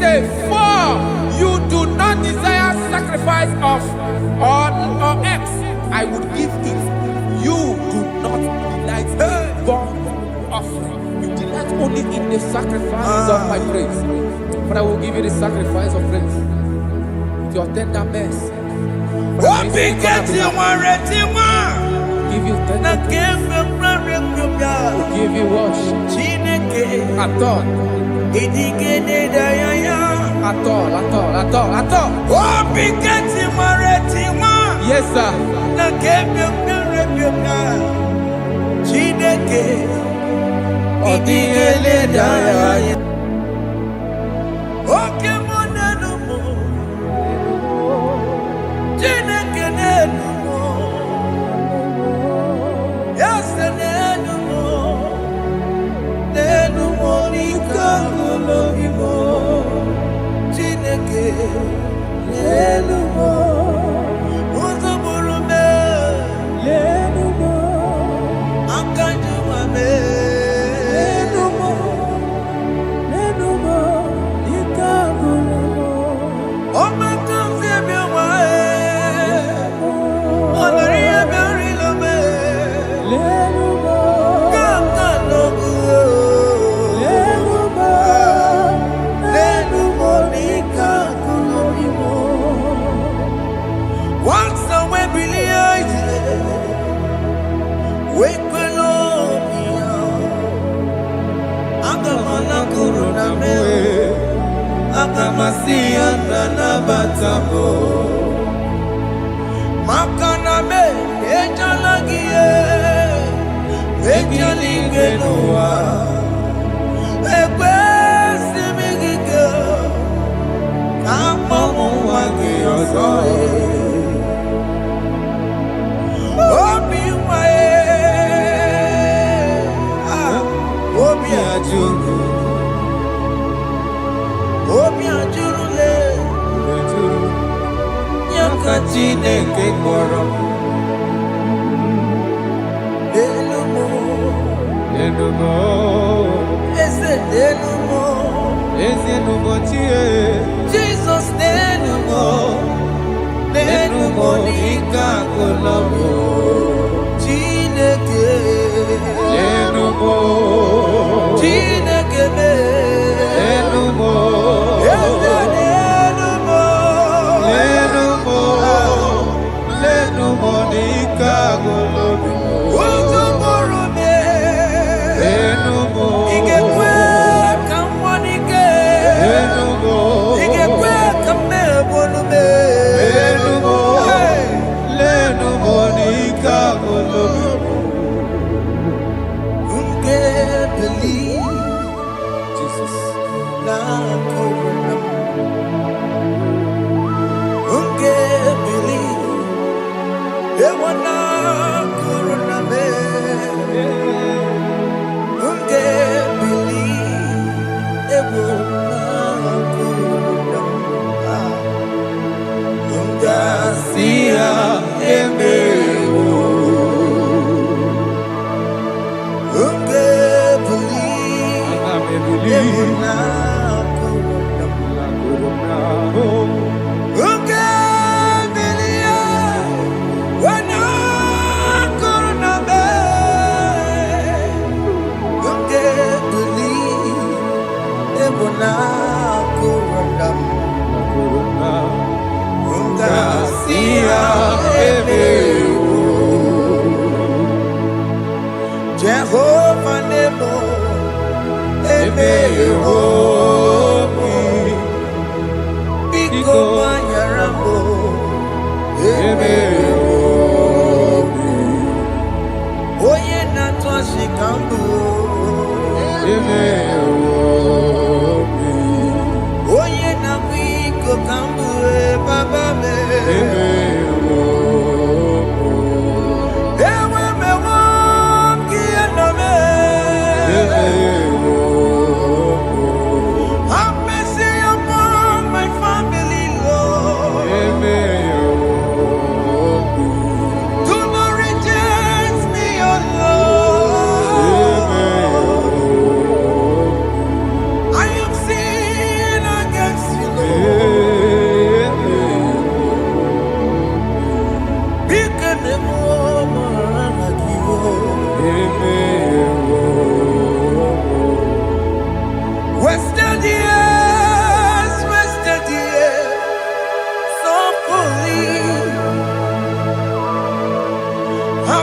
say, for you do not desire sacrifice of or X, I would give it. You do not delight in burnt offering. You delight only in the sacrifice of my praise. But I will give you the sacrifice of praise. With your tender mercy. Give you tender mercy. Will give you worship. At all. Yes, sir.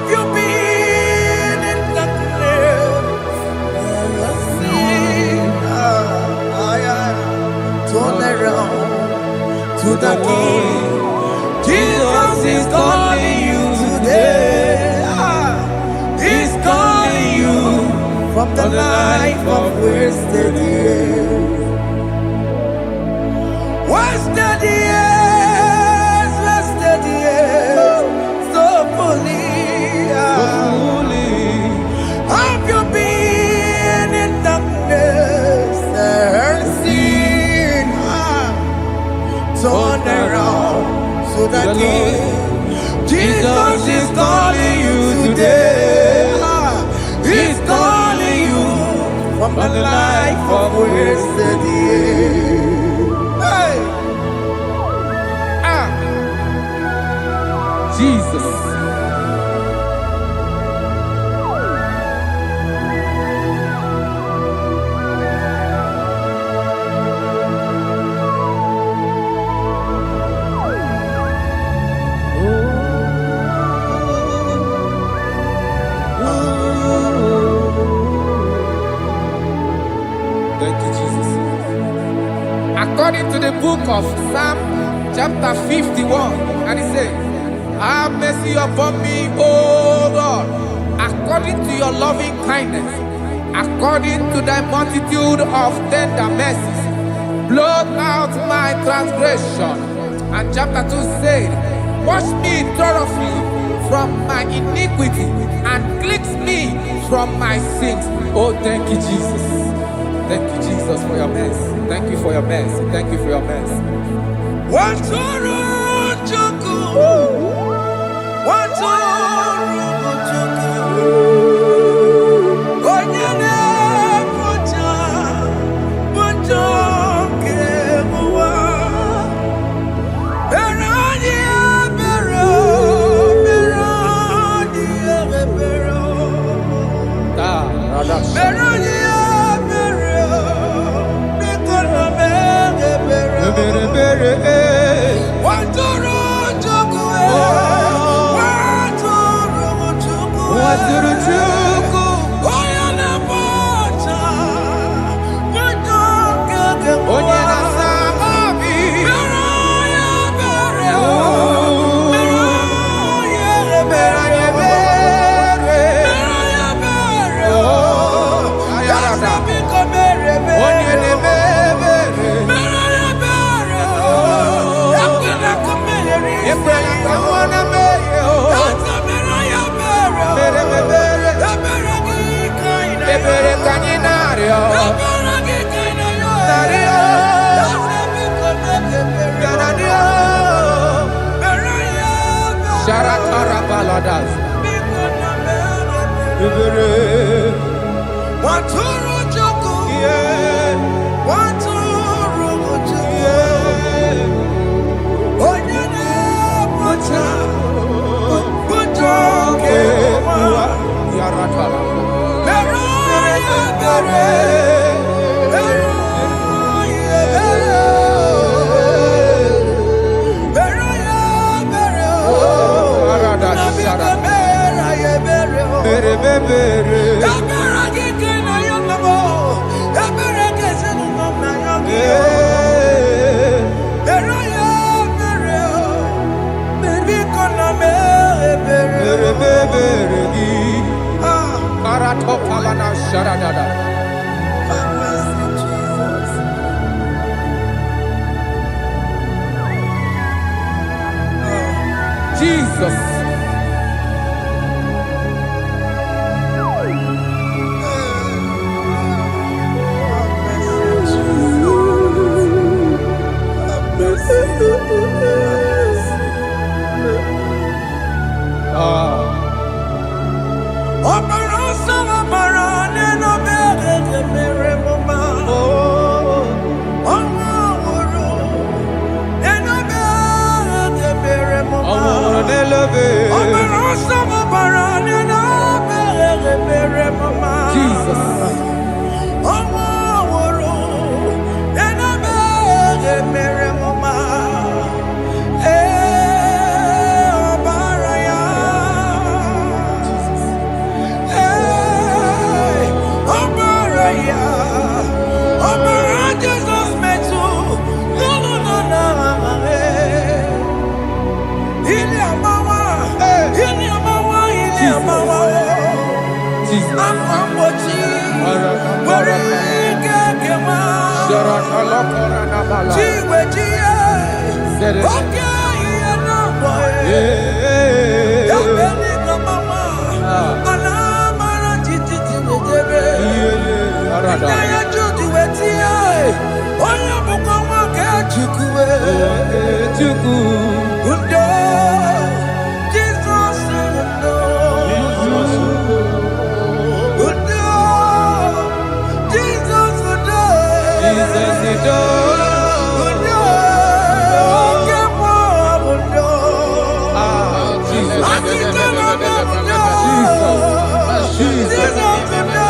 Have you been in darkness? Turn around to the King. Jesus is calling you today. He's calling you from the life of wasted years. Wasted years, wasted years, so fully. Have you been in darkness and seen? Turn around to the King. Jesus is calling you today. He's calling you from the life of wasted years. Hey. Jesus. Thank you, Jesus. According to the book of Psalm chapter 51, and it says, have mercy upon me, O Lord, according to your loving kindness, according to thy multitude of tender mercies, blot out my transgression. And chapter 2 said, wash me thoroughly from my iniquity and cleanse me from my sins. Oh, thank you, Jesus. Thank you, Jesus, for your mercy. Thank you for your mercy. Thank you for your mercy. Jesus. Jesus. Amambochi. Warike kema. Chiwejiye. Okay, no boy. Dabeni kamama. Alamara titi tibetebe. Inaya judu wetiye. Oya buka wake chukwe. Undo. Jesus undo. Undo. Jesus undo. Jesus undo. Undo. Kemo undo. Jesus. Akitana undo. Jesus undo.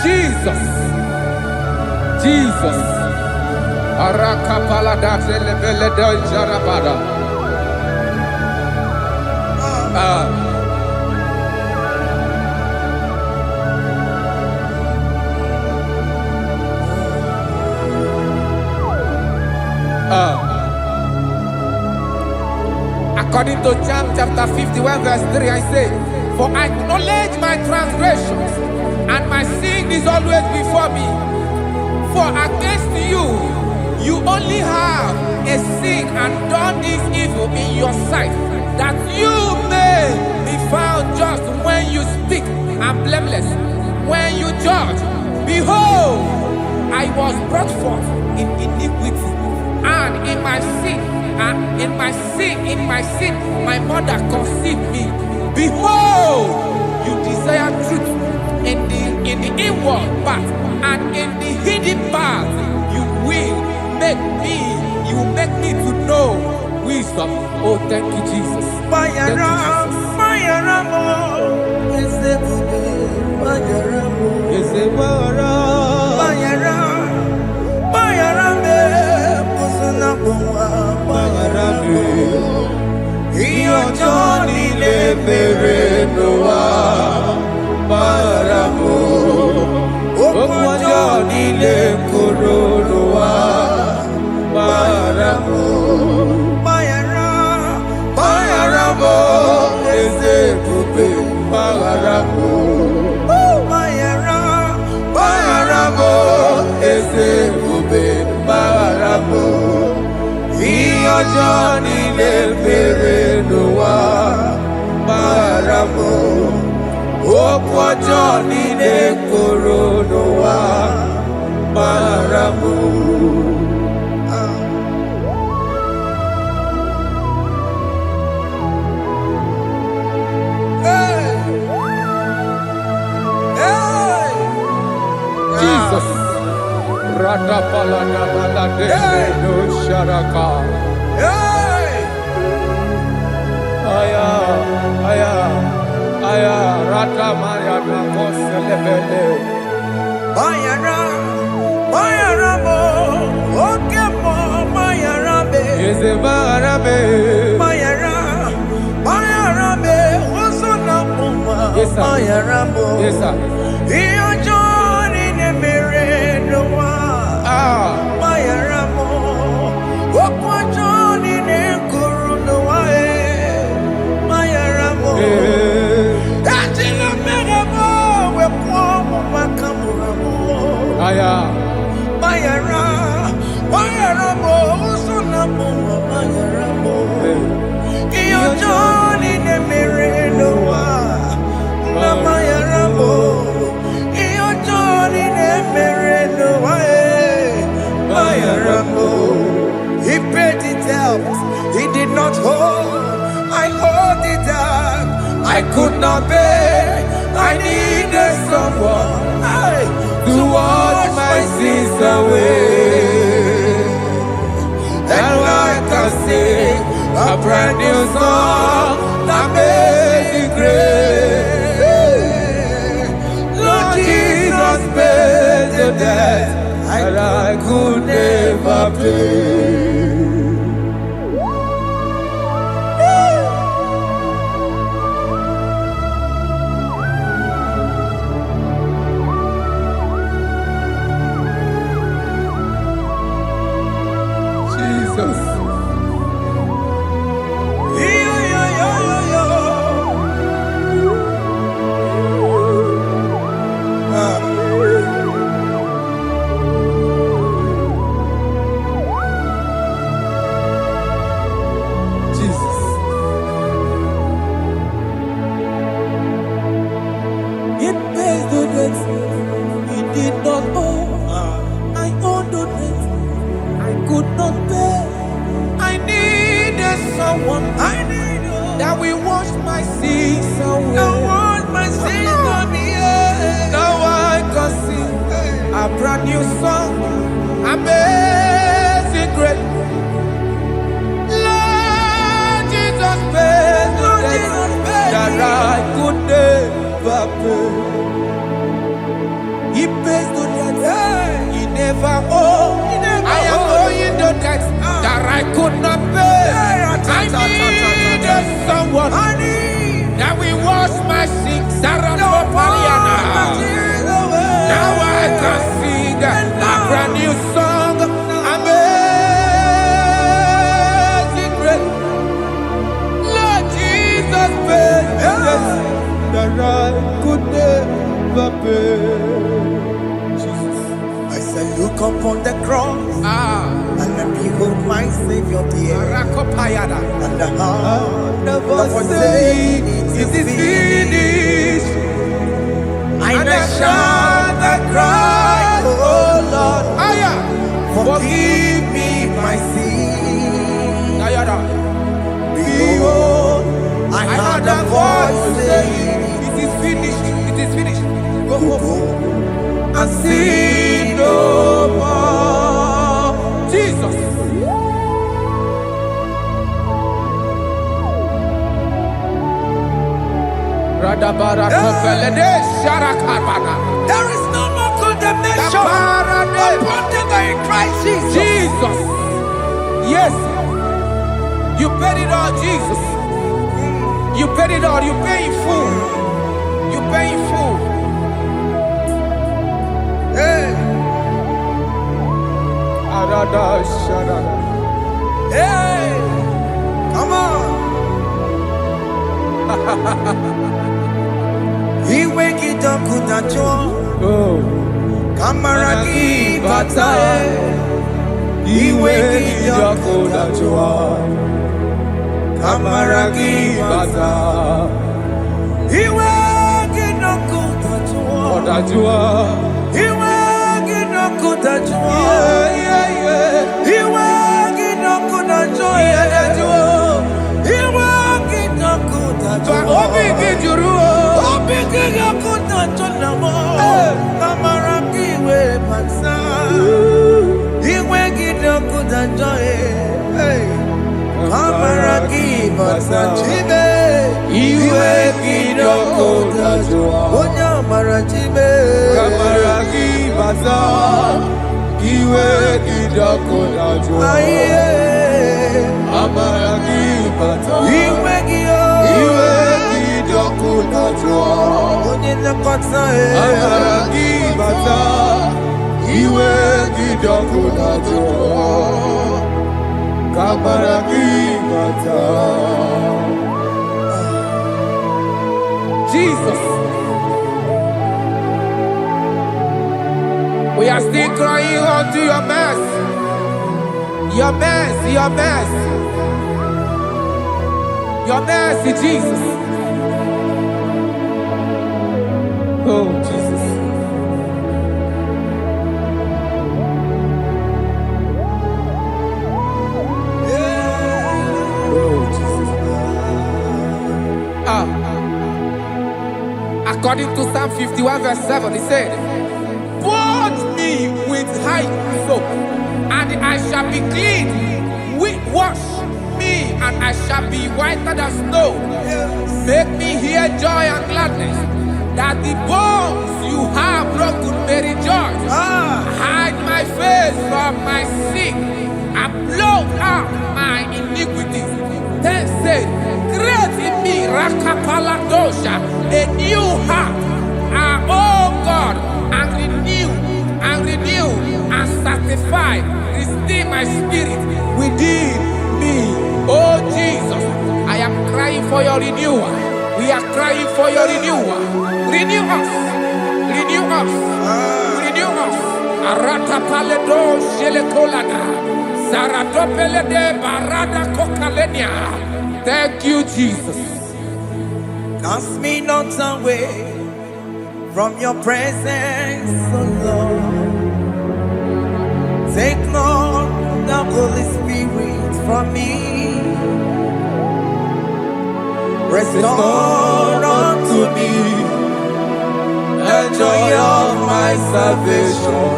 Jesus. Jesus. Arakapalada zelebeleda jarabada. According to John chapter 51 verse 3, I say, for I acknowledge my transgressions, and my sin is always before me. For against you, you only have a sin and done this evil in your sight, that you may be found just when you speak, and blameless when you judge. Behold, I was brought forth in iniquity, and in my sin, my mother conceived me. Behold, you desire truth in the inward part, and in the hidden part you will make me to know wisdom. Oh, thank you, Jesus. Thank Johnny le Peredoa Maramo Okwa Johnny le Coronoa Maramo. Jesus. Rata palada balade no sharaka. Aya, aya, aya. Rata maya na koselebele. Mayara, Mayara mo, okemo Mayarabe. Eze Mayarabe. Mayara, Mayarabe, osona muma. Yes sir. Mayara mo. Yes sir. Iyo Johnny ne Meredoa. Mayara mo, okwa Johnny ne Coronoa. Mayara mo. Ajila Meramo, we pomo makamuramo. Aya. Mayara, Mayara mo, osona muma Mayara mo. Iyo Johnny ne Meredoa. Mayara mo. Iyo Johnny ne Meredoa. Mayara mo. He paid it out. He did not hold. I hold it out. I could not bear. I needed someone to wash my sins away. And I can sing a brand new song that made me great. Lord Jesus paid the debt that I could never pay. Jesus. Jesus. It pays the debt he did not owe. I owed the debt I could not pay. I needed someone that will wash my sins away. Now I can sing a brand new song, amazing grace. Lord Jesus paid the debt that I could never pay. He pays the debt he never owed. I am owing the debt that I could not pay. I needed someone that will wash my sins. Now I can sing a brand new song, amazing grace. Lord Jesus paid the debt that I could never pay. Jesus. I said, look upon the cross and behold my Savior there. And the heart that was saying, it is finished. And I shout and cry, oh Lord, forgive me my sin. Behold, I heard a voice saying, it is finished, it is finished. go And sin no more. Jesus. There is no more condemnation upon them that in Christ Jesus. Jesus. Yes. You paid it all, Jesus. You paid it all. You pay in full. You pay in full. Hey, hey, come on. He wake it up, Kutacho. Kamaraki Batae. He wake it up, Kutacho. Kamaragi bata. Iwe ginoku tajua. Odajua. Iwe ginoku tajua. Iwe ginoku tajua. Iwe ginoku tajua. Obi gijuru. Obi ginoku tajua. Kamaragi we bata. Iwe ginoku tajua. Kamaragi bata chibe. Iwe ginoku tajua. Onya marachibe. Kamaragi bata. Iwe ginoku tajua. Kamaragi bata. Iwe gio. Iwe ginoku tajua. Onye nakota Kamaragi bata. Iwe ginoku tajua. Kamaragi bata. Jesus. We are still crying unto your mercy. Your mercy, your mercy. Your mercy, Jesus. Oh, Jesus. Oh, Jesus. According to Psalm 51 verse 7, he said, "Wash me with hyssop, and I shall be clean. Wash me, and I shall be whiter than snow. Make me hear joy and gladness, that the bones you have broken may rejoice. Hide my face from my sin, and blot out my iniquities." Then said, "Create in me Rakapaladosha, a new heart, oh God, and renew, and sanctify, restore my spirit within me." Oh Jesus, I am crying for your renewal. We are crying for your renewal. Renew us, renew us, renew us. Arata paledo shelekolada, zaradopele de barada kokalenia. Thank you, Jesus. Cast me not away from your presence, O Lord. Take not the Holy Spirit from me. Restore unto me the joy of my salvation.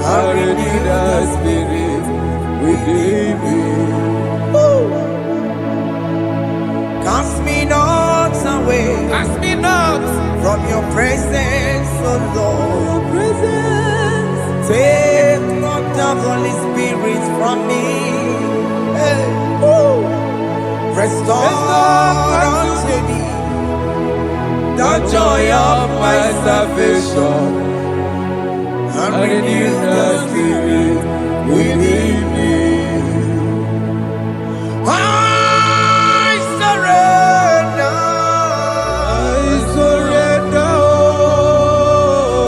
I renew the spirit within me. Cast me not away. Cast me not from your presence, O Lord. presence. Take not the Holy Spirit from me. Hey. Restore unto me the joy of my salvation, and renew the spirit within me. I surrender.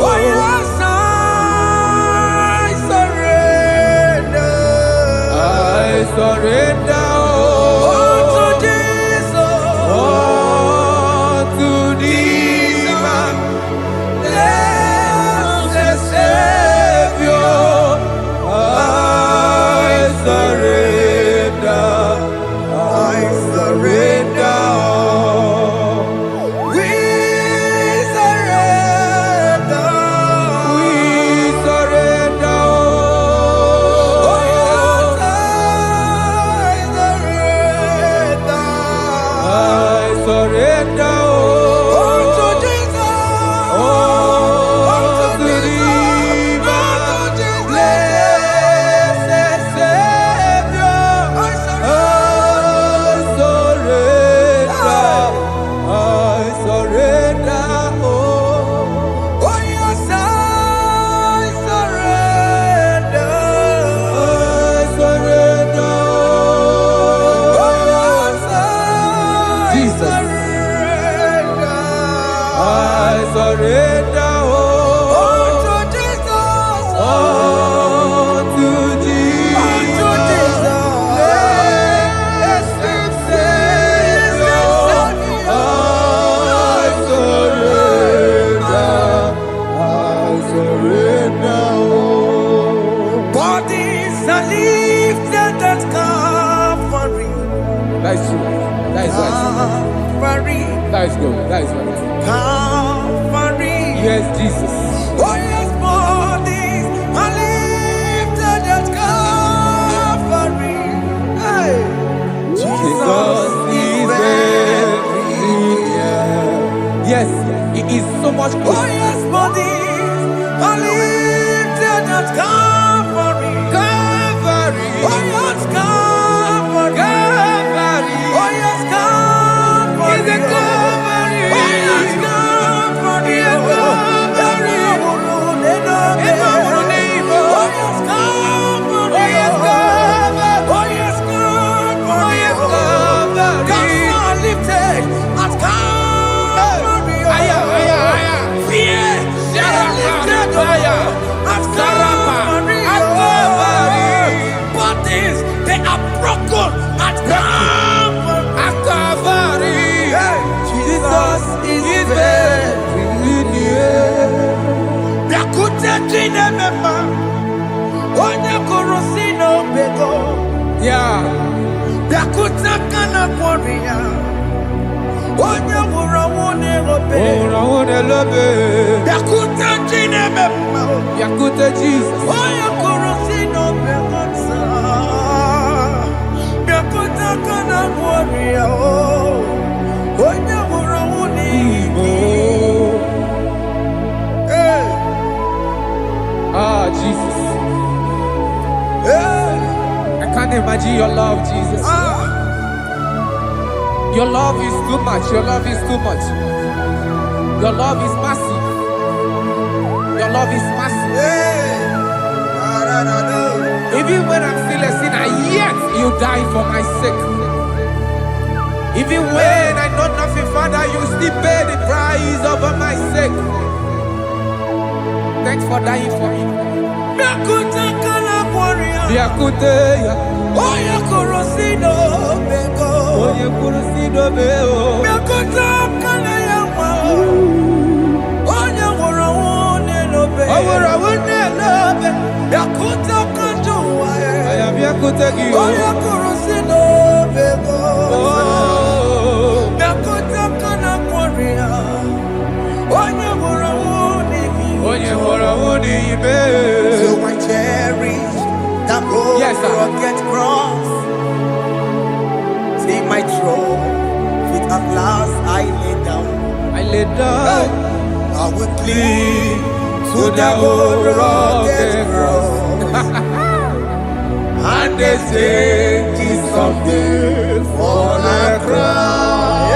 Oh yes, I surrender. I surrender. That is true. That is right. Calvary. That is good. That is right. Calvary. Yes, Jesus. Oh yes, bodies are lifted at Calvary. Hey. Jesus is very near. Yes, it is so much closer. Oh yes, bodies are lifted at Calvary. Calvary. Oh yes, Calvary. Calvary. Oh yes, Calvary. Is it Calvary? Oh yes, Calvary. Yes, Calvary. Oh yes, Calvary. Oh yes, Calvary. Oh yes, Calvary. Oh yes, Calvary. Gods are lifted at Calvary. Aya, aya, aya. Fear lifted at Calvary. Bodies, they are broken at Calvary. At Calvary. Jesus is very near. Yakute jine mema, onye kurusi no bego. Yeah. Yakute kana kworiya, onye wurawune obe. Ora love. Yakute jine mema, Yakute Jesus. onye kurusi no bego sa. Yakute kana kworiya, onye wurawune Oh. Hey, Ah, Jesus. hey, I can't imagine your love, Jesus. Your love is too much. Your love is too much. Your love is massive. Your love is massive. hey. Even when I'm still a sinner, yet you die for my sake. Even when I know nothing, Father, you still pay the price over my sake. Thanks for dying for me. Yakute kana kworiya, Yakute, onye kurusi no bego. oye kurusido beo. Yakute kana yawa, onye wurawune no be. Owura wune love. Yakute kanjuwa, I am Yakute Gio. onye kurusi no bego. Oh, Yakute kana kworiya, onye wurawune oye wura wune ibe. So I cherish that old Yes, sir. rugged cross. See my throne, feet at last I lay down. I lay down I will cling to to the that old old rugged rugged cross. and they say it's someday for a crown.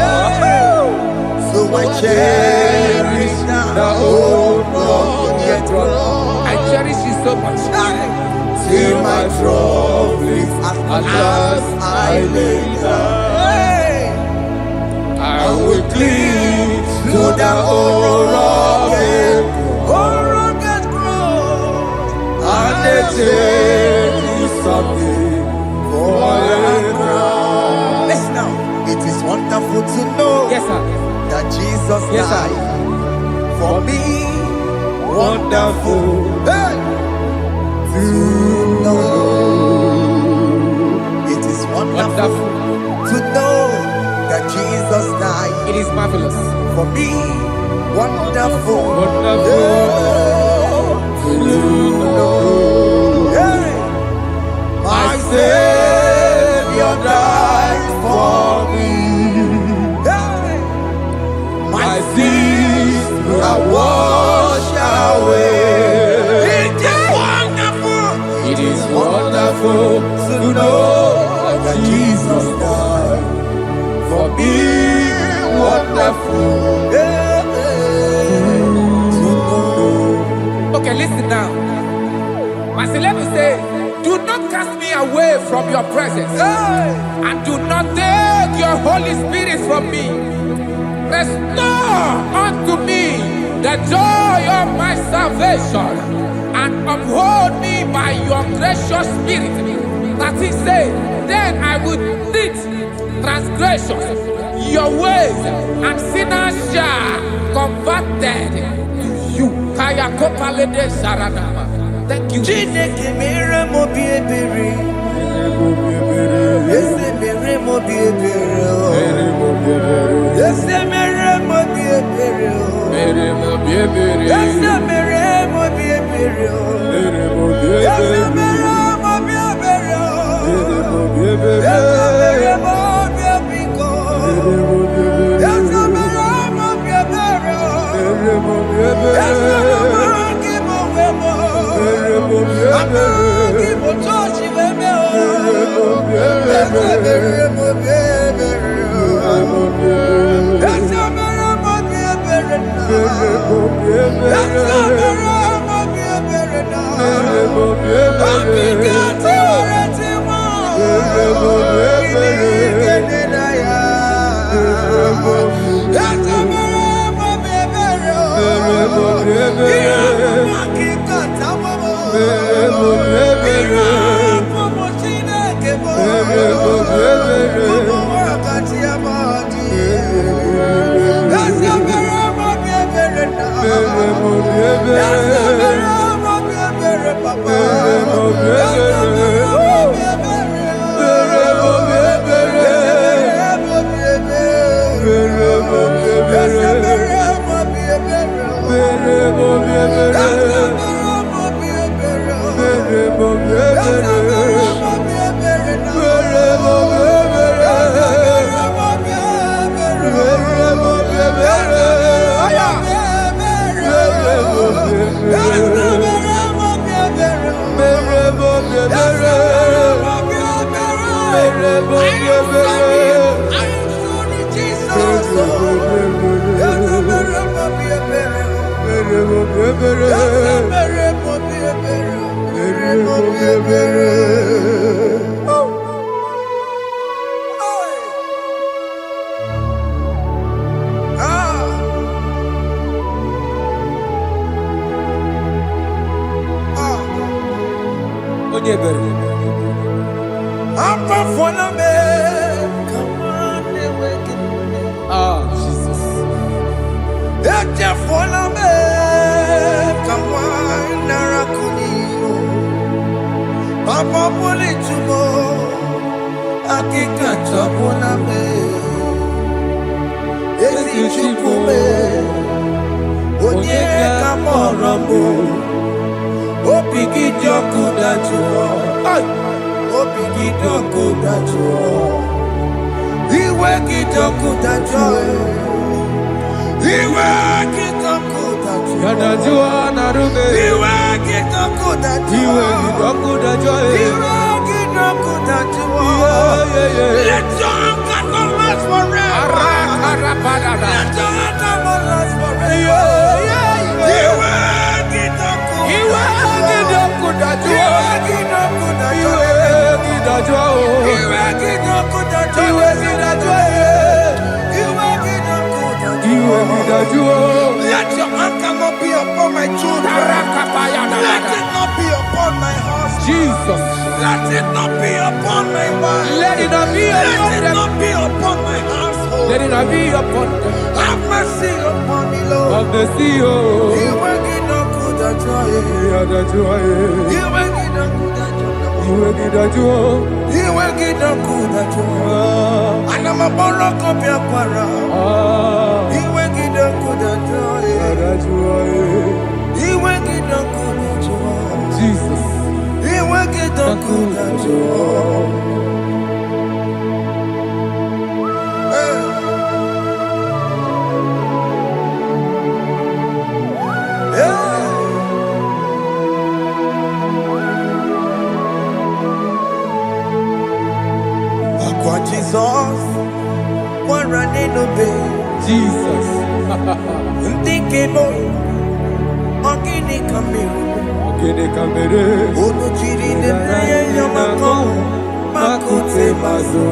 So I cherish The old rugged cross. I cherish it so much. Till my troubles at last I lay down. I will cling to the old rugged cross. and they say it's someday for a crown. Listen now, it is wonderful to know Yes, sir. that Jesus Yes, sir. died for me. Wonderful. Hey! To know. It is wonderful Wonderful. to know that Jesus died It is marvelous. for me. Wonderful. Wonderful. To know. Hey! My Savior died for me. Hey! My sins are washed away. It is wonderful. It is wonderful to know that Jesus died for me. Wonderful. Okay, listen now. Master, let me say, do not cast me away from your presence, and do not take your Holy Spirit from me. Restore unto me the joy of my salvation, and uphold me by your gracious spirit. That is said, then I will teach transgressions your ways, and sinners shall converted to you. Kaya kopalede saranama. Thank you. Chineke mere mo bi ebere. Eze mere mo bi ebere. Let your anger not be upon my children. Let it not be upon my husband. Jesus. Let it not be upon my wife. Let it not be upon Let it them. not be upon my household. Let it not be upon them. Have mercy upon me, Lord. Of the CEO. You will get no good at joy. You will get no good at joy. You will get no good at joy. And I'm a borrow of your para. You will get no good at joy. You will get no good at joy. Jesus. You will get no good at joy. Jesus, one running obey. Jesus. Thinking boy, Ogini Camille. Ono chiri de naya yamako, makute mazo.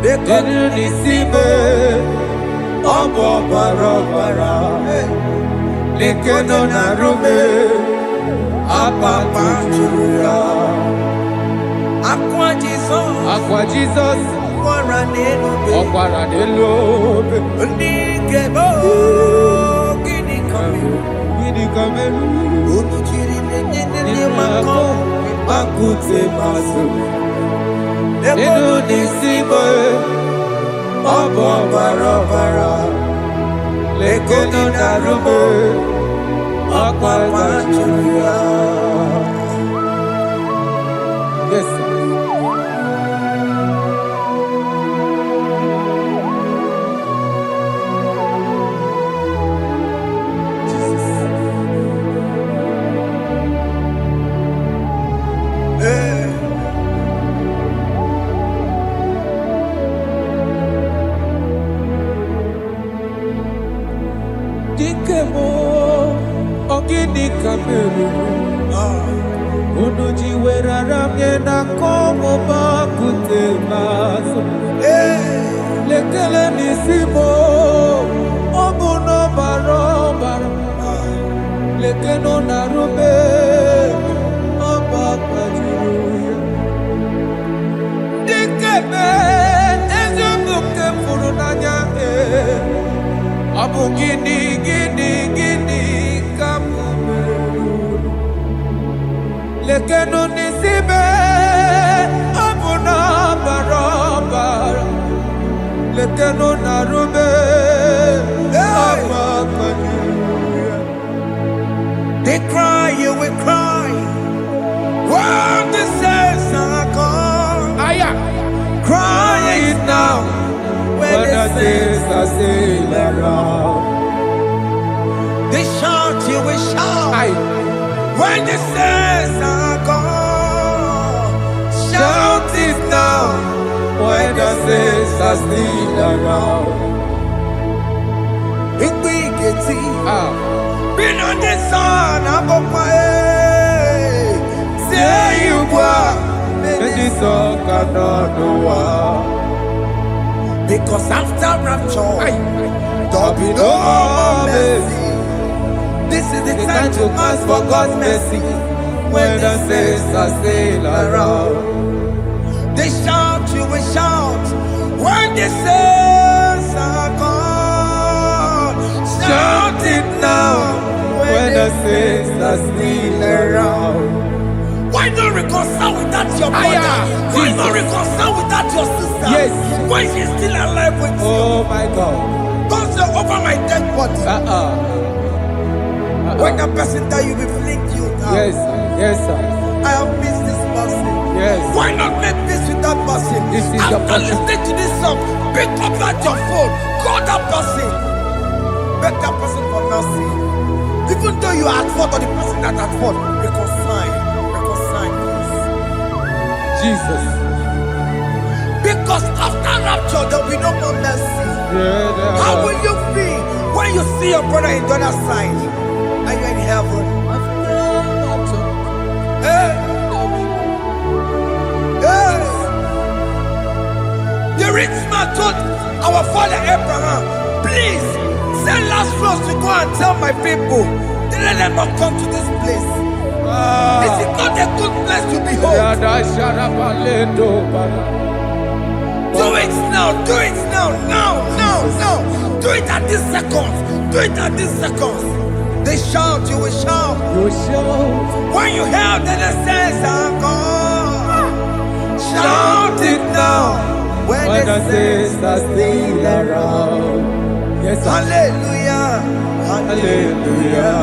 Dekonu nisibe, obo barabara. Dekonu narume, apapa chuya. Aqua Jesus, Okwaranelo, Ndigebo, Gini Kamelu, Unuchiri Mako, Makute Masu, Dekonu Nisibe, Obo Barabara, Dekonu Narume, Aqua Chuya. Yes, sir. Unuji weraramye na komo bakute maso. Lekele nisimo obuno barobara. Lekeno narube obakwajiruya. Dikeme ezubuke furunanya abu gini kamume. Lekeno nisibe abuna barabara. Lekeno narube abakwajiruya. They cry, you will cry. When the saints are gone, cry it now. When the saints are still around, they shout, you will shout. When the saints are gone, shout it now. When the saints are still around, it will get been on the sun, I'm on my head. Say you were, and this song cannot do. Because after rapture, there'll be no more mercy. This is the time to ask for God's mercy. When the saints are still around, they shout, you will shout. When the saints are gone, shout it now. When the saints are still around. Why not reconcile with that your brother? Why not reconcile with that your sister? Yes. Why she's still alive with you? Oh my God. Don't say over my dead body. When the person that you will fling you down. Yes, yes, sir. I have missed this person. Yes. Why not make peace with that person? This is after listening to this song, pick up that your phone, call that person, beg that person for mercy. Even though you are at fault or the person that at fault, reconcile, please. Jesus. Because after rapture, there will be no more mercy. How will you feel when you see your brother in the other side? Are you in heaven? Hey. Hey. The rich man told our father Abraham, please send Lazarus to go and tell my people, let them not come to this place. This is not a good place to behold. Do it now, do it now, now. Do it at this second. Do it at this second. They shout, you will shout. You shout. When you hear that the saints are gone, shout it now. When the saints are still around. Yes, hallelujah, hallelujah,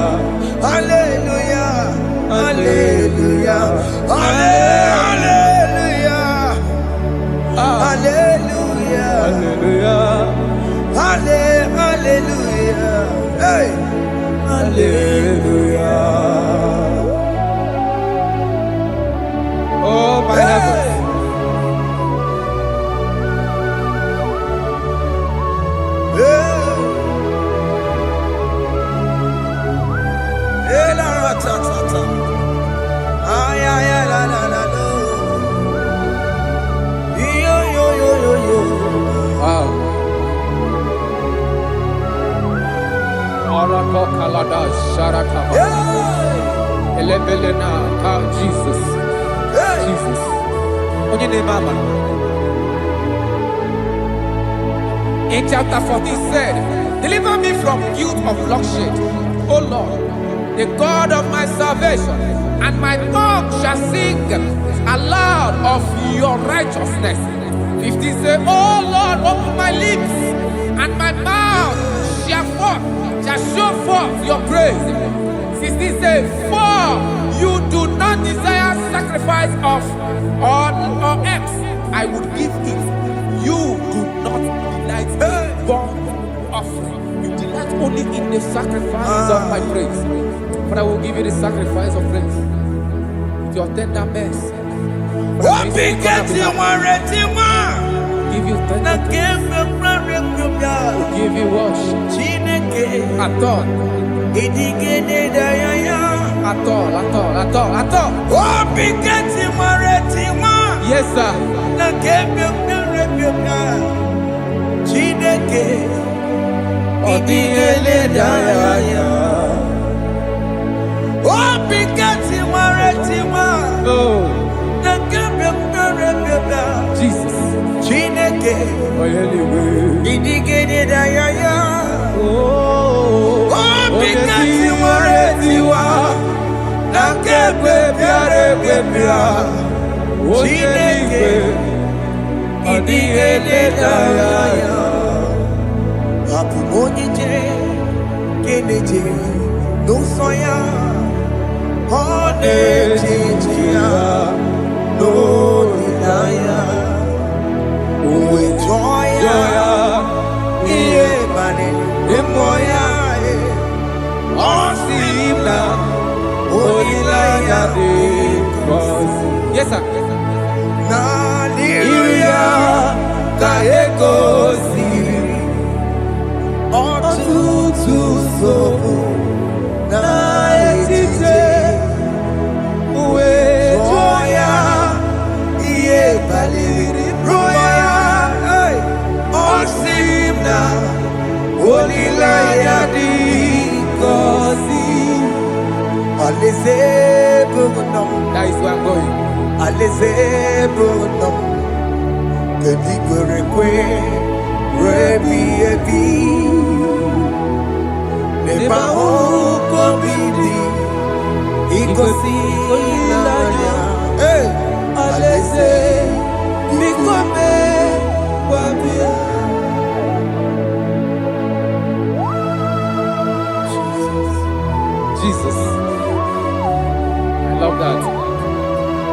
hallelujah, hallelujah, hallelujah, hallelujah, hallelujah, hallelujah, hey, hallelujah. Oh my heavens. Jesus. Jesus. In chapter 14 said, deliver me from guilt of bloodshed, O Lord, the God of my salvation, and my tongue shall sing aloud of your righteousness. 15 say, O Lord, open my lips, and my mouth shall show forth your praise. 16 say, for you do not desire sacrifice of or eggs, I would give it. You do not delight in burnt offering. You delight only in the sacrifice of my praise. But I will give you the sacrifice of praise with your tender mercy. Give you tender praise. Will give you worship. Aton. at all. Oh, Bigati Maretima. Yes, sir. Chineke Odigele Daya. Oh, Bigati Maretima. Oh, Jesus. Chineke Odigele Daya. Oh, Bigati Maretima. Nakebe Piare Pepia. Chineke Odigele Daya. Apu Monije Keneje no soya Onejia no Daya Uwe joya Iye bane Emoya Osimna Onilaya de Yes, sir. Na liria Kaeko siri Otutu sobu Na etite Uwe joya Iye baliri roya Osimna Olilaya di kosi Aleze bugunam That is where I'm going. Aleze bugunam Kedi kwerekwe Rebi ebi Neba uko bidi Ikosi ilanya Aleze Mikome Wabia Jesus. I love that.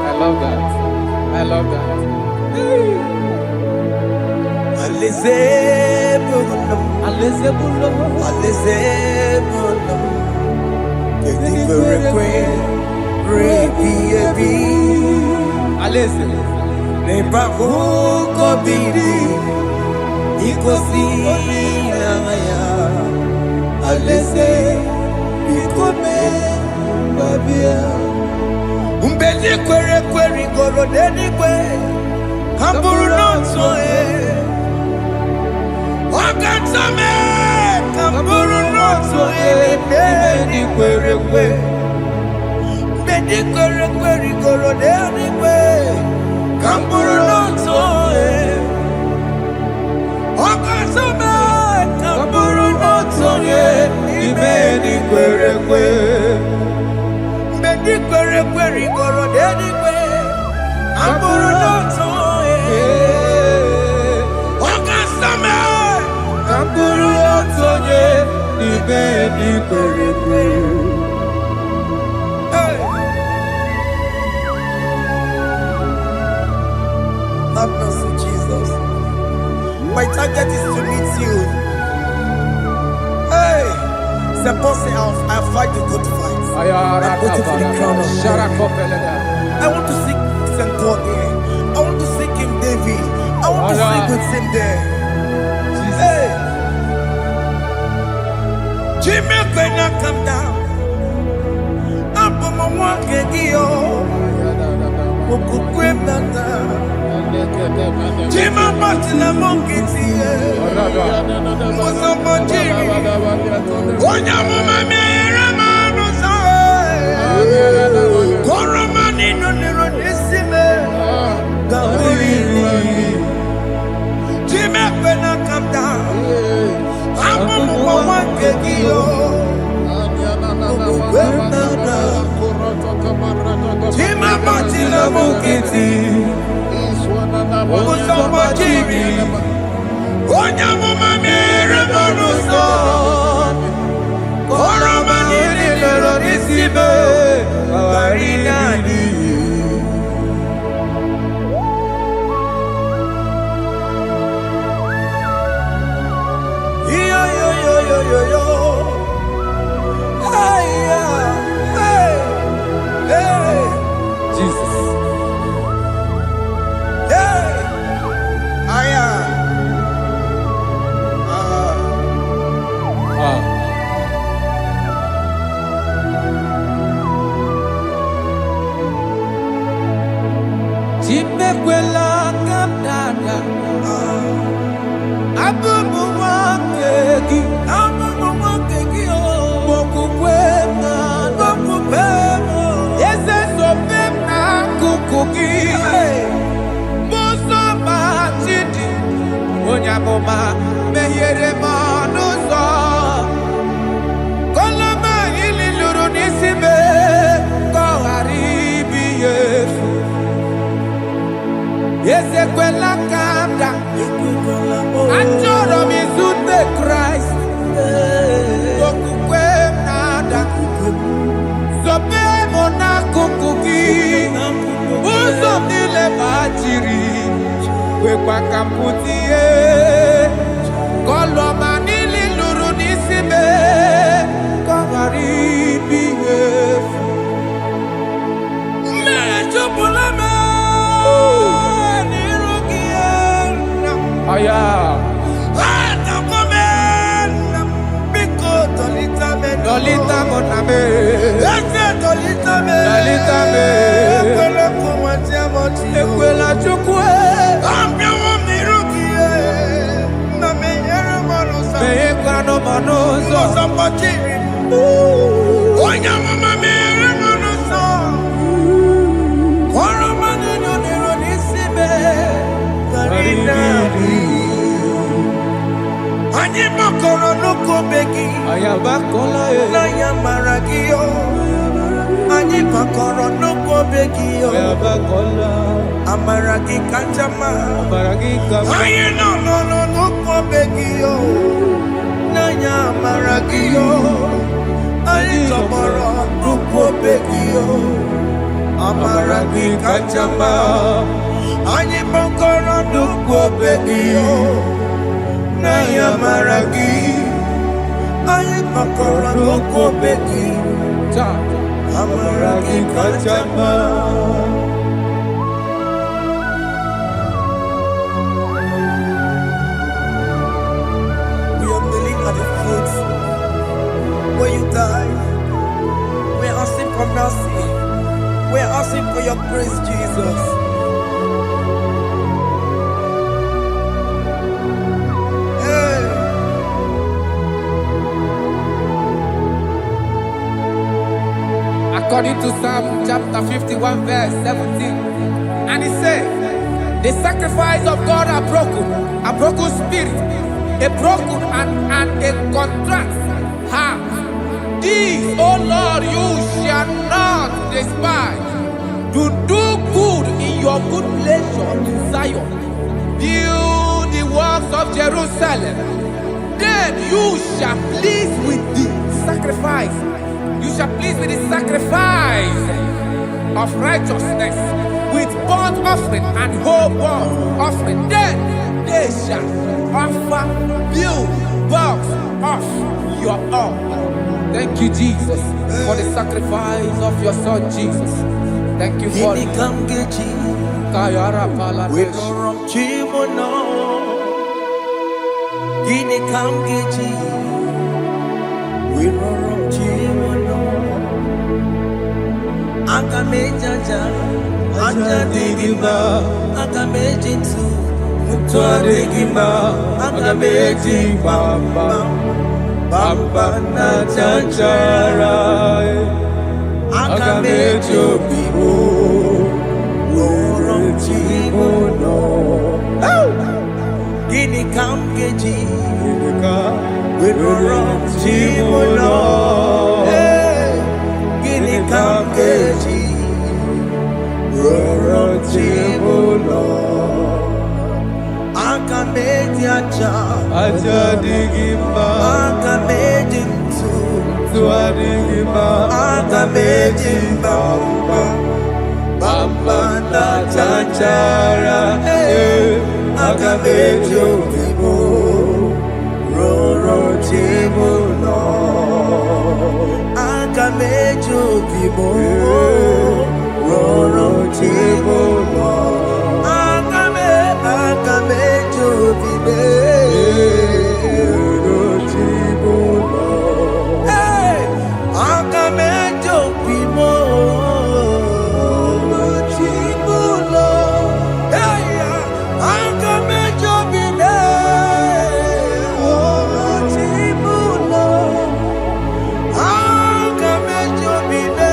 I love that. I love that. Aleze bugunam Aleze bulo. Aleze bugunam Kedi kwerekwe Rebi ebi Aleze. Neba uko bidi Ikosi ilanya Aleze Mikome Babia Umbedi kwere kwere goro deni kwe Kamburu noto Wakatame Kamburu noto Deni kwere kwe Umbedi kwere kwere goro deni kwe Kamburu noto Wakatame Kamburu noto Ibedi kwere kwe Ibedi kwere kwere goro deni kwe Kamburu noto Wakasame Kamburu noto Ibedi kwere kwe Have mercy, Jesus. My target is to meet you. Hey, suppose I fight the good fight. I'm waiting for the crown of glory. I want to seek St. God there. I want to seek King David. I want to sing with him there. Hey, Jimmy, when I come down, I'm on my walk again. Jima Martina Monkiti, Onyamuma Ramano Koromani no Nironisime, Jima when I come down, I'm on one kegio. Jima Martina Monkiti. Onyamuma Ramano Koromani Nironisime, Awarinani. Yo. Hey, Jesus. Hey, moma mehiere manuzo kolama ili luru nisibe ko haribi yefu yezekwela kanda achoro mizute Christ okukwe nada sobe mona kukuki uzo nile bachiri wekwa kamputie koloma nili luru nisibe kogaribi yefu mechupulame nirugiena aya Dolita moname, dolita me, ekwela chukwe, ambia wamirukie, na meyere manusa, meyekwa no manusa, sambachiri, onya mama meyere manusa, kora manino nero nisibe, karinari. Anyi makoro nuko begi ayabakola na yamaragio Anyi makoro nuko begi ayabakola amaragi kanjama amaragi kama Ayi no nuko begi na yamaragio Ayi tomoro nuko begi amaragi kanjama Anyi makoro nuko begi Naya maragi, ayi makora loko beki, amaragi kachama. We are kneeling at the foot where you died. We are asking for mercy. We are asking for your grace, Jesus. According to Psalm chapter 51 verse 17, and he said, the sacrifice of God are broken spirit, a broken and a contrite heart. These, O Lord, you shall not despise. To do good in your good pleasure in Zion. Build the works of Jerusalem. Then you shall please with the sacrifice. You shall please with the sacrifice of righteousness, with burnt offering and whole burnt offering. Then they shall offer build works of your own. Thank you, Jesus, for the sacrifice of your Son, Jesus. Thank you for it. Agamejaja, ajadigima, agamejintu, mutuadigima, agamejibamba, bamba na janjara, agamejobibo, woromchimono. Gini kamgeji, woromchimono. Kamgeji, Rorochibulo, Akamediacha, Ajadigima, Akamedintu, Tuadigima, Akamedimba, Bamba na Chanchara, Akamejobibo, Rorochibulo. Akamejo bibo, roro chibo lo. Akamejo bibe, roro chibo lo. Akamejo bibo, roro chibo lo. Akamejo bibe, roro chibo lo. Akamejo bibe,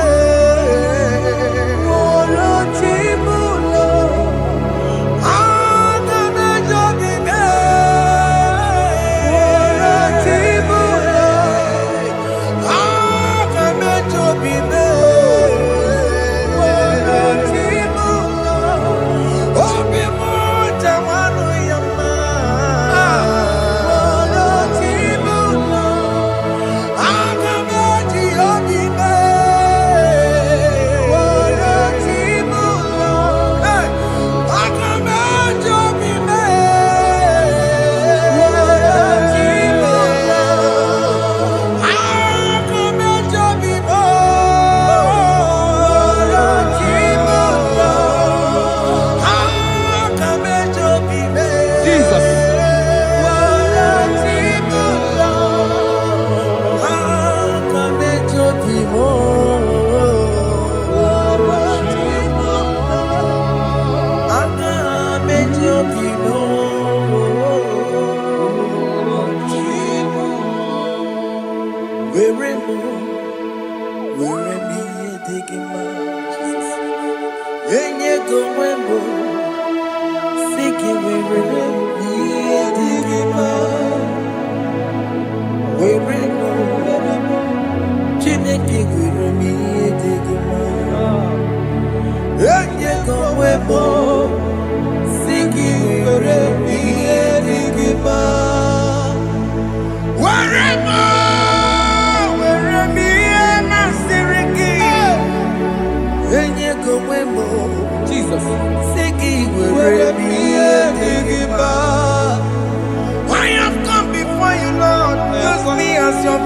roro chibo lo.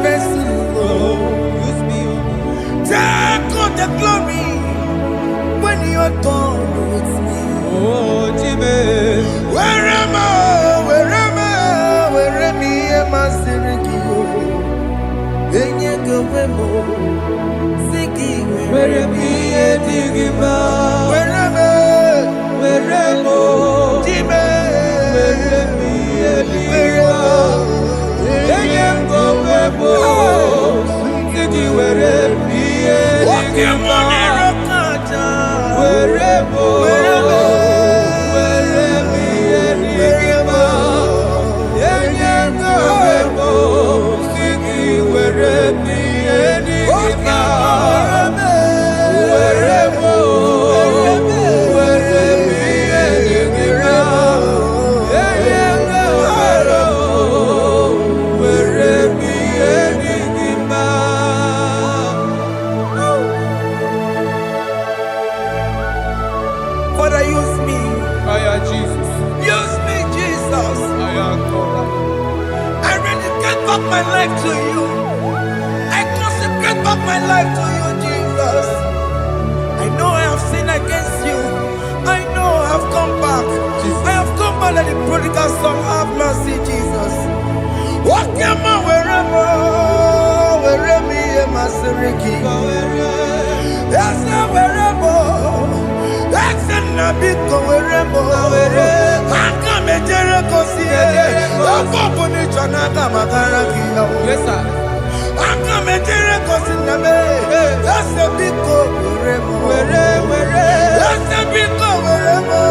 vessel. Use me, Take all the glory when you are done with me. oh Jimmy. Where am I? Where am I? Where am I? My Sirikio. Enye gowemo. Siki Where am I? Digima. Where am I? Where am I? Jimmy. Where am I? Digima. Enye gowemo. Siki where am I? Digima. Where am I? Father, use me. Jesus. Use me, Jesus. I rededicate back my life to you. I consecrate back my life to you, Jesus. I know I have sinned against you. I know I have come back. I have come back like the prodigal son. Have mercy, Jesus. Walk your man wherever my Siriki. Yes, wherever. That's a big wherever. I come and Jericho see it. Yes, sir. I come and Jericho see the man. That's a big wherever. That's a big wherever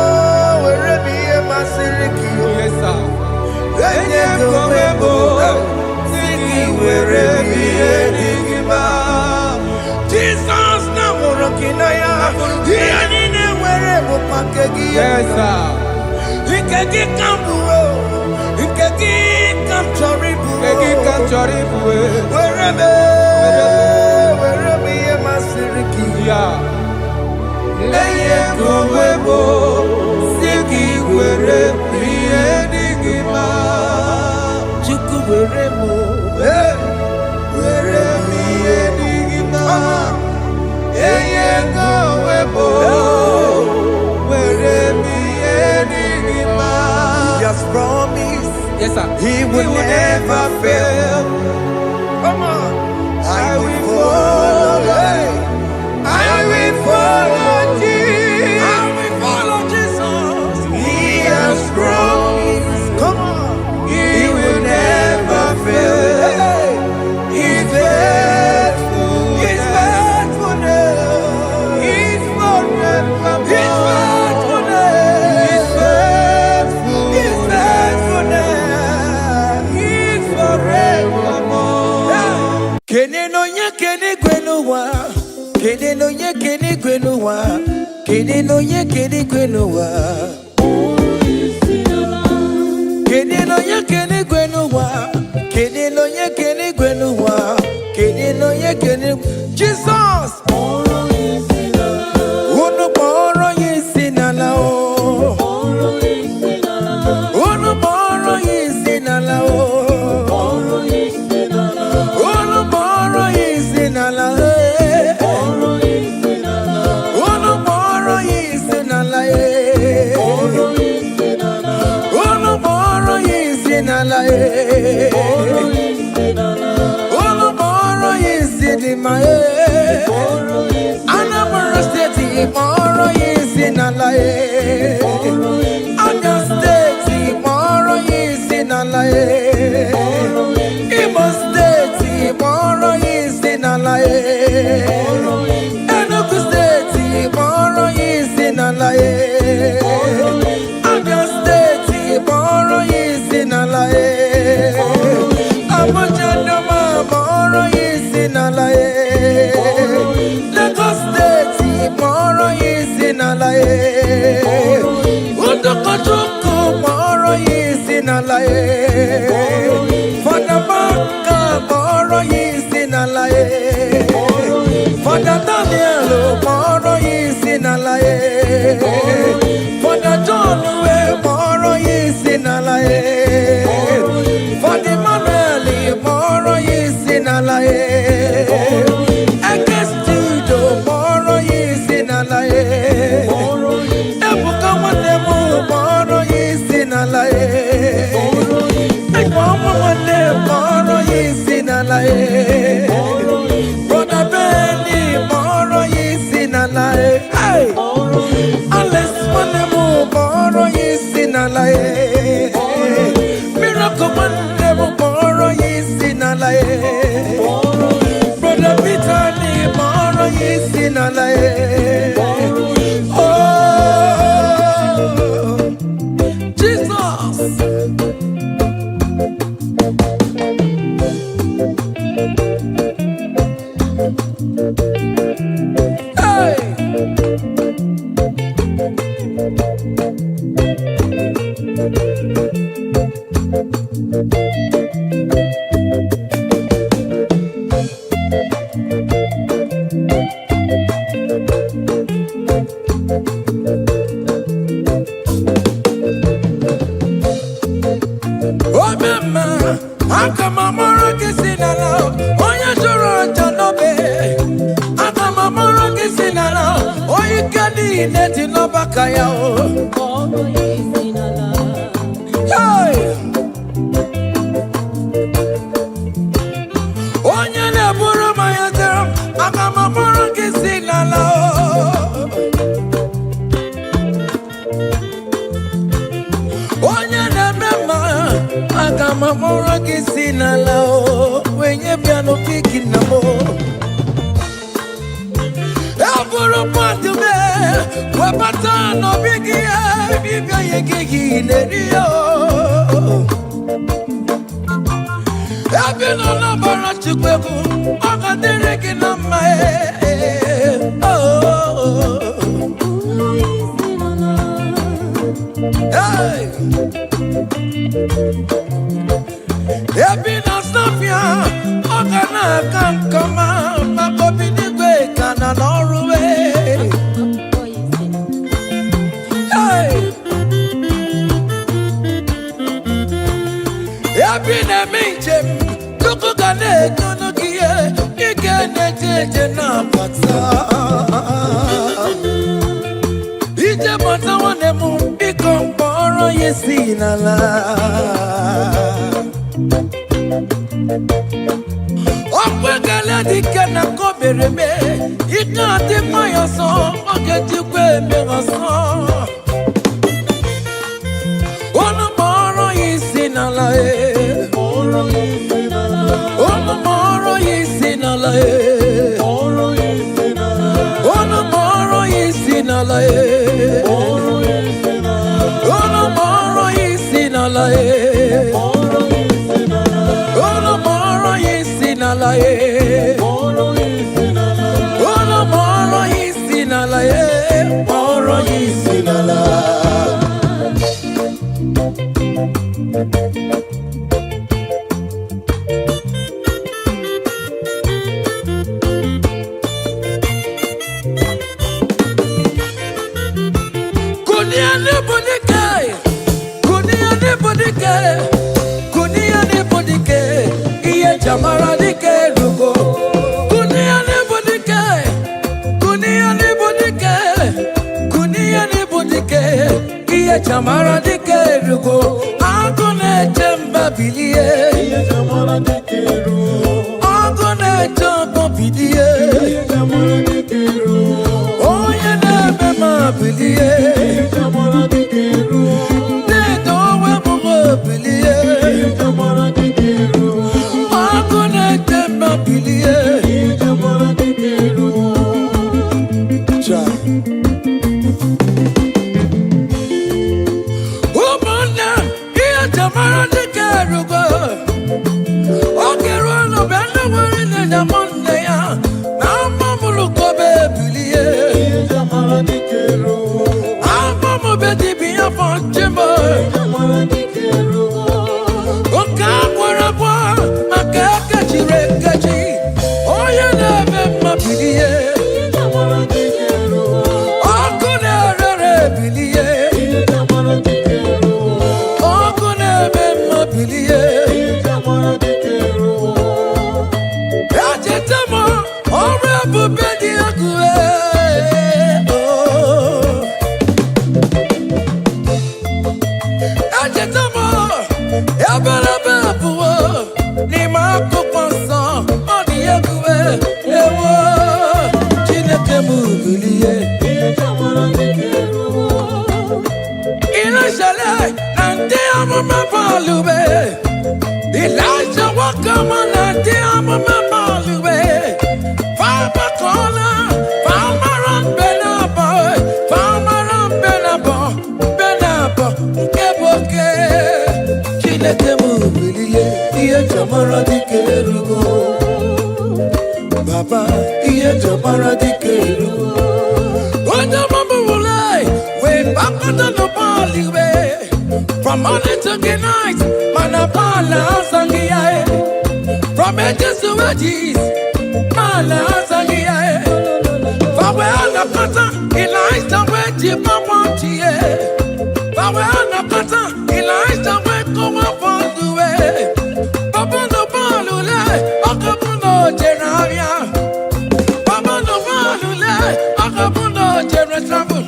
my Siriki. Yes, sir. Jesus na morokinaya yani wherever pakegi. Yes, sir. Ikegi kambuo, ikegi kamchoribu, Egi kamchoribu. wherever ye masiriki. Yeah. Eye kowebo, siki were priye digima. Chuku wherever, Were priye digima. Eye kowebo, were priye digima. He has promised. Yes, sir. He will never fail. Come on. I will follow. I will follow Jesus. I will follow Jesus. He has promised. Come on. He will never fail. He's faithful. His faithfulness. He's forevermore. His faithfulness. He's faithful. His faithfulness. He's forevermore. Kene no nye kene gwenuwa. Kene no nye kene gwenuwa. Kene no nye kene gwenuwa. Kene no nye kene gwenuwa. Kene no nye kene gwenuwa. Kene no nye kene. Jesus. Unu boro yisinala o. Unu boro yisinala o. Unu boro yisinala e. Unu boro yisinala e. Unu boro yisinala e. Unu boro yisinima e. Anambra State boro yisinala e. Abia State boro yisinala e. Imo State boro yisinala e. Enugu State boro yisinala e. Abia State boro yisinala e. Abuja Doma boro yisinala e. Lagos State boro yisinala e. Udokojuku boro yisinala e. Fadabaka boro yisinala e. Fada Daniel boro yisinala e. Fada John we boro yisinala e. Fada Manuel boro yisinala From morning to night, manapala sangiae. From ages to ages, mala sangiae. For we are the pattern, he lies the way Jima Pontie. For we are the pattern, he lies the way come up on the way. Papa no balule, Akapuno Geravia. Papa no balule, Akapuno Geratravel.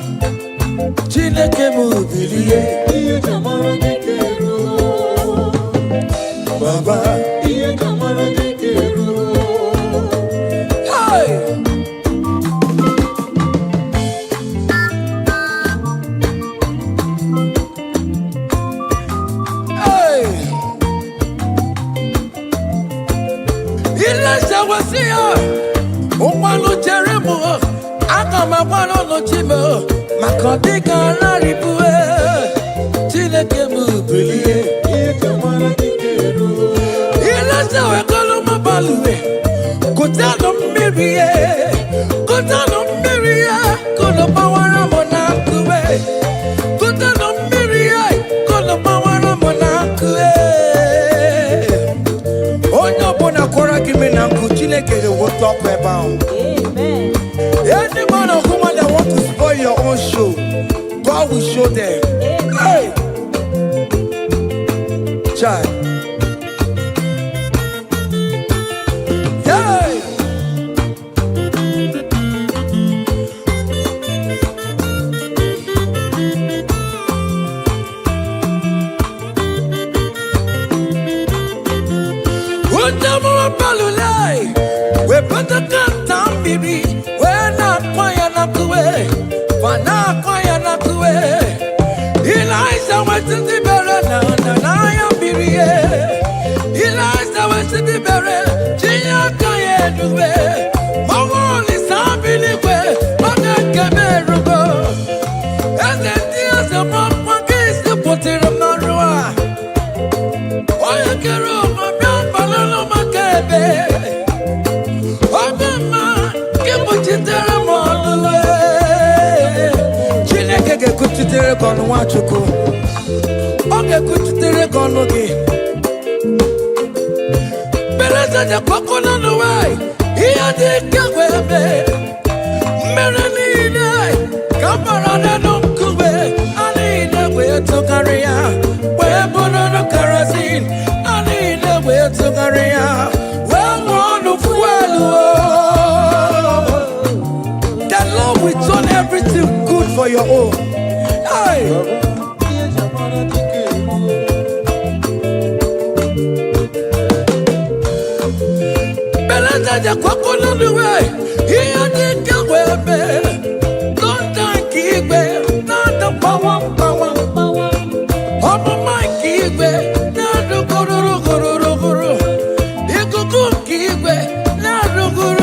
Chineke Mubilie. Baba, hey, hey, Elijah was here. Umalo Jeremo, Akamabano no Chimo, Makadika Laribue, Chineke Mubilie. Ilaza koloma balue, kutano mirie, koloma wara monakue, kutano mirie, koloma wara monakue. Onyo bona kora kimena kuchineke the what up about. Amen. Any man or woman that want to spoil your own show, God will show them. Hey, child. We put the gun down, baby. We're not quiet enough to wait. We're not quiet enough to wait. Eliza went to the barrel, and I am busy. Eliza went to the barrel, she ain't quiet to wait. My wall is happy, but I can't bear go. And then there's a one case to put it on my road. Why you care about my balloon, my cabin? Chineke kuchitere kono wachuko. Oge kuchitere kono ge. Beleza de kokono no way. Iya de kawebe. Merenine kamarada no kube. Anine we to career. We bono no kerosene. Anine we to career. We want fuel. We turn everything good for your own. Hey. Beleza de coconut the way. Here they go with me. Don't thank you, not the power. Up on my key, not the guru. You go keep not the guru.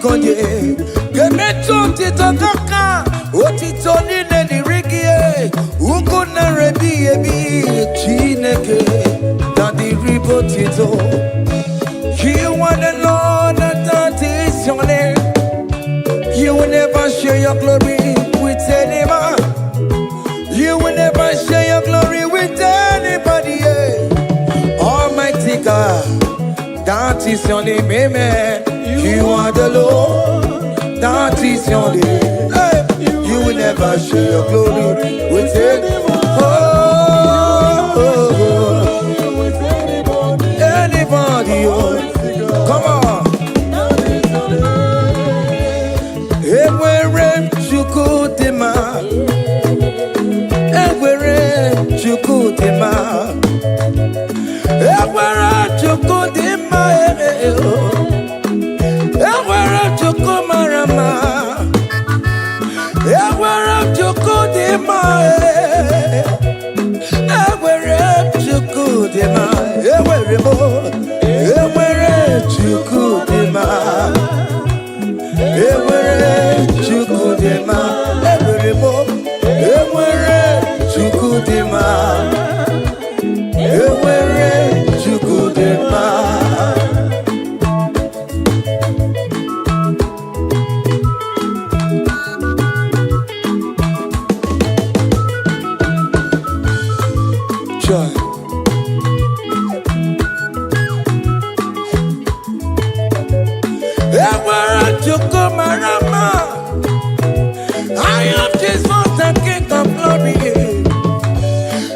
konye Gemeto tito kaka Otito nine ni rigie Ugo na rebi ebi Chineke Daddy ribo tito You wanna know that is your name You will never share your glory with any man You will never share your glory with anybody Almighty God That is your name, amen. You are the Lord. That is your name. Hey. You will never share your glory with anyone. Anybody. Come on. Everywhere you go, Dema. Everywhere you go, Dema. Everywhere you go, Dema. Everywhere you go, Marama. Everywhere you go, Dema. Everywhere you go, Dema. Everywhere you go, Dema. Everywhere you go, Dema. Everywhere you go, Dema. Everywhere you go, Dema. Joy. Everywhere you go, Marama. I am Jesus, the King of Glory.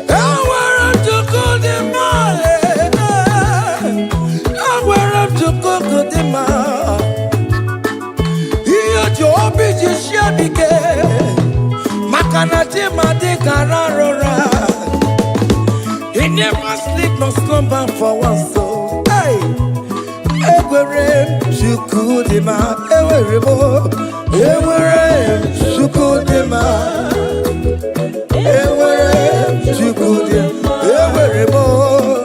Everywhere you go, Dema. Everywhere you go, Dema. Here you be just shabike. Makanati made kararora. He never sleep nor slumber for one soul. Hey, everywhere you could dema, everywhere you could dema, everywhere you could dema,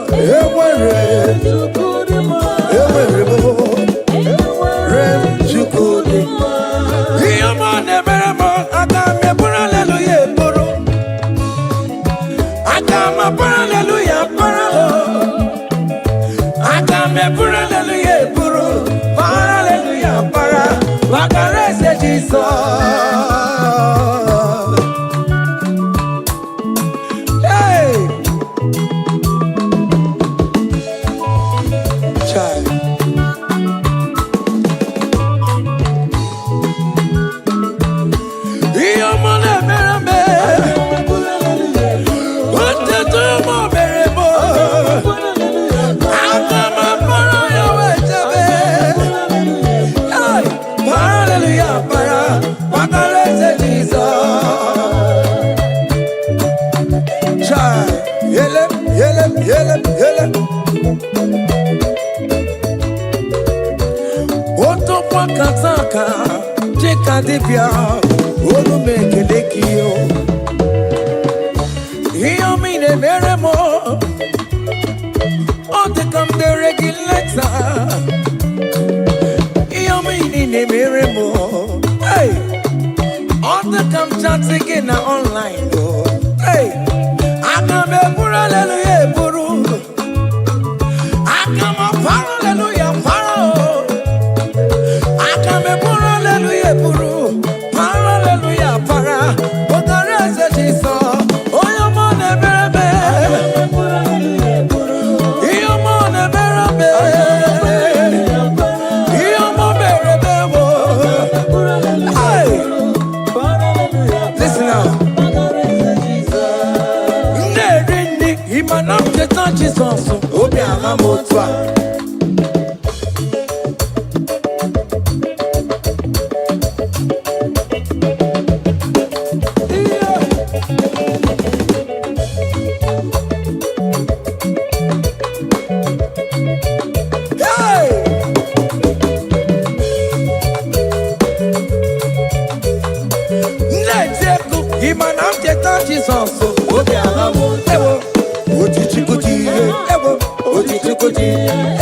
everywhere you could dema, everywhere you could dema. He am on evermore. I got me for hallelujah, bro. I got my hallelujah, bro. I got me for hallelujah, bro. Hallelujah, bro. What can I say, Jesus? Hey, child. He am on Kataka, Jeka Dipia, Olu Mekelekio. Hear me the very more. On the come the regulator. Hear me in the very more. Hey, on the come chat again online. Hey, I come a hallelujah, Buru. I come a hallelujah, Paro. Hallelujah, Buru. Hallelujah, Para. What the rest of Jesus? Oh, your man, baby. Your man, baby. Your man, baby. Hey, listen now. Nerini, Imanam, the touch is also. Obiama Motwa.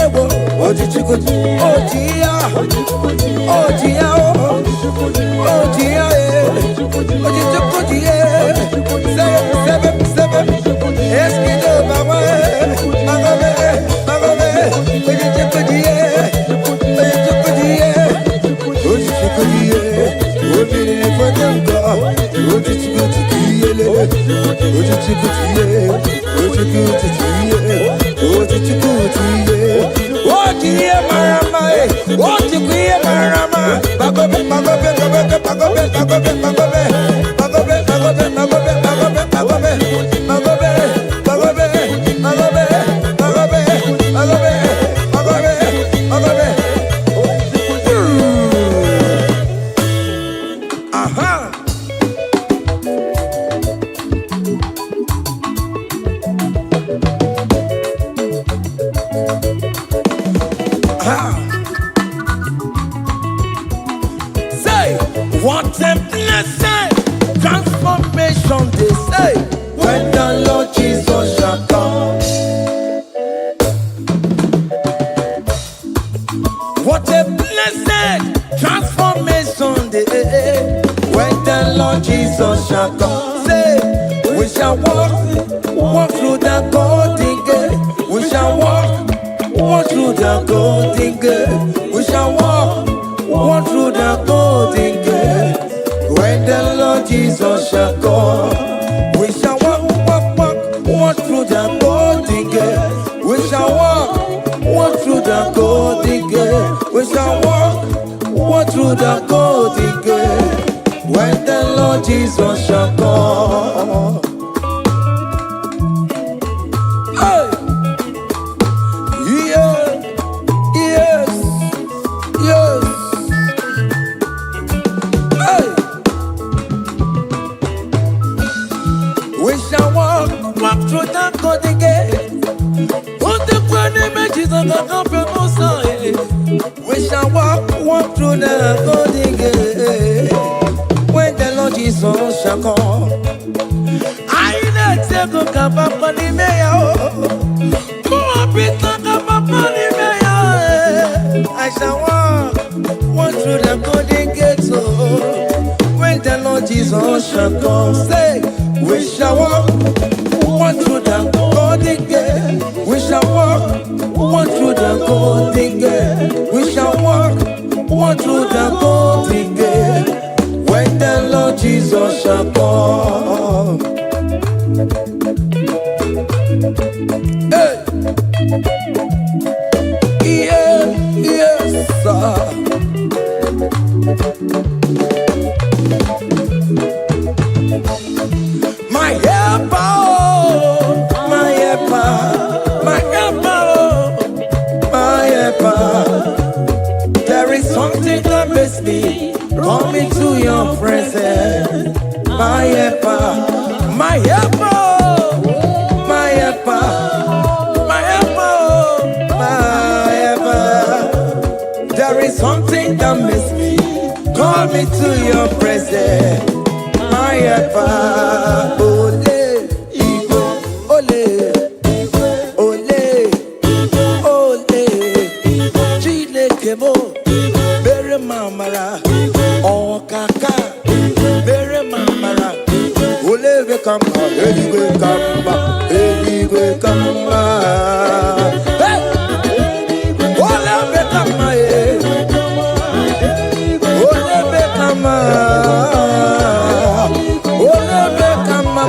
Ewo, Say, what a blessing, transformation they say, when the Lord Jesus shall come. What a blessing, transformation they say, when the Lord Jesus shall come. Say, we shall walk through the golden gate. We shall walk through the golden gate. We shall walk through the golden gate. When the Lord Jesus shall come, we shall walk through the golden gate. We shall walk through the golden gate. We shall walk through the golden gate. When the Lord Jesus shall come. Through that golden gate, put the grand images of the company. We shall walk through the golden gate. When the Lord Jesus shall come, I not take a cup of money, I shall walk through the golden gate. So when the Lord Jesus shall come, say, we shall walk through the golden gate. We shall walk through the golden gate. We shall walk through the golden gate. When the Lord Jesus shall come. Hey. Yes, sir. My helper. There is something that makes me come into your presence. My helper, my helper, my helper, my helper, my helper. There is something that makes me come into your presence. My helper, ole, ole. Bere mamara, oh kaka, bere mamara, oleve kamba, eligwe kamba, eligwe kamba, oleve kamba, oleve kamba, oleve kamba,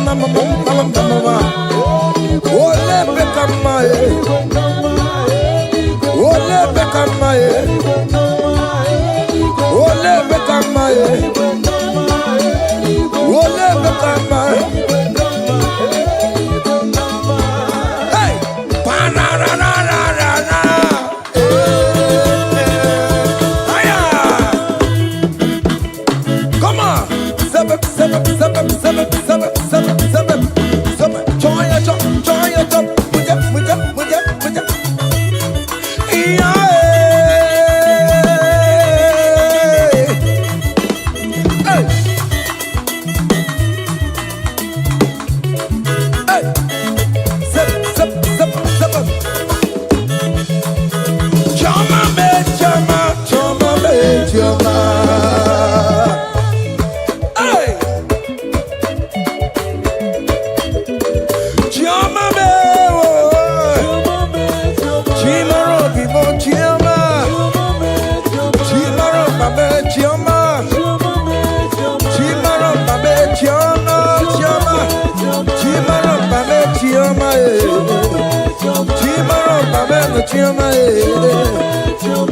mama, oleve kamba, oleve kamba. Chioma,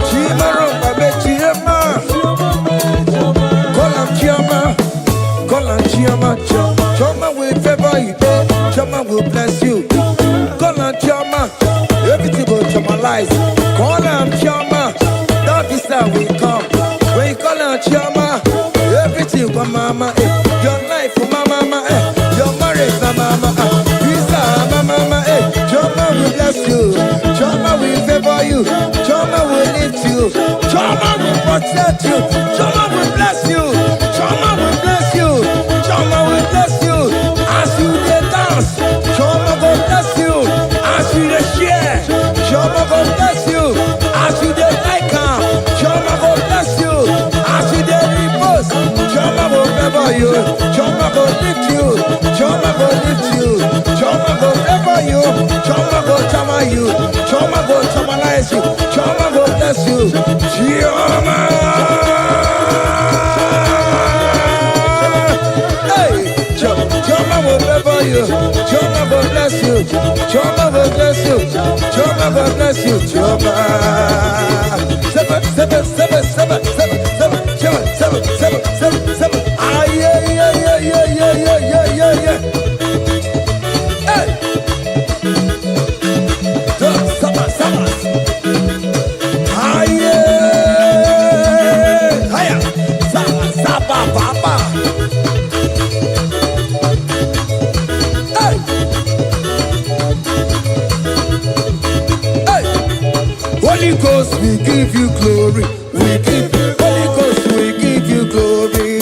Chioma, Rumba, Chioma. Call him Chioma, call him Chioma. Chioma will favor you, Chioma will bless you. Call him Chioma, everything will Chiomalize. Call him Chioma, that visa will come. When you call him Chioma, everything for mama, your life for mama, your marriage for mama, visa mama, Chioma will bless you, Chioma will favor you, Chioma will lift you, Chioma will protect you, Chioma will bless you, Chioma will bless you, Chioma will bless you. As you dance, Chioma will bless you. As you share, Chioma will bless you. As you like her, Chioma will bless you. As you repost, Chioma will favor you. Chioma will lift you. Chioma will lift you. Chioma will favor you. Chioma will chama you. Chioma will chamalize you. Chioma will bless you. Chioma. Hey, Chioma will favor you. Chioma will bless you. Chioma will bless you. Chioma will bless you. Chioma. Seven. Ah, yeah. Hey. Seven. Ah, yeah. Hiya. Saba. Hey. Holy Ghost, we give you glory. Holy Ghost, we give you glory.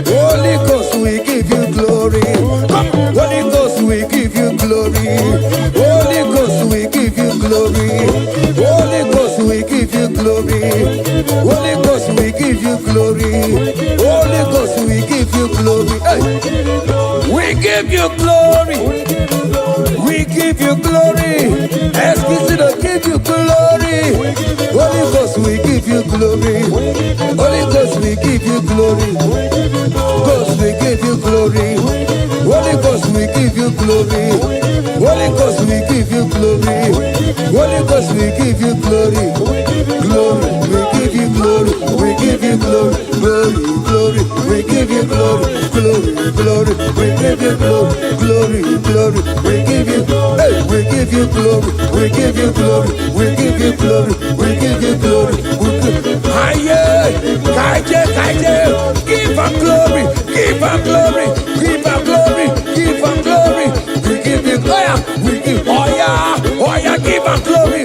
Holy Ghost, we give you glory. Holy Ghost, we give you glory. Holy Ghost, we give you glory. Holy Ghost, we give you glory. Holy Ghost, we give you glory. Holy Ghost, we give you glory. Hey. We give you glory. We give you glory. Excuse me, give you glory. Holy Ghost, we give you glory. Holy Ghost, we give you glory. Ghost, we give you glory. Holy Ghost, we give you glory. Holy Ghost, we give you glory. Holy Ghost, we give you glory. Glory, we give you glory. We give you glory. Glory, we give you glory. Glory, we give you glory. Glory, we give you glory. Hey, we give you glory. We give you glory. We give you glory. We give you glory. Kaije, give her glory. Give her glory. Give her glory. Give her glory. We give you glory. We give oh yeah, give her glory.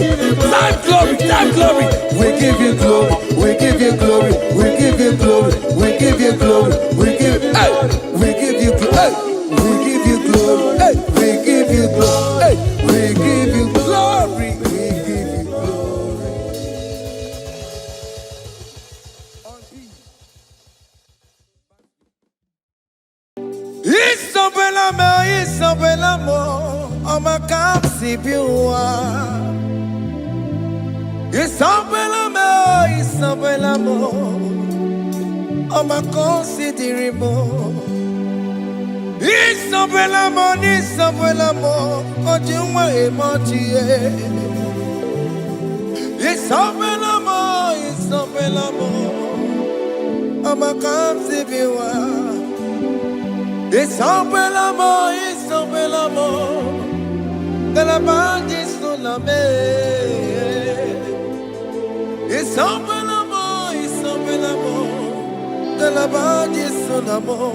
Time glory. We give you glory. We give you glory. We give you glory. We give you glory. We give we give you glory. We give you glory. We give you glory. We give you glory. We give you glory. Isabella, I'ma come see you. Isabella, I'ma consider more. Isabella, Ojuma emotie. Isabella, I'ma come see you. Isabella, de la bande sur la mer. Isabella, de la bande sur la mer.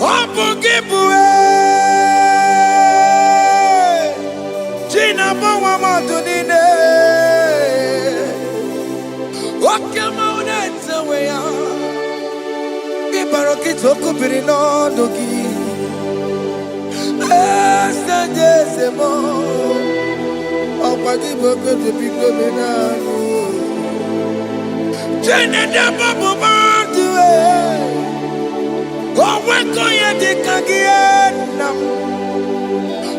Oh, pour qui pouvait, Gina, pour moi, m'entendine. Oh, comment on est, ouais, Ibaroki toko pirino doki. C'est bon. On va dire que depuis que menano. Je n'ai pas pour m'entourer. On va qu'on y a des caguiennes.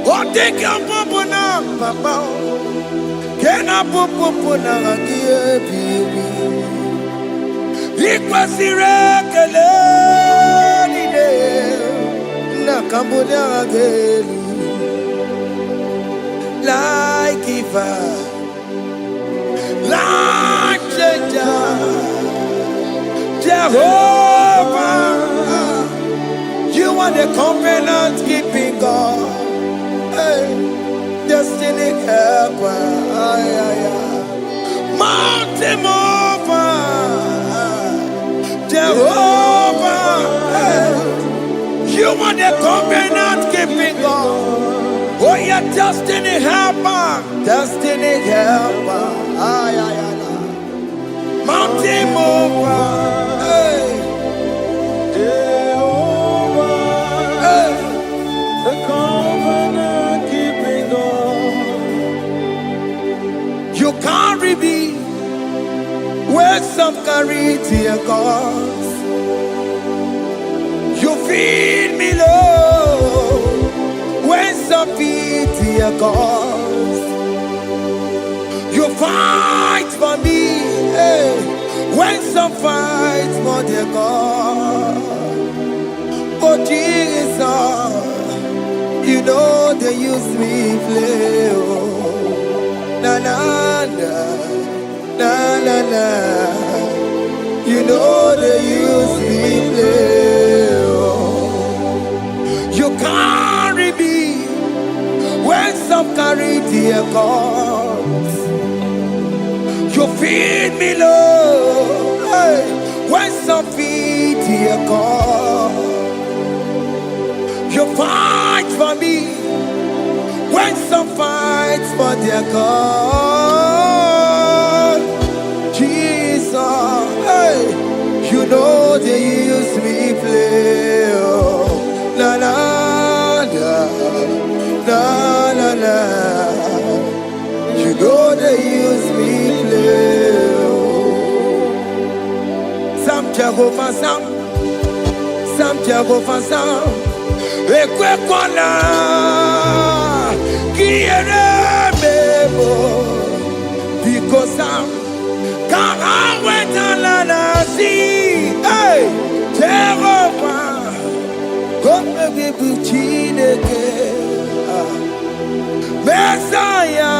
On dit qu'il y a pas pour nous, papa. Qu'il y a pas pour nous, Ikwasire kele nide na kambonya agelu life giver, life changer, Jehovah. You are the covenant keeping God, hey, destiny helper, mountain mover, Jehovah. Hey, you are the covenant keeping God. Oh, yeah, destiny helper, destiny helper, mountain mover, hey, Jehovah, hey, the covenant keeping God. You carry me where some carry tear gods. You feed me, Lord, when some feed tear gods. You fight for me, hey, when some fight for their God. Oh Jesus, you know they use me play, oh, na na na, na na na. You know they use me play, oh. You carry me when some carry their gods. You feed me, Lord, hey, when some feed their God. You fight for me when some fight for their God. Jesus, hey, you know they use me play, oh, la la la, la la la. You know they use me play, oh. Some Jehovah, some Jehovah, some. Ekwekwana kiere mebo because I'm can't wait to see, hey, Jehovah, come be buchineke, Messiah,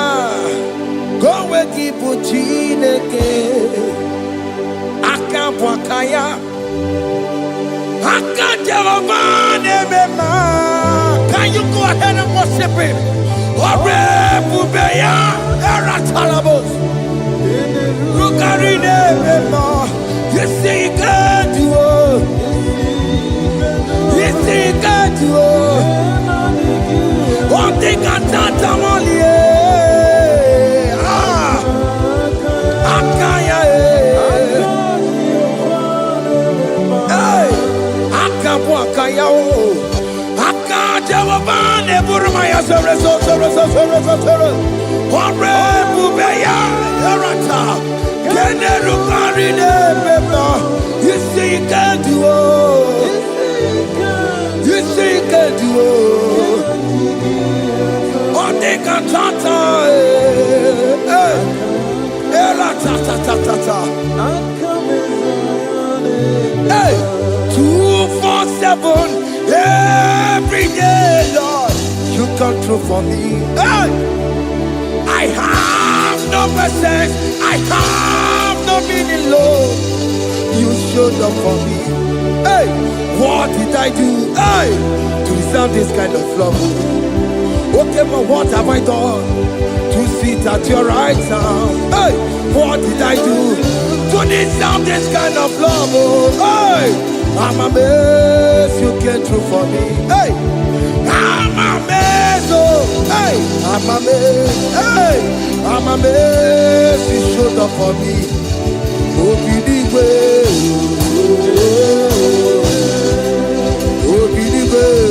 come be buchineke, Akapwakaya. Can you go ahead and worship him? You see, you can do it. You see, you can do it. One thing I can't only. You see, you can do it. You see, you can do it. One thing I can't. Hey, 247 every day, Lord, you come through for me. Hey, I have no presence, I have no meaning, Lord. You showed up for me. Hey, what did I do? Hey, to deserve this kind of love? Okay, but what have I done to sit at your right hand? Hey, what did I do to deserve this kind of love? Oh, hey, I'm amazed you came through for me. Hey, I'm amazed. Oh, hey, I'm amazed. Hey, I'm amazed you showed up for me. Oh, be the way. Oh, be the way.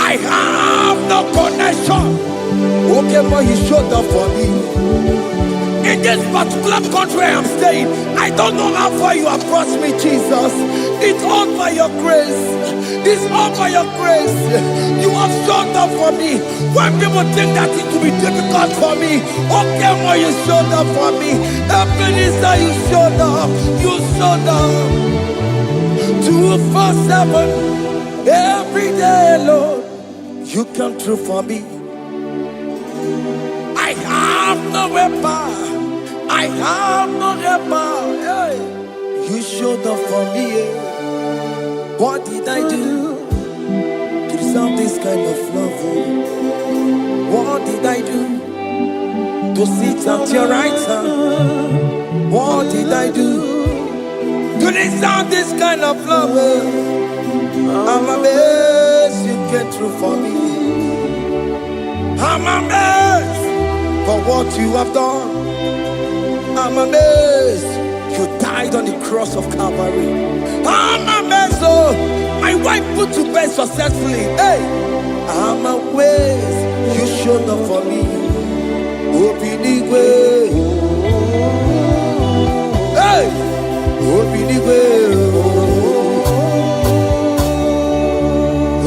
I have no connection. Okay, but he showed up for me. In this particular country I'm staying, I don't know how far you have brought me, Jesus. It's all by your grace. It's all by your grace. You have showed up for me. When people think that it will be difficult for me, okay, well, you showed up for me. Ebenezer, you showed up. You showed up. 247. Every day, Lord, you come through for me. I have no weapon. I have no weapon. Hey. You showed up for me. What did I do to deserve this kind of love? What did I do to sit at your right hand? What did I do to deserve this kind of love? I'm amazed you came through for me. I'm amazed for what you have done. I'm amazed you died on the cross of Calvary. I'm amazed, oh, my wife put to bed successfully. Hey, I'm amazed you showed up for me. Open the way. Hey, open the way.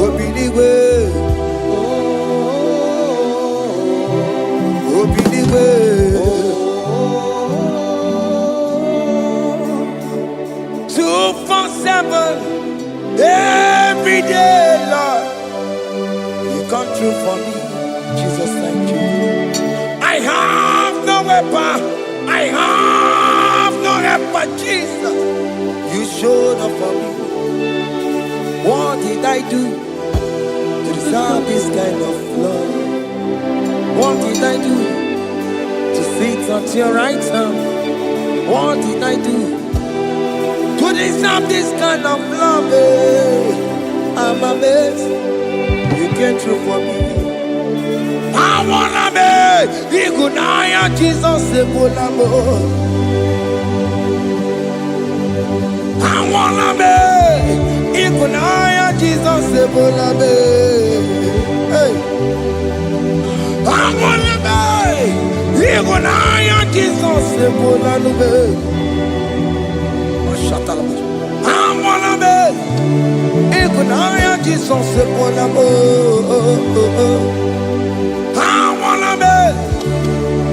Open the way. Open the way. 247 every day, Lord. You come through for me. Jesus, thank you. I have no weapon. I have no weapon, Jesus. You showed up for me. What did I do to deserve this kind of love? What did I do to sit at your right hand? What did I do to deserve this kind of love? I'm amazed you came through for me. I wanna be Igunaya Jesus Ebulamo. I wanna be Igunaya Jesus Ebulamo. Hey, I wanna be Igunaya Jesus Ebulamo. I wanna be Igunaya Jesus Ebulamo.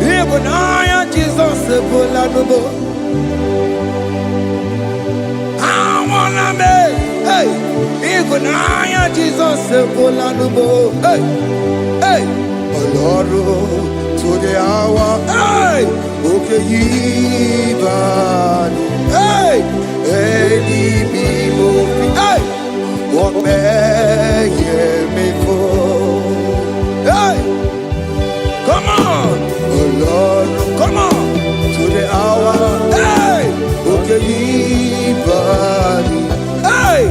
Igunaya Jesus Ebulamo. I wanna be, hey, Igunaya Jesus Ebulamo. Hey, hey, Oloro to the hour, hey, okay, Ibani, hey, IGBO, hey, what may me for, hey, come on. Lord, come on to the hour. Hey, okay, body. Hey,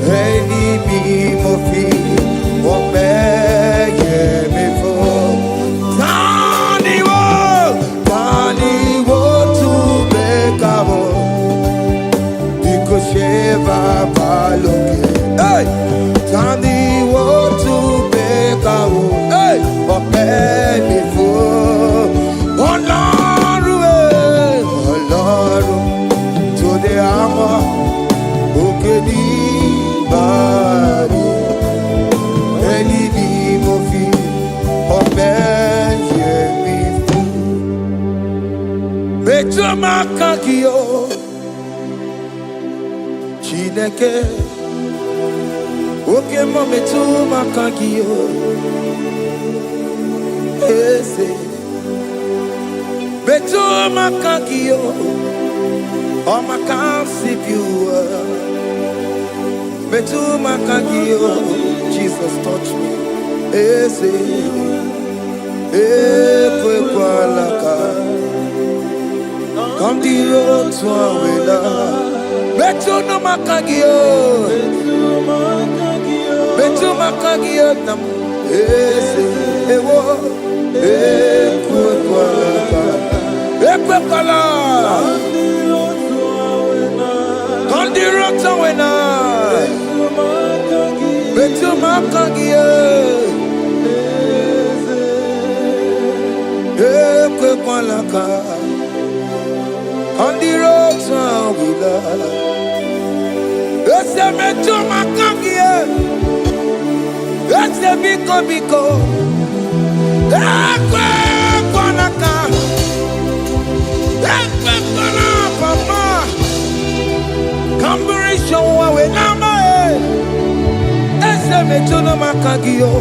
IGBO, what may me for? Tani wo to make up. Because Sheva Baloke. Hey, Tani wo to make up. Hey, what may me for? To the hour, okay, body, IGBO, open me. Betumakakio, Chineke, okay, Betumakakio, ese. Betumakakio, oh my can't sip you. Betumakakio, Jesus touch me. Ese, ekwalaka. Come the road to Awela. Betumakakio, Betumakakio, ese, ewo, ekwalaka. Ekwekala, Kandirota wena, Betumakakio, Ekwekwalaka, Kandirota wena, Ese Betumakakio, Ese biko, Ekwekwalaka. Papa, come show away now, makagio.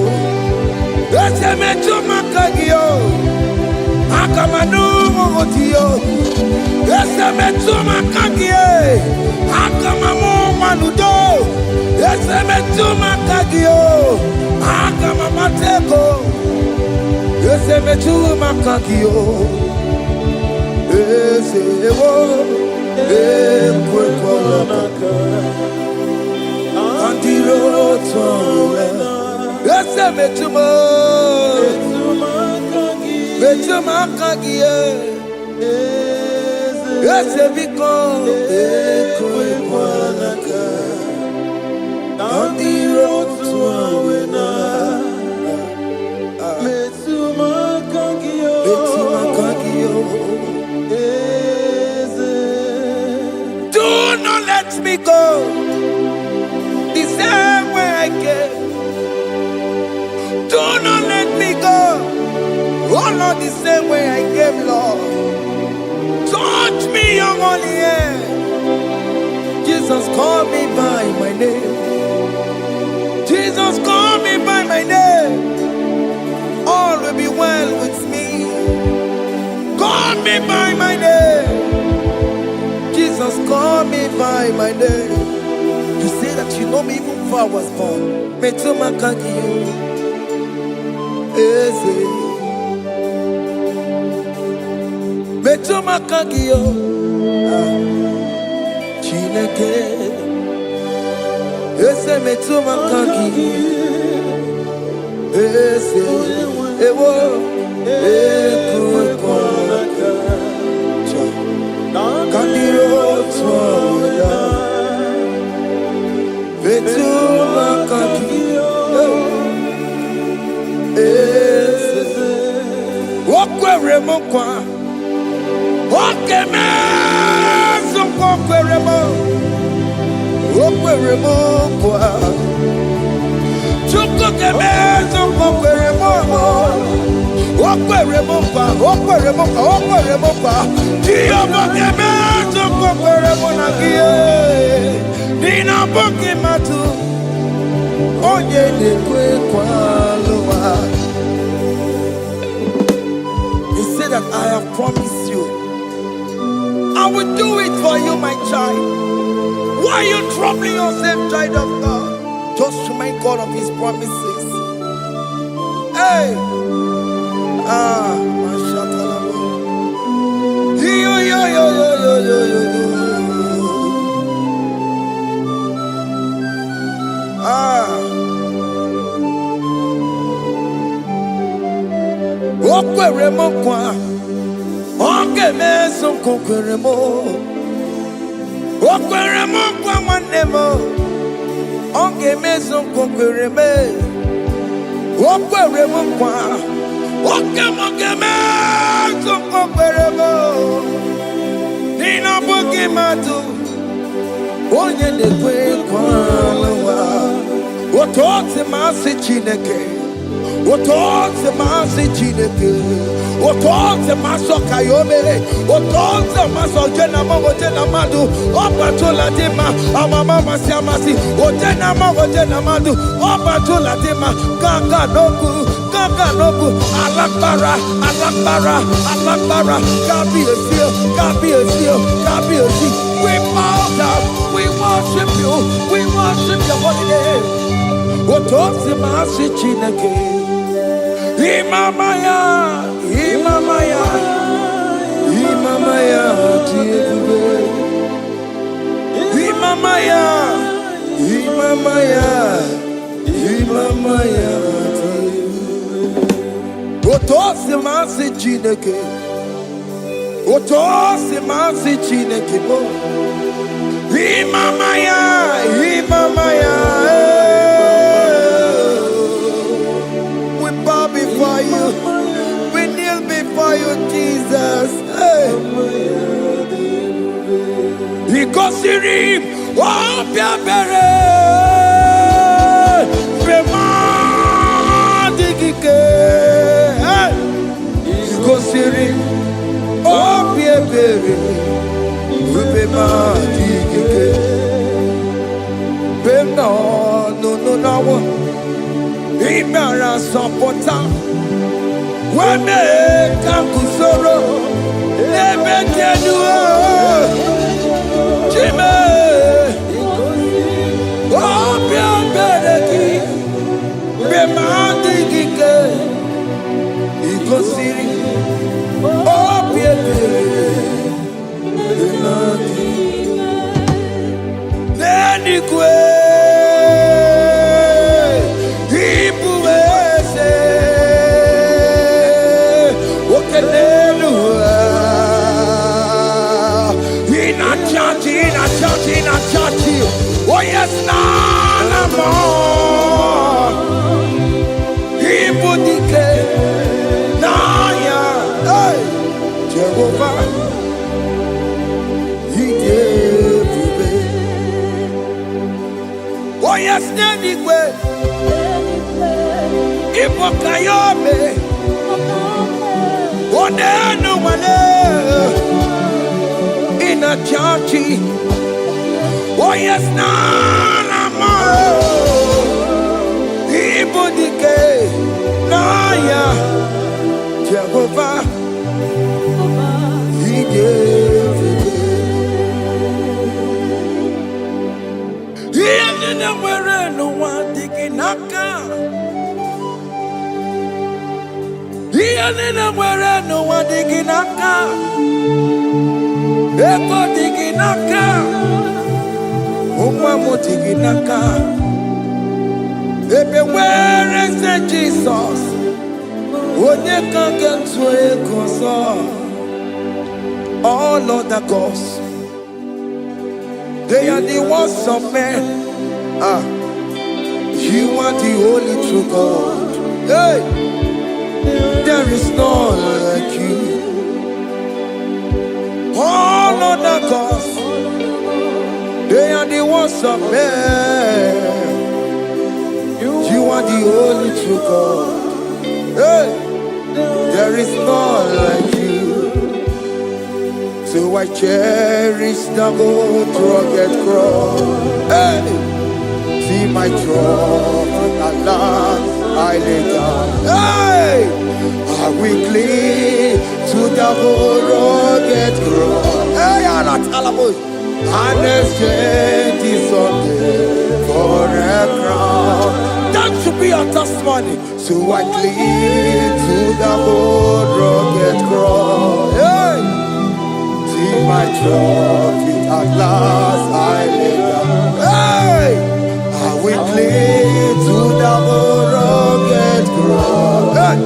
Esemetu makagio. Akamanu mogotio. Esemetu makagio. Akamamu manudo. Esemetu makagio. Akamamateko. Esemetu makagio. Esewo. Ekwekwalaka. Andiro towe. Esemetu makagio. Esebiko. Ekwekwalaka. Andiro towe na. Do not let me go the same way I came. Do not let me go. Oh, not the same way I came, Lord. Touch me, your holy hand. Jesus, call me by my name. Jesus, call me by my name. All will be well with me. Call me by my name. Jesus, call me by my name. You say that you know me even before I was born. Metumakagio. Eze. Metumakagio. Chineke. Eze metumakagio. Eze. Ewo. Ekwekwalaka. Kandiro toya. Metumakagio. Eze. Okwere mokwa. Okeme. Okwere mo. Okwere mokwa. Chukukeme. Okwere mo. Okwere mokwa. Okwere mokwa. Okwere mokwa. Diyobo keme. Okwere monagie. Dina boki matu. Onye dekwe kwa loa. He said that I have promised you. I will do it for you, my child. Why are you troubling yourself, child of God? Just remind God of His promises. Hey! Mashatalabo. Yo, yo, yo, yo, yo, yo, yo, yo. Okwere mo kwa. Okeme so kokwere mo. Okwere mo kwa mwane mo. Okeme so kokwere me. Okwere mo kwa. Okeme so kokwere mo. Nina boki matu. Onye dekwe kwa lawa. Otote masi chineke. Otote masi chineke. Otote maso kayome. Otote maso jena mo jena madu. Opatola dima. Amama masi amasi. Ojena mo jena madu. Opatola dima. Gaga noku. Gaga noku. Alakbara. Alakbara. Alakbara. Gabi esio. Gabi esio. Gabi esio. We bow down. We worship you. We worship your holy name. Otote masi chineke. Imamaya, Imamaya, Imamaya, Imamaya, Imamaya, Imamaya. Otosi masi chineke, Otosi masi chineke bo. Imamaya, Imamaya. Before you, we kneel before you, Jesus. Hey. Because you reap, oh, Piabere, Remandigike. Because you reap, oh, Piabere, Remandigike. No. Imara Sopota, Wame Kakusoro, Nebetenua, Jime, Opia Bereki, Bemandi Gike, Ikosiri, Opia Bereki, Nenikwe. Oh yes, nana more. Ibudike, naya, hey, Jehovah, he gave me. Oh yes, anyway, Ibokayobe, oh no one in a church. Oh yes, nana more. Ibudike, naya, Jehovah, he gave it. He ended up where no one digging naka. He ended up where no one digging naka. Eko digging naka. Uma motiginaka. Everywhere is Jesus. Onye can get to a console. All other gods, they are the ones of men. You are the only true God. Hey, there is none like you. All other gods, they are the ones of men. You are the only true God. Hey, there is none like you. So I cherish the old rugged cross. Hey, see my trouble, alas, I lay down. Hey, I will cling to the old rugged cross. Hey, Alatalamos. And exchange is Sunday for a crown. That should be our testimony. So I cling to the old rugged cross. Hey, see my trophy at last I lay down. Hey, I will cling to the old rugged cross. Hey,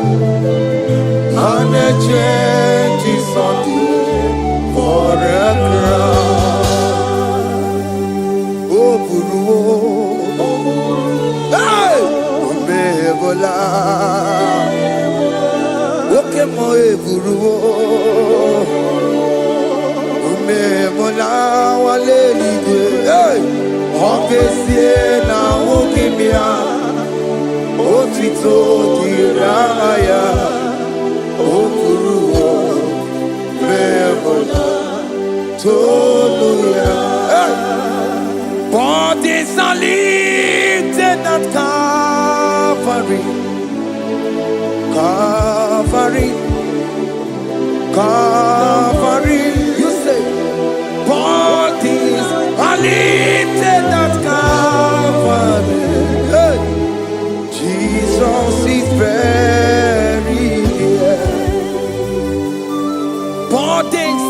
and exchange is Sunday for a crown. Hey, Umebola, Oke mo eburu, Umebola wale ide. Hey, Okesie na okimia, Otito diraya, Okuru, Umebola, Toluya. Hey. Bodies are lifted at Calvary, Calvary, Calvary. You say, bodies are lifted at Calvary. Hey. Jesus is buried here. Bodies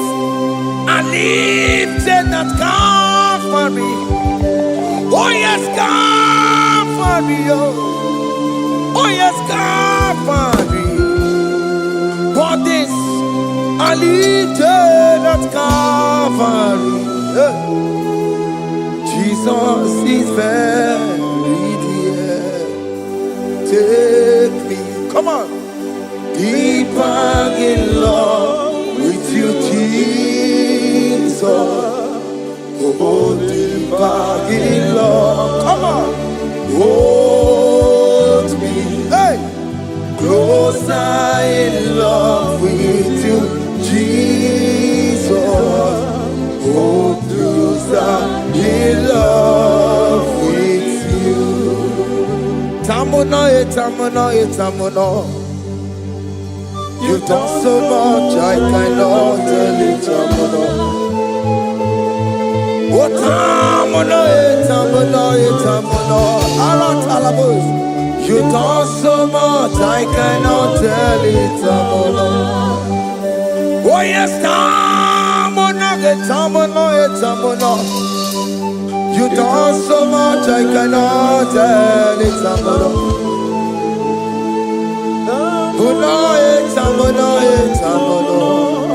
are lifted at Calvary. Oh yes, Calvary, oh yes, Calvary. Bodies are lifted at Calvary. Jesus is buried here. Take me, come on, deeper in love with you, Jesus. Oh, deeper in love, come on, hold me, hey, closer in love with you, Jesus. Oh, closer in love with you. Tamuna You've done so much, I cannot tell it, What You've done so much, I cannot tell it, Oh yes, You've done so much, I cannot tell it,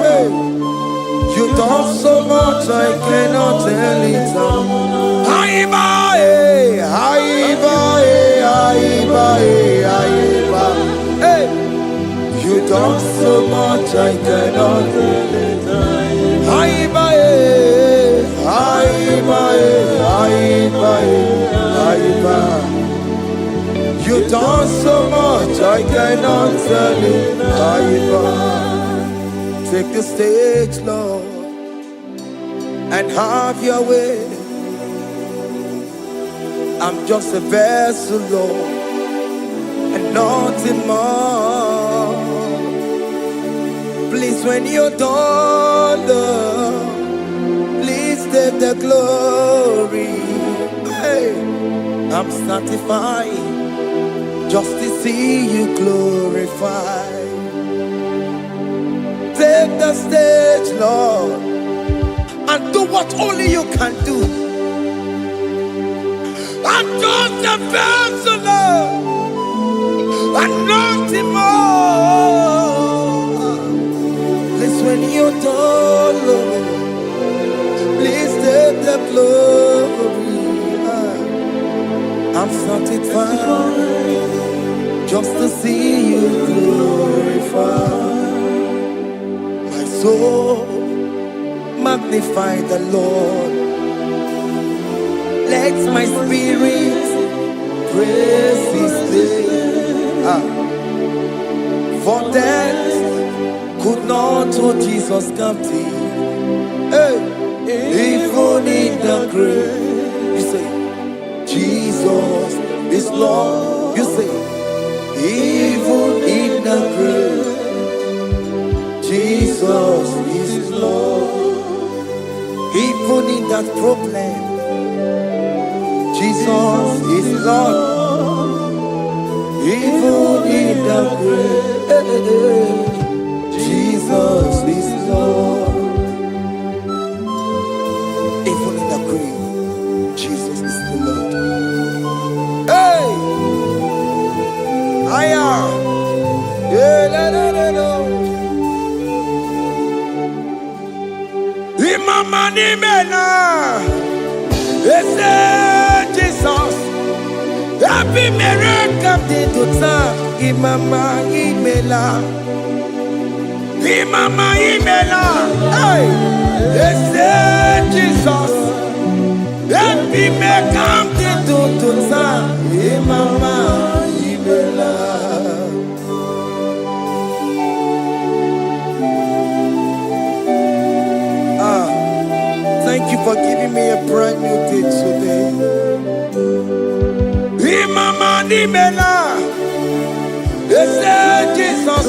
Hey. You've done so much, I cannot tell it. Hey. You've done so much, I cannot tell it. You've done so much, I cannot tell it. Take the stage, Lord, and have your way. I'm just a vessel, Lord, and nothing more. Please, when you're done, Lord, please take the glory. Hey, I'm satisfied just to see you glorified. Take the stage, Lord, and do what only you can do. I'm just a vessel, Lord, and nothing more. Please, when you're done, Lord, please take the glory. I'm satisfied just to see you glorified. My soul magnify the Lord. Let my spirit praise His name. For death could not hold Jesus captive. Hey, even in the grave, you say, Jesus is Lord. You say, even in the grave, Jesus is Lord. Even in that problem, Jesus is Lord. Even in the grave, Jesus is Lord. Even in the grave, Jesus is the Lord. Hey! I am. Imama ni mena, Jesus. Happy miracle de tuta. Imama imela, Imama imela. Hey, Jesus. Happy miracle de tuta. Imama imela. Thank you for giving me a brand new day today. Imama nimela, Jesus,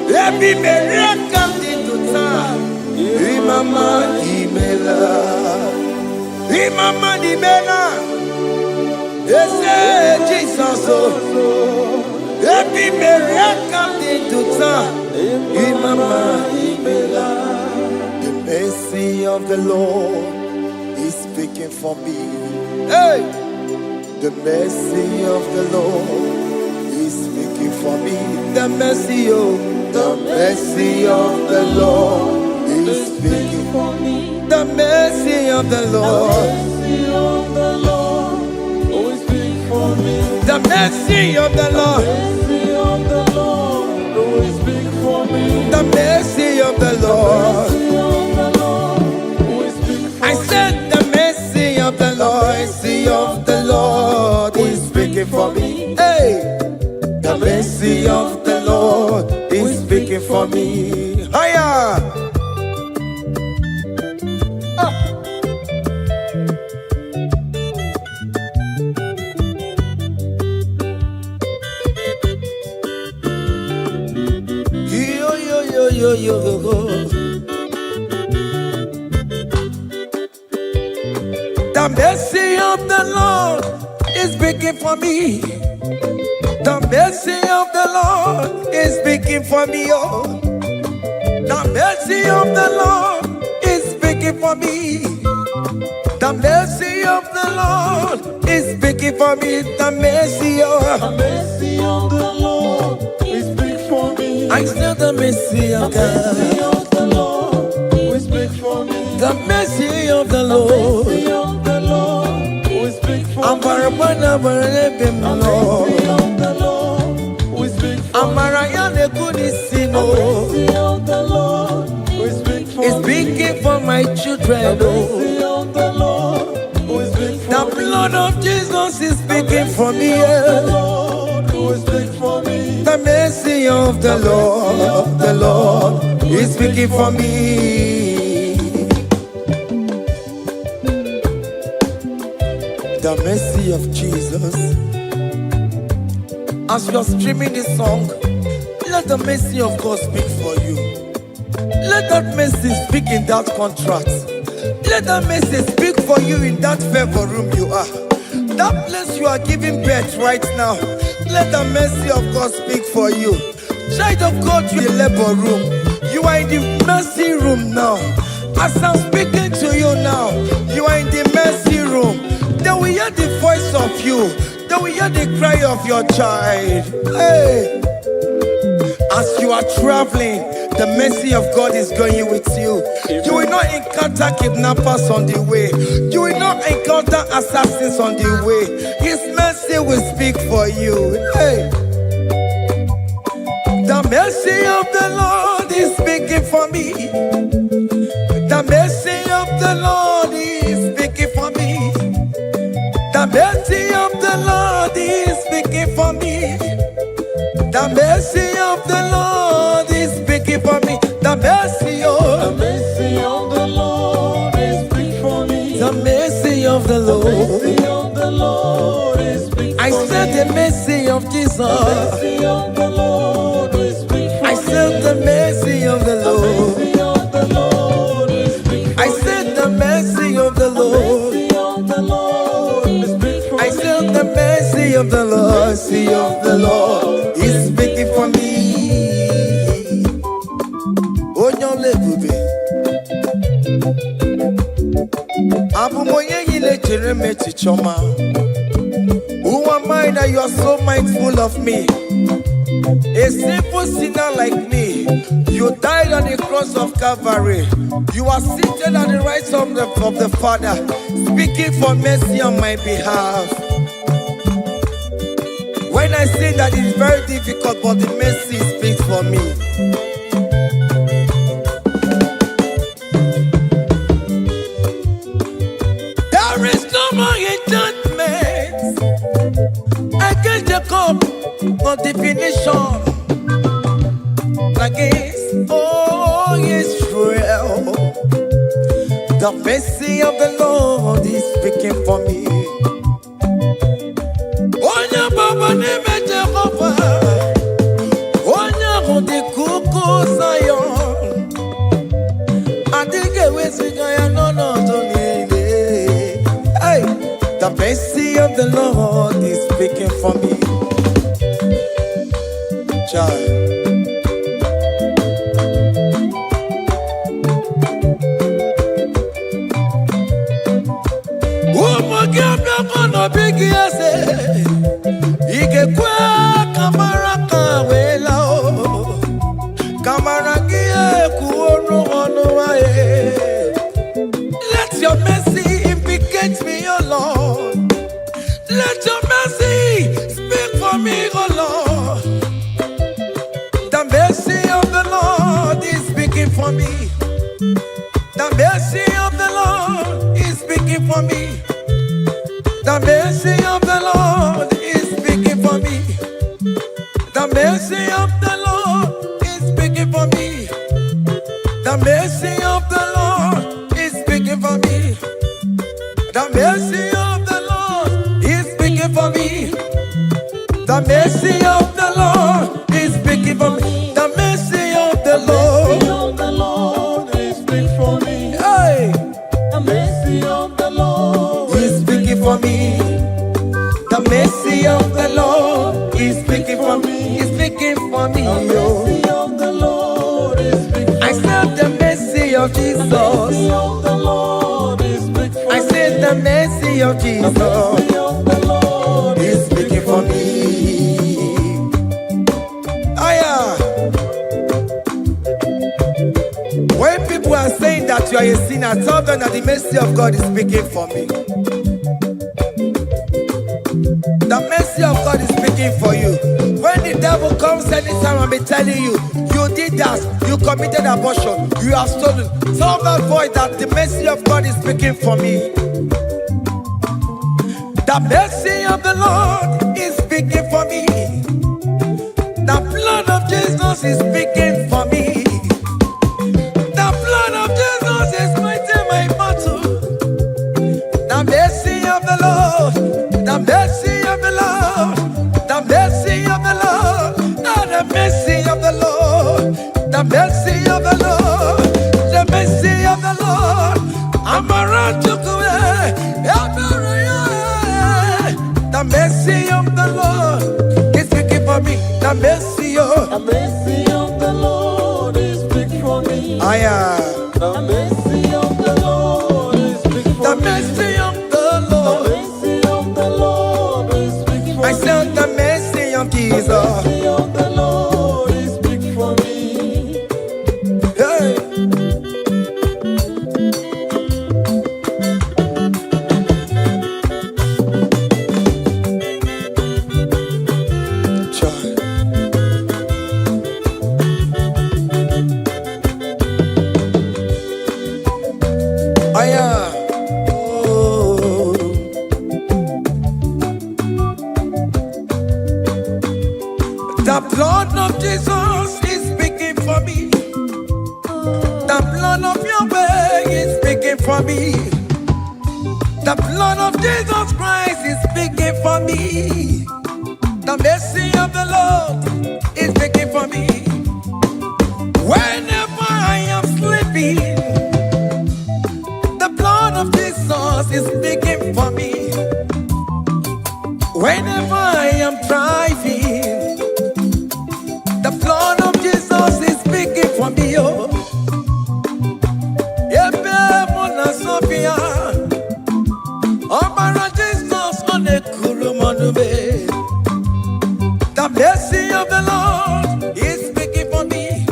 every miracle did to time. Imama nimela, Imama nimela, Jesus, every miracle did to time. Imama nimela. The mercy of the Lord is speaking for me. Hey! The mercy of the Lord is speaking for me. The mercy of the Lord is speaking for me. The mercy of the Lord is speaking for me. The mercy of the Lord is speaking for me. The mercy of the Lord. I said the mercy of the Lord is speaking for me. Hey, the mercy of the Lord is speaking for me. Hiya. The mercy of the Lord is speaking for me. The mercy of the Lord is speaking for me. Oh, the mercy of the Lord is speaking for me. The mercy of the Lord is speaking for me. The mercy of the Lord is speaking for me. I still the mercy of God. The mercy of the Lord will speak for me. The mercy of the Lord. The mercy of the Lord will speak for me. The mercy of the Lord will speak for me. The mercy of the Lord will speak for me. It's speaking for my children. The mercy of the Lord will speak for me. The blood of Jesus is speaking for me. The Lord will speak for me. The mercy of the Lord is speaking for me. The mercy of Jesus. As you are streaming this song, let the mercy of God speak for you. Let that mercy speak in that contract. Let that mercy speak for you in that favor room you are. That place you are giving birth right now. Let the mercy of God speak for you. Child of God, you are in the labor room. You are in the mercy room now. As I'm speaking to you now, you are in the mercy room. They will hear the voice of you. They will hear the cry of your child. Hey. As you are traveling, the mercy of God is going with you. You will not encounter kidnappers on the way. You will not encounter assassins on the way. His mercy will speak for you. Hey. The mercy of the Lord is speaking for me. The mercy of the Lord is speaking for me. The mercy of the Lord is speaking for me. The mercy of the Lord is speaking for me. The mercy of the Lord is speaking for me. The mercy of the Lord. The mercy of the Lord is speaking for me. I said the mercy of Jesus. The mercy of the Lord is speaking for me. I said the mercy of the Lord. The mercy of the Lord is speaking for me. I said the mercy of the Lord. The mercy of the Lord is speaking for me. I said the mercy of the Lord. Mercy of the Lord is speaking for me. Oh, no, baby. Who am I that you are so mindful of me? A simple sinner like me. You died on the cross of Calvary. You are seated at the right side of the Father, speaking for mercy on my behalf. When I say that it's very difficult, but the mercy speaks for me. There is no more enchantment against Jacob, no definition against all Israel. The mercy of the Lord is speaking for me. Onya baba neme Jehovah, onya kundi kuku Zion, adige wesigaya no zonile. Hey, the mercy of the Lord is speaking for me. Child. Big yes, Igekwe kamara kawela o kamara gie kuonu onu aye. Let your mercy implicate me, O Lord. Let your mercy speak for me, O Lord. The mercy of the Lord is speaking for me. The mercy of the Lord is speaking for me. The mercy of the Lord is speaking for me. The mercy of the Lord is speaking for me. The mercy of the Lord is speaking for me. The mercy of the Lord is speaking for me. The mercy of the Lord is speaking for me. The mercy of the Lord mercy of the Lord is big for me. I said the mercy of Jesus. Mercy of the Lord is big for me. I said the mercy of Jesus Mercy of the Lord is speaking for me. Aya. When people are saying that you are a sinner, tell them that the mercy of God is speaking for me. The mercy of God is speaking for you. When the devil comes anytime and be telling you, you did that, you committed abortion, you have stolen, tell that boy that the mercy of God is speaking for me. The mercy of the Lord is speaking for me. The blood of Jesus is speaking for me. The blood of Jesus is fighting my battle. The mercy of the Lord, the mercy of the Lord, the mercy of the Lord, oh, the mercy of the Lord, the mercy of the Lord, the mercy of the Lord. I'm around to go away. The mercy of the Lord is speaking for me. The mercy of the Lord is big for me. I am. The mercy of the Lord is big for The me. mercy of the Lord. The mercy of the Lord is big for me. I said the mercy of Jesus. The mercy of the Lord is big for me. Hey. Child. I am. Oh. The blood of Jesus is speaking for me. The blood of your way is speaking for me. The blood of Jesus Christ is speaking for me. The mercy of the Lord is speaking for me. Whenever I am sleeping, the blood of Jesus is speaking for me. Whenever I am driving, the blood of Jesus is speaking for me. Oh, Ebe Mona Sophia, Obara Jesus on the Kurumanube. The mercy of the Lord is speaking for me.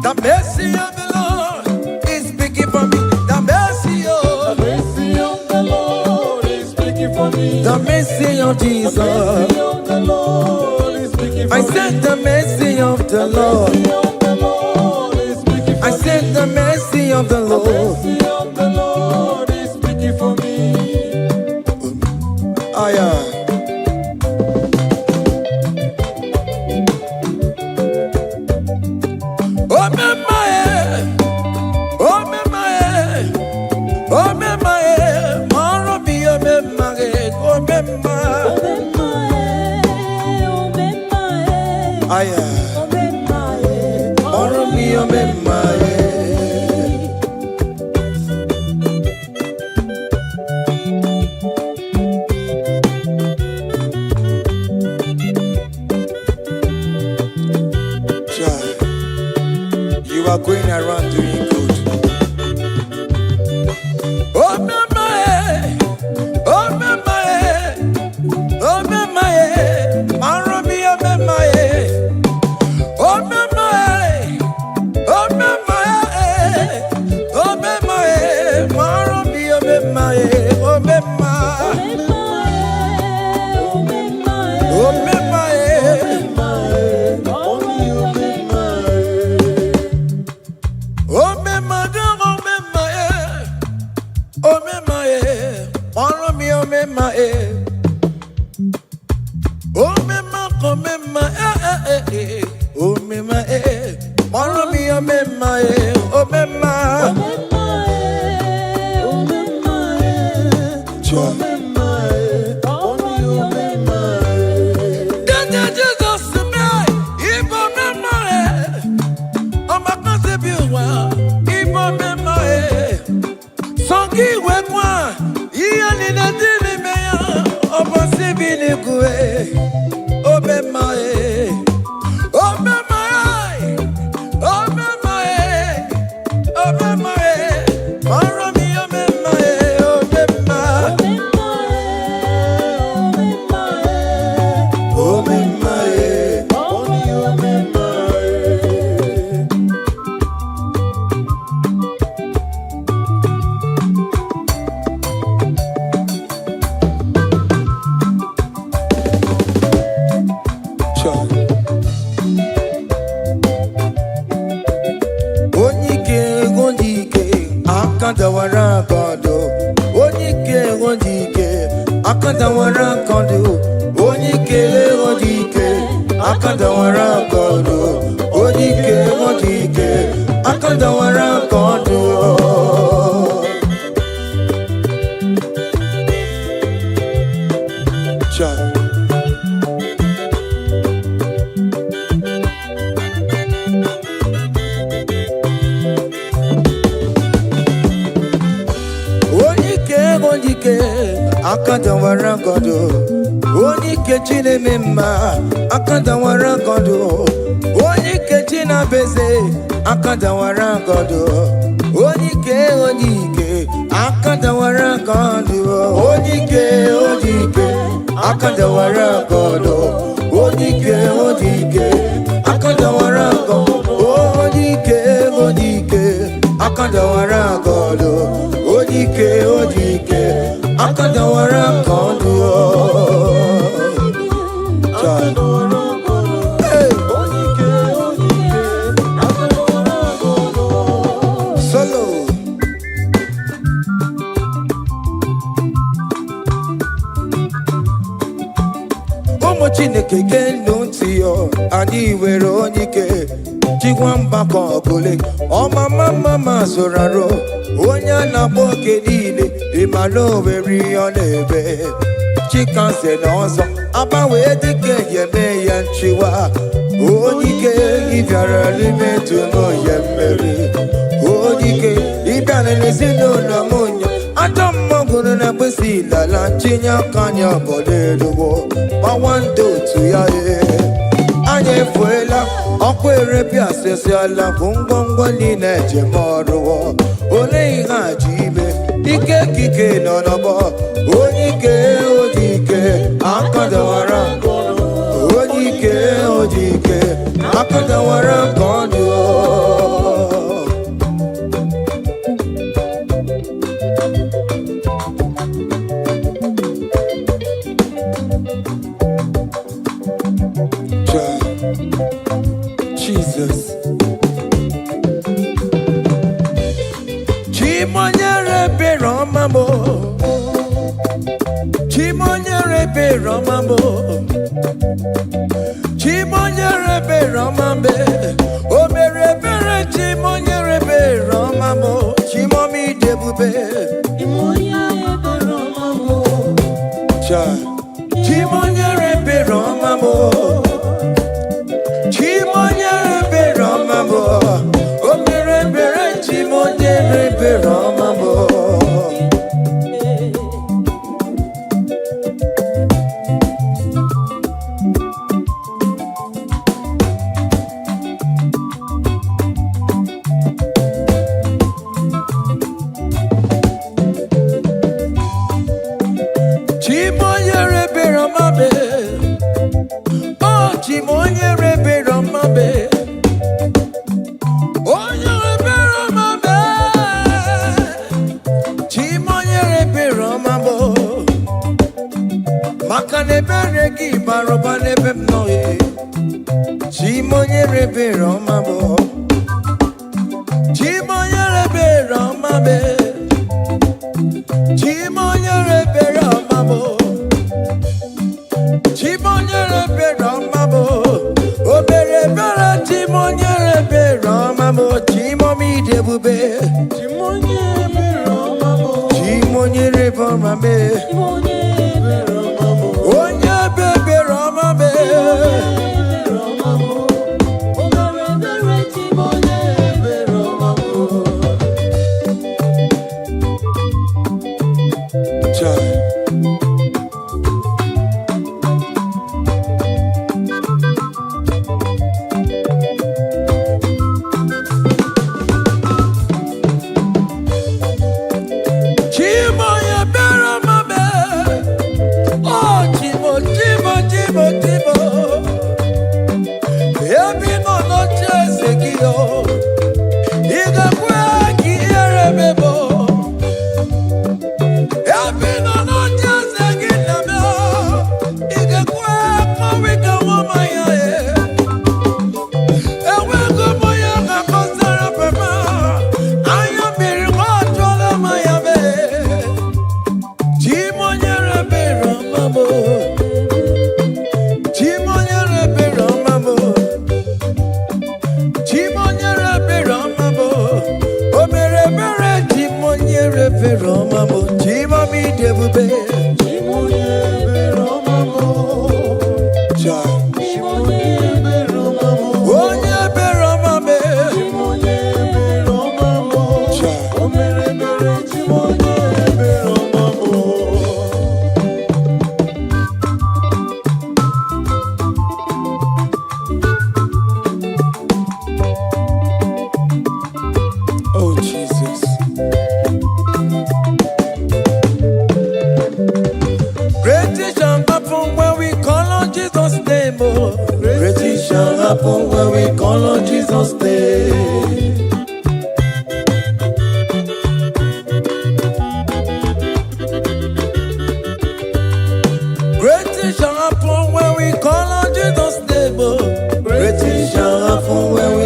The mercy of the Lord is speaking for me. The mercy of The Lord is speaking for me. the mercy of Jesus. The mercy of the Lord is speaking for I me. said the mercy of the Lord. The mercy of the Lord is speaking for I me. said the mercy of the The Lord. mercy of the Lord is speaking for me. Oh yeah. Oh me my, oh me my, oh me my, maro bi oh me my, oh me my. Ah yeah. Maro bi oh me my. You are going around doing good. Oh mama, oh mama, oh mama, Maromi, oh mama, oh mama, oh mama, oh mama, Maromi, oh mama, oh mama, oh mama. Oh, me akandawara kondo onike odike akandawara kondo onike odike akandawara kondo onike odike akandawara kondo cha akandawara kondo onike chinemema akandawara kondo onike chinabeze akandawara kondo onike onike akandawara kondo onike onike akandawara kondo onike onike akandawara kondo onike onike akandawara kondo onike onike akandawara kondo solo ụmụ Chineke genu ntị yo anyị were onike chikwa mgbakọ ọbụle ọmama zụrụ arụ onye a na-akpọ oke niile ịmala oweri ọ na-ebe chikanze na ọzọ agbanwee dịka yeme ya nchiwa onike ịbịara n'ime tụnụ ya mmeri onike ịbịara n'ezinụlọ m nya ajọ mmọgwụrụ na mkpịsị lala chinye aka anya ọbọla eluwo gbawa ndị otu ya anya efuela ọkụ erepịa asịsịala bụ ngwongwo niile ejem ọrụwo ole ihe a ji ime ike kike nọ n'ọgbọ onike odike akandawara onike odike akandawara kondo Jesus Chimonyere Beromamo Chimonyere Beromamo Chimonyere Beromambe Omere Bere Chimonyere Beromamo Chimomi Debube Chimonyere Beromamo Chimonyere Beromamo Chimonyere Beromamo Omere Bere Chimonyere Beromamo Chimonyere Beromame Oh Chimonyere Beromame Makanebere ki baroba nebem noye Chimonyere Beromamo Chimonyere Beromame Chimonyere Beromamo Chimonyere Beromamo Obere Bera Chimonyere Beromamo Chimomi Debube Chimonyere Beromamo Chimonyere Beromame Onye bebe Ramabe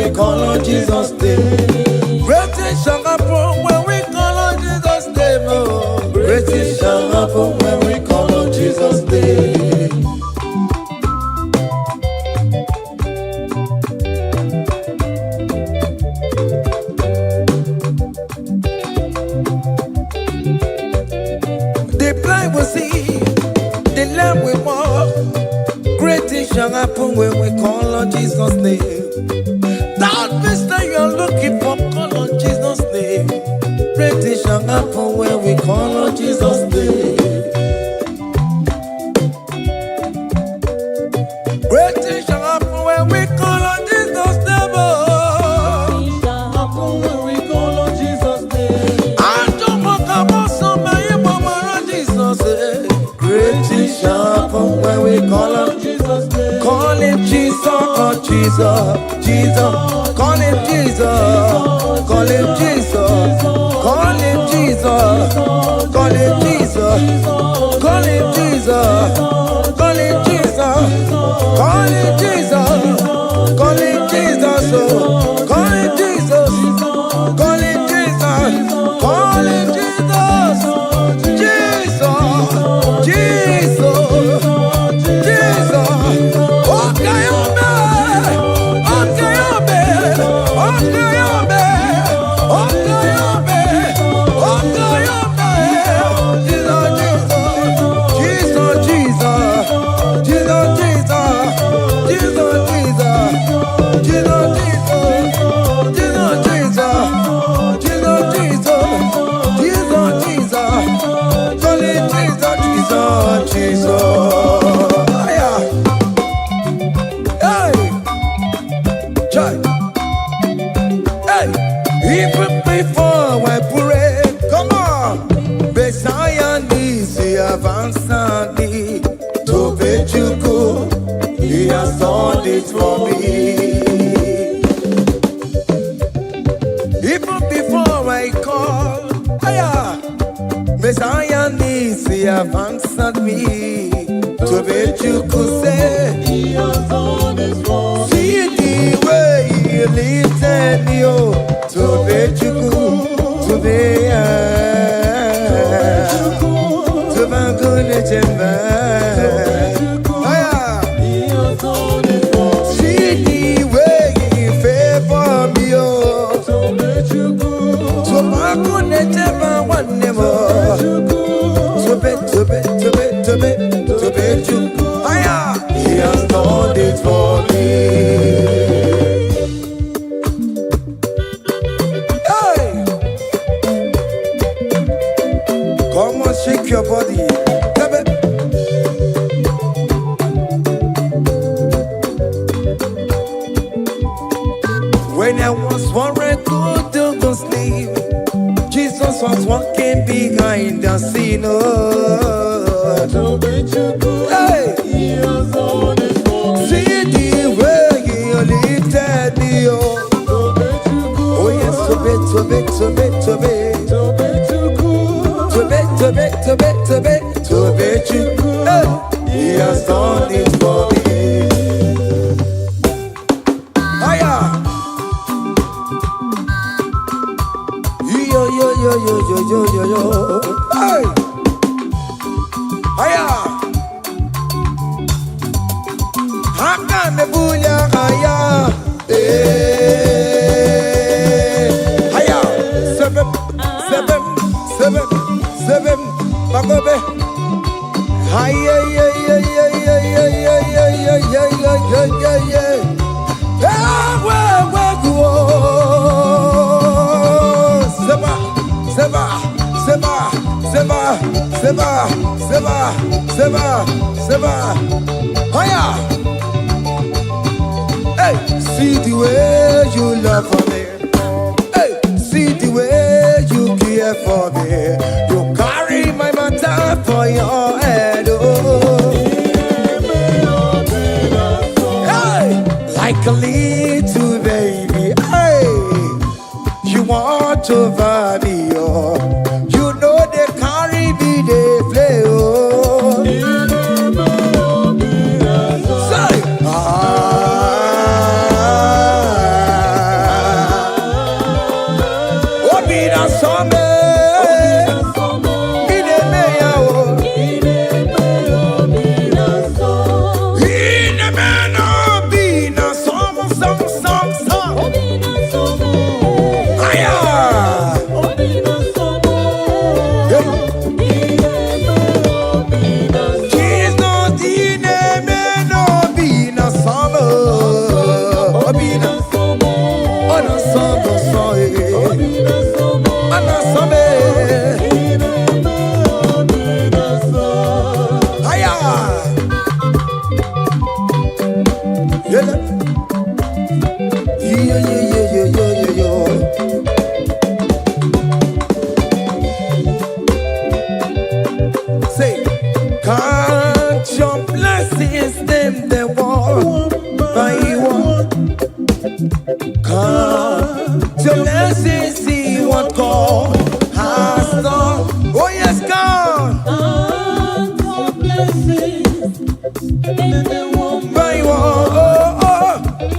we call on Jesus' name. Great things shall happen when we call on Jesus' name. Oh, great things shall happen when we call on Jesus' name. The blind will see, the lame will walk. Great things shall happen when we call on Jesus' name. That mister you're looking for, call on Jesus' name. Great things shall happen when we call on Jesus' name. Great things shall happen when we call on Jesus' name. Oh. Shall happen when we call on Jesus' name. I don't want to come on somebody, mama, Jesus. Great things shall happen when we call on Jesus' name. Call him Jesus, oh Jesus, Jesus. Call him Jesus, call him Jesus, call him Jesus, call him Jesus, call him Jesus, call him Jesus, call him Jesus, call him Jesus, call him Jesus, call him Jesus, call him Jesus, Jesus, Jesus. Okay, even before I pray, come on. Messiah needs the advance me to bet you go. He has done it for me. Even before I call, Messiah needs the advance me to bet you could say He has done it for me. see the way he lifted me up. To bet you go, to be to my goodness and He has done it for me. see the way he favor me, oh, So let you go. to my goodness and one more. To bet you go, he has done it for me. Come on, shake your body. When I was worried, good to sleep, Jesus was walking behind the scene. Oh. So let you go. Hey. He has done it for me. See the way he lifted me. Oh, So let you go. oh yes, to bet. So let you go. To bet you, hey, he has done it for me. Hiya, yo, hey, hiya, haka nebunya hiya, hiya, seven, bagobe. Hi, hey, see the way you love for me. Hey, see the way you care for me. You carry my matter for your head. Oh. Hey, like a little baby. Hey, you want over me. Oh. You know they carry me, they play. Oh. Say, So let's see what God has done. Oh yes, God. Very well.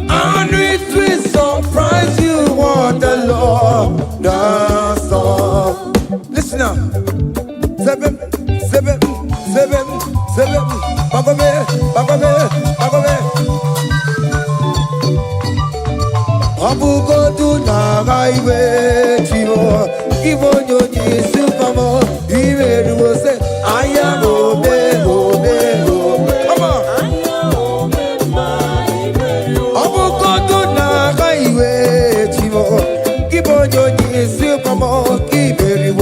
And it will surprise you what the Lord does. Listen up. Seven. Back of it. Abu go to Nagaiwe, Chivo, give on your knees, Supermo, even will say, I am Come on. Abu go to Nagaiwe, Chivo, give on your knees, Supermo, give it.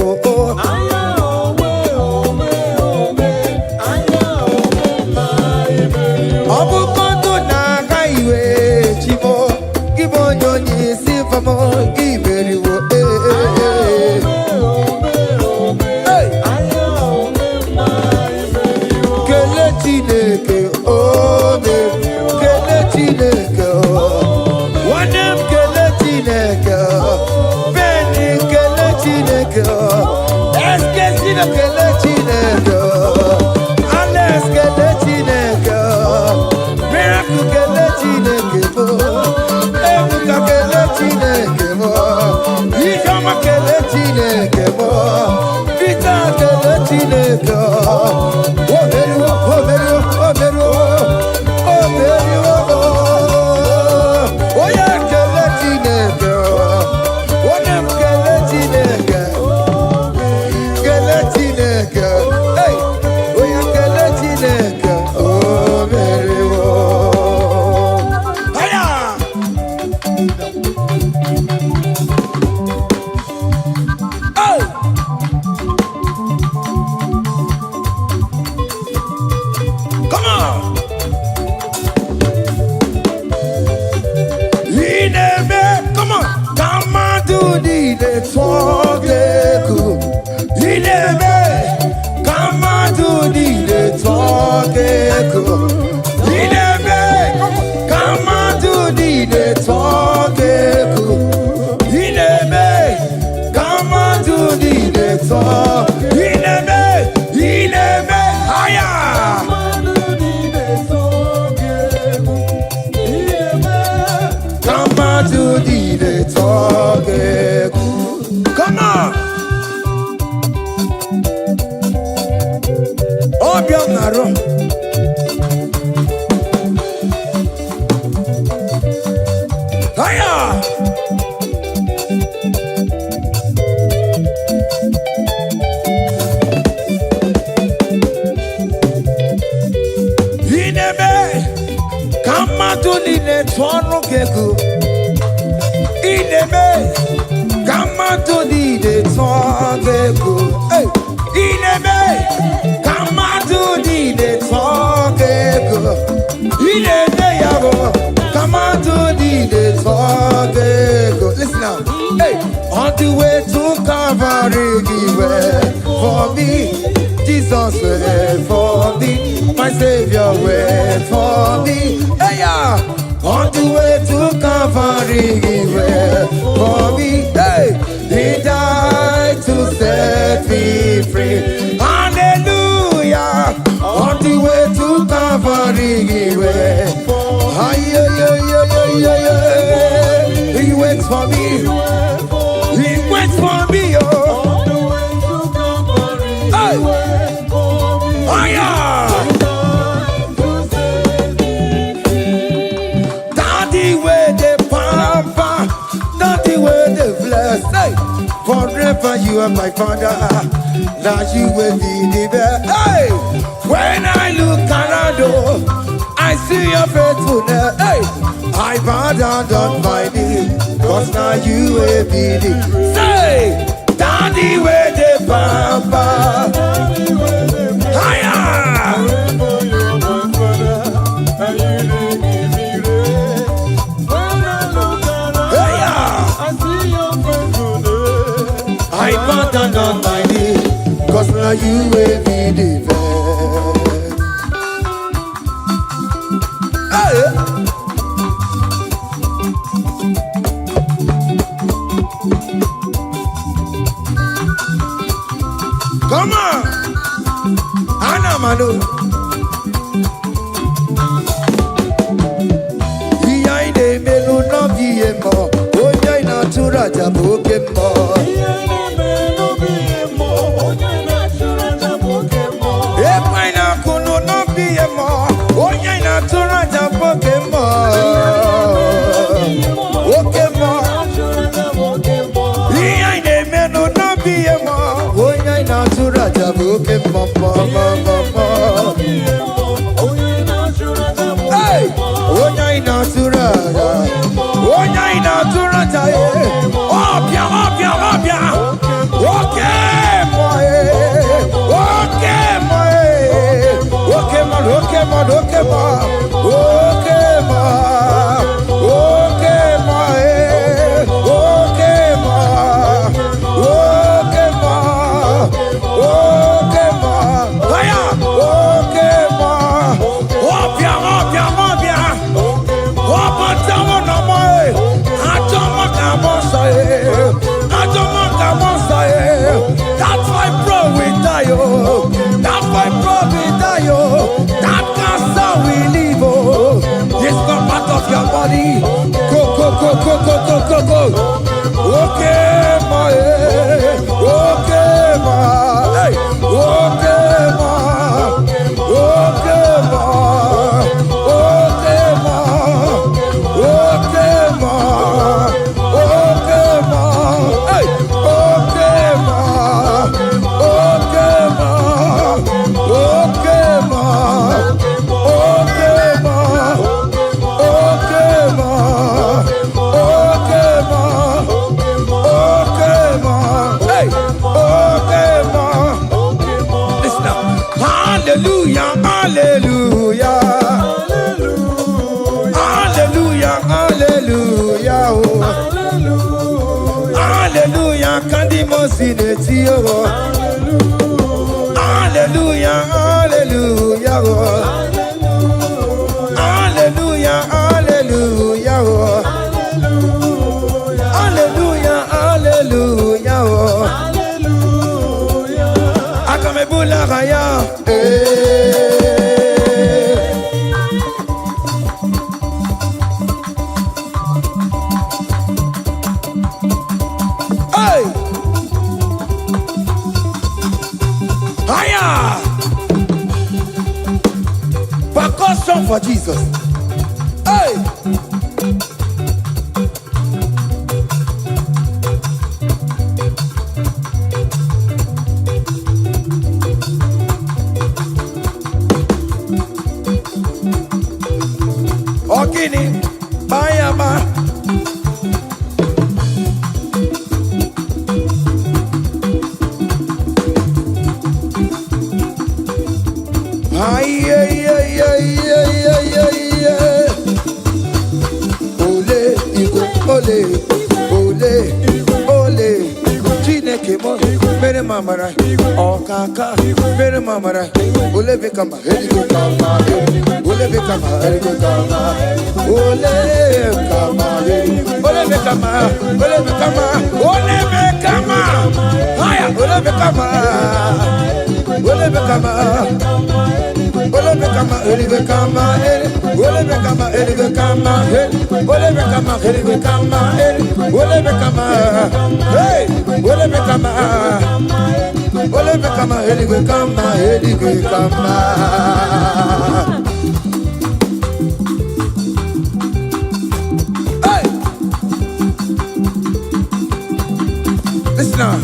Abu go to Nagaiwe, Chivo. Give on your knees, if I'm on, give it. Keletineke, oh, Keletineke, one of Keletineke, Benny Keletineke, Esquecina Keletineke, Alex Keletineke, Miracle Keletineke. Come on. Listen now. Hey, on the way to Calvary, he went for me. Jesus went for me. My Savior went for me. Hey, yeah. On the way to Calvary, he went for me. Hey, he died to set me free. Hallelujah. On the way to Calvary, he went. He waits for me. He waits for me, oh. Hey. Oh, yeah. Daddy, where the pamper, daddy, where the bless. Hey. Forever you are my father. Now you will be the best. Hey. When I look around, oh, I see your faithfulness. Hey. I bow down on my knees, cause now you will be the. Say, Daddy, where the pamper. Higher. I bow down on my knees, cause now you will be the best. Hey. mano. Iya ine melu no biemo. Onya ina tura jabokemo. Emaina kuno no biemo. Onya ina tura jabokemo. Okemo. Iya ine melu no biemo. Onya ina tura jabokemo. Hey, onya ina tura. Onya ina tura jaye. Obia, obia, obia. Okay, boy. Okay, boy. Okay, man. Okay, man. Okay, man. Okay, man. Okay, man. Okay, man. Okay, man. Okay, man. Aya. Okay, man. Obia, obia, obia. Opa, tamo na mãe. Atoma camoça, atoma camoça. That's why bro we die, oh. That's why bro we die, oh. That cancer we live, oh. It's not part of your body. Go, go, go, go, go, go, go, go. Okay, my, okay, my, hey, okay, my, okay, my, okay, my, okay, my, okay, my, hey, okay, my, okay, my, okay, my, okay, my, okay, my, okay, my, okay, my, hey, okay, my. Listen now. Hallelujah, hallelujah, hallelujah, hallelujah, oh. Hallelujah, kandi mosineti, oh. Hallelujah, hallelujah, oh. Hallelujah, hallelujah, oh. Hallelujah, hallelujah, oh. Akamebula raya, hey, higher. Percussion for Jesus. Hey. Ogini, Bayama. Ay, ay, ay, ay, ay, ay, ay, ay. Ole, Igwe, ole, ole, ole. Chineke mo, mere mamara. Okaka, mere mamara. Ole bekama, heligo kama, ole bekama, heligo kama, ole kama, ole bekama, ole bekama, ole bekama. Haya, ole bekama, ole bekama. Ole bekama, ole bekama, ole bekama, ole bekama, ole bekama, ole bekama, ole bekama, hey, ole bekama, ole bekama, ole bekama, ole bekama. Hey, listen now.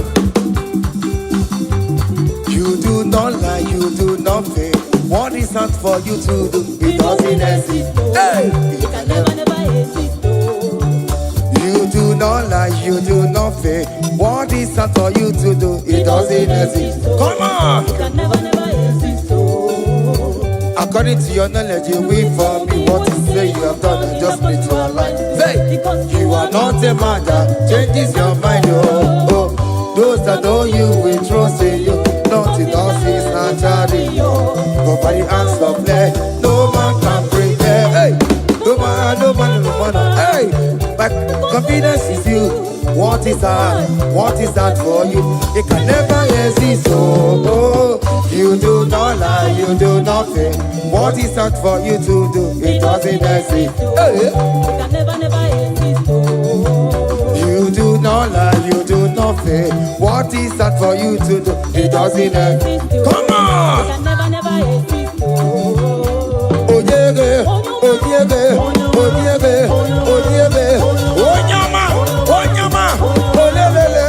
You do not lie, you do not fail. What is not for you to do? It doesn't exist. Hey! It can never exist. You do not lie, you do not fail. What is not for you to do? It doesn't exist. Come on! It can never exist. According to your knowledge, you will for me. What you say you have done, I just need to align. Say, you are not a man that changes your mind, oh, oh. Those that know you will trust in you. Nothing else is naturally. But by the hands of flesh, no man can bring them. Hey, no man, no man, no man. Hey, my confidence is you. What is that? What is that for you? It can never exist. Oh, oh. You do not lie, you do not fail. What is hard for you to do, it doesn't exist. It can never exist. You do not lie, you do not fail. What is hard for you to do, it doesn't exist. Come on! It can never exist. Oh yeah, oh yeah, oh yeah, oh yeah, oh nyama, oh lelele,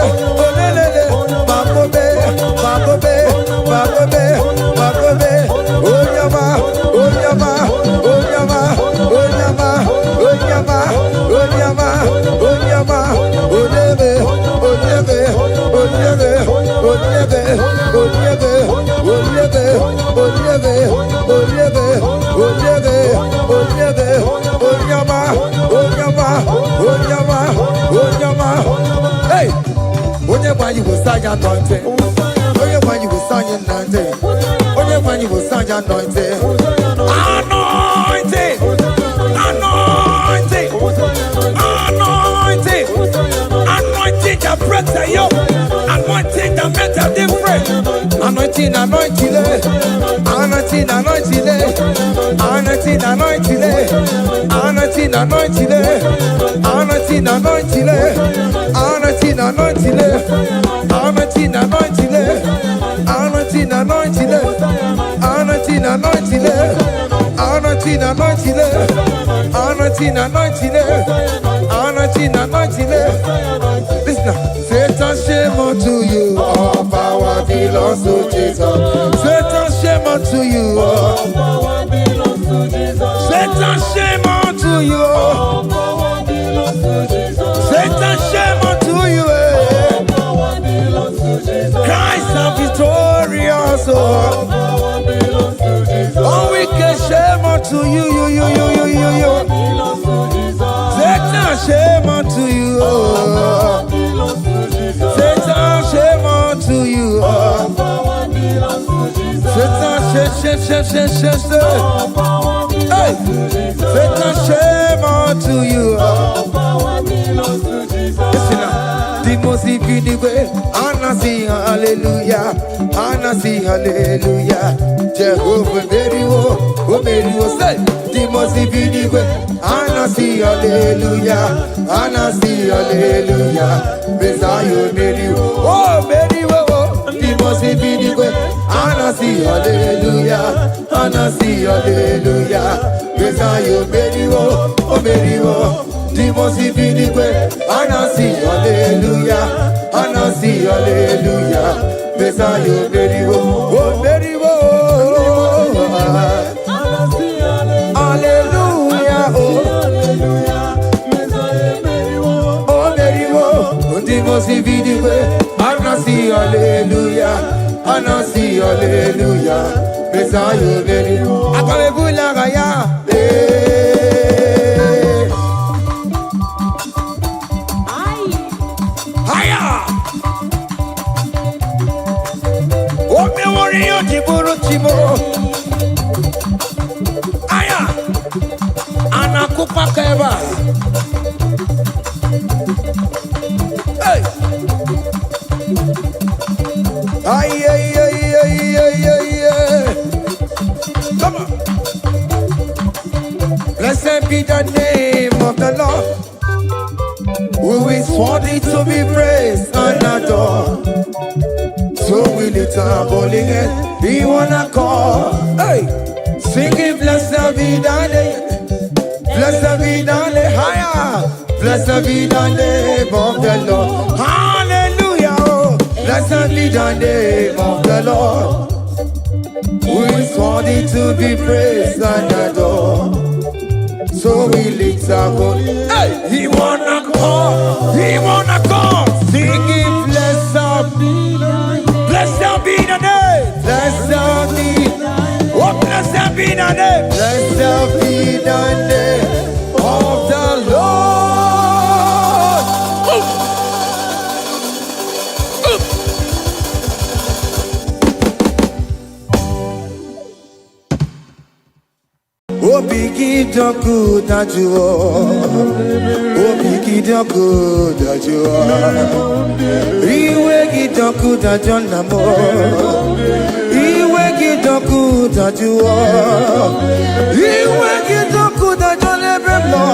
babobe, oh nyama, Hey, whenever you will sign anointing, whenever you will sign anointing, whenever you will sign anointing, anointing, anointing, anointing, anointing that breaks the yoke, anointing that makes a difference, anointing, anointing, anointing, anointing, anointing, anointing, anointing, anointing, anointing, anointing, anointing, anointing, anointing, anointing, anointing, anointing, anointing, anointing. Listen now. Satan, shame unto you. All power belongs to Jesus. Satan, shame unto you. All power belongs to Jesus. Satan, shame unto you. All power belongs to Jesus. Satan, shame unto you. All power belongs to Jesus. Christ is victorious. All power belongs to Jesus. All wicked shame unto you. Belongs to Jesus. Satan, shame unto you. Belongs to Jesus. Satan, shame unto you. All power belongs to Jesus. Satan, shame. All power belongs to Jesus. Satan, shame unto you. All power belongs to Jesus. Listen now. The most way, Anna sing hallelujah, Anna sing hallelujah. Jehovah very oh, say. The most way, Anna sing hallelujah, Anna sing hallelujah. Messiah very oh, very oh. The most way, Anna sing hallelujah, Anna sing hallelujah. Messiah very oh, very oh. The most way, Anna sing hallelujah, Anna sing hallelujah. Messiah very oh, very oh. Hallelujah, oh, oh, very oh. The most way, Anna sing hallelujah, Anna sing hallelujah. Messiah very oh. Akalebula gaya. Aya, anakupa keba. Hey, ay. Come on. Blessed be the name of the Lord, who is worthy to be praised and adored. So we lift our holy head, we wanna call, hey, singing blessed be the name, blessed be the name, higher, blessed be the name of the Lord, hallelujah, oh, blessed be the name of the Lord, who is worthy to be praised and adored. So we lift our holy head, hey, we wanna call, singing blessed be the name. Blessed be the name. Blessed be. Oh, blessed be the name. Blessed be the name of the Lord. Oh, begin to good that you are. Oh, begin to good that you are. Iwe gidon kuda jona mo. Iwe doku tajua. Iwe doku tajole bremo.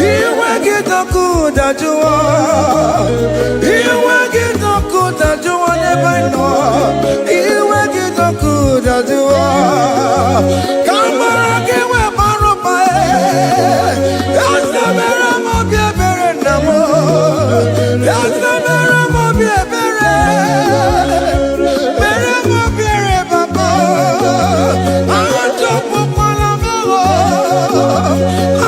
Iwe doku tajua. Iwe doku tajua lebeno. Iwe doku tajua. Kamara kewe baropa. Yasamera mo biebere namo. Yasamera mo biebere. Bere mo biere baba. Ajopo palamo.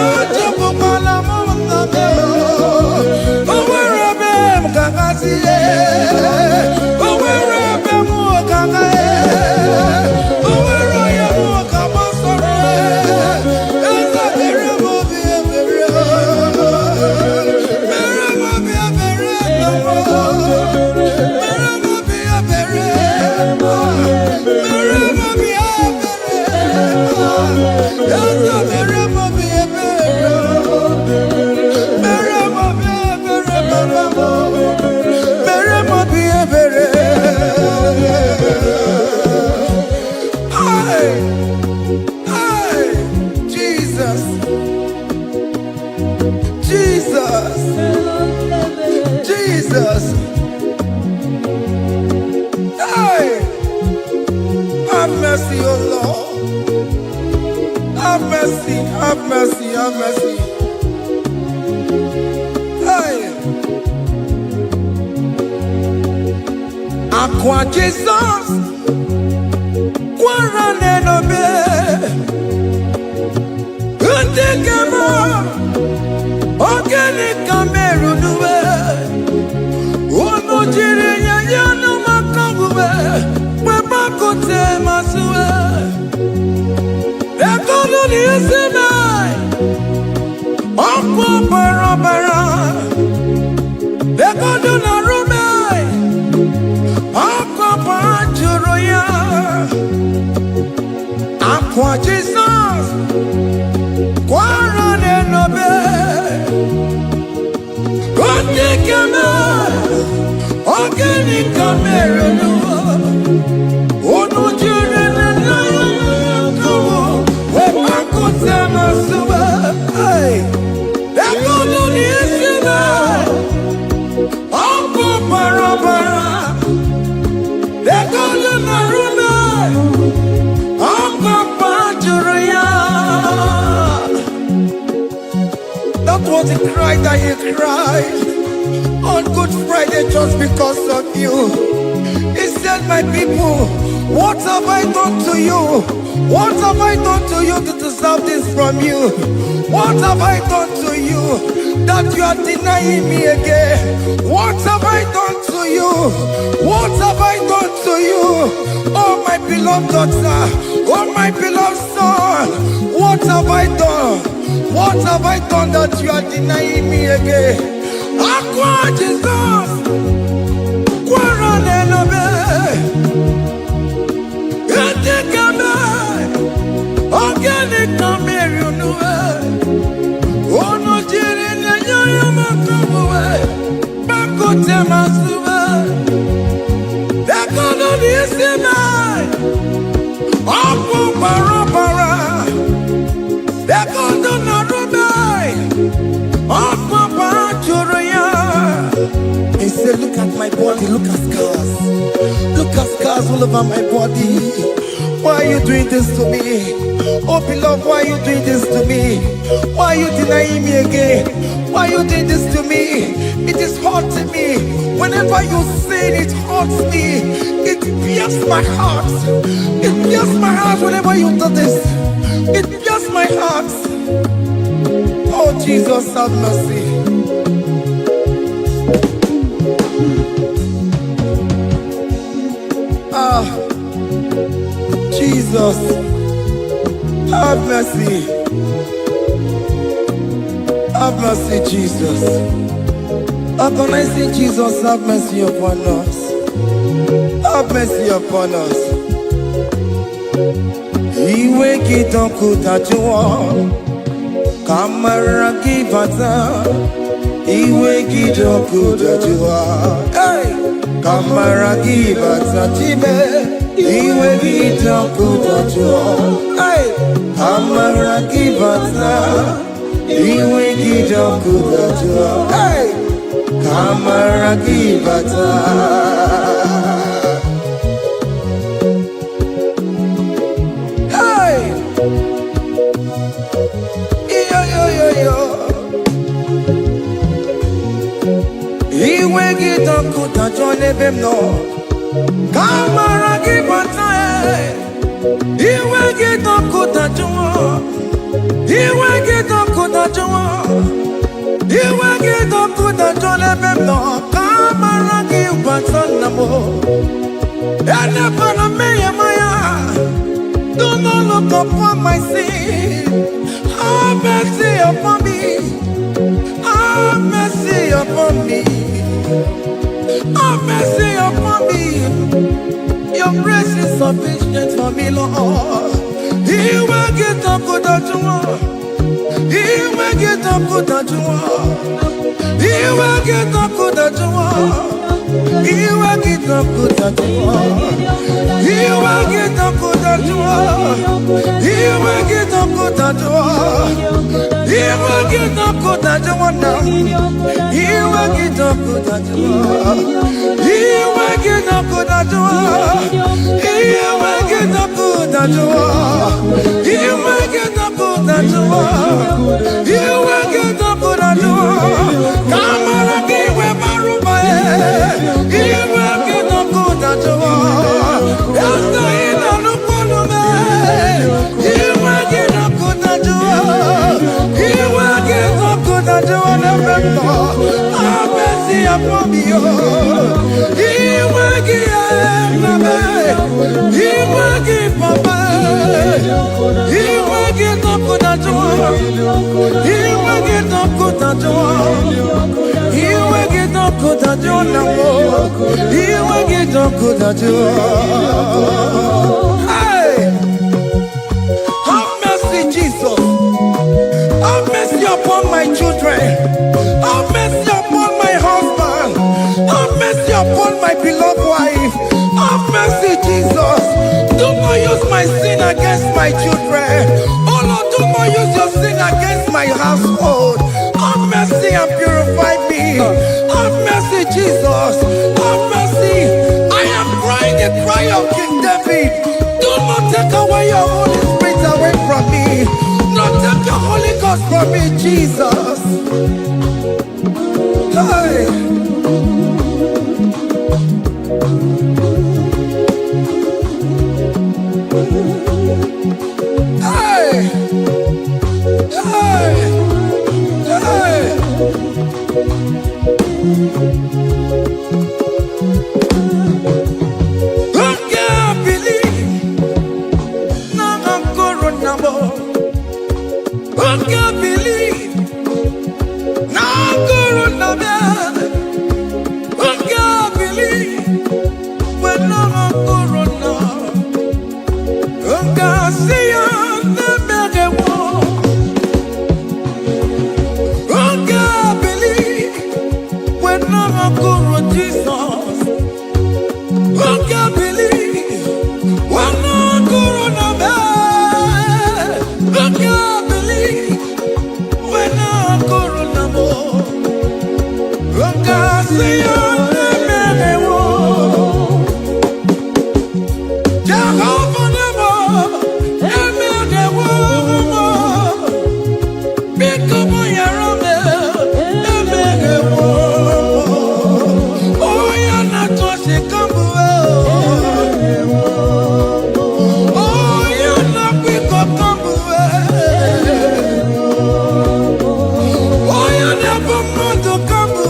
Ajopo palamo namo. Owerebe mkakasiye. Owerebe mukakaye. Oweroye mukabasore. Yasamera mo biebere. Bere mo biebere namo. Bere mo biebere. Bere mo biebere. Yasamera mo biebere. Bere mo biebere baba. Bere mo biebere. Hey, hey, Jesus, Jesus, Jesus. Hey, have mercy, oh Lord. Have mercy, have mercy, have mercy. Hey, Aqua Jesus, Quarane no be, Untekemo, Organic Cameru nuwe, Uno jirinya yanu makangube, Weba kote masuwe, Ekono ni esime, Okwa barabara, Ekono na rume, Okwa pachuro ya, Aqua Jesus, Quarane no be, Untekemo, Organic Cameru nuwe, Uno jirinya yanu makangube, Weba kote masuwe, Hey, Ekono ni esime, Okwa barabara, Ekono na rume, Okwa pachuro ya. That was the cry that he cried on Good Friday just because of you. He said, my people, what have I done to you? What have I done to you to deserve this from you? What have I done to you that you are denying me again? What have I done to you? What have I done to you? Oh, my beloved daughter, oh, my beloved son, what have I done? What have I done that you are denying me again? Aqua Jesus, Quarane no be, Untekemo, Organic Cameru nuwe, Uno jirinya yanu makangube, Bakote masuwe, Ekono ni esime, Okwa barabara, Ekono na rume, Okwa pachuro ya. He said, look at my body, look at scars. Look at scars all over my body. Why are you doing this to me? Oh, beloved, why are you doing this to me? Why are you denying me again? Why are you doing this to me? It is hurting me. Whenever you sin, it hurts me. It pierces my heart. It pierces my heart whenever you do this. It pierces my heart. Oh, Jesus, have mercy. Jesus, have mercy. Have mercy, Jesus. Upon I say, Jesus, have mercy upon us. Have mercy upon us. Iwe kidoku tajuwa, kamara kibata, iwe kidogo tajua. Kamara kibata time, iwe kidogo tajua. Kamara kibata, iwe kidogo tajua. Kamara kibata. Iwe kidogo tajua nebemno. Kamara kibata. Iwe kidogo tajua. Iwe kidogo tajua. Iwe kidogo tajua nebemno. Kamara kibata namo. Ene pana meya maya. Do not look upon my sin. Have mercy upon me. Have mercy upon me. Have mercy upon me. Your grace is sufficient for me, Lord. He will get up good at you. He will get up good at you. He will get up good at you. He will get up good at you. He will get up good at you. He will get up good at you. He will get up good at you now. He will get up good at you. He will get up good at you. He will get up good at you. He will get up good at you. He will get up good at you. Come on, give me my room. He will get up good at you. Yes, I know no problem. He will get up good at you. He will get up good at you. Have mercy upon me. He will give He will give He will get up good at you. He will get up good at you. He will get up good at you now. He will get up good at you. Hey, have mercy, Jesus. Have mercy upon my children. Have mercy upon my husband. Have mercy upon my beloved wife. Have mercy, Jesus. Do not use my sin against my children. Oh Lord, do not use your sin against my household. Have mercy and purify me. Have mercy, Jesus. Have mercy. I am crying the cry of King David. Do not take away your Holy Spirit away from me. Not take your Holy Ghost from me, Jesus. Hey. Hey. Hey. Hey. I can't believe now I'm going number. I can't believe now I'm going number. I can't believe when I'm going now. I can't see you never walk. I can't believe when I'm going Jesus. I can't believe when I'm going number. I can't believe when I'm going number. I can't see you never walk. Jehovah never, never walk. Become my army, never walk. Oh, you're not just a combo. Oh, you're not quick up combo. Oh, you never want to combo.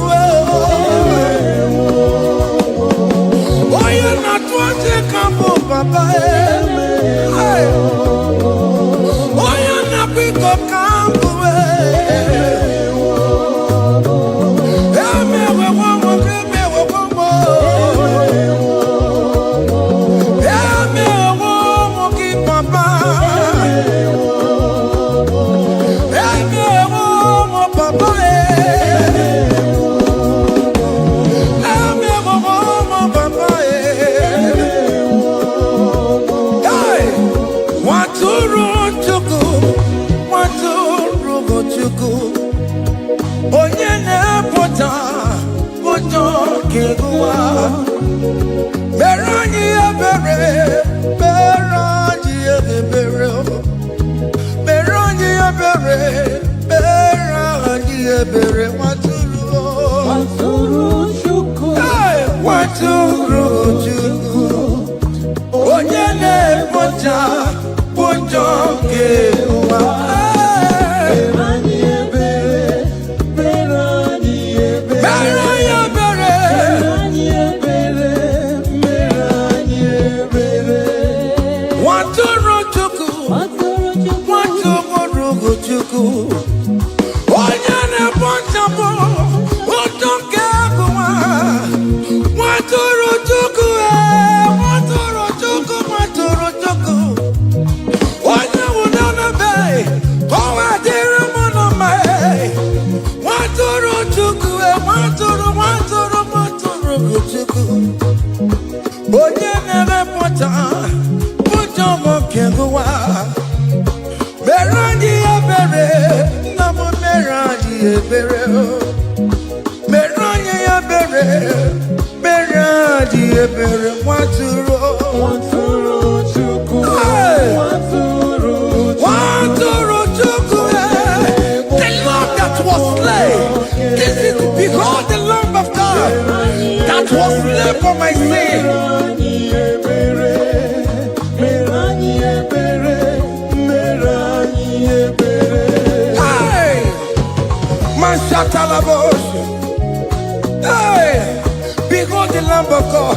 Behold the Lamb of God.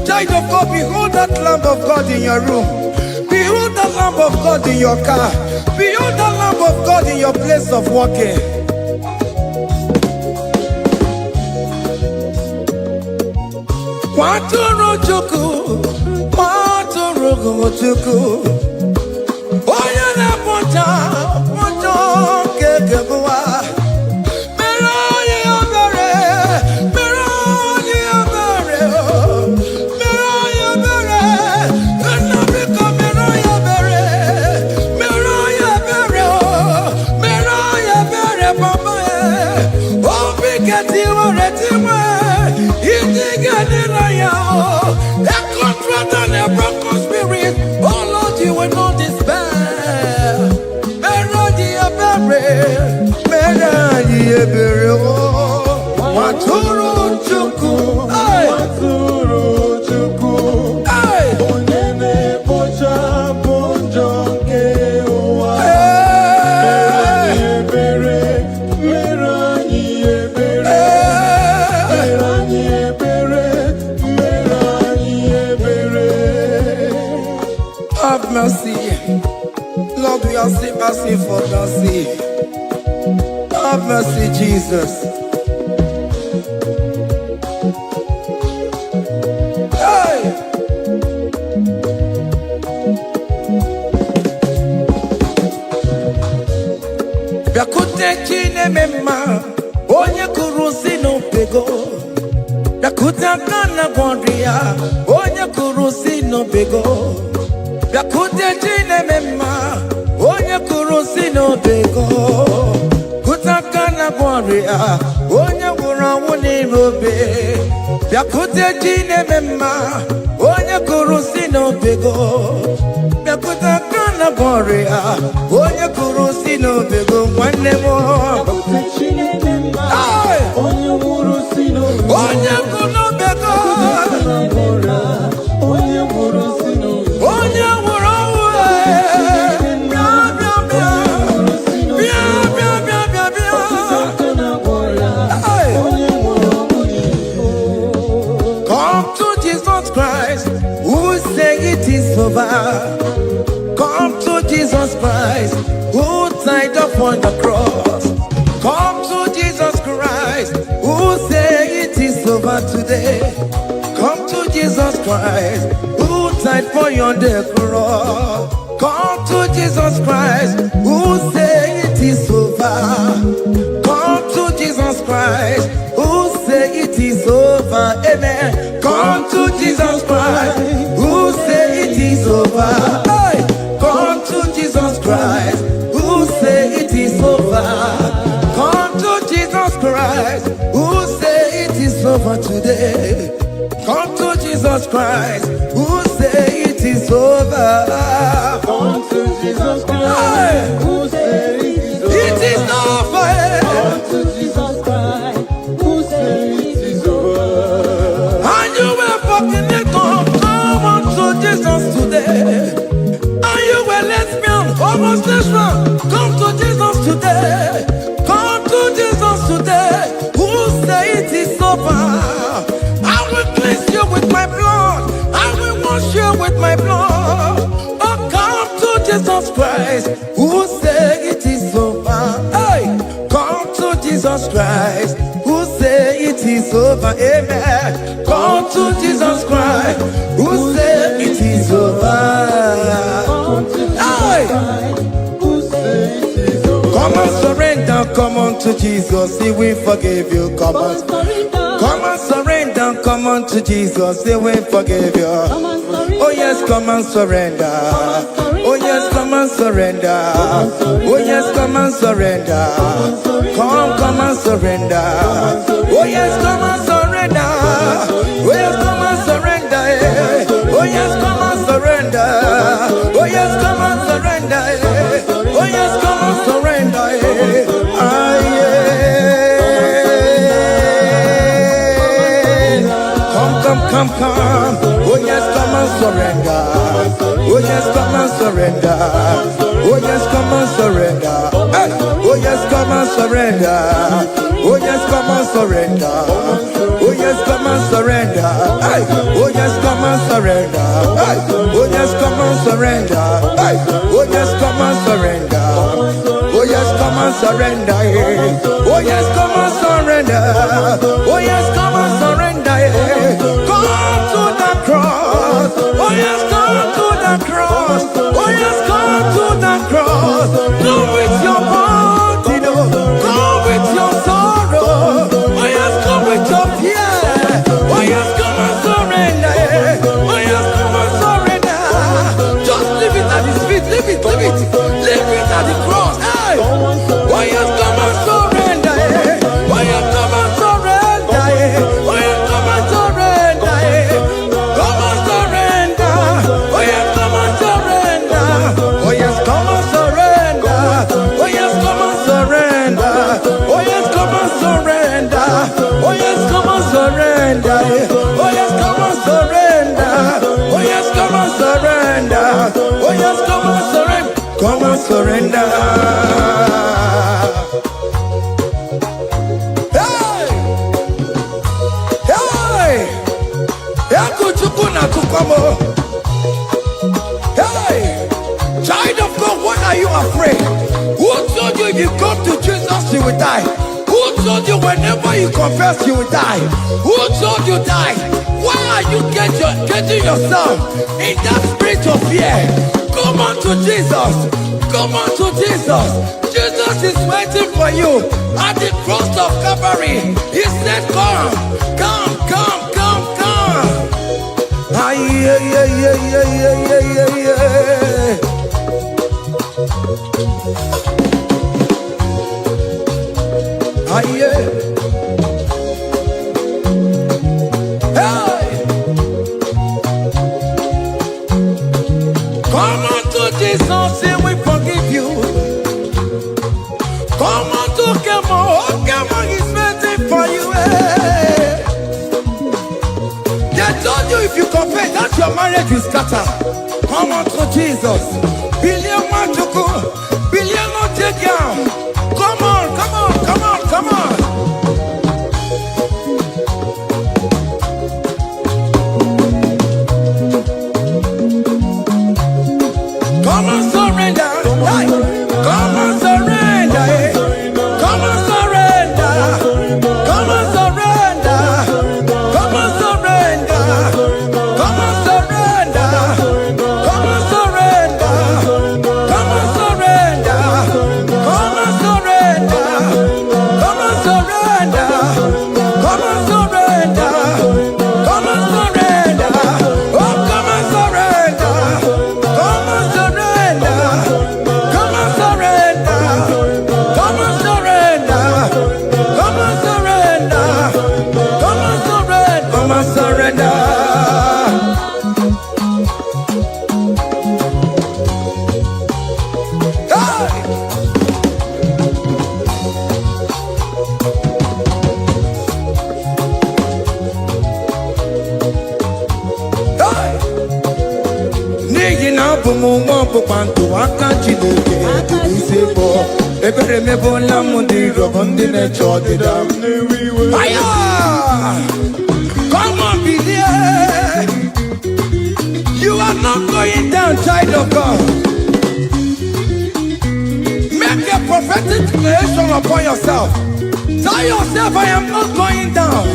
Child of God, behold that Lamb of God in your room. Behold that Lamb of God in your car. Behold that Lamb of God in your place of working. Waturu chuku, waturu chuku. Oya na ponta, ponta kekebuwa. Have mercy, Lord, we are asking for mercy. Have mercy, Jesus. Hey! Biakute chine mema, onye kurusi no pego. Biakute kana gondria, onye kurusi no pego. Biakute chine mema, onye kurusi no pego. Kutakana warrior, onye wura wuni robe. Biakute chine mema, onye kurusi no pego. Biakutakana warrior, onye kurusi no pego. Wanemo. Biakute chine mema, onye kurusi no pego. Onye kuno pego. Onye kurusi no pego. Onye wura come to Jesus Christ, who died upon the cross. Come to Jesus Christ, who said it is over today. Come to Jesus Christ, who died for you on the cross. Come to Jesus Christ, who said it is over. Come to Jesus Christ, who said it is over. Amen. Come to Jesus Christ, who said it is over. Hey! Come to Jesus Christ, who said it is over. Come to Jesus Christ, who said it is over. over today. Come to Jesus Christ, who say it is over. Come to Jesus Christ, who say it is over. Come to Jesus Christ, who say it is over. And you will fucking come on to Jesus today. And you will lesbian, homosexual, come to Jesus today. Come to Jesus today, who say it is over. I will cleanse you with my blood. I will wash you with my blood. Oh, come to Jesus Christ, who say it is over. Hey, come to Jesus Christ, who say it is over. Amen. Come to Jesus Christ, who say it is over. Hey, come and surrender. Come on to Jesus, He will forgive you. Come on. Come and surrender, come on to Jesus, He will forgive you. Oh yes, come and surrender. Oh yes, come and surrender. Oh yes, come and surrender. Come and surrender. Oh yes, come and surrender. Oh yes, come and surrender. Oh yes, come and surrender. Oh yes, come and surrender. Oh yes, come and surrender. Come, oh yes, come and surrender. Oh yes, come and surrender. Oh yes, come and surrender. Oh yes, come and surrender. Oh yes, come and surrender. Oh yes, come and surrender. Oh yes, come and surrender. Oh yes, come and surrender. Oh yes, come and surrender. Oh yes, come and surrender. Oh yes, come and surrender. Oh yes, come and surrender. Come to the cross. Oh yes, come to the cross. Oh yes, come to the cross. Come with your body, come with your sorrow. Oh yes, come with your fear. Oh yes, come and surrender. Oh yes, come and surrender. Just leave it at His feet. Leave it, leave it, leave it at the cross. Hey. Oh yes, come and surrender. Oh yes, come and surrender. Oh yes, come and surrender. Come and surrender. Oh yes, come and surrender. Oh yes, come and surrender. Oh yes, come and surrender. Oh yes, come and surrender. Oh yes, come and surrender. Oh yes, come and surrender. Oh yes, come and surrender. Oh yes, come and surrender. Come and surrender. Hey! Hey! Hey! Child of God, what are you afraid? Who told you if you come to Jesus you will die? Who told you whenever you confess you will die? Who told you die? Why are you getting yourself in that spirit of fear? Come on to Jesus. Come on to Jesus. Jesus is waiting for you at the cross of Calvary. He said, come, come, come, come, come. Yeah, yeah, yeah, yeah, yeah, yeah, yeah, yeah. Yeah. Hey. Come on to Jesus, He will forgive you. Come on to Kemo, He's waiting for you. Hey. They told you if you confess that your marriage will scatter. Come on to Jesus. Billion want to go, billion not take down. Come on, come on, come on, come on. Come on, surrender. Hey. Come on, surrender. Hey. Come on, surrender. Come on, surrender. Come on, surrender. Come on, surrender. Come on, surrender. Come on, surrender. Come on, surrender. Come on, surrender. Come on, surrender. Come on, surrender. Oh, come on, surrender. Come on, surrender. Come on, surrender. Come on, surrender. Come on, surrender. Come on, surrender. mwa popanto akanchideke isebo ebere mebo lamundi robondi ne chodida. Aya! Come on, believe. You are not going down, child of God. Make a prophetic declaration upon yourself. Tell yourself, I am not going down.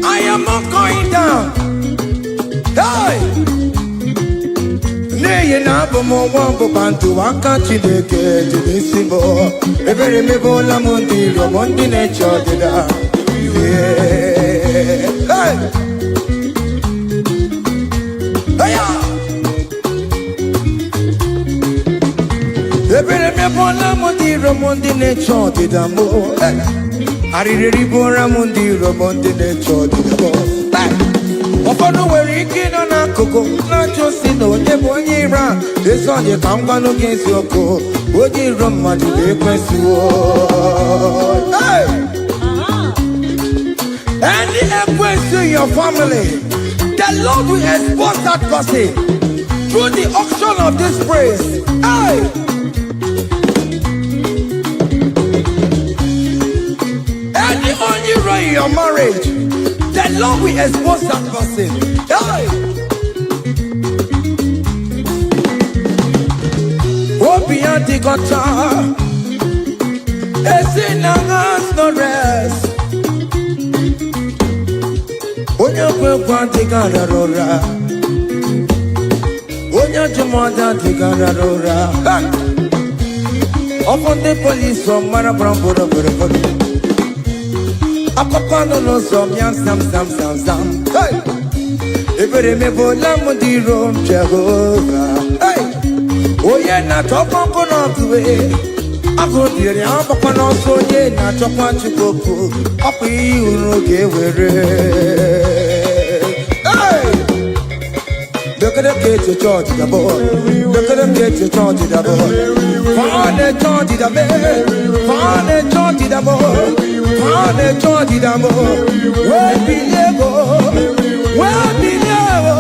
I am not going down. Hey! Nay, na bomo wambo bantu akanchideke isebo ebere mebo lamundi robondi ne chodida. Hey! Aya! Ebere me bona mundi romondi ne chodi damo. Arire bora mundi romondi ne chodi damo. Ofano weri kino na koko na chosi no ne bonyira. Eso je kamba no gensi oko. Oji romadi de kwesuo. Hey! Any equation in your family, the Lord will expose that person through the auction of this praise. Hey! Any unusual in your marriage, the Lord will expose that person. Hey! Open the guitar. It's in no rest. Onya kwa tigara rora, onya jumada tigara rora. Upon the police from Marabram Bora Bora. Apapano no som yam sam. Hey, every me bola mundi rom Jehovah. Hey, oye na topa kono tuwe. Ako dire apapano so ye na topa chukoko. Api uroge were. Look at them get your charge, the boy. Look at them get your charge, the boy. Find the charge, the man. Find the charge, the boy. Find the charge, the boy. Where be never? Where be never?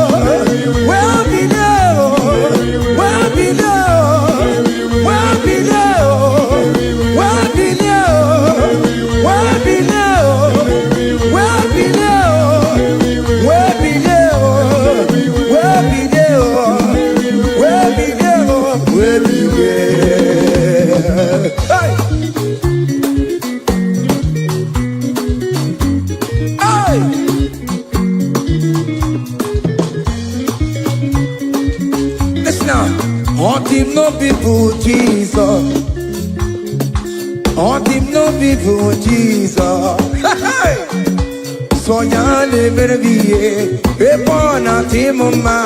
Where be never? Where be never? Where be never? Where be never? Where be never? Where be never? Where be never? Listen now, on him no people Jesus. On him no people Jesus. Hey! So ya never be a born at him, ma.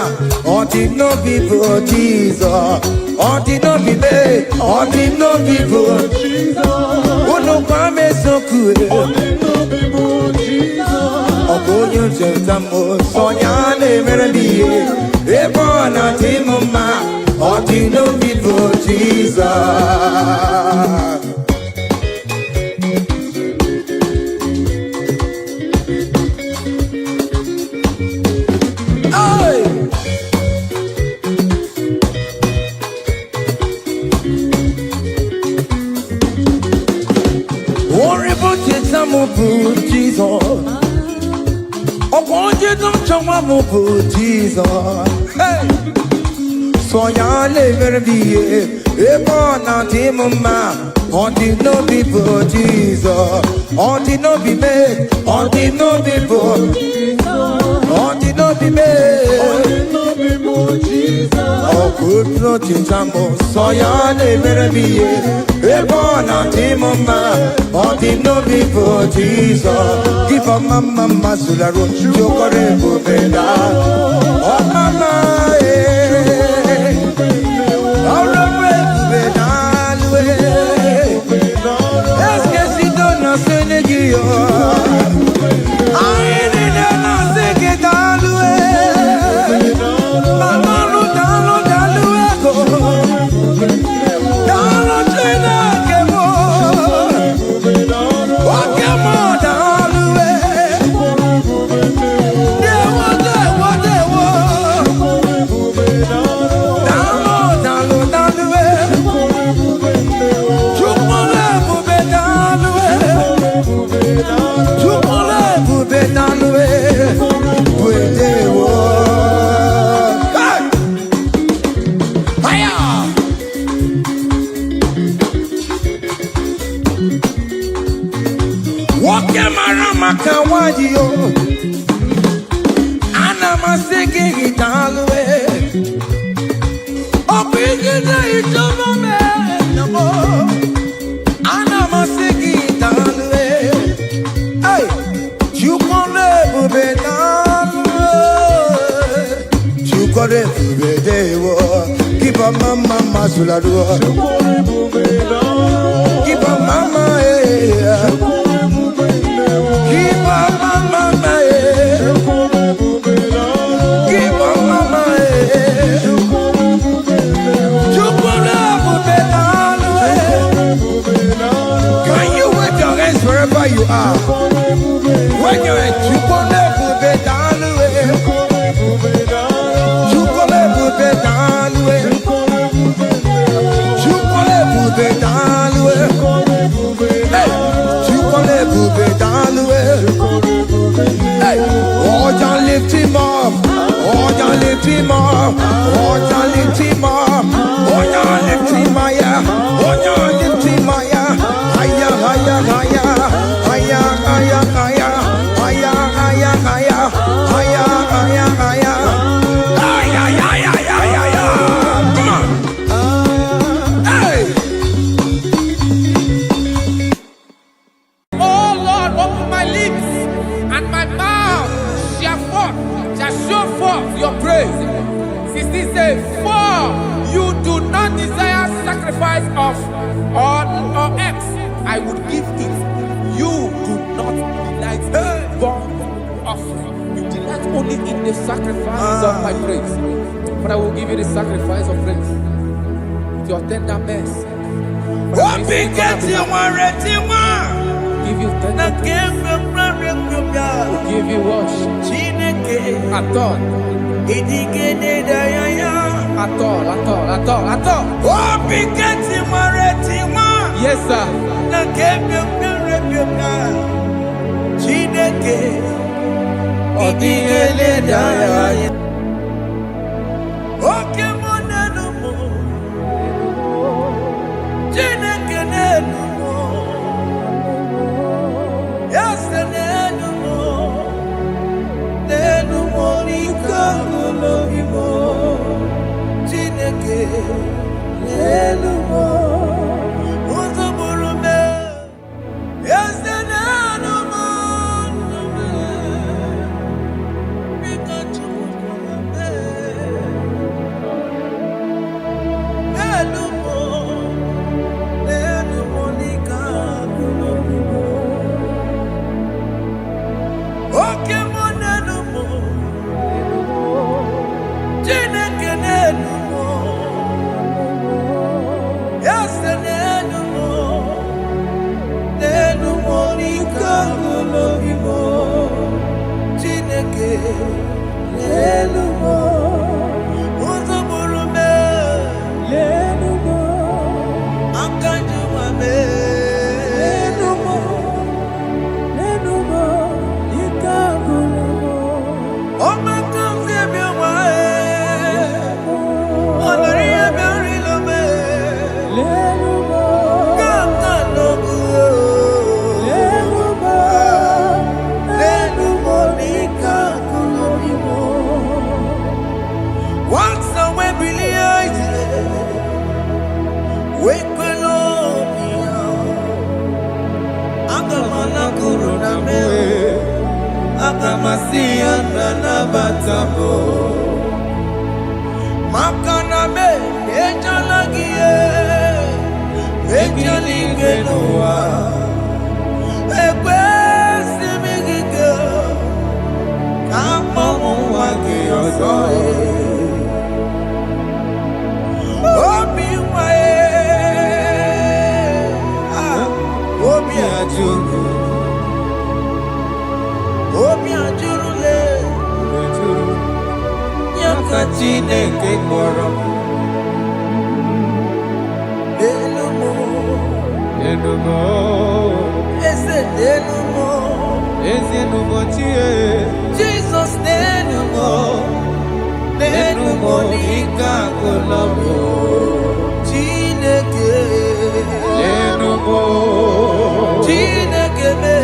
On him no people Jesus. On him no be me. On him no people Jesus. Oh no, come so good. On him no people Jesus. Oh, go you just so ya never be a born at him, ma. On him no people Jesus. Jesus, oh, you don't Jesus. Hey, so ya never be a born at him, ma. On the no people Jesus, on the no be made, on the no people, on the no be made, on the no people Jesus. Oh, good no Jesus, so ya never be a born at him, ma. On the no people Jesus. Give a mama sularo, chokore bubeda. Oh mama, And I'm singing it all the way. Oh, big it over me. And I'm singing it all the way. Hey, you can never be done. You can never be done. Keep a mama, Sulado. Keep a mama, keep a mama, keep a mama, can you wave your hands wherever you are? When you're at you can never be down the way. You can never be down the way. You can never be down the way. Hey, you can never be down the way. Hey, oh, John lift him up. Oh, John lift him up. Oh, John lift him up. Oh, John lift him higher. Oh, John lift him higher. Higher, higher, higher. Higher, higher, higher. Higher, higher, higher. Higher, higher, higher. Higher, higher, higher, higher. Come on. Hey. Oh Lord, open my lips and my mouth shall show forth your praise. 16 says, for you do not desire sacrifice of or X, I would give it. You do not delight in burnt offering. You delight only in the sacrifice of my praise. But I will give you the sacrifice of praise with your tender mercy. What big get you one ready one? Give you tender mercy. Give you worship. At all. At all. What big get you one ready one? Yes, sir. Jesus, Chineke me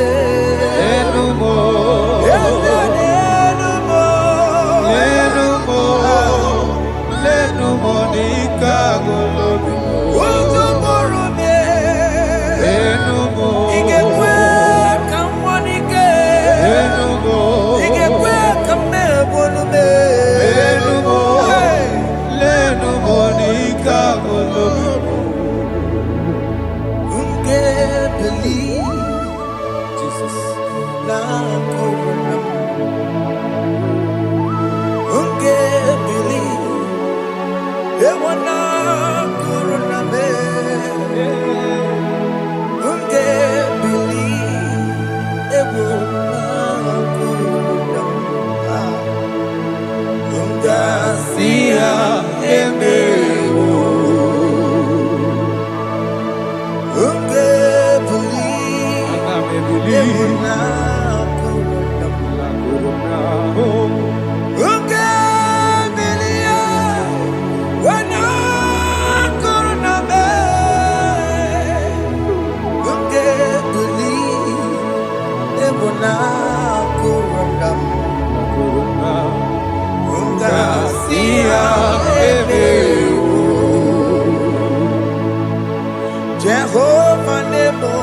Jehovah Nebo,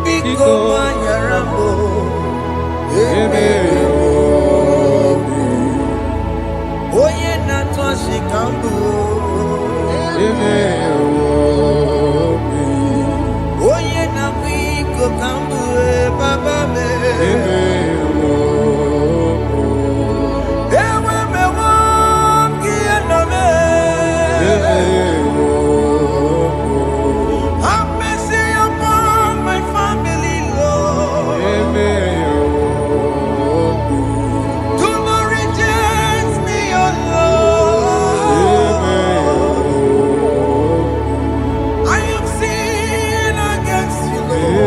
Biko Wanyarambo, Oye Natwa Shikambu, Oye Nabiko Kambu, Baba me. Have mercy upon my family, Lord. Do not reject me, oh Lord. I have sinned against you, Lord.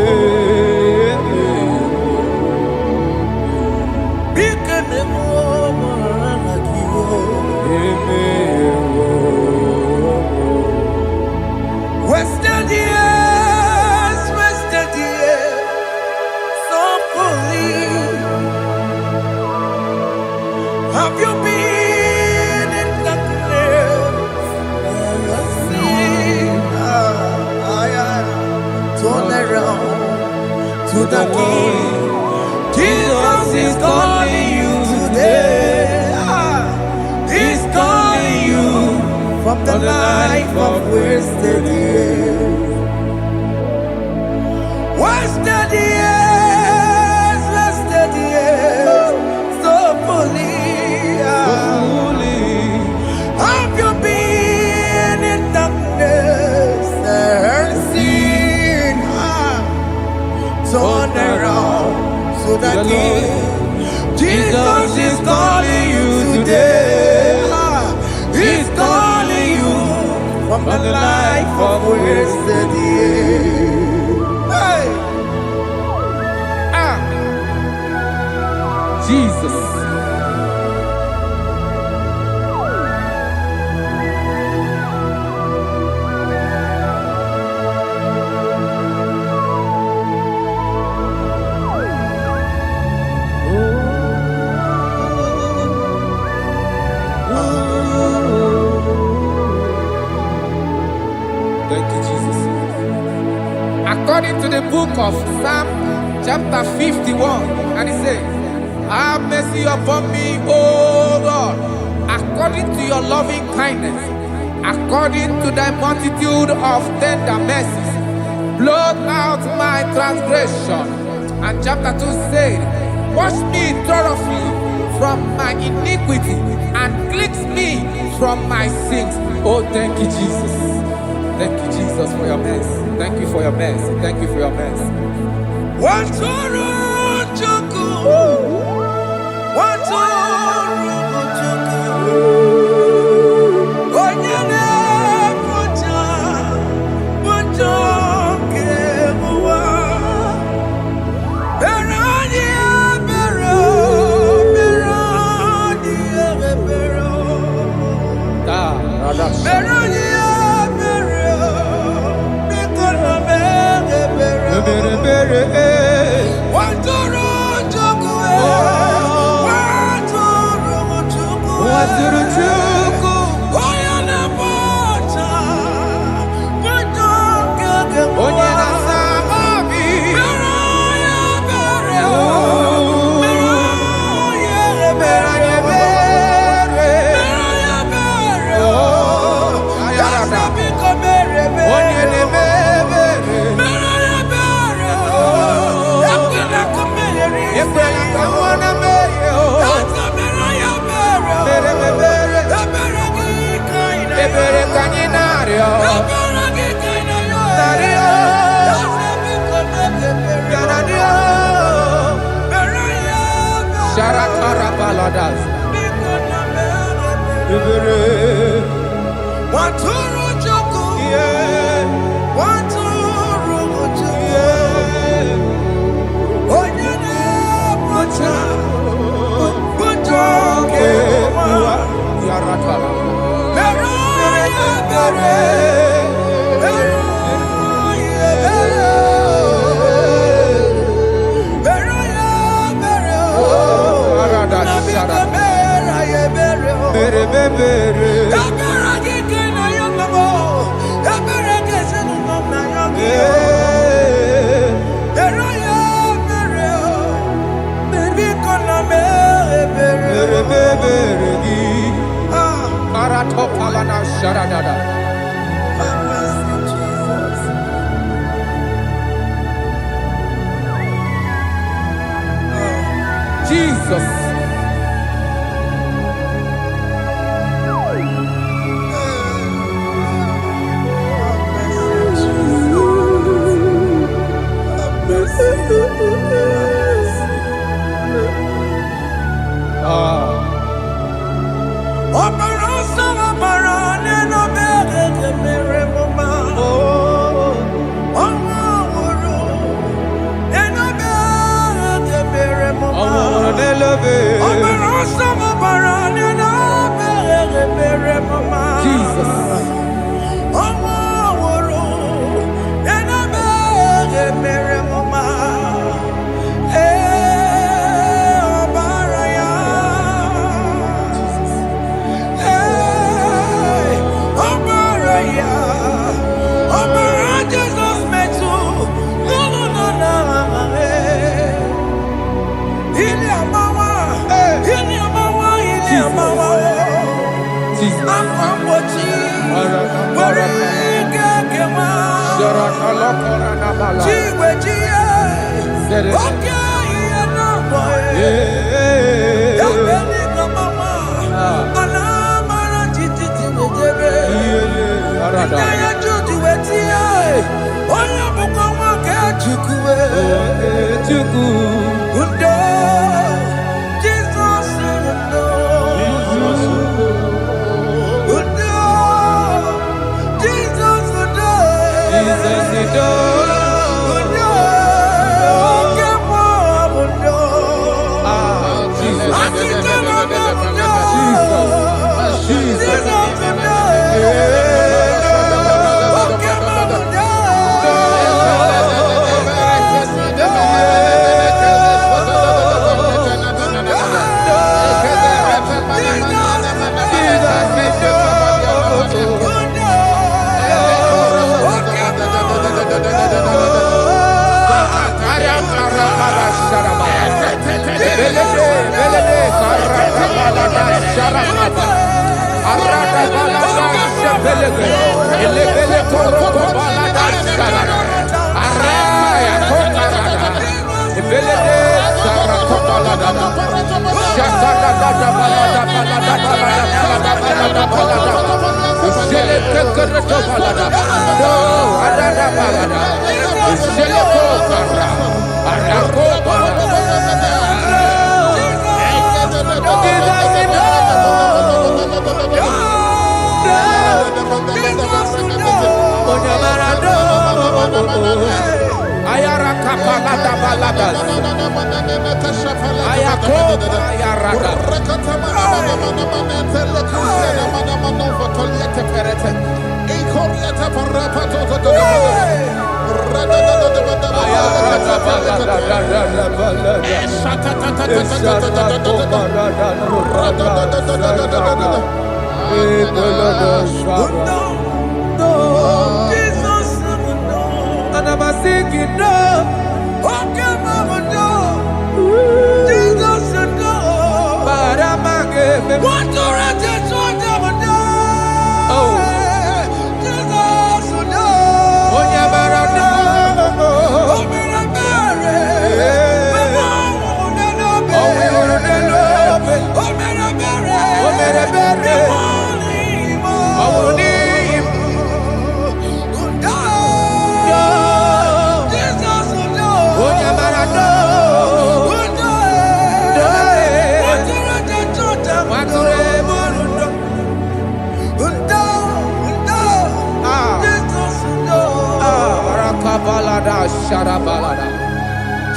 Be wasted years, so fully. Have you been in darkness? Turn around to the King. Jesus is calling you today. He's calling you from the life of wasted years. Wasted years, so fully. Have you been in darkness and seen? Turn around so that Jesus is calling you today. He's calling you from the life of wasted years. Hey! Jesus. Thank you, Jesus. According to the book of Psalm chapter 51, and it says, have mercy upon me, O God, according to your loving kindness, according to thy multitude of tender mercies, blot out my transgression. And chapter 2 said, wash me thoroughly from my iniquity and cleanse me from my sins. Oh, thank you, Jesus. Thank you, Jesus, for your mercy. Thank you for your mercy. Thank you for your mercy. Baladas. Waturu Joko, Waturu Joko, Onyana Mocha, Bujoke, Yaratala. Beraya Bere, Beraya Bere, Arada Shara. Bere Bere. Jesus.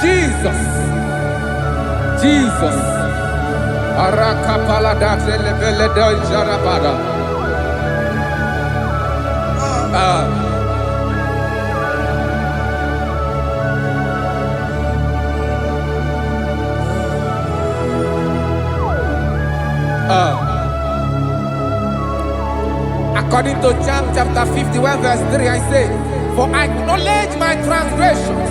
Jesus. Jesus. Arakapalada zelebeleda jarabada. According to John chapter 51 verse 3, I say, for I acknowledge my transgressions,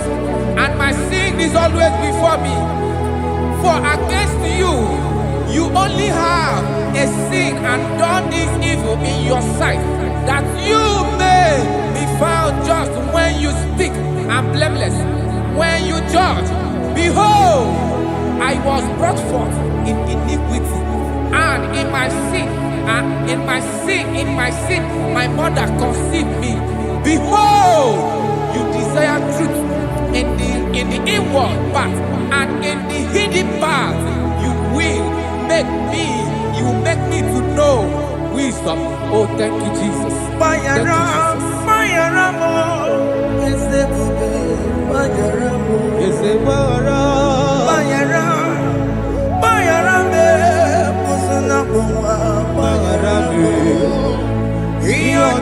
and my sin is always before me. For against you, you only have a sin and done this evil in your sight, that you may be found just when you speak, and blameless when you judge. Behold, I was brought forth in iniquity, and in my sin, my mother conceived me. Behold, you desire truth in the inward part, and in the hidden part you will make me to know wisdom. Oh, thank you, Jesus. Thank you,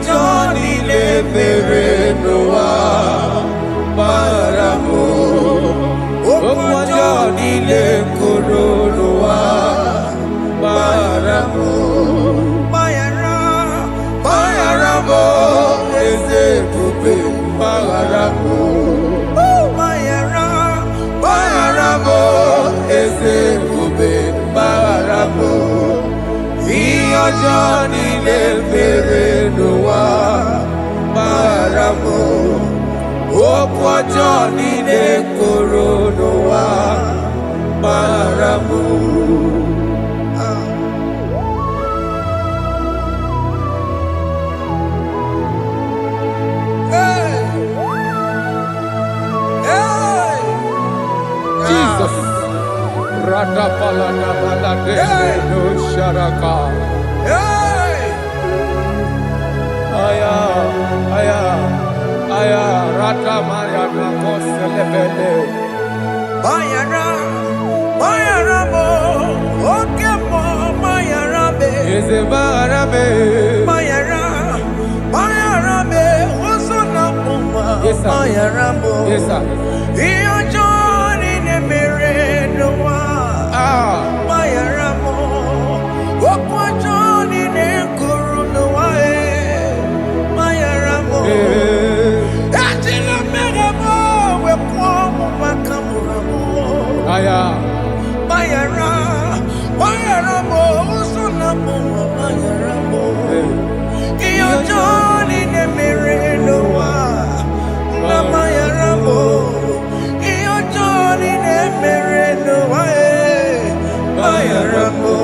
Johnny le Noah, Paramo, Johnny le Coronoa, Paramo, Paramo, Eze Pupe, Paramo, Paramo, Eze Pupe, Paramo. Johnny le Noah, Paramo, Johnny le Coronoa, Paramo. Jesus. Radapalana balade no sharaka. Aya, Rata Maya Nakoselebele. Bayara, Okemo, Bayarabe. Is a Barabe. Bayara, Osuna Puma. Yes, sir. Bayaramo. Yes, sir. Iyo Johnny ne Noa. Bayaramo. Okwa Johnny ne Kurunoa. Bayaramo. Aya, Bayara, Sunamo, Bayaramo. Iyo Johnny ne Noa, Bayaramo. Iyo Johnny ne Noa, Bayaramo.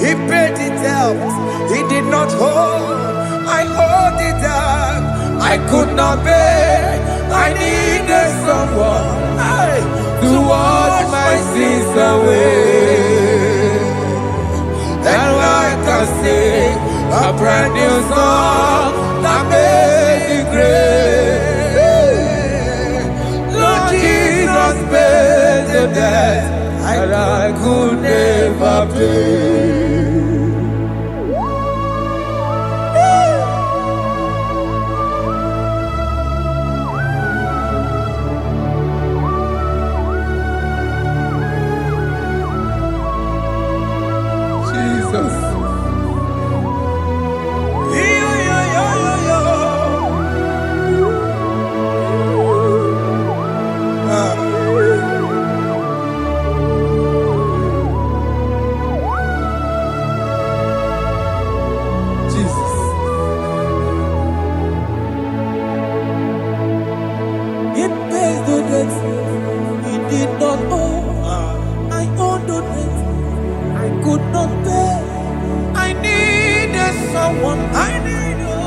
He paid it out, he did not hold. I owed it out, I could not pay. I needed someone to wash my sins away. And I can sing a brand new song, Amazing Grace. Lord Jesus paid the debt that I could never pay.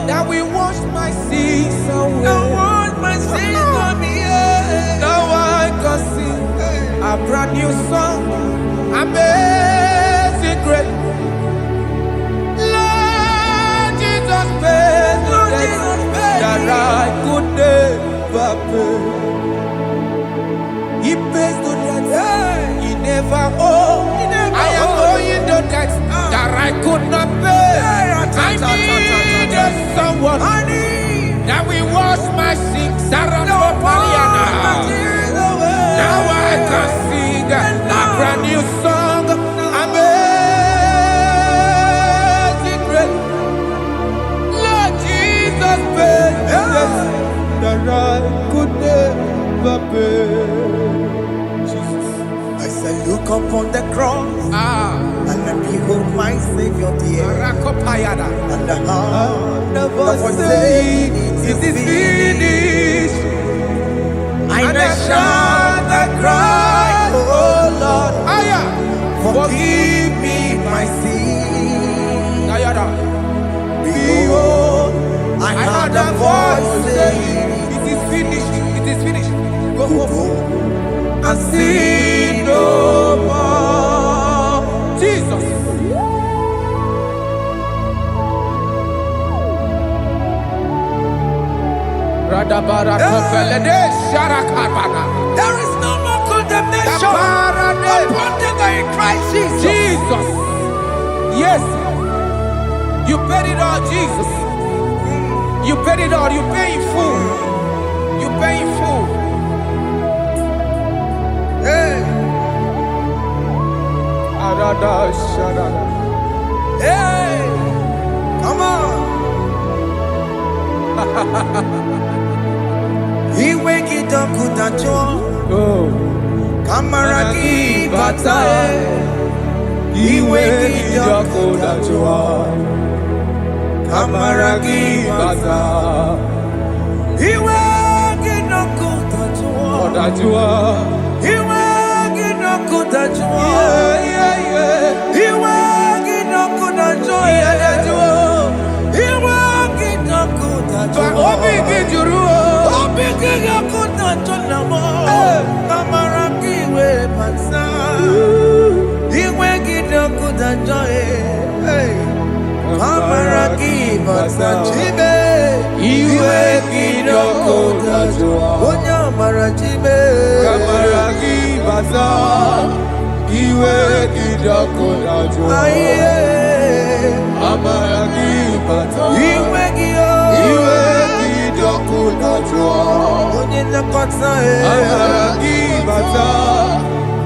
That we wash my sins away. Now I can sing a brand new song, Amazing Grace. Lord Jesus paid the debt that I could never pay. that I could never pay. Jesus. I say, look upon the cross, and I behold my Savior dear, and the heart that was saying, it is finished. And I shout and cry, oh Lord, forgive me my sin. Behold, I heard a voice saying, it is finished, it is finished. Go, go and sin no more. Jesus. There is no more condemnation upon them in Christ Jesus. Jesus. Yes. You paid it all, Jesus. You paid it all. You pay in full. You pay in full. Hey. Hey. Come on. He wake it up with a joy. Kamaraki batae. He wake it up with a joy. Kamaraki batae. He wake it up with a joy. He wake it up with a joy. He wake it up with a joy.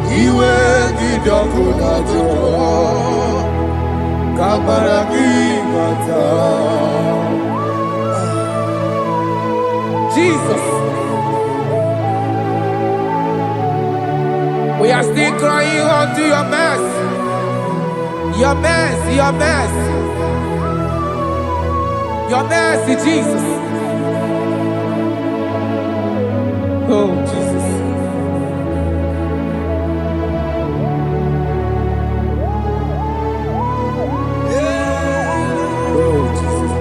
He wake it up with a joy. Jesus. We are still crying unto your mercy. Your mercy, your mercy. Your mercy, Jesus. Oh, Jesus. Oh, Jesus.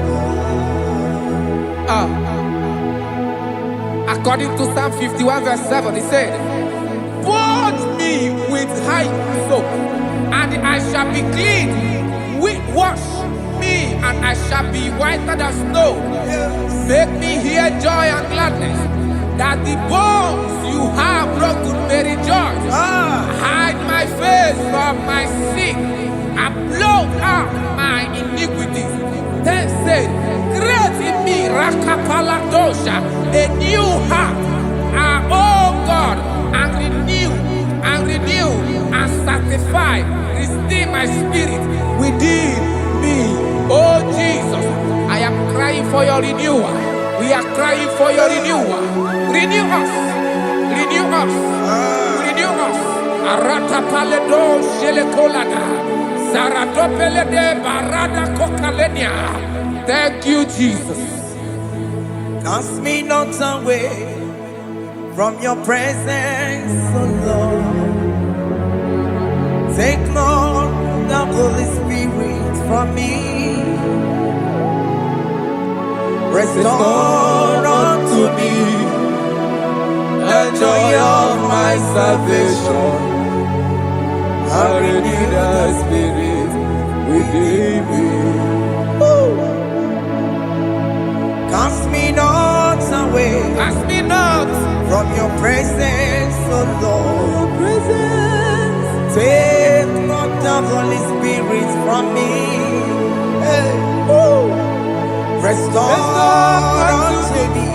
According to Psalm 51 verse 7, it said, "Wash me with high soap, and I shall be clean. Wash me, and I shall be whiter than snow. Make me hear joy and gladness, that the bones you have broken may rejoice. Hide my face from my sin, and blot out my iniquities. Then said, create in me Rakapaladosha, a new heart, oh God, and renew, and sanctify, restore my spirit within me." Oh Jesus, I am crying for your renewal. We are crying for your renewal. Renew us, renew us, renew us. Arata paledo shelekolada, saradopelede barada kokalenia. Thank you, Jesus. Cast me not away from your presence, oh Lord. Take not the Holy Spirit from me. Restore unto me the joy of my salvation. I renew the spirit within me. Cast me not away, Cast me not from your presence, oh Lord. Take not the Holy Spirit from me. Hey. Restore unto me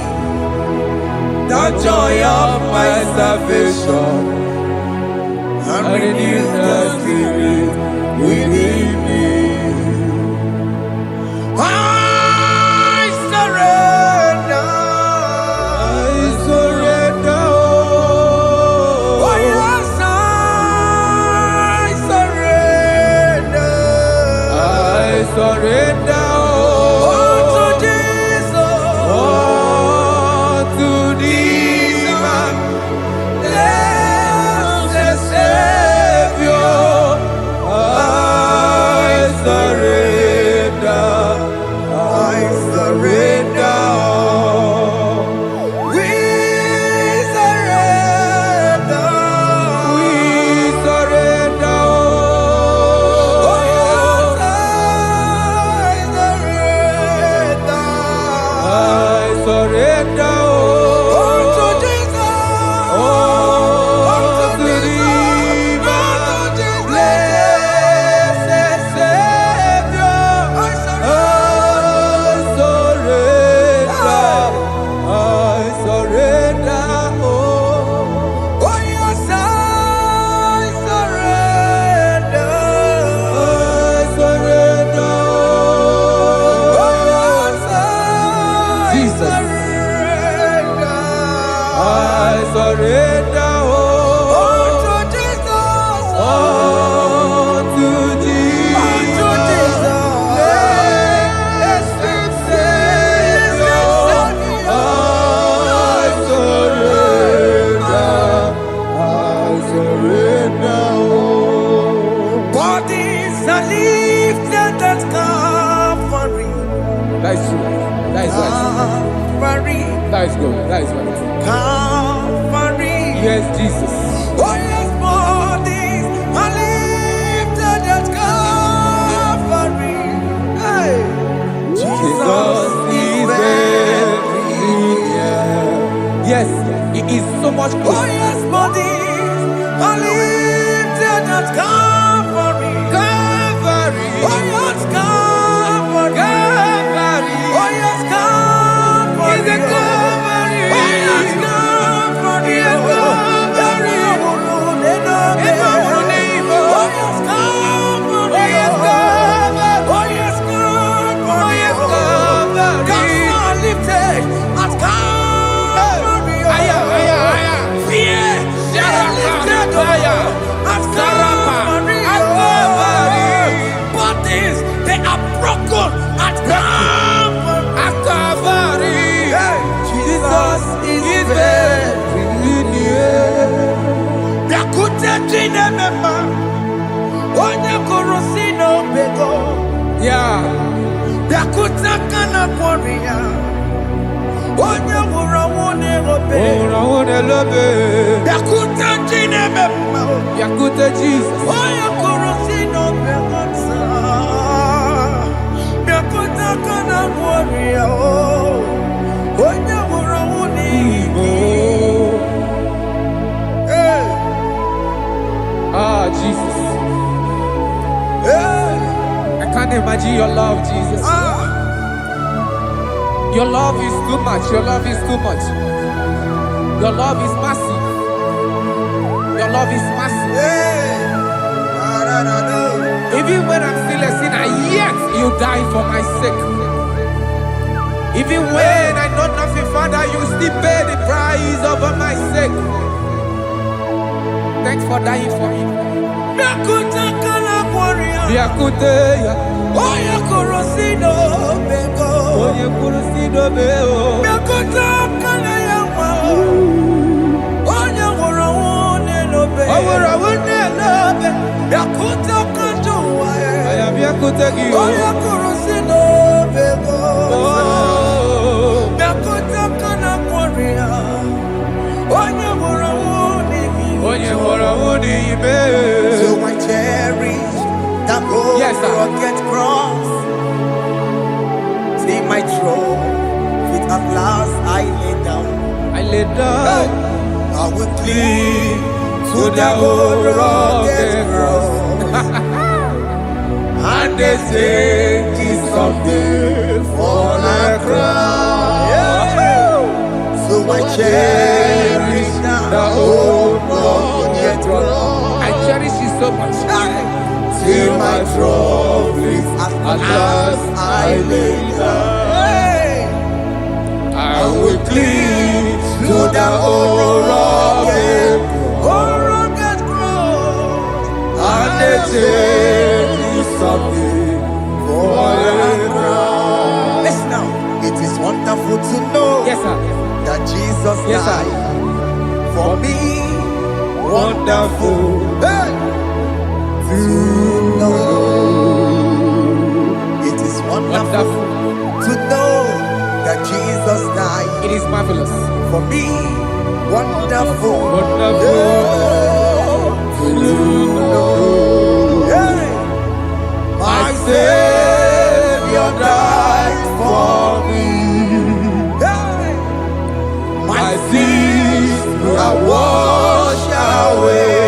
the joy of my salvation, and renew the spirit within me. I surrender surrender all to Jesus. All to Jesus. Blessed Savior, I surrender all. Bodies are lifted at Calvary. That's true. That is right. Calvary. That is good. That is right. Calvary. Yes, Jesus. Oh yes, bodies are lifted at Calvary. Hey. Jesus is very near. Yes, it is so much Oh closer. yes, bodies are lifted at Calvary. Calvary. Oh yes, Calvary. Calvary. Oh yes, Calvary. Is it Calvary? Oh yes, Calvary. Yes, Calvary. Yeah. Dakutakana kwaria. Onya murawone robe. Dakutakine mema. Yakute Jesus. Onya kurosino bekonsa. Dakutakana kwaria. Onya murawone Oh. Hey. Ah, Jesus. Hey. I can't imagine your love, Jesus. Your love is too much. Your love is too much. Your love is massive. Your love is massive. Hey. Even when I'm still a sinner, yet you die for my sake. Even when I know nothing, Father, you still pay the price over my sake. Thanks for dying for me. Dakutakana kwaria. Yakuteya. Onya kurosino beko. Oye kurusido beo. Dakutakana yawa. Onya murawone lobe. Awura wune lobe. Dakutakana I am yakutegi. Onya kurosino beko. Oh. Dakutakana kwaria. Onya murawone Oye wora wuni ibe. So I cherish that gold Yes, sir. rugged cross. See my throne, with at last I lay down. I lay down I will cling to that old rugged cross. and they say it's something for the crown. So I cherish The old rugged cross. I cherish it so much. till my troubles at last I lay down. I will cling To the old rugged cross, and they say it's something for the crown. Listen now, it is wonderful to know Yes, sir. that Jesus Yes, sir. died for me. Wonderful. Hey! To know, it is wonderful to know that Jesus died It is marvelous. for me. Wonderful. Wonderful. To know. Hey! My Savior died for me. Hey! My sins are washed away.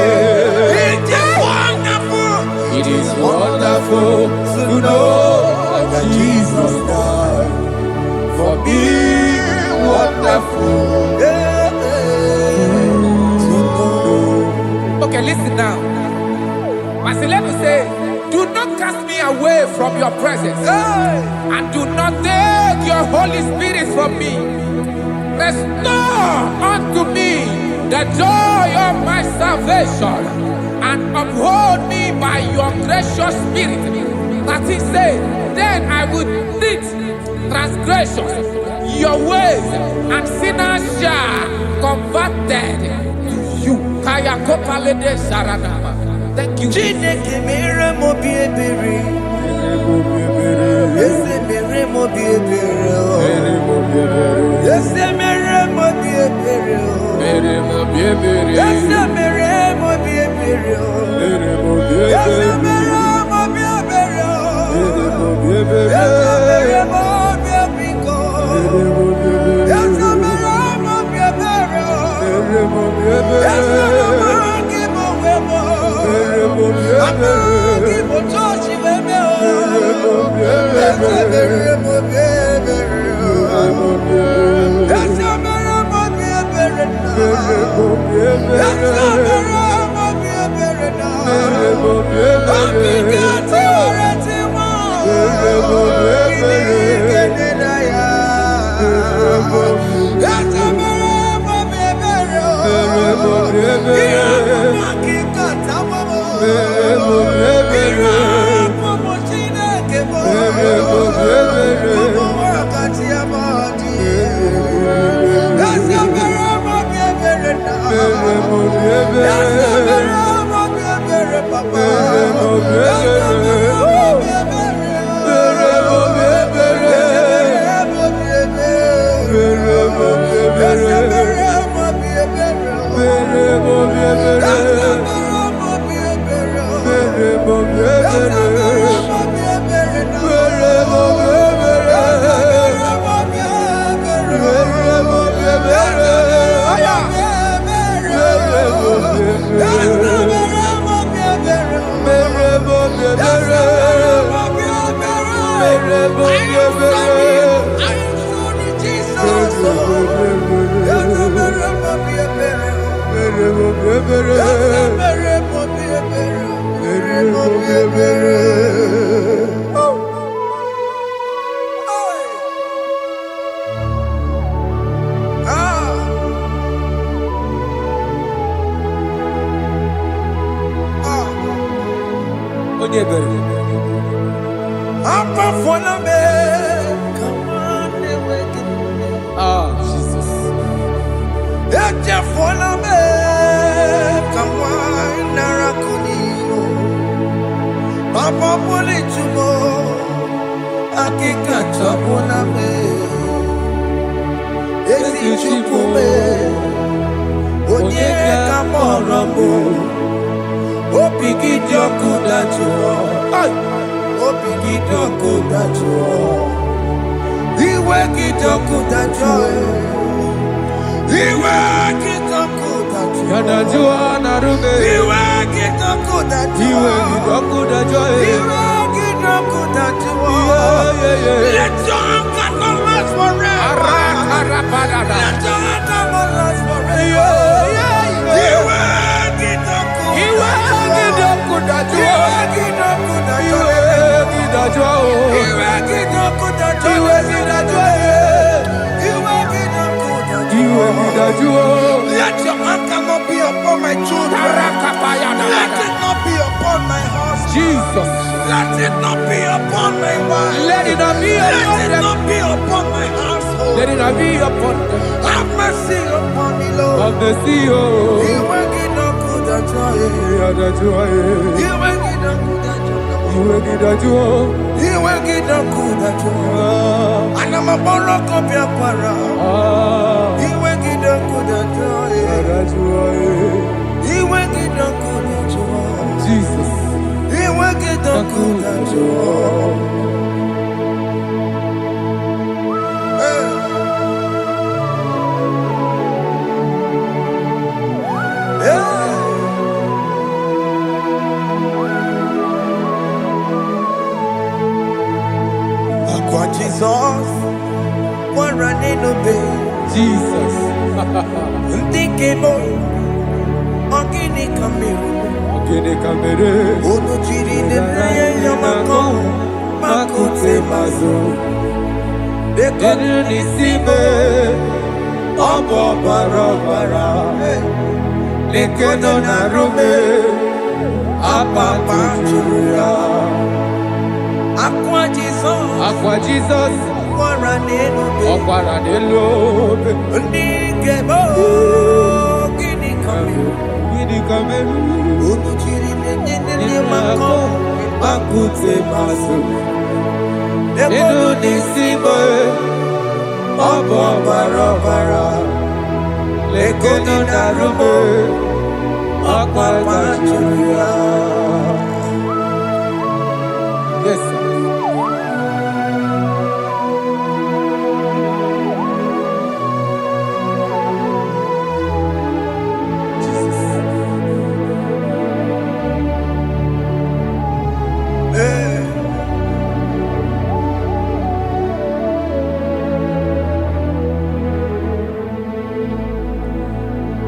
It is wonderful. It is wonderful to know that Jesus died for me. Wonderful. Hey, to know. Okay, listen now. Marcelino say, do not cast me away from your presence, Hey! and do not take your Holy Spirit from me. Restore unto me the joy of my salvation, and uphold me by your gracious spirit. That is said, then I will teach transgressions your ways, and sinners shall converted to you. Kaya kopalede saranama. Thank you. Chineke mere mo biebere. Yese mere mo biebere. Yese mere mo biebere. Mere mo biebere. Yese mere mo biebere. Mere mo Yese biebere. mere mo biebere. Mere mo biebere. Yese mere mo biebiko. Yese mere mo biebere. Mere mo biebere. Yese mere mo gibo. Mere mo biebere. Gibo tochi weme o. Yese mere mo biebere. Yese mere mo biebere. Yese mere mo biebere. Apikati oreti mo. Ikenedaya. Yese mere mo biebere. Iyamakikata mo. Iyamomo Chineke mo. Momo wakati ya madi. Yese mere mo biebere na. Yese mere mo biebere papa. Yese mere mo biebere. Yese mere mo biebere. Yese mere mo biebere. Jesus. Papa pole tumo, akika tabona me. Esi chukume, onye kamoramo. Opigi dioku dachuo, opigi dioku dachuo. Iwe kidoku dachuo, iwe kidoku dachuo. Yanajua narume. Iwe kidoku dachuo, Iwe kidoku dachuo. Iwe kidoku dachuo. Let your anger not last forever. Let your anger not last forever. Iwe kidoku dachuo. Iwe kidoku dachuo. Iwe kidoku dachuo. Let your anger not be upon my children. Let it not be upon my husband. Jesus. Let it not be upon my wife. Let it not be upon Let it them. not be upon my household. Let it not be upon them. Have mercy upon me, Lord. Of the CEO. You ain't get no good at joy. You ain't get no good at joy. You ain't get no good at joy. And I'm a borrow copy of para. You ain't get no good at joy. You ain't get no good at joy. Jesus. You ain't get no good at joy. Jesus, one running obey. Jesus. Ndikemo, ogini kamiru. Ogini kamere. Ono chiri ne praye yamako, makote mazo. Enu nisibe, Obo barabara, lekeno na rume, apapa chuya. Aqua Jesus, Okwara nelobe, IGBO, gini kame, unuchiri nene mako, akute maso, eno nisimo, obo barabara, lekeno na rume, apapa chuya. Yes, sir.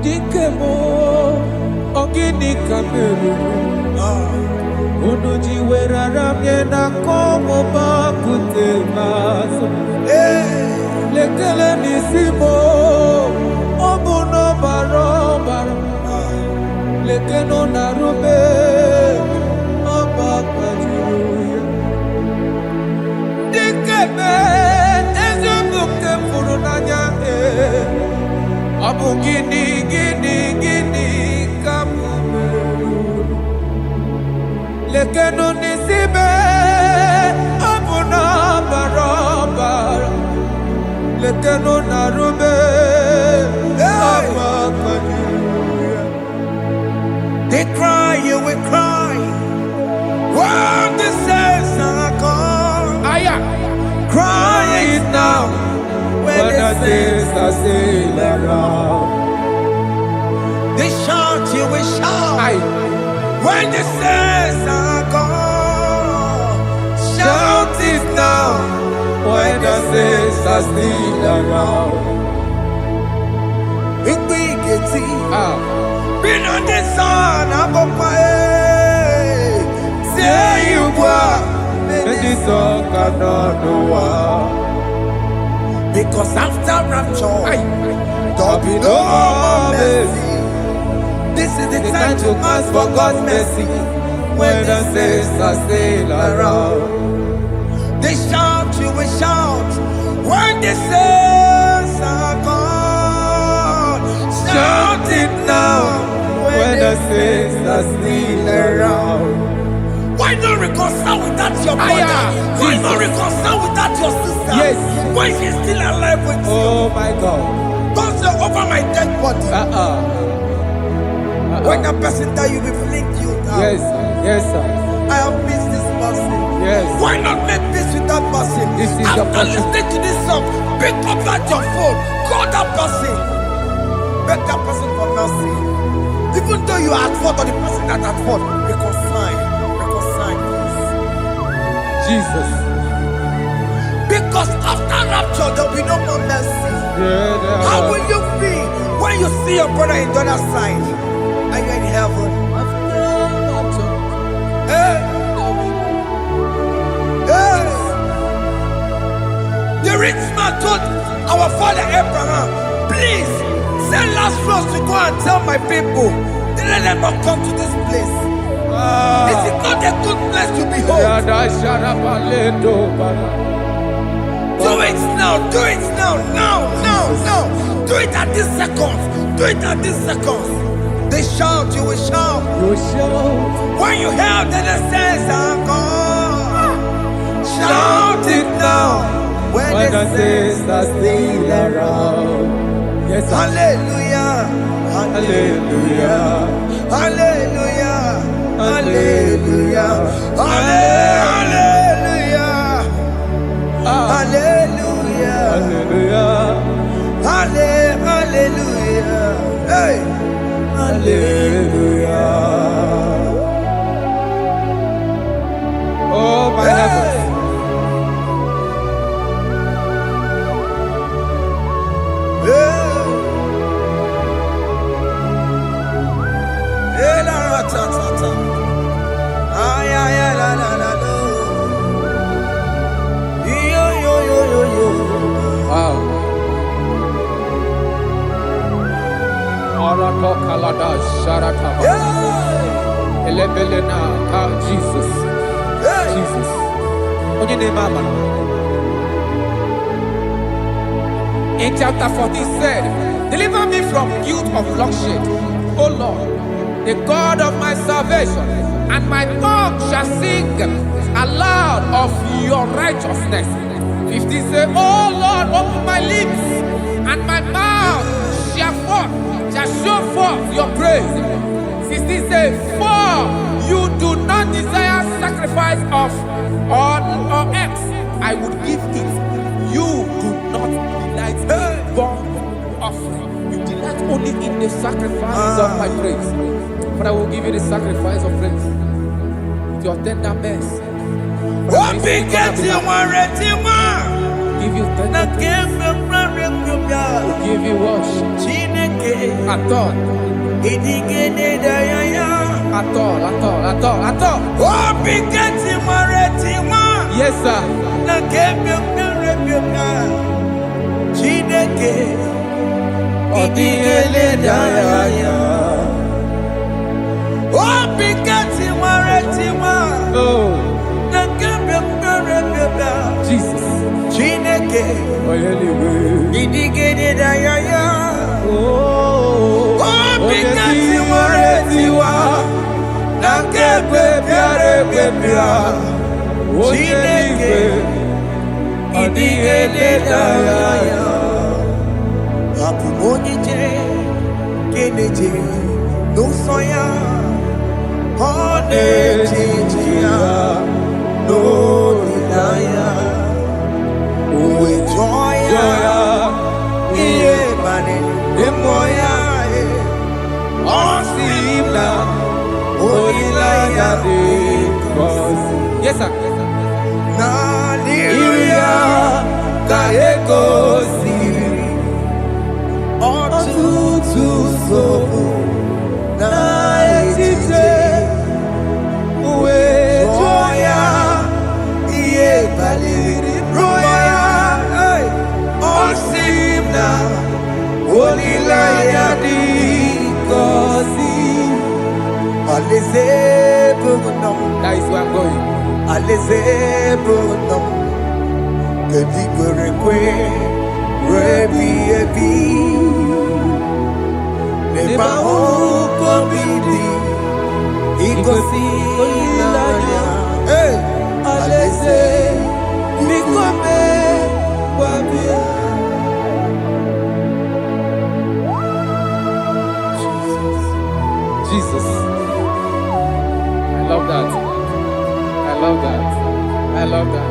Dikemo ogini kameru unuji werara miena komo bakute maso lekele nisimo obuno barobara lekeno narube abakajuya dikeme ezubukte furunanya abu gini kamumeru lekeno nisibe abu na barabara lekeno narube abakajuya. They cry, you will cry. When the saints are gone, cry it now. When the saints are still around, they shout, you will shout. When the saints are gone, shout it now. When the saints are still around, been on the sun, I'm on my head. Say you were, and this song cannot do. Because after rapture, there'll be no more mercy. This is the time to ask for God's mercy. When the saints are still around, they shout, you will shout. When the saints are gone, shout it now. When the saints are still around. Why not reconcile with that your brother? Why not reconcile with that your sister? Yes. Why is he still alive with you? Oh my God. Don't say over my dead body. When that person die, you will fling you down. Yes, sir. Yes, sir. I have missed this person. Yes. Why not make peace with that person? This is after listening to this song, pick up that your phone, call that person, beg that person for mercy. Even though you are at fault or the person that at fault, reconcile, please. Jesus. Because after rapture, there will be no more mercy. How will you feel when you see your brother in the other side and you're in heaven? Hey. The rich man told our father Abraham, please send Lazarus to go and tell my people, let them not come to this place. This is not a good place to behold. Do it now, do it now, now. Do it at this second. Do it at this second. They shout, you will shout. When you hear that the saints are gone, shout it now. When the saints are still around. Yes, hallelujah, hallelujah, hallelujah, hallelujah, hallelujah, hallelujah, hallelujah, hallelujah, hey, hallelujah. Oh my heavens. Jesus. Jesus. Only name Amen. In chapter 14 said, deliver me from guilt of bloodshed, O Lord, the God of my salvation, and my tongue shall sing aloud of your righteousness. 15 say, O Lord, open my lips, and my mouth shall show forth your praise. 16 say, for you do not desire sacrifice of or eggs, I would give it. You do not delight in burnt offering. You delight only in the sacrifice of my praise. But I will give you the sacrifice of praise with your tender mercy. Give you tender praise. Give you worship. At all. Yes, sir. Jesus. Yes, sir. That is where I'm going. Jesus. I love that. I love that. I love that.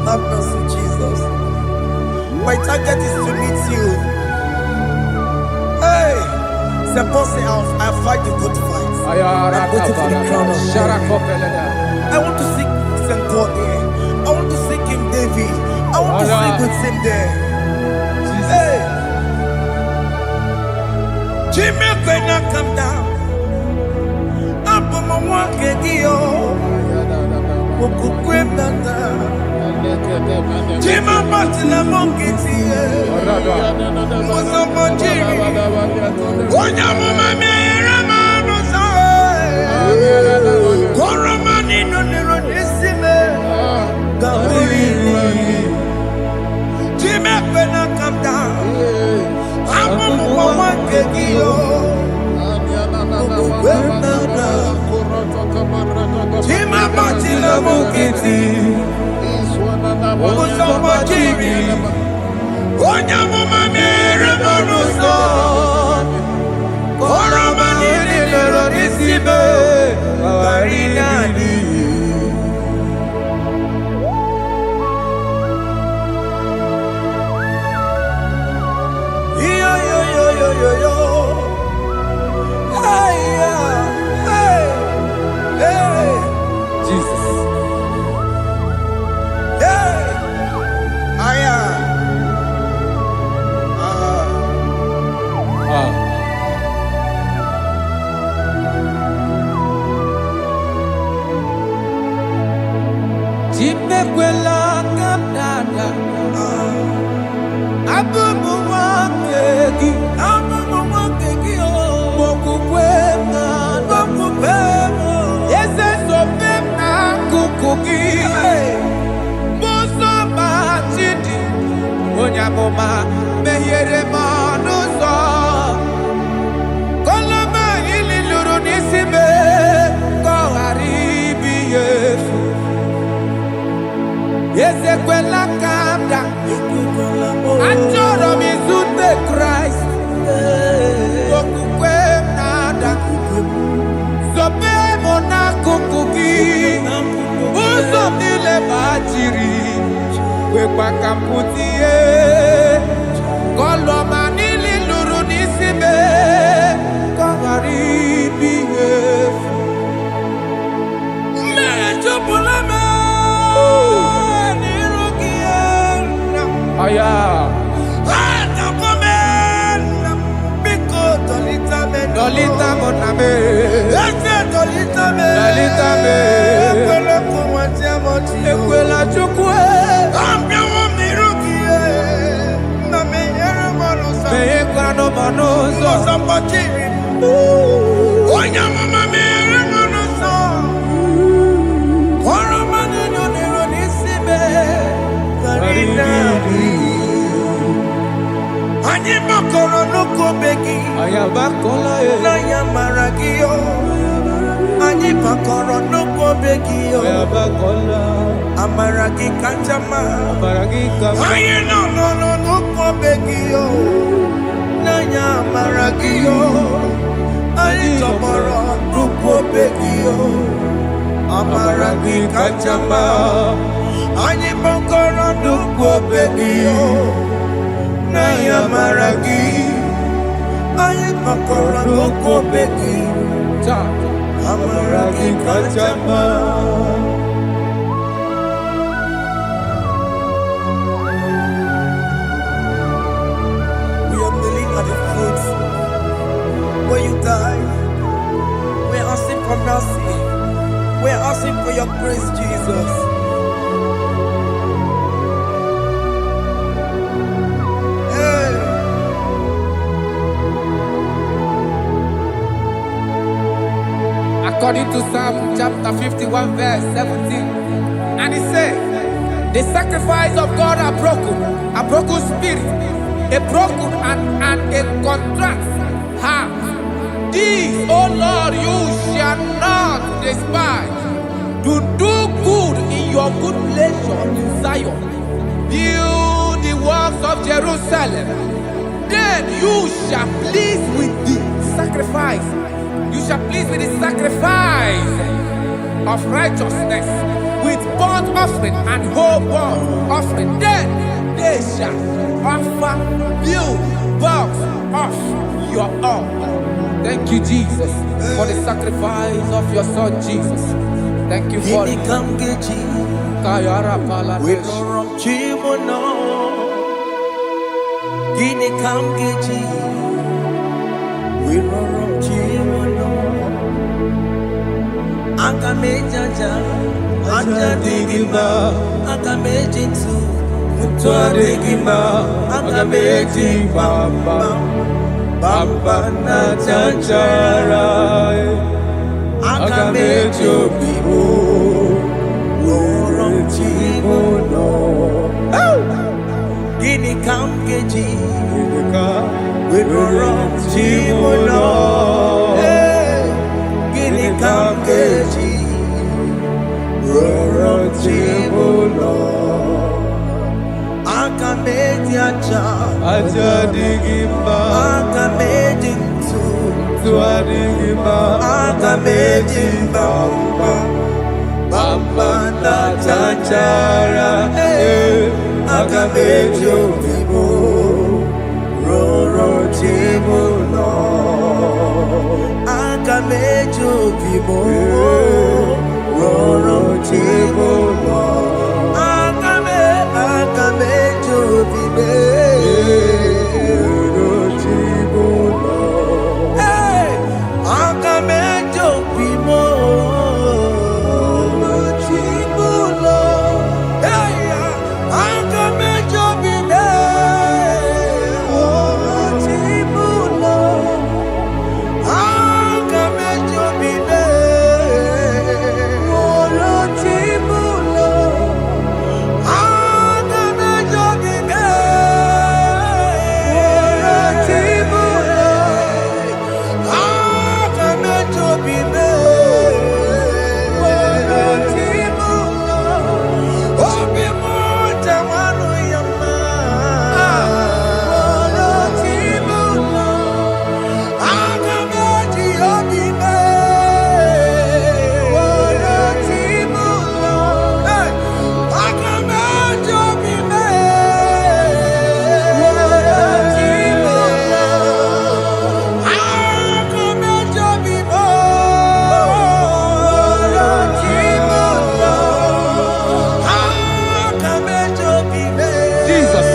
Have mercy, Jesus. My target is to meet you. Hey, suppose I fight the good fight. I'm waiting for the crown of glory. I want to seek St. Paul there. I want to seek King David. I want to sing with him there. Hey, Jimmy cannot come down. Up on my walk again. Jima Martina Monkey, According to Psalm chapter 51 verse 17. And he said, the sacrifice of God are broken spirit, a broken and a contrite heart. These, O Lord, you shall not despise. To do good in your good pleasure in Zion. Build the works of Jerusalem. Then you shall please with the sacrifice. You shall please with the sacrifice of righteousness, with burnt offering and whole burnt offering. Then they shall offer build works of your own. Thank you, Jesus, for the sacrifice of your Son, Jesus. Thank you for it. Bamba na chancharai agamejo bibo worom chimono gini kamgeji worom chimono Akameji Bamba Bamba na Chachara Akameji Obibo Roro Chibuno Akameji Obibo Roro Chibuno Akameji Obibo Jesus.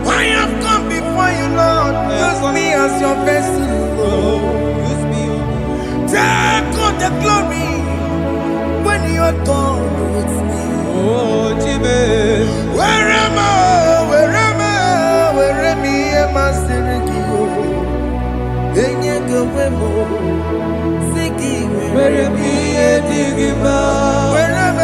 I have come before you, Lord. Use me as your vessel, Lord. Use me. Take all the glory when you are done with me. Oh, Jesus. Where am I? Am I singing you? Where am I?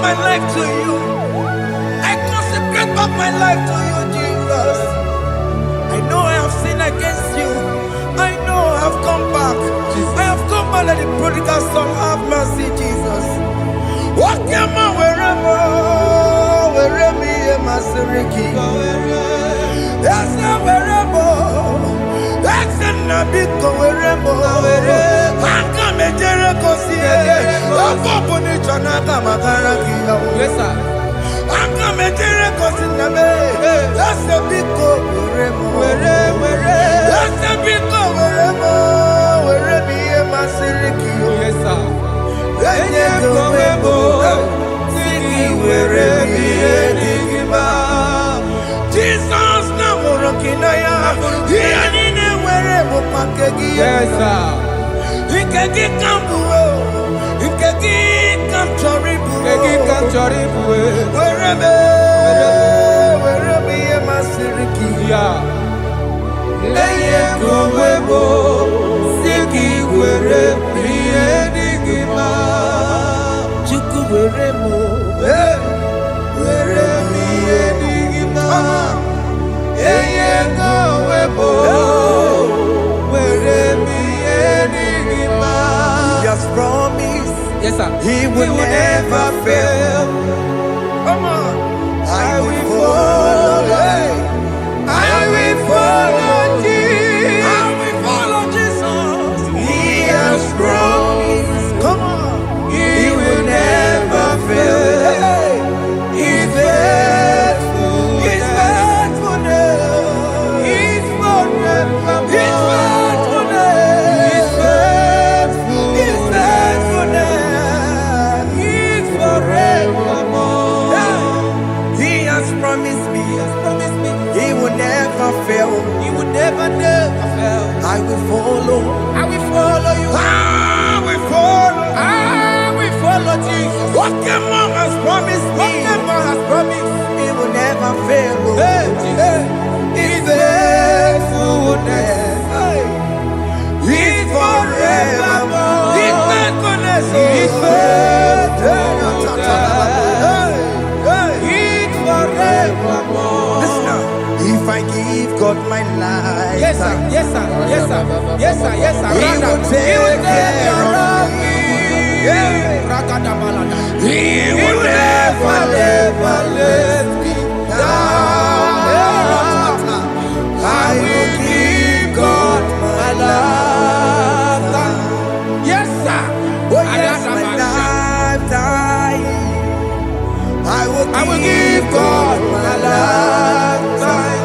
My life to you. I consecrate back my life to you, Jesus. I know I have sinned against you. I know I have come back. I have come back like the prodigal son. Have mercy, Jesus. What am I wherever am I seriki? That's not wherever. That's not big wherever. I come and Jericho see. Yes, sir. I'm coming to reconcile. That's a big go. That's a big go. Wherever am I seriki? Yes, sir. Jesus now working Yes, sir. He can get come choribu. Wherever. Wherever. Yeah. Eye kowebo siki were mienigima. Chuku were mo. Were mienigima. Eye kowebo were mienigima. He has promised. Yes, sir. He will never fail. Come on. I will follow. I will follow Jesus. I will follow Jesus. He has promised. Come on. He will never fail. He's faithful. His faithfulness. He's forevermore. His faithfulness. He's faithful. His faithfulness. He's forevermore. He has promised me. He has promised me. He will never fail. He will never fail. I will follow. I will follow you. I will follow. I will follow Jesus. What the mom has promised me. What the Lord has promised. He will never fail. Hey, Jesus. His faithfulness. He's forevermore. His faithfulness. His faithfulness. He's forevermore. Listen now. If I give God my life, Yes, sir. Yes, sir. Yes, sir. Yes, sir. Yes, sir. He will take care of me. He will never let me down. I will give God my lifetime. Yes, sir. Oh yes, my lifetime. I will give God my lifetime.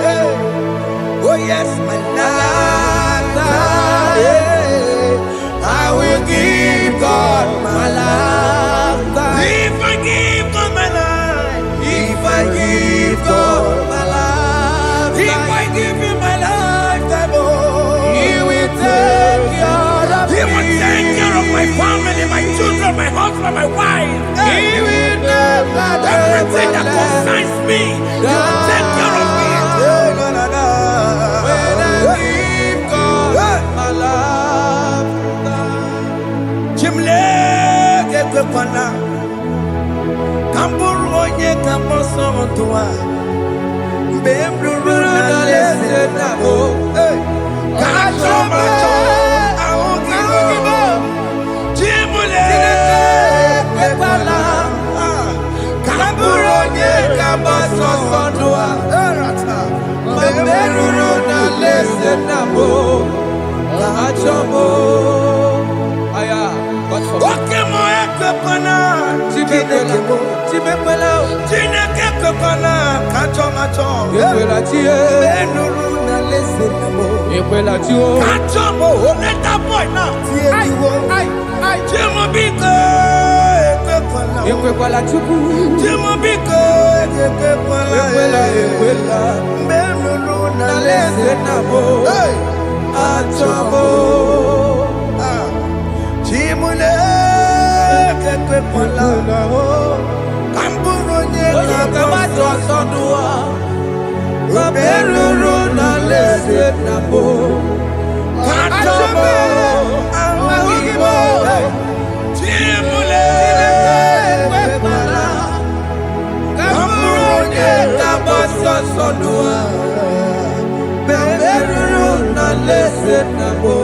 Hey. Oh yes, my lifetime. I will give God my lifetime. If I give God my life, If I give God my lifetime, if I give Him my lifetime, oh, He will take care of He will me. take care of my family, my children, my husband, my wife. He will never Everything that concerns me, He will take care of me. When I give God my lifetime. Chimle kekwana kamburu onye kamboso mtua mbemruru na lese nabo kachoma aogibo chimle kekwana kamburu onye kamboso mtua Mbemruru na lese nabo kachomo. Aya, God for okemo ekekwana Timekwela, Chineke kekwana kachoma choma Ekwela tie, mbemruru na lese nabo Ekwela tio. kachoma let that boy now Ai, Chimobiko ekekwana Ekwekwala chuku, Chimobiko ekekwana Ekwela, mbemruru na na lese lese nabo, achomo. Chimule ekekwana kamburonye Oye kamato sondua, Mbemruru na lese nabo, kachoma awagibo Chimule Ekwekwala, Kamuronye kabaso sondua, Mbemruru na lese nabo,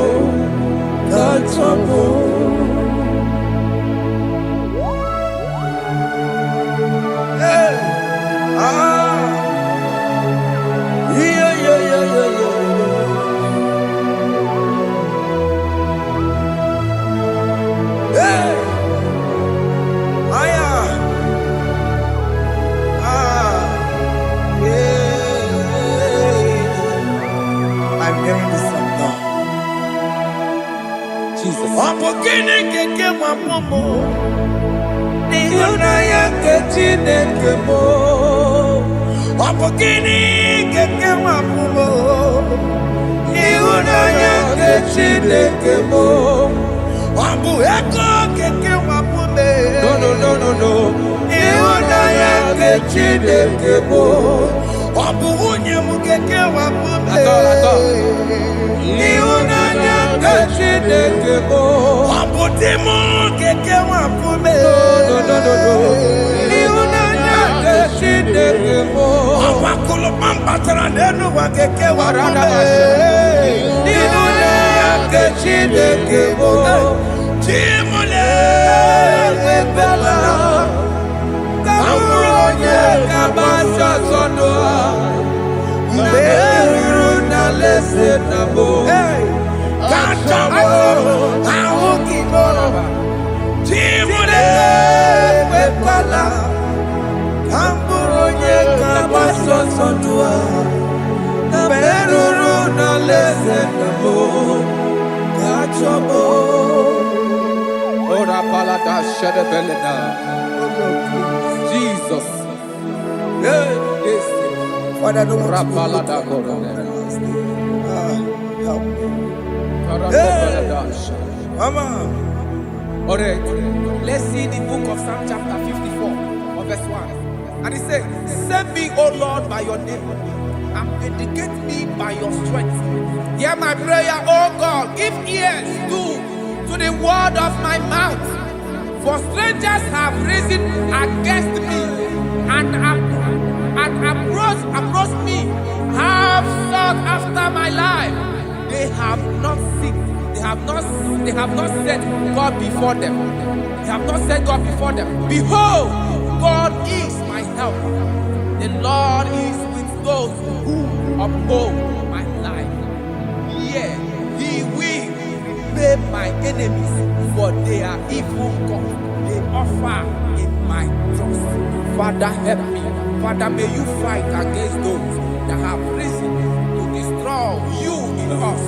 kachomo. I'm hearing this song now. Jesus. Wapokini keke wapomo Nihuna yake Chineke mo. Wapokini keke wapomo Nihuna yake Chineke mo. Wabu eko keke wapome No. Ihu Jesus. Father, I don't want to help me. Mama. All right, let's see the book of Psalm chapter 54, of verse 1. And it says, send me, O Lord, by your name, and vindicate me by your strength. Hear my prayer, O God, give ears to the word of my mouth. For strangers have risen against me, and approached me, have sought after my life. They have not seen. They have not set God before them. They have not set God before them. Behold, God is my help. The Lord is with those who uphold my life. Yeah, He will repay my enemies for their evil gods. They offer in my trust. Father, help me. Father, may you fight against those that have risen to destroy you in us.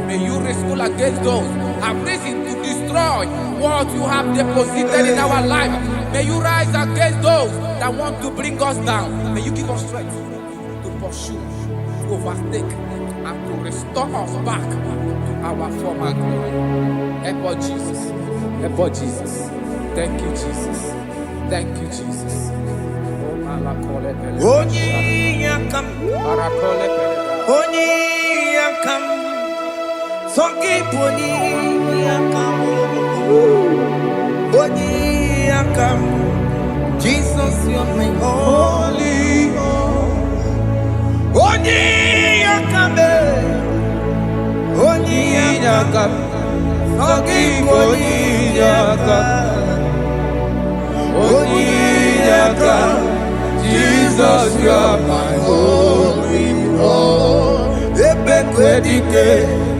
May you wrestle against those who have risen to destroy what you have deposited in our life. May you rise against those that want to bring us down. May you give us strength to pursue, to overtake, and to restore us back to our former glory. Help us, Jesus. Help us, Jesus. Thank you, Jesus. Thank you, Jesus. Soki poni yakam, boni yakam. Jesus, you're my only hope. Boni yakam, boni yakam. Soki poni yakam, boni yakam. Jesus, you're my only hope. Ebekwedike.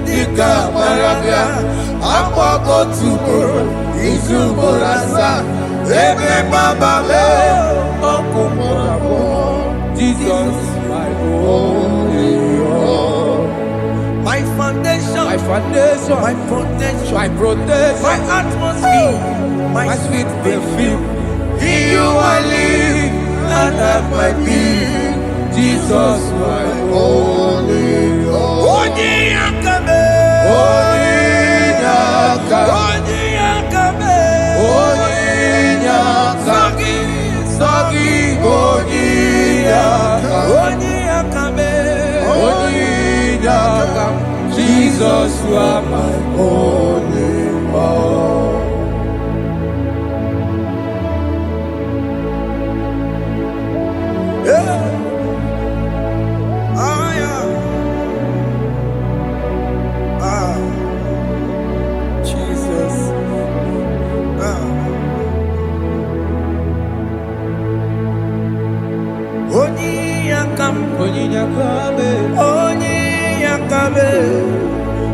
Dika marabia, apoko tukoro, izuborasa, ebe babale, okumorabo. Jesus, my only hope. My foundation, my protection, my atmosphere, my sweet perfume. In you I live and have my being. Jesus, my only hope. Jesus, you are my only hope. Yeah. Jesus. Oni yakame,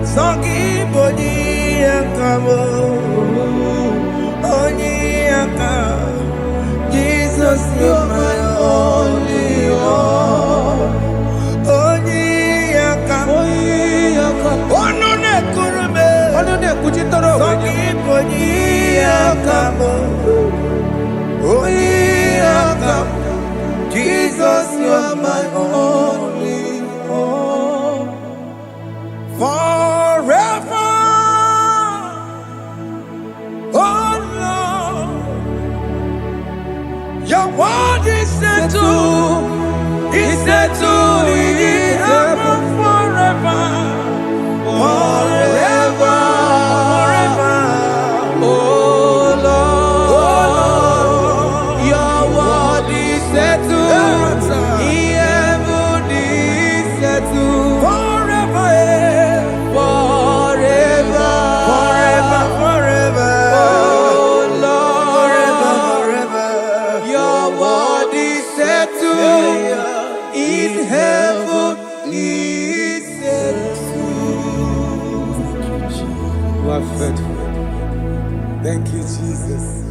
Sogi boni yakamo, Oni yakam. Jesus, you're my only hope. Oni yakam, Onune kurume, Sogi boni yakamo, Oni yakam. Jesus, you're my only hope. Forever, oh Lord, your Jesus.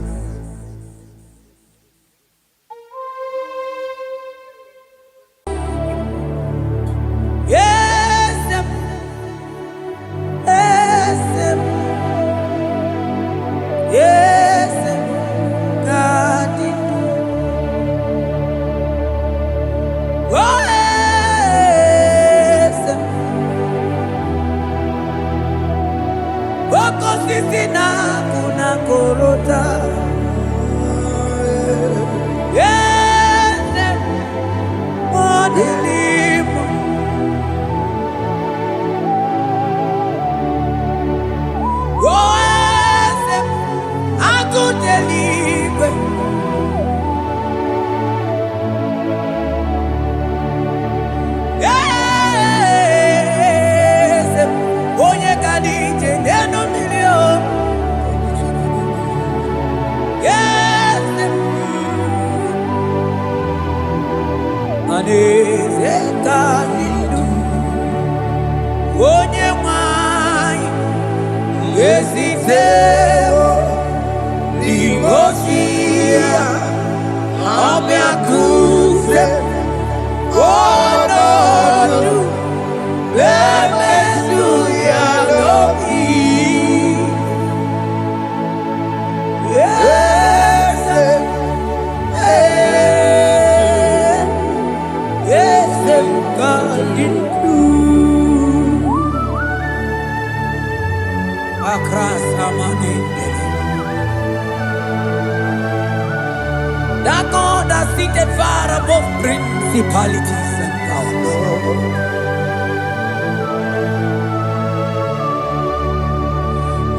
That God that seated far above principalities and powers.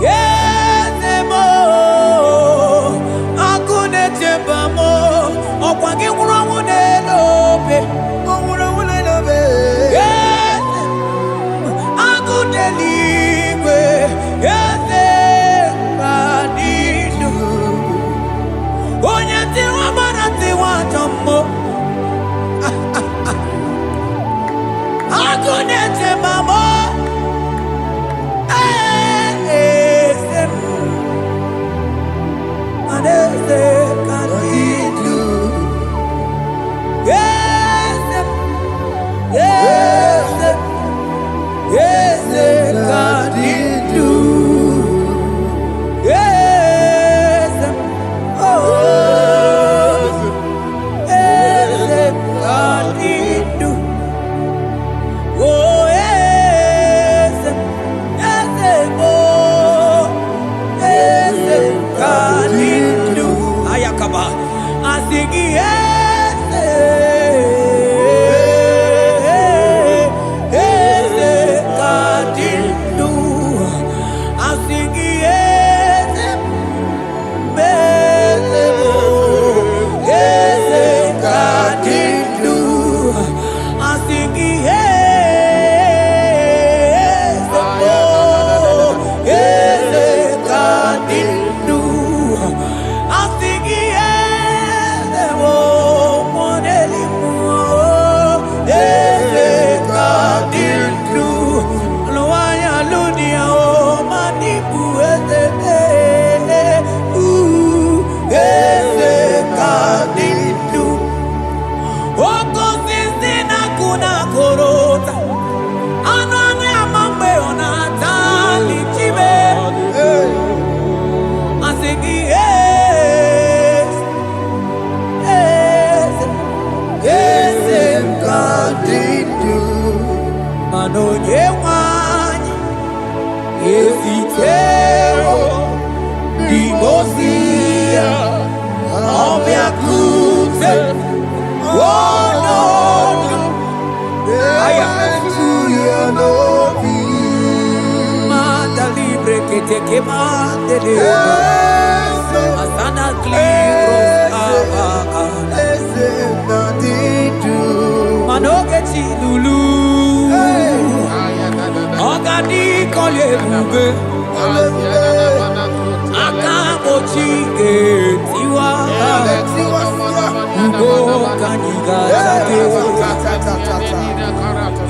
Yes, mo, akune chebamo, okwangi kurawune lobe, kurawune lobe. Yes, akune liwe, yes.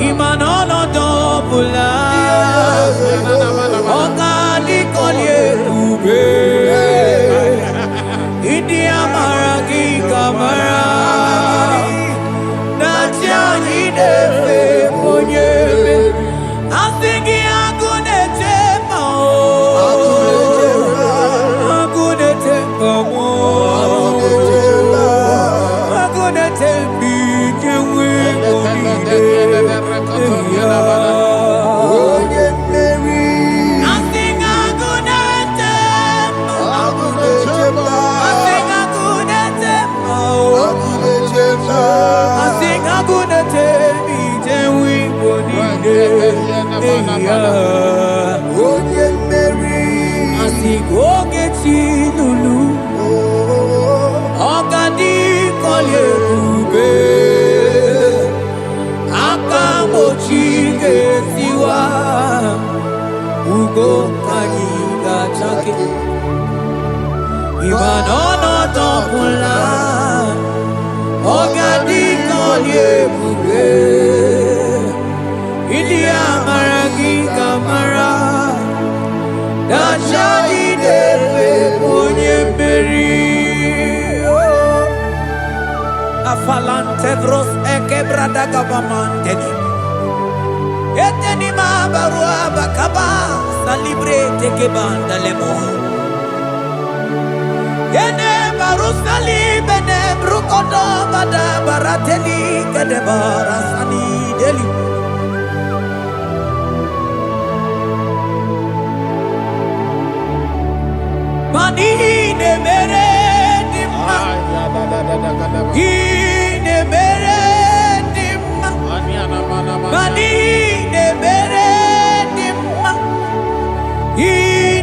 Imanono dobula, ogani kolye ube. Falantevros ekebrada gabamante eteni ma barua bakaba salibre tekebanda lemo ene barusali bene brukodo bada barateli kadebara sani deli mani ne mere dimma ne beredim mani ne beredim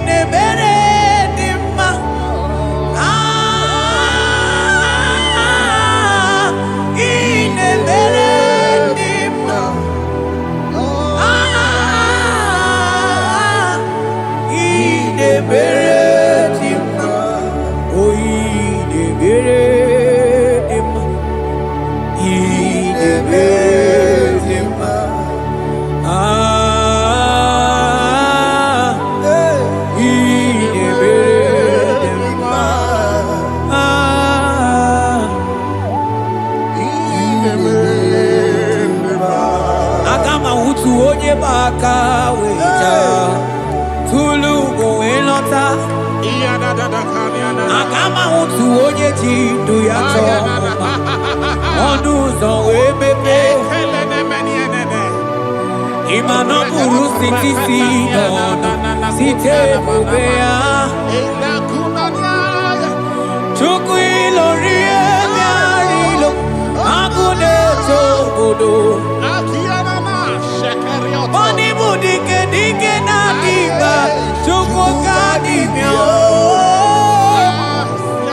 ne beredim ne beredim ne beredim o ne beredim Agama utu onye ji ndu ya chọọ ọnụ ụzọ wee mepee ịma na ọ bụrụ site si n'ọnụ site ebube ya Chukwu ilori ebiara ilo agụ na-eche obodo Oni bụ dike dike na-adịgba Chukwu ka dibịa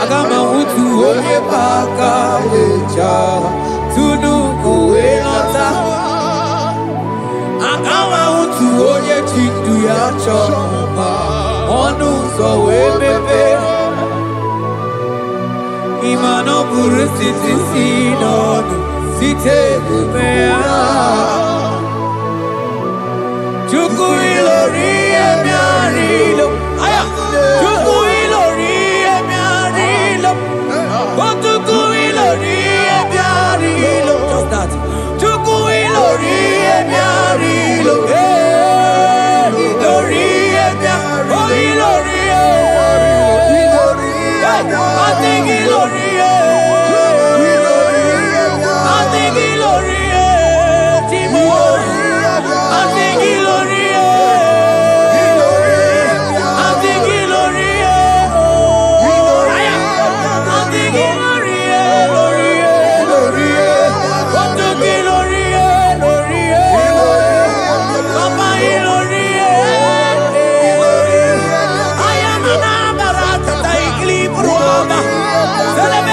Agama utu onye baka wecha Tunu kowe nọta Agama utu onye chindu ya chọma Ọnụ ụzọ wee mepe Ịma na ọ bụrụ site si n'ọnụ Site ebube ya Chukwu ilori emiarilo Chukwu ilori emiarilo Chukwu ilori emiarilo Just that Chukwu ilori emiarilo Ilori emiarilo Oh ilori I think ilori I think ilori Timo I think ilori Celebrate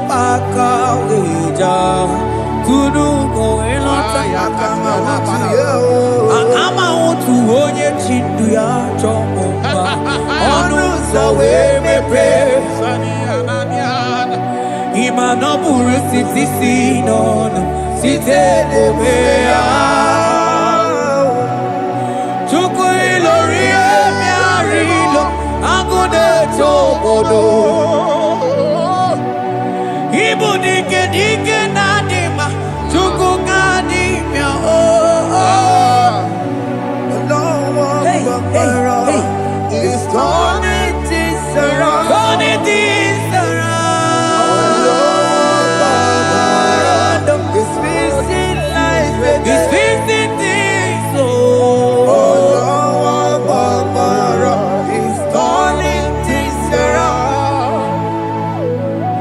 Pakaweja Kudu Goelota Akama Utu Onye Chindu ya Chomba Onu Zawe Mepe Imanoburu Siti Sinon Site Debea Chuku Ilori Emiarilo Agune Chobodo Ibu dike nadima Chuku Kadimia Hey, it's turning things around. Turning things around It's fixing life again. It's fixing things It's turning things around.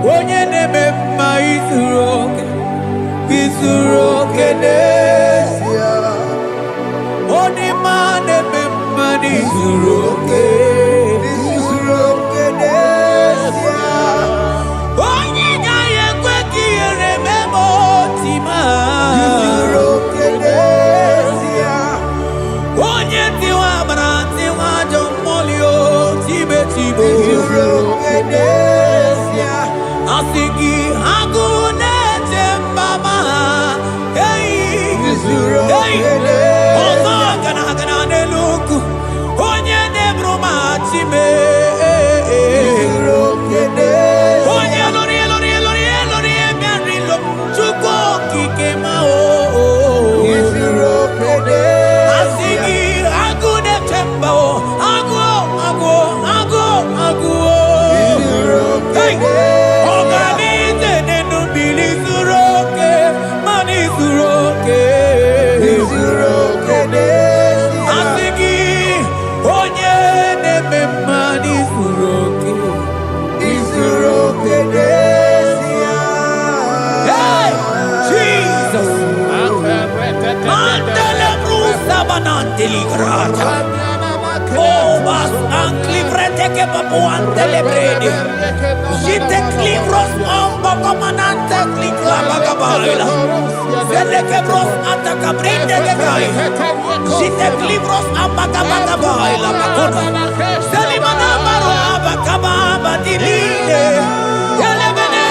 Onye neme mma Izuroke n'ezie Onye ma neme mma Izuroke Onye gaghị ekwe ka ihere mee ma oti ma Onye tiwa mara tiwa ajọ mmụọ o tibe Asị gị agụ na-eche mba ma ọzọ gana n'elu ugwu onye na-eburu ma chime onye lụrụ emerilo Chukwu okike ma asị gị agụ na-eche mba agụ ọganize n'enubili zuru oke mana izuru oke asị gị onye na-eme mmadụ izuru oke Hey, Jesus Mandele brusa bananteli grata Obas anclivrete che papuante le bredi Jite clivros ombo comanante clicla bagabaila Zelle che bros attacca brinde che gai Jite clivros ambagabagabaila Bakona Selimana baro abagababa di lide Yele bene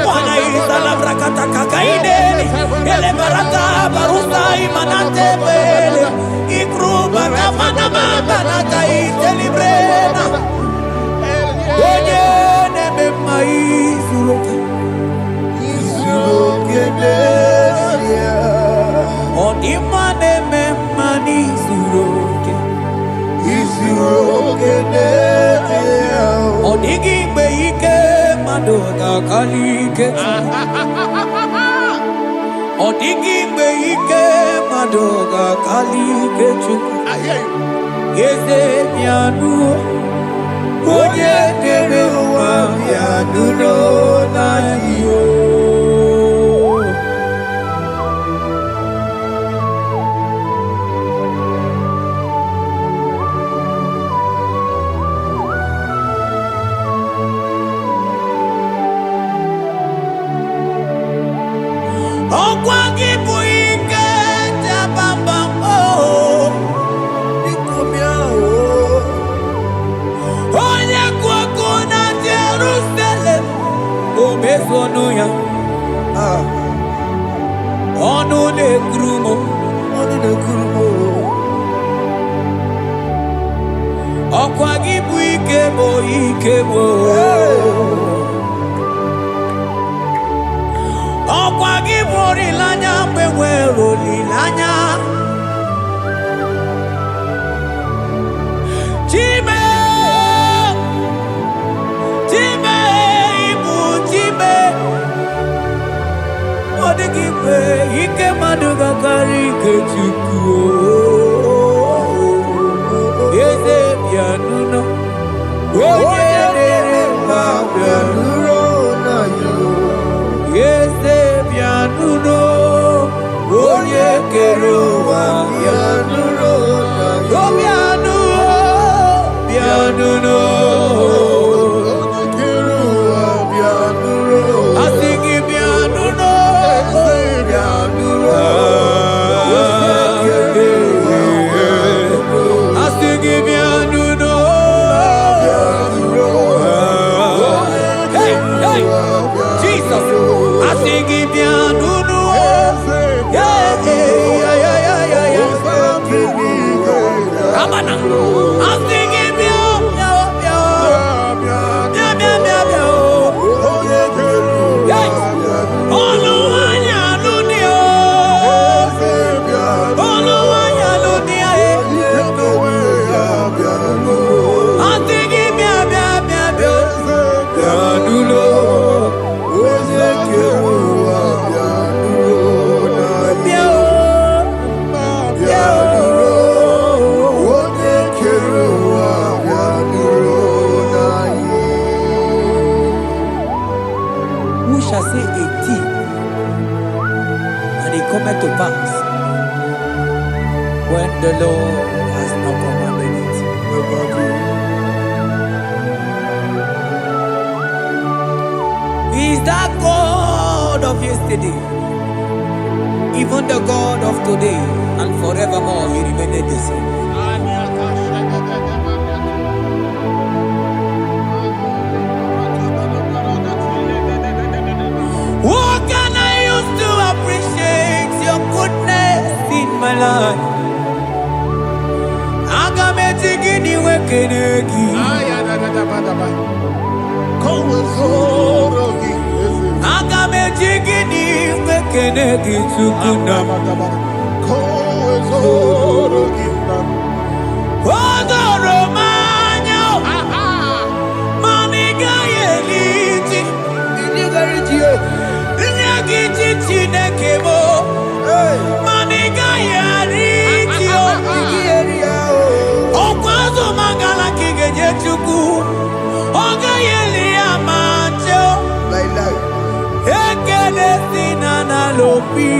buanai Salabra kataka kaideni Yele barata barusa imanante bele Ikruba kamana mabana kaite librena Onye neme maizuroke Onima neme manizuroke Onigi beike madoga kalike Onigi beike madoga kalike chuku Yeze mianu Onye neme wa mianu no na yo Ọgwa gị bụ ike jabamba onye kwuo na Jerusalem o mezonu ya ọnụ na-ekuru m ọkwa gị bụ ike m ọkwa gị bụ olileanya mgbe nwere olileanya Chime ibu Chime ọ dịghị mgbe ike mmadụ gakarị ike Chukwu eze bịanụnọ onye na-ere mma bịanụrụ na ya eze bịanụnọ onye kere ụwa bịanụrụ na ya bịanụnọ onye kere ụwa singing piano. Yeah, yeah, yeah, yeah, yeah, yeah. Amana, I'm singing piano. Who shall say a thing, and it cometh to pass when the Lord has not commanded it? He is that God of yesterday, even the God of today, and forevermore He remained the same. What can I use to appreciate your goodness in my life? Agametigini wekenegi. Agametigini wekenegi tukuna. Odoro manyo. Maniga yeliti. Nyagiti chinekemo. Maniga yariti. Okwazo mangala kigenye chuku. Oga yeli amacho. Ekele sinana lopi.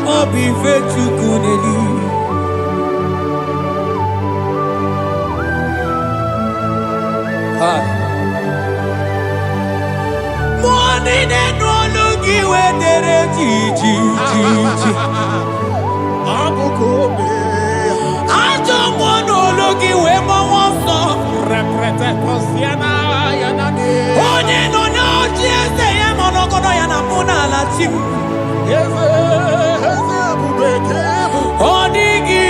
Obi fechuku neli. Money de no logi we dere ji. Ajo mono logi we mo wonso. Reprete posiana yanade. Onye no no jiese ye mono kono yana muna la chim. Odigi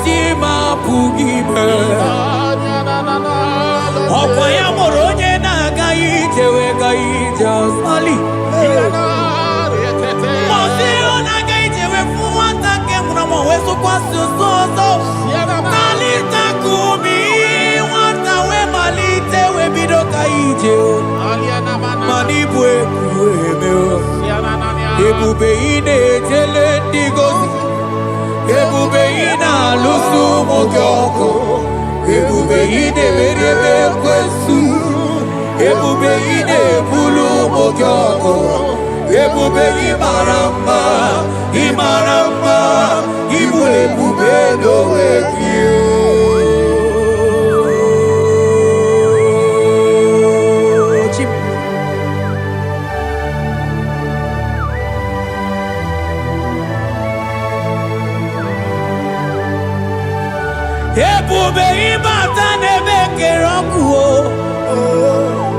tima pugibe. Opa ya moronye na gaite we gaite osali. Mosi ona gaite we fuwata ke muna weso kwa soso. Malita kumi wata we malite we bido gaite. Manibwe kuemeo. Ebube ine tele digozi. Ebube ina lusu mogyoko. Ebube ine merebe kwesu. Ebube ine bulu mogyoko. Ebube imarama. Ibu ebube do ekio. Ebube ibata nebe kerokuo.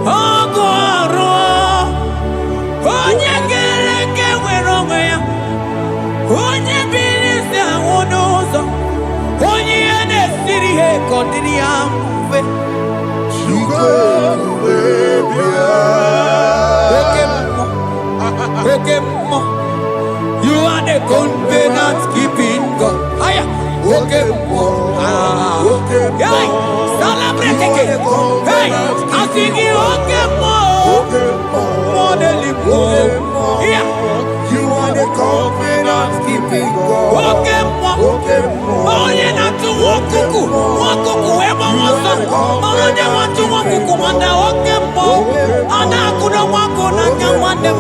Ogo aro. Onye kereke weronwe ya. Onye birisi awunuzo. Onye ene siri he kondiri ya mfe. Ekemo. You are the covenant keeping God. Aya. Okemo. Hey, celebrate again. Hey, I sing you Okemo. Modeling. Yeah. You are the covenant keeping God. Okemo. Oh, you not to walk kuku. Walk kuku. Eba wasa. Oh, they want to walk kuku. Wanda Okemo. Ana kuda wako na kamande.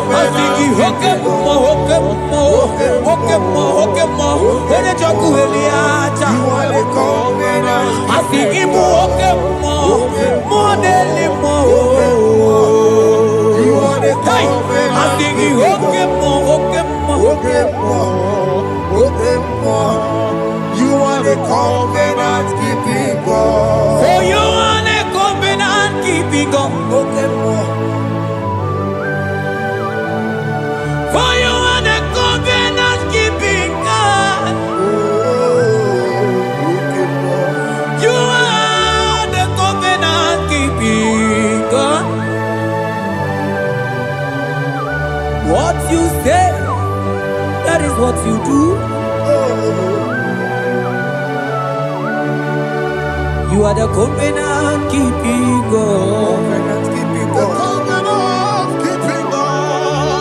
I sing you Okemo. Ene choku eliacha. You are the covenant. I sing you Okemo. Modeli mo. You are the covenant. I sing you Okemo. You are the covenant keeping God. For you are the covenant keeping God. what you do. You are the covenant keeping God.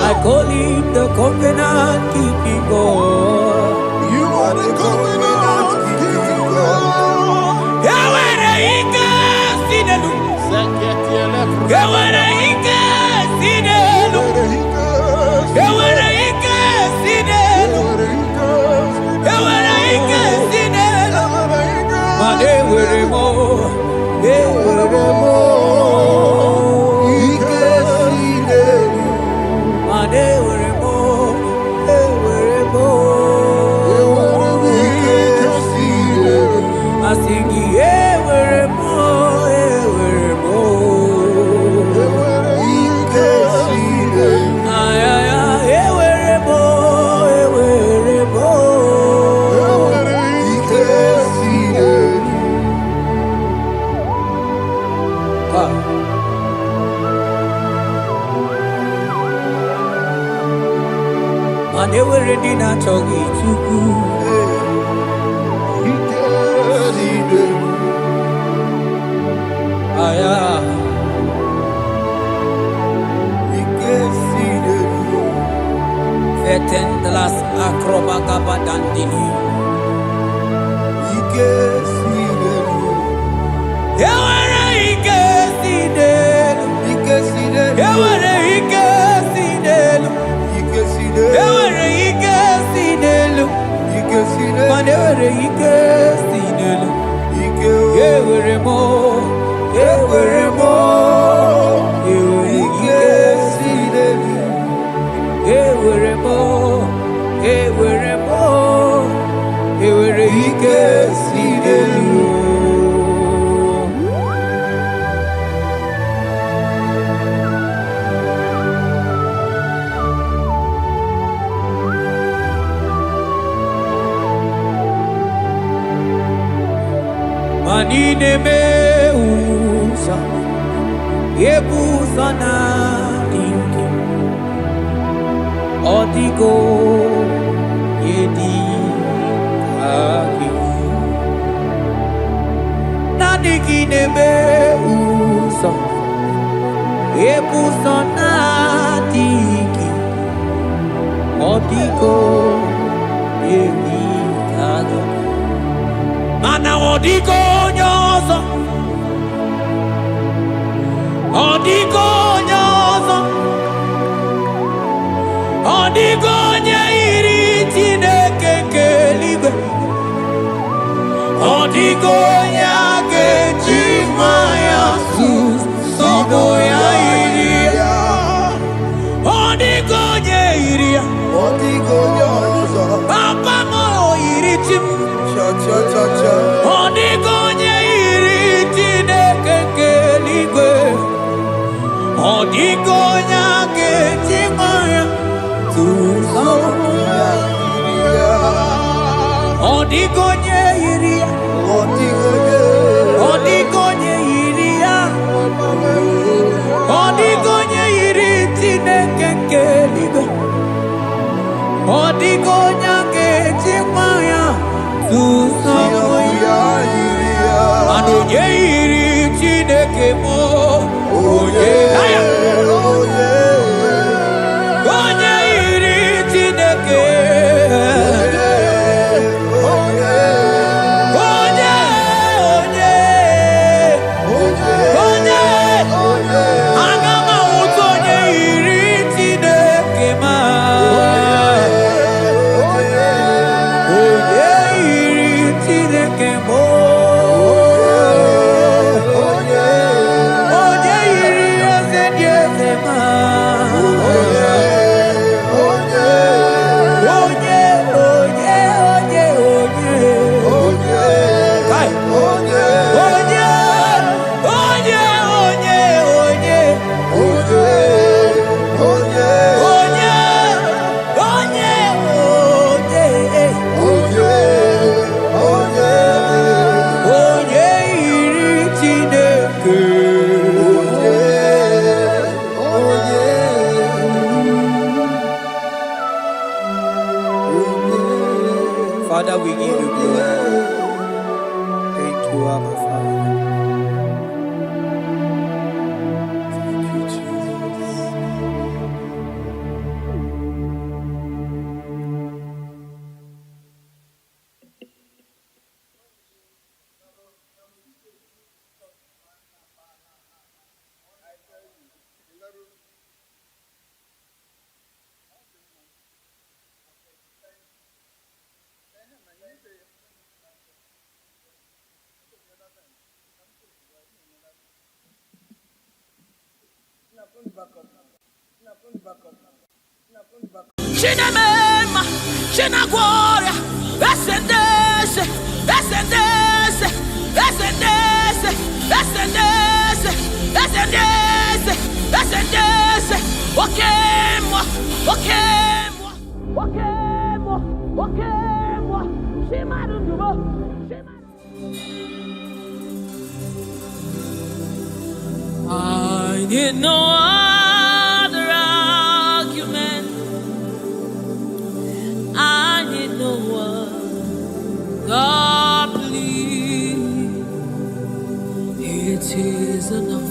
I call him the covenant keeping God. You are the covenant keeping God. Yawere ika sinelu. Yawere ika sinelu. Yawere ika sinelu. Yawere ika sinelu. Mane were mo. Were mo. Ika sinelu. Mane were mo. Were mo. Ika sinelu. Asingi were mo. Were mo. Ika sinelu. Ay ay ay were mo. Were mo. Ika sinelu. Mane were di na chogi chuku. Aya. Feten delas akrobaga badandini. Yawere ike sinelu. Yawere ike sinelu. Yawere ike sinelu. Mane were ike sinelu. Yewere mo. Yewere mo. Yewere ike sinelu. Yewere mo. Yewere mo. Yewere ike sinelu. Manine me usa, yebusa na dinki, odigo yedi aki. Nadigine me usa, yebusa na dinki, odigo yedi aki. Mana odigo nyozo, odigo nyozo, odigo nyairi Chineke kelibe, odigo nyake chimaya sus sobo ya iria, odigo nyairia, papa mo iri chim. Odigonye iri Chineke keligwe, odigonya kechimaya tuso. Odigonye iria, odigonye iria, odigonye iri Chineke keligwe, odigonya kechimaya tuso. Anonye iri Chineke mo, onye iri Chineke, Chinemema, Chinaguaria, Ascendese, Ascendese, Ascendese, Ascendese, Ascendese, Ascendese, Wakemwa, Wakemwa, Wakemwa, Wakemwa, Shimarubo, I need no other argument. I need no other plea. It is enough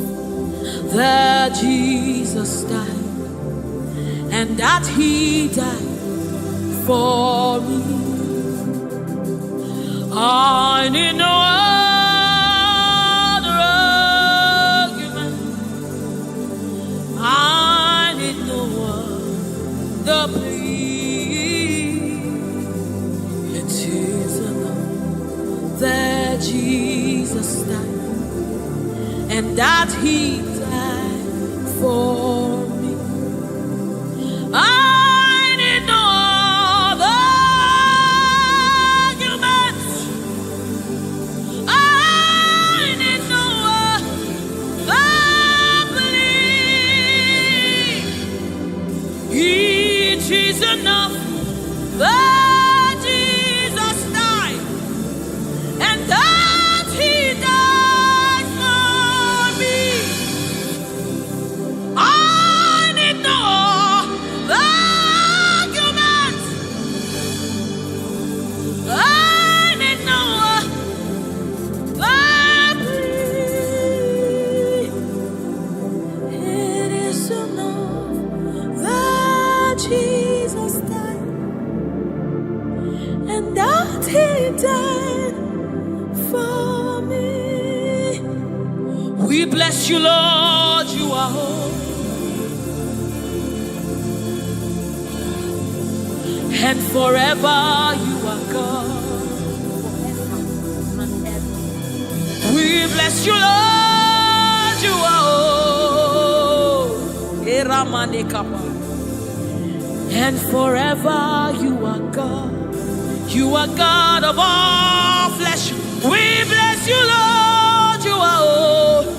that Jesus died, and that He died for me. I need no other argument. I need no other plea. It is enough that Jesus died, and that He died for me. I need no other arguments. I need no other plea. It is enough that Jesus died, and that He died for me. I need no arguments. I need no plea. It is enough that Jesus died, and that He died for me. We bless you, Lord, you are holy, and forever you are God. We bless you, Lord, you are holy, and forever you are God. You are God of all flesh. We bless you, Lord, you are holy.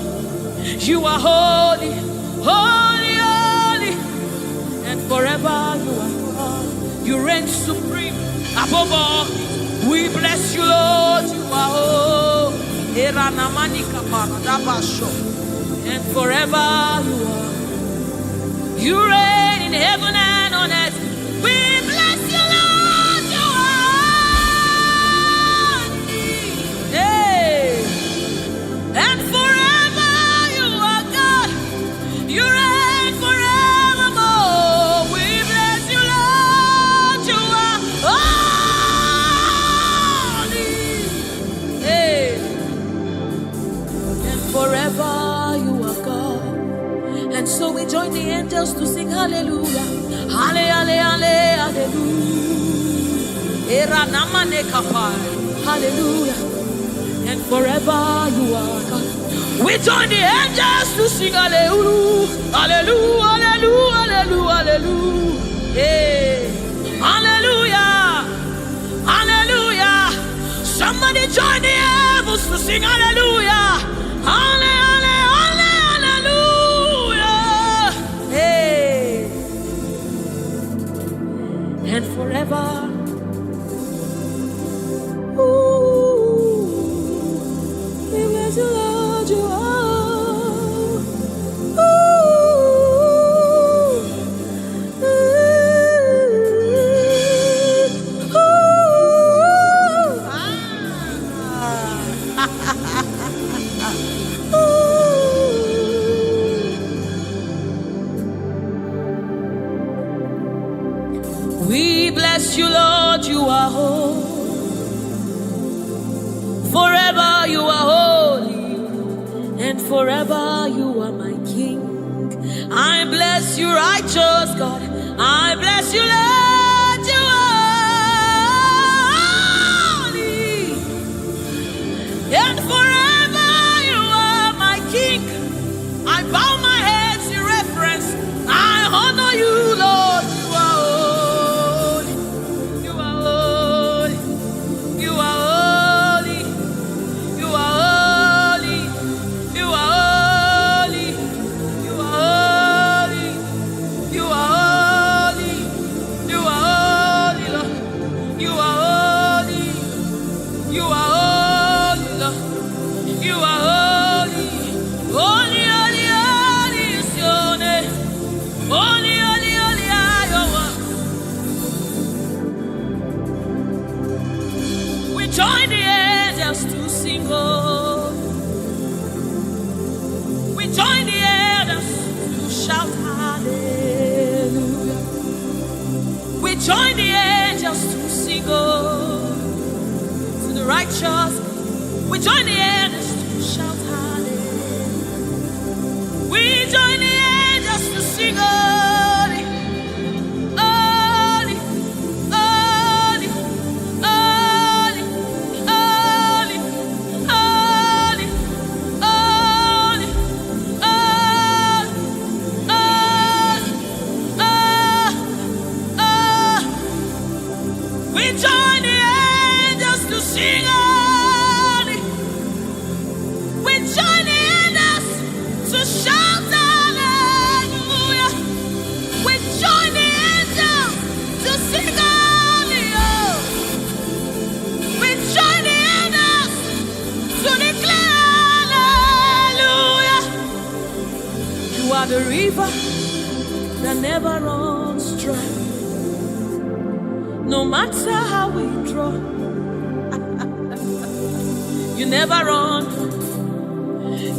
You are holy, holy, holy, and forever you are God. You reign supreme above all. We bless you, Lord, you are holy, and forever you are. You reign in heaven and on earth. We bless you, Lord, you are holy. Hey. And forever you are God. You reign forevermore. We bless you, Lord, you are holy. Hey. And forever you are God. And so we join the angels to sing hallelujah. Hallelujah, hallelujah. Hallelujah. And forever you are God. We join the angels to sing hallelujah. Hallelujah, hallelujah, hallelujah, hallelujah. Hey. Hallelujah. Hallelujah. Somebody join the heavens to sing hallelujah. Hallelujah, hallelujah. Hey. And forever. Ooh, we bless you, Lord, you are. We bless you, Lord, you are holy. Forever you are holy, and forever you are my King. I bless you, righteous God. I bless you, Lord, you are holy, and forever you are my King. I bow my head in reverence. righteous. We join the angels to shout hallelujah. We join the angels to sing holy, holy, holy, holy, holy, holy, holy, we join the angels to sing holy. We join the angels to shout hallelujah. We join the angels to sing holy. Oh. We join the angels to declare hallelujah. You are the river that never runs dry. No matter how we draw, you never run.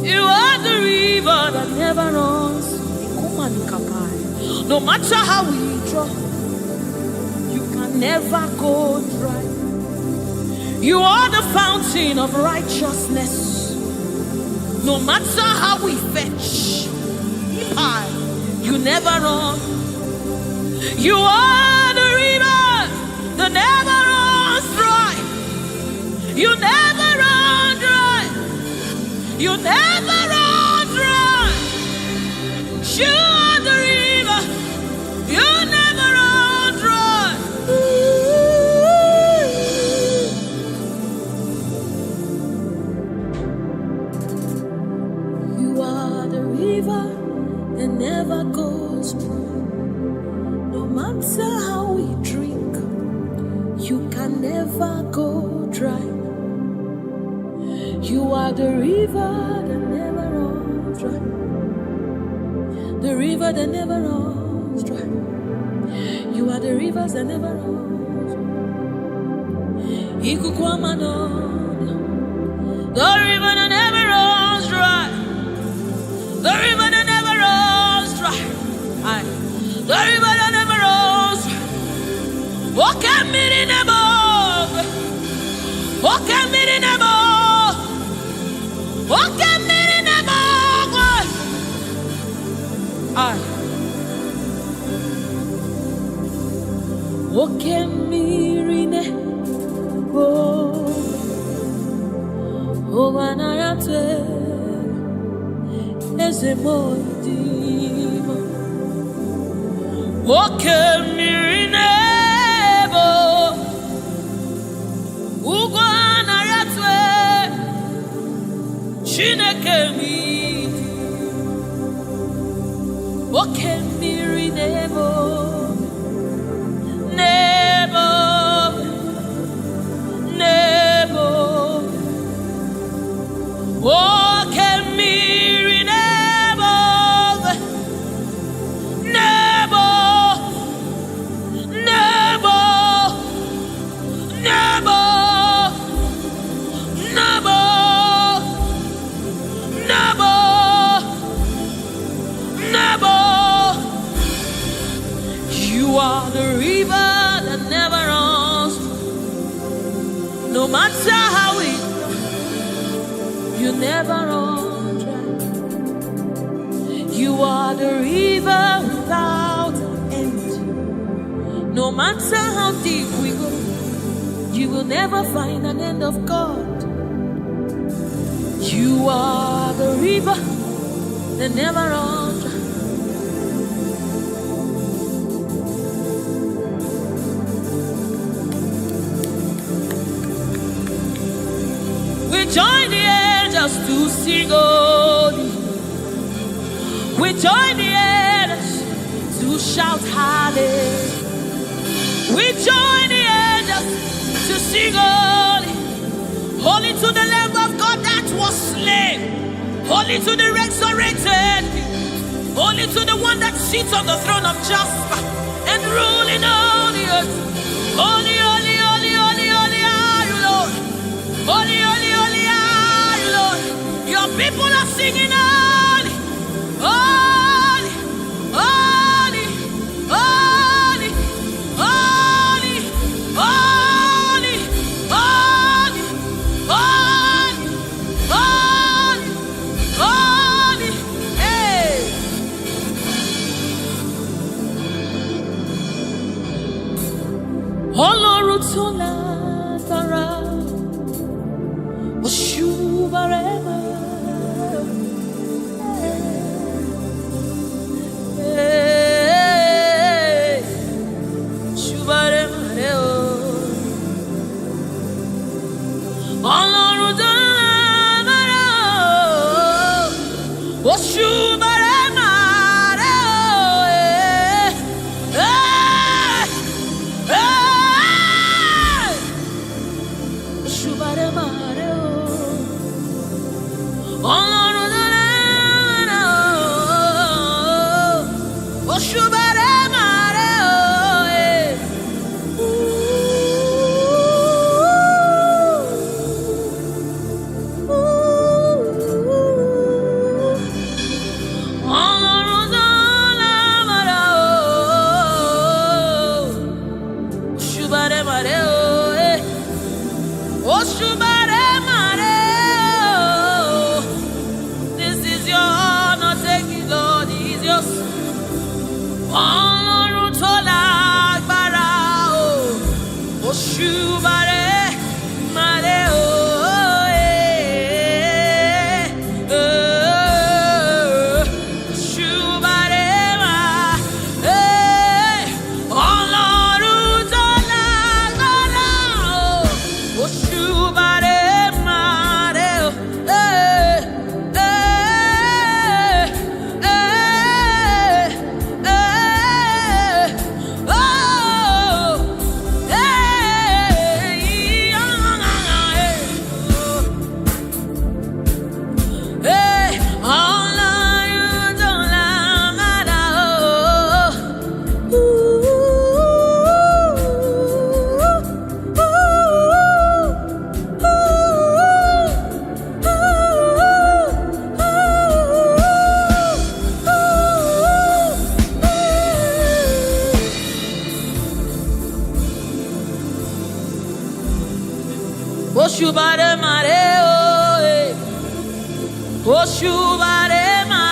You are the river that never runs. No matter how we draw, you can never go dry. You are the fountain of righteousness. No matter how we fetch, you never run. You are the river that never runs dry. You never run dry. You never run dry. You are the river. You never run dry. You are the river that never goes dry. No matter how we drink, you can never go dry. You are the river that never runs dry. The river that never runs dry. You are the rivers that never runs dry. The river that never runs dry. The river that never runs dry. The river that never runs dry. Walk at me in above. Walk at me in above. Walk at me in above. Walk at me in above. Oh, when I am as a motive. Walk at me in above. Ugwana yatwe Chineke mi. Walk at me in above. Nebo, nebo. Walk at me in above. Nebo, nebo, nebo, nebo, nebo, nebo. You are the river that never runs. No matter how we try, you never run dry. You are the river without end. No matter how deep we go, you will never find an end of God. You are the river that never runs dry. We join the angels to sing holy. We join the angels to shout hallelujah. We join the angels to sing holy. Holy to the Lamb of God that was slain. Holy to the resurrected. Holy to the one that sits on the throne of Jasper and ruling all the earth. Holy, holy, holy, holy, holy are you, Lord. Holy, holy, holy are you, Lord. Your people are singing holy, holy, holy, holy, holy, holy, holy, Oshubare mareo, Oshubare mareo, Oshubare ma.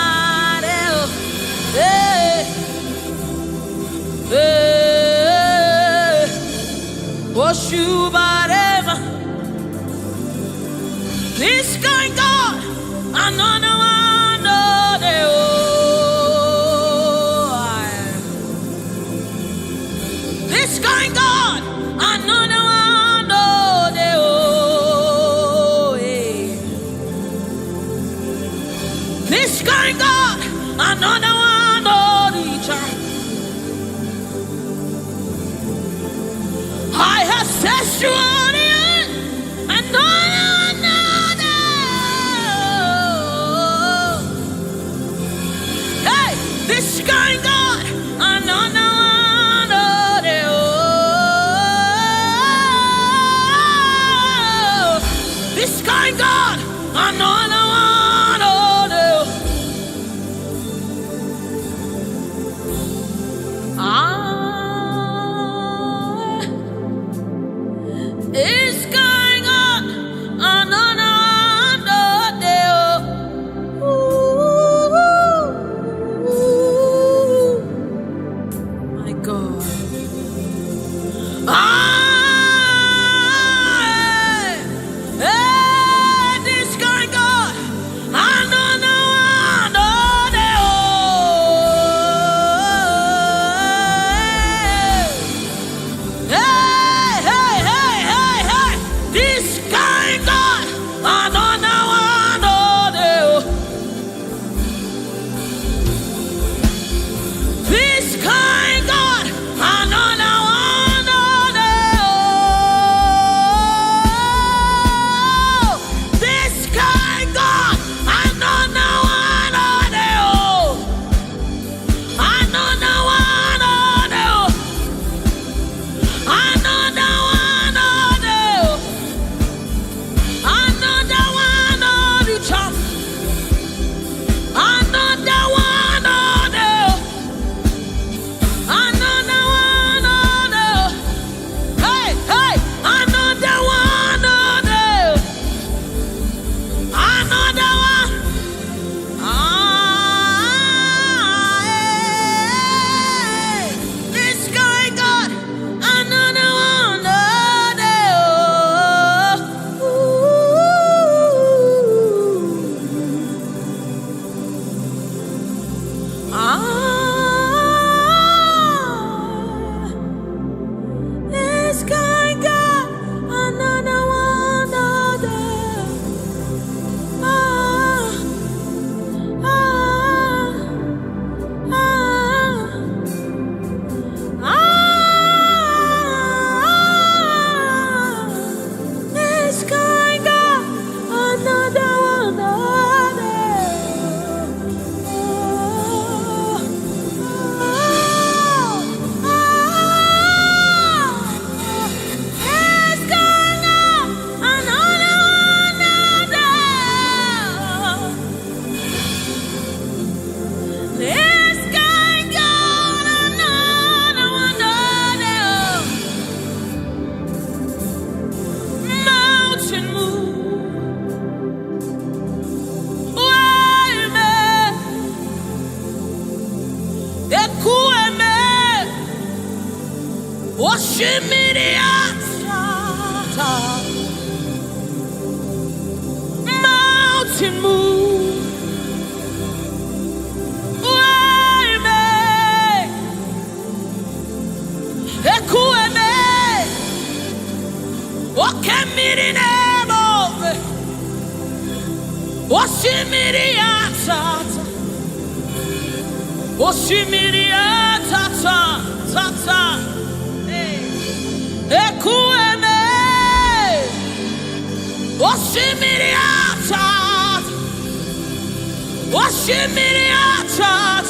This kind God, another one, this kind God, another one. This kind God, another one, I have set you on the earth, another. Hey, this kind God, another one, this kind God, another one. It's going on another day. Mountain move, waymaker, ekueme, okemiri nemo, oshimiri atata, oshimiri atata, tata, ekueme. Oshimiri atat, Oshimiri atat.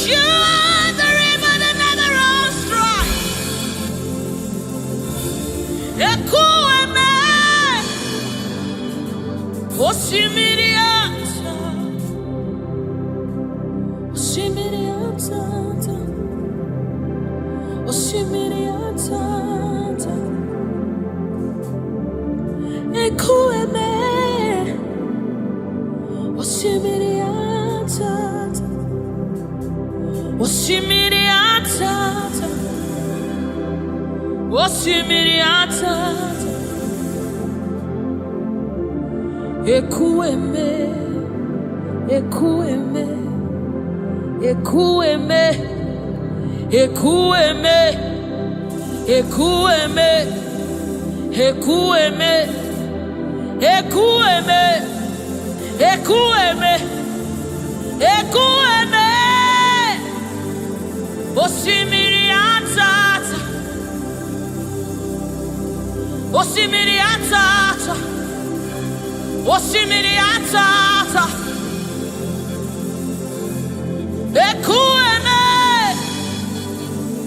You are the river that never runs dry. Ekueme, Oshimiri atat, Oshimiri atat, Oshimiri atat. Ekueme, Oshimiri atat, Oshimiri atat, Oshimiri atat. Ekueme, Ekueme, Ekueme, Ekueme, Ekueme, Ekueme. Ekueme, Ekueme, Ekueme, Oshimiri atata, Oshimiri atata, Oshimiri atata. Ekueme,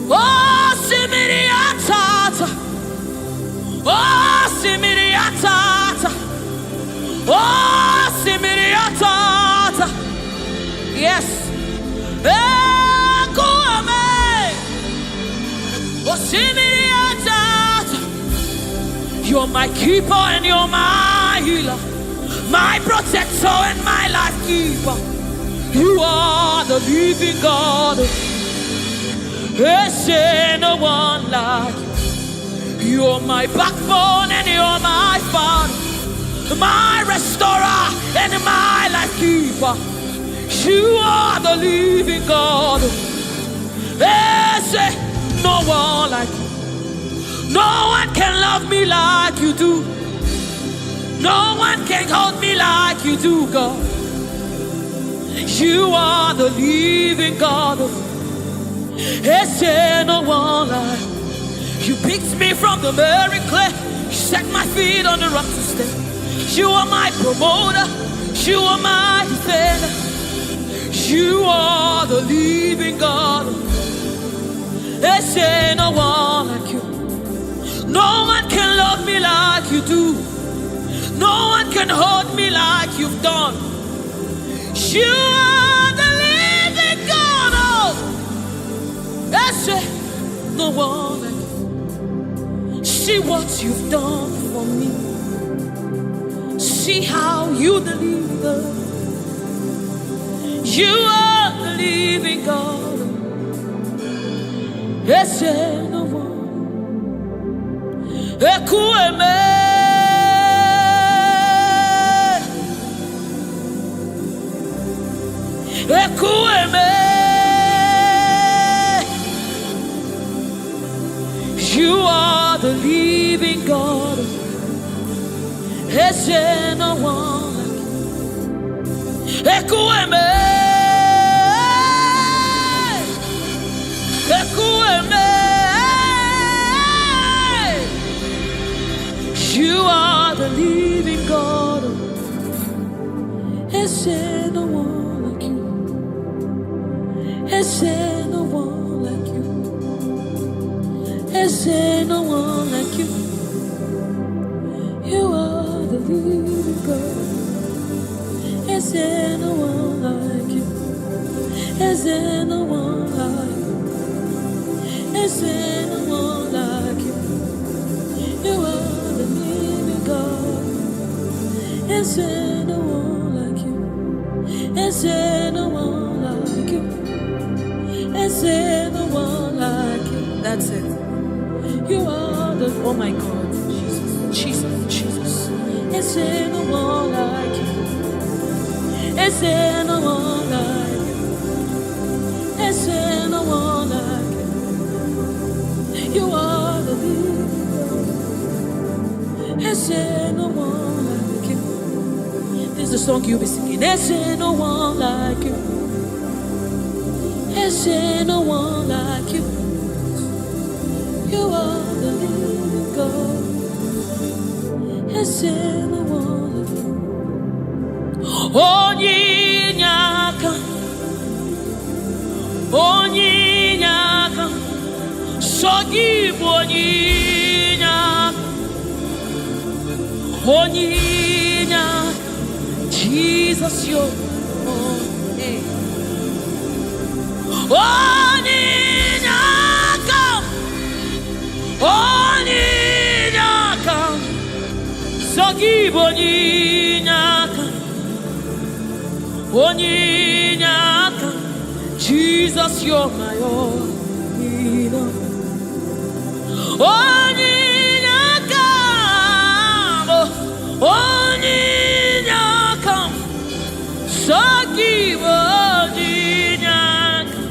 Oshimiri atata, Oshimiri atata. Oh, Simiriata. Yes. Ekueme. Oh, Simiriata. You're my keeper and you're my healer, my protector and my life keeper. You are the living God. There's no one like you. You're my backbone and you're my father, my restorer and my life keeper. You are the living God. There's no one like you. No one can love me like you do. No one can hold me like you do, God. You are the living God. There's no one like you. You picked me from the very clay. You set my feet on the rock to stay. You are my promoter. You are my defender. You are the living God. There's no one like you. No one can love me like you do. No one can hold me like you've done. You are the living God. Oh, there's no one like you. See what you've done for me. See how you deliver. You are the living God. There's no one. Ekueme, Ekueme. You are the living God. There's no one like you. Ekueme, Ekueme. You are the living God. There's no one like you. There's no one like you. There's no one like you. You are the living God. There's no one like you. There's no one like you. There's no one like you. You are the living God. There's no one like you. There's no one like you. There's no one like you. That's it. You are the, oh my God, Jesus. Is there no one like you? Is there no one like you? Is there no one like you? You are the leader. Is there no one like you? This is the song you'll be singing. Is there no one like you? Is there no one like you? You are the living God. Is there no one like you? Onyinyaka, Sogibo Onyinyaka, Jesus, your name. Onyinyaka, Sogibo Onyinyaka, Jesus, you're my own. Onyinyaka, Onyinyaka, Sogibo Onyinyaka,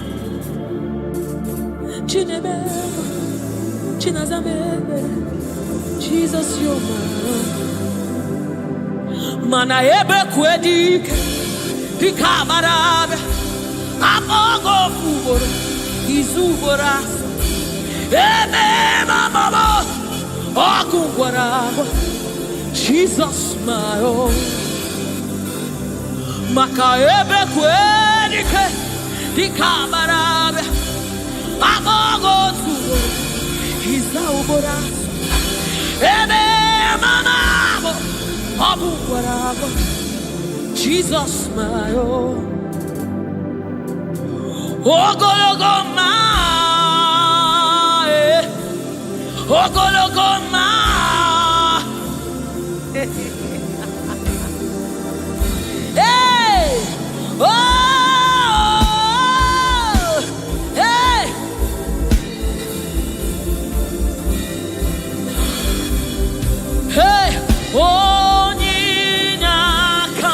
Chinebeba, Chinazamebe, Jesus, you're my own. Mana ebe kwedike, Dikabarabe, Amogo Fuboro, Izuboras, Eme Mama, Okungwarabo, Jesus, my own. Makaebe Kwedike, Dikabarabe, Amogo Fuboro, Izuboras, Eme Mama, Okungwarabo, Jesus, my own. Ogologoma, Ogologoma. Hey, oh, hey. Hey, Onyinyaka,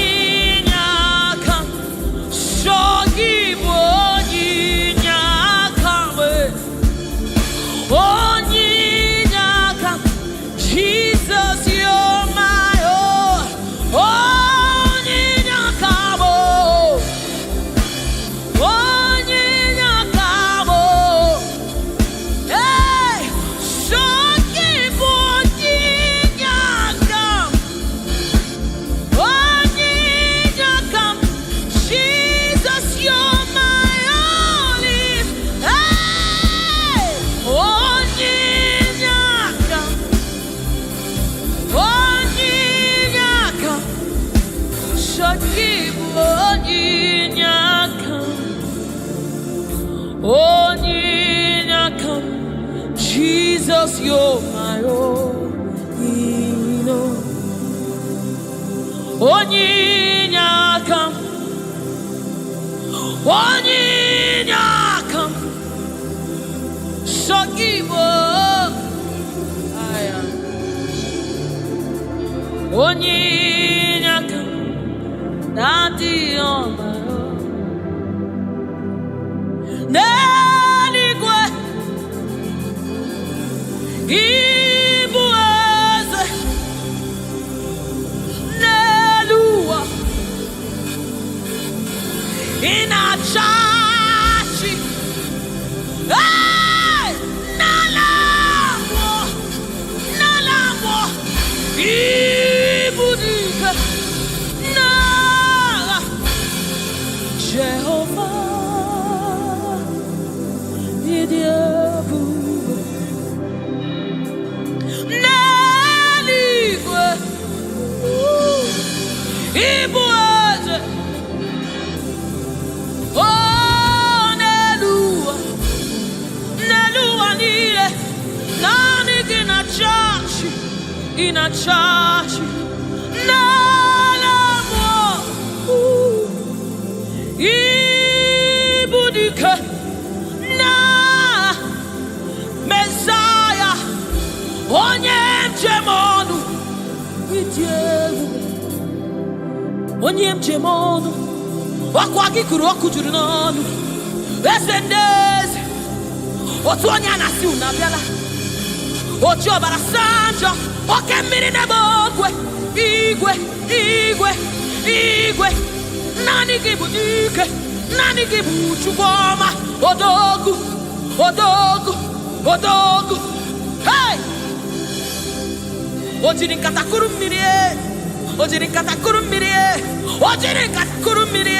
Onyinyaka, Sogibo Onyinyaka, Onyinyaka, Jesus, you're my own. Onyinyaka, Onyinyaka, hey, Sogibo Onyinyaka, Onyinyaka, Jesus, you're my only. Hey, Onyinyaka, Onyinyaka, Sogibo Onyinyaka, Onyinyaka, Jesus, you're my own. Onyinyaka, Onyinyaka, Sogibo Onyinyaka, Daddy on my own. Neligwe, Ibueze, Nelua, Inachachi, hey, Nalamo, Ibudika, Nala, Jehovah, Idiabu, Neligwe, Ibueze, oh, Nelua, Nelua Nile, Nanik in a church, Nalamo, Ibudika. onye mjemono wakwa gị kuru ọkụ juru n'ọnụ eze ndị eze otu onye a na-asị unu abịala oji ọbara sanjọ oke mmiri n'ebe ogwe igwe igwe igwe naanị gị bụ dike naanị gị bụ Chukwu ọma odogwu odogwu odogwu hey o jiri nkata kuru mmiri o jiri nkata kuru mmiri o jiri nkata kuru mmiri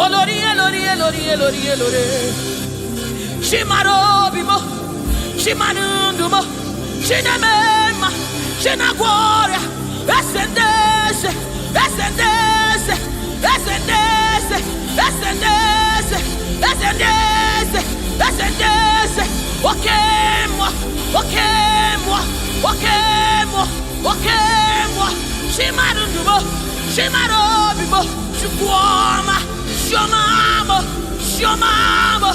olori elori elori elori elori chimaro bimo chimanundumo chinemema chinagworia esendese esendese esendese esendese esendese esendese okemwa okemwa okemwa okemwa chimanundumo chimarobimo chukwoma shomamo shomamo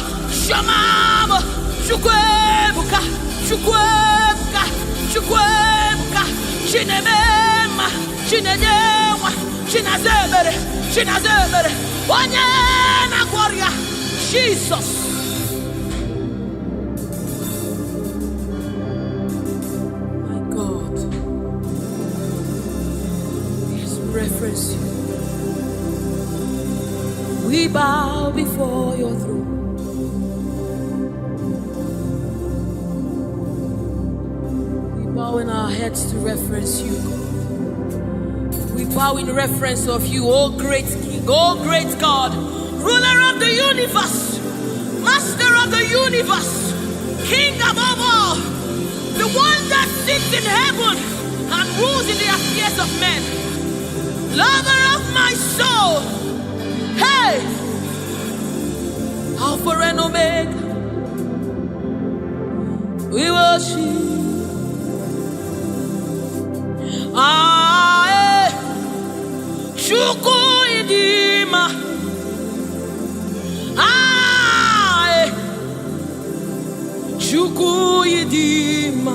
shomamo chukwebuka chukwebuka chukwebuka chinemema chinenyemwa chinazebere chinazebere onye na gloria Jesus. My God, yes, reference you. We bow before your throne. We bow in our heads to reference you, God. We bow in reference of you, oh great King, oh great God, ruler of the universe, master of the universe, King above all, the one that sits in heaven and rules in the affairs of men, lover of my soul. Hey, Alpha and Omega, we worship. Chukwu idima, Chukwu idima,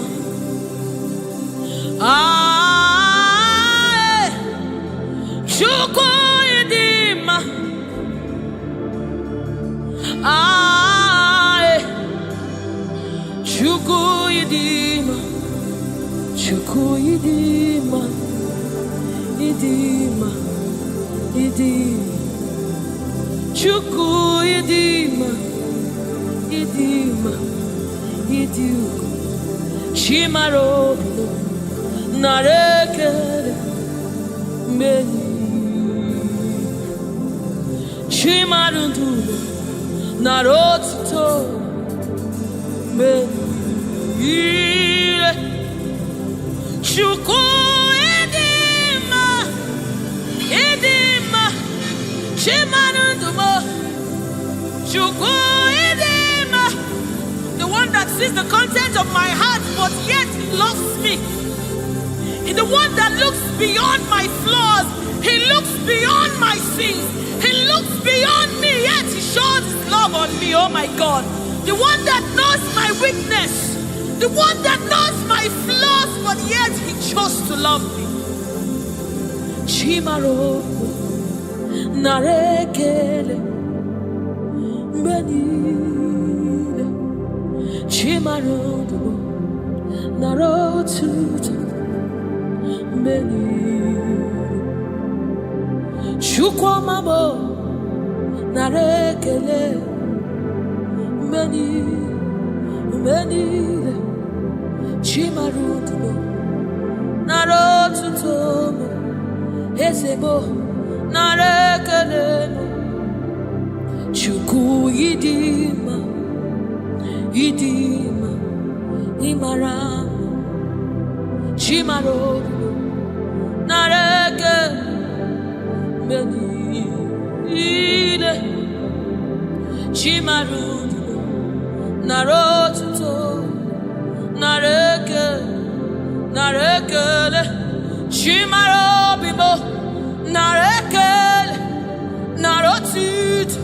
Chukwu idima, Chukwu idima, Chukwu idima, idima. Chukwu idima, idima, idiugo, chimaro narekere meni, chimarundulo narotito meni, Chukwu idima, idima. The one that sees the content of my heart but yet loves me. The one that looks beyond my flaws. He looks beyond my sins. He looks beyond me yet he shows his love on me. Oh my God. The one that knows my weakness. The one that knows my flaws but yet he chose to love me. Chimaro narekele benile chimarodo narotuto benile chukwomabo narekele benile chimarodo narotuto ezebo narekeleno Chukwu idima, idima, imara, chimaro, nareke, menile, chimaru, narotuto, nareke, narekele, chimaro bimo, narekele, narotuto.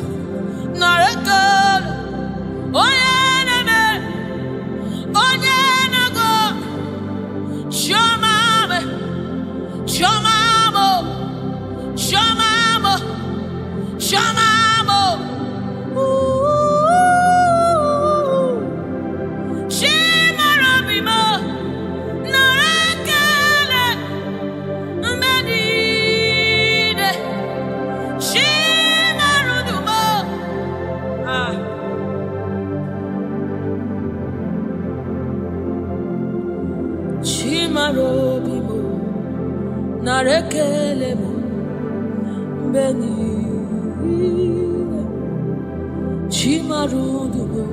Shamamo. Shimarabimo. Narakele. Medide. Shimarudumo. Shimarobimo. Narekele mo. Benide. Chimarudumo.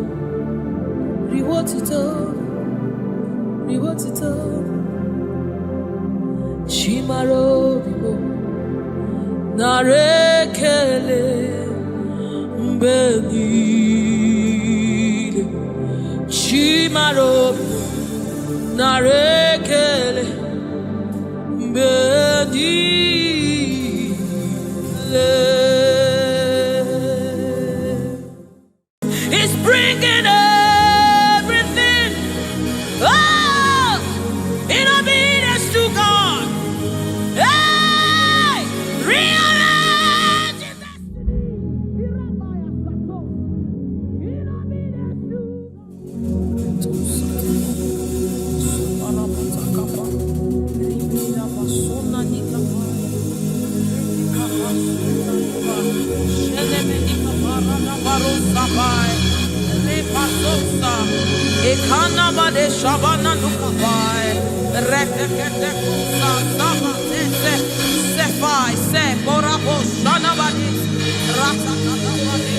Riwotito. Chimarobimo. Narekele benide. Chimarobimo. Narekele benide. It's bringing everything in obedience to God. Hey, rearrange your destiny. In obedience to Ekanabade Shabana Nukabai, Rekete Kusa, Saba, Sefai, Se, Borabo, Shanabadi, Ratatabadi.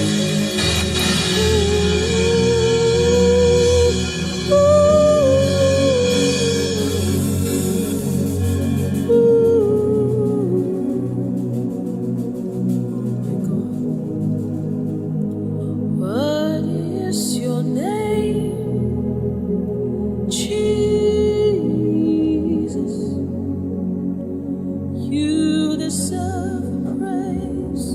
What is your name? Jesus, you deserve praise.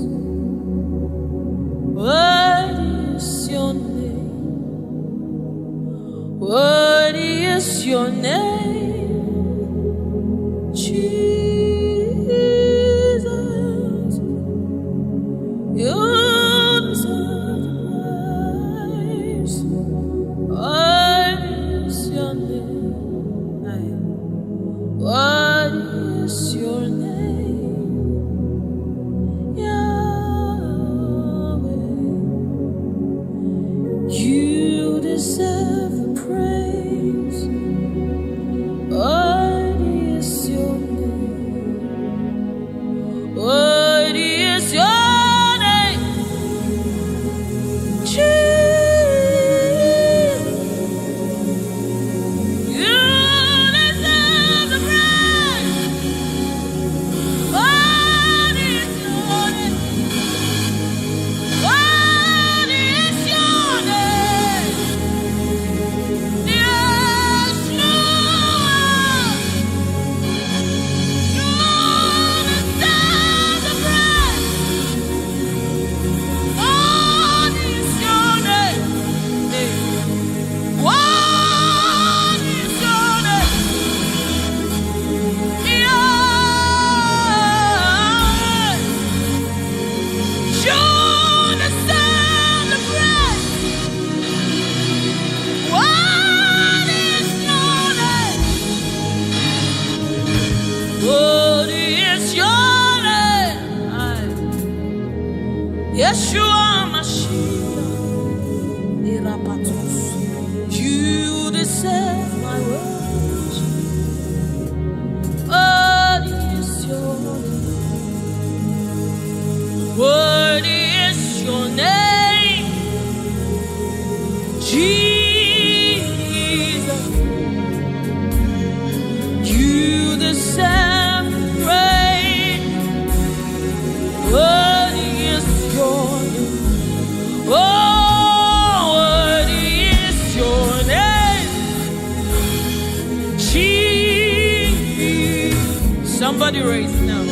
What is your name? What is your name? Jesus, you deserve praise. What is your name? What is your name? Yahweh. You deserve the praise. What is your name? What is your name? Jesus. You deserve the praise. What is your name? What is your name? Yes, Lord. You deserve the praise. What is your name? What is your name? Yeah. You deserve the praise. What is your name? What is your name? Yeshua Mashiach, Irapatos. You deserve my worship. What is your name? What is your name? Jesus, you deserve praise. What is your name? Oh, what is your name? Jesus. Somebody raise now.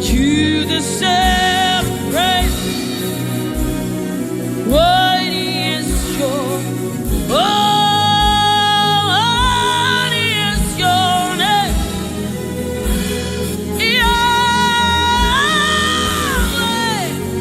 You deserve praise. What is your oh, what is your name? Yahweh.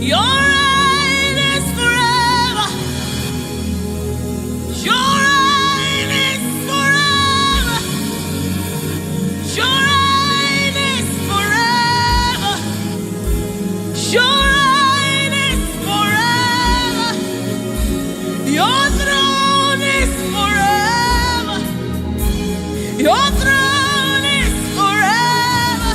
Your reign is forever. Your reign is forever. Your reign is forever. Your reign is forever. Your throne is forever. Your throne is forever.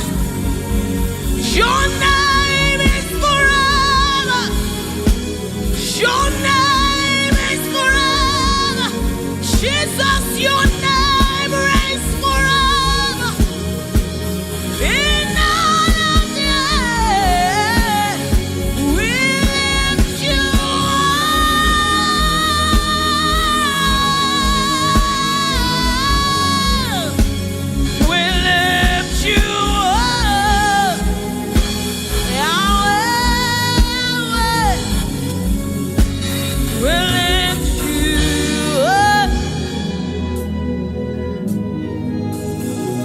Your name is forever. Your name is forever. Jesus, your name reigns forever. In all of the earth, we lift you up. We lift you up. Yahweh, we lift you up.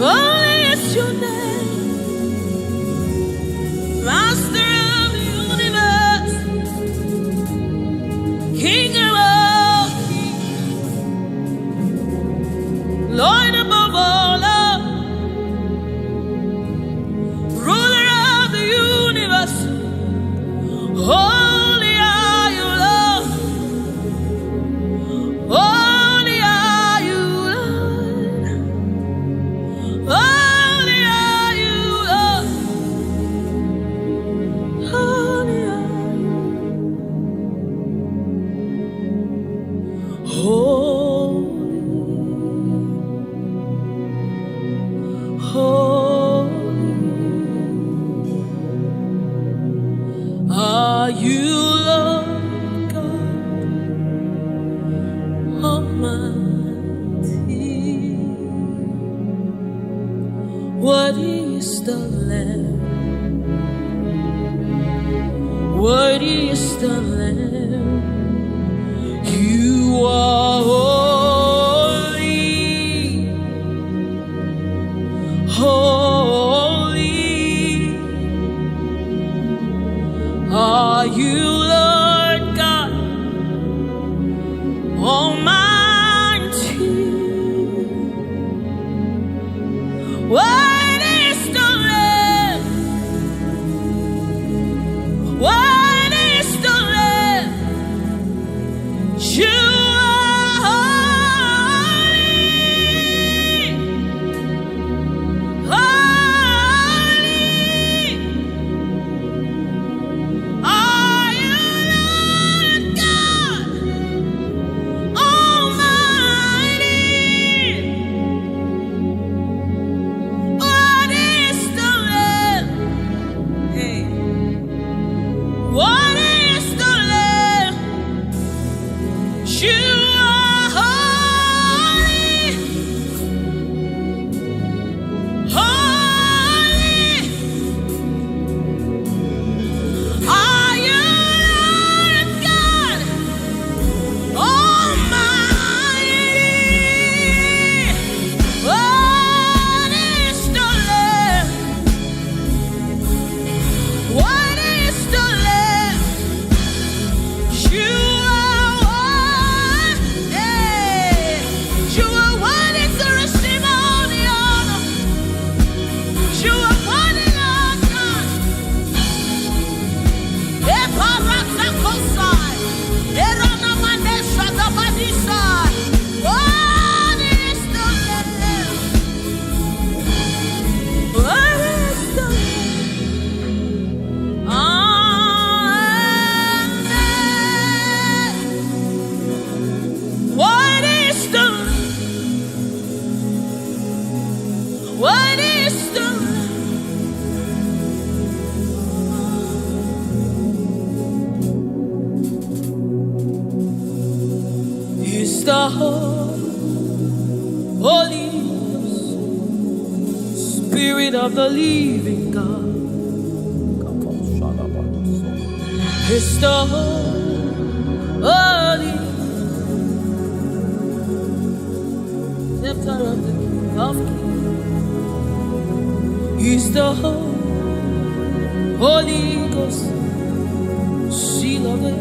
Holy is your name, Master of the universe, King of all kings, Lord above all love, Ruler of the universe. Holy are you, Lord. Holy are you, Lord. Holy are you, Lord. Holy are you. Holy are you, Lord God Almighty. Worthy is the Lamb. Worthy is the Lamb. You are holy. Holy are you, Lord God Almighty. Worthy is the Lamb. Worthy is the Lamb. You are holy. Holy are you, Lord God Almighty. What is the Lamb? Hey. What is the Lamb? You are holy. Holy are you, Lord God Almighty. What is the Lamb? What is the Lamb? You are one. Hey. You are one to receive all the honor. You are one, Lord God. Eparakakosai. Eranamanesha dabadisai. What is the Lamb? What is the Lamb? Amen. What is the Lamb? What is the Lamb? Is the Holy Spirit of the living God. Is the Holy Scepter of the King of Kings. Is the Holy Ghost. of the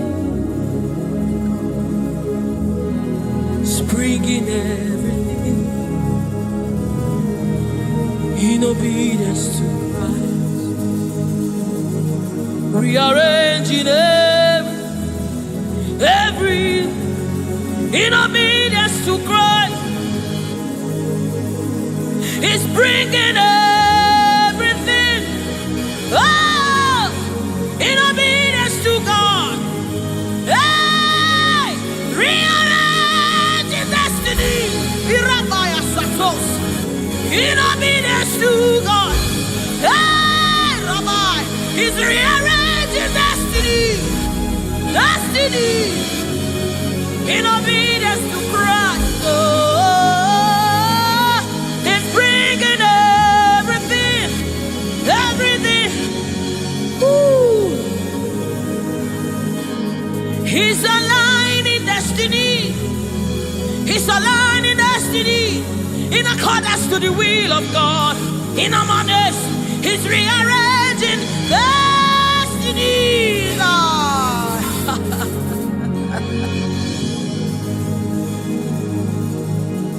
spring in everything, in obedience to Christ, rearranging every in obedience to Christ. It's bringing everything, oh, in obedience to God. Hey, rearranging destiny, in obedience to God. Hey, Rabbi, He's rearranging destiny, in obedience to Christ. Oh, He's bringing everything. Ooh. He's aligning destiny. He's aligning destiny in accordance to the will of God. In Amanes, He's rearranging destiny.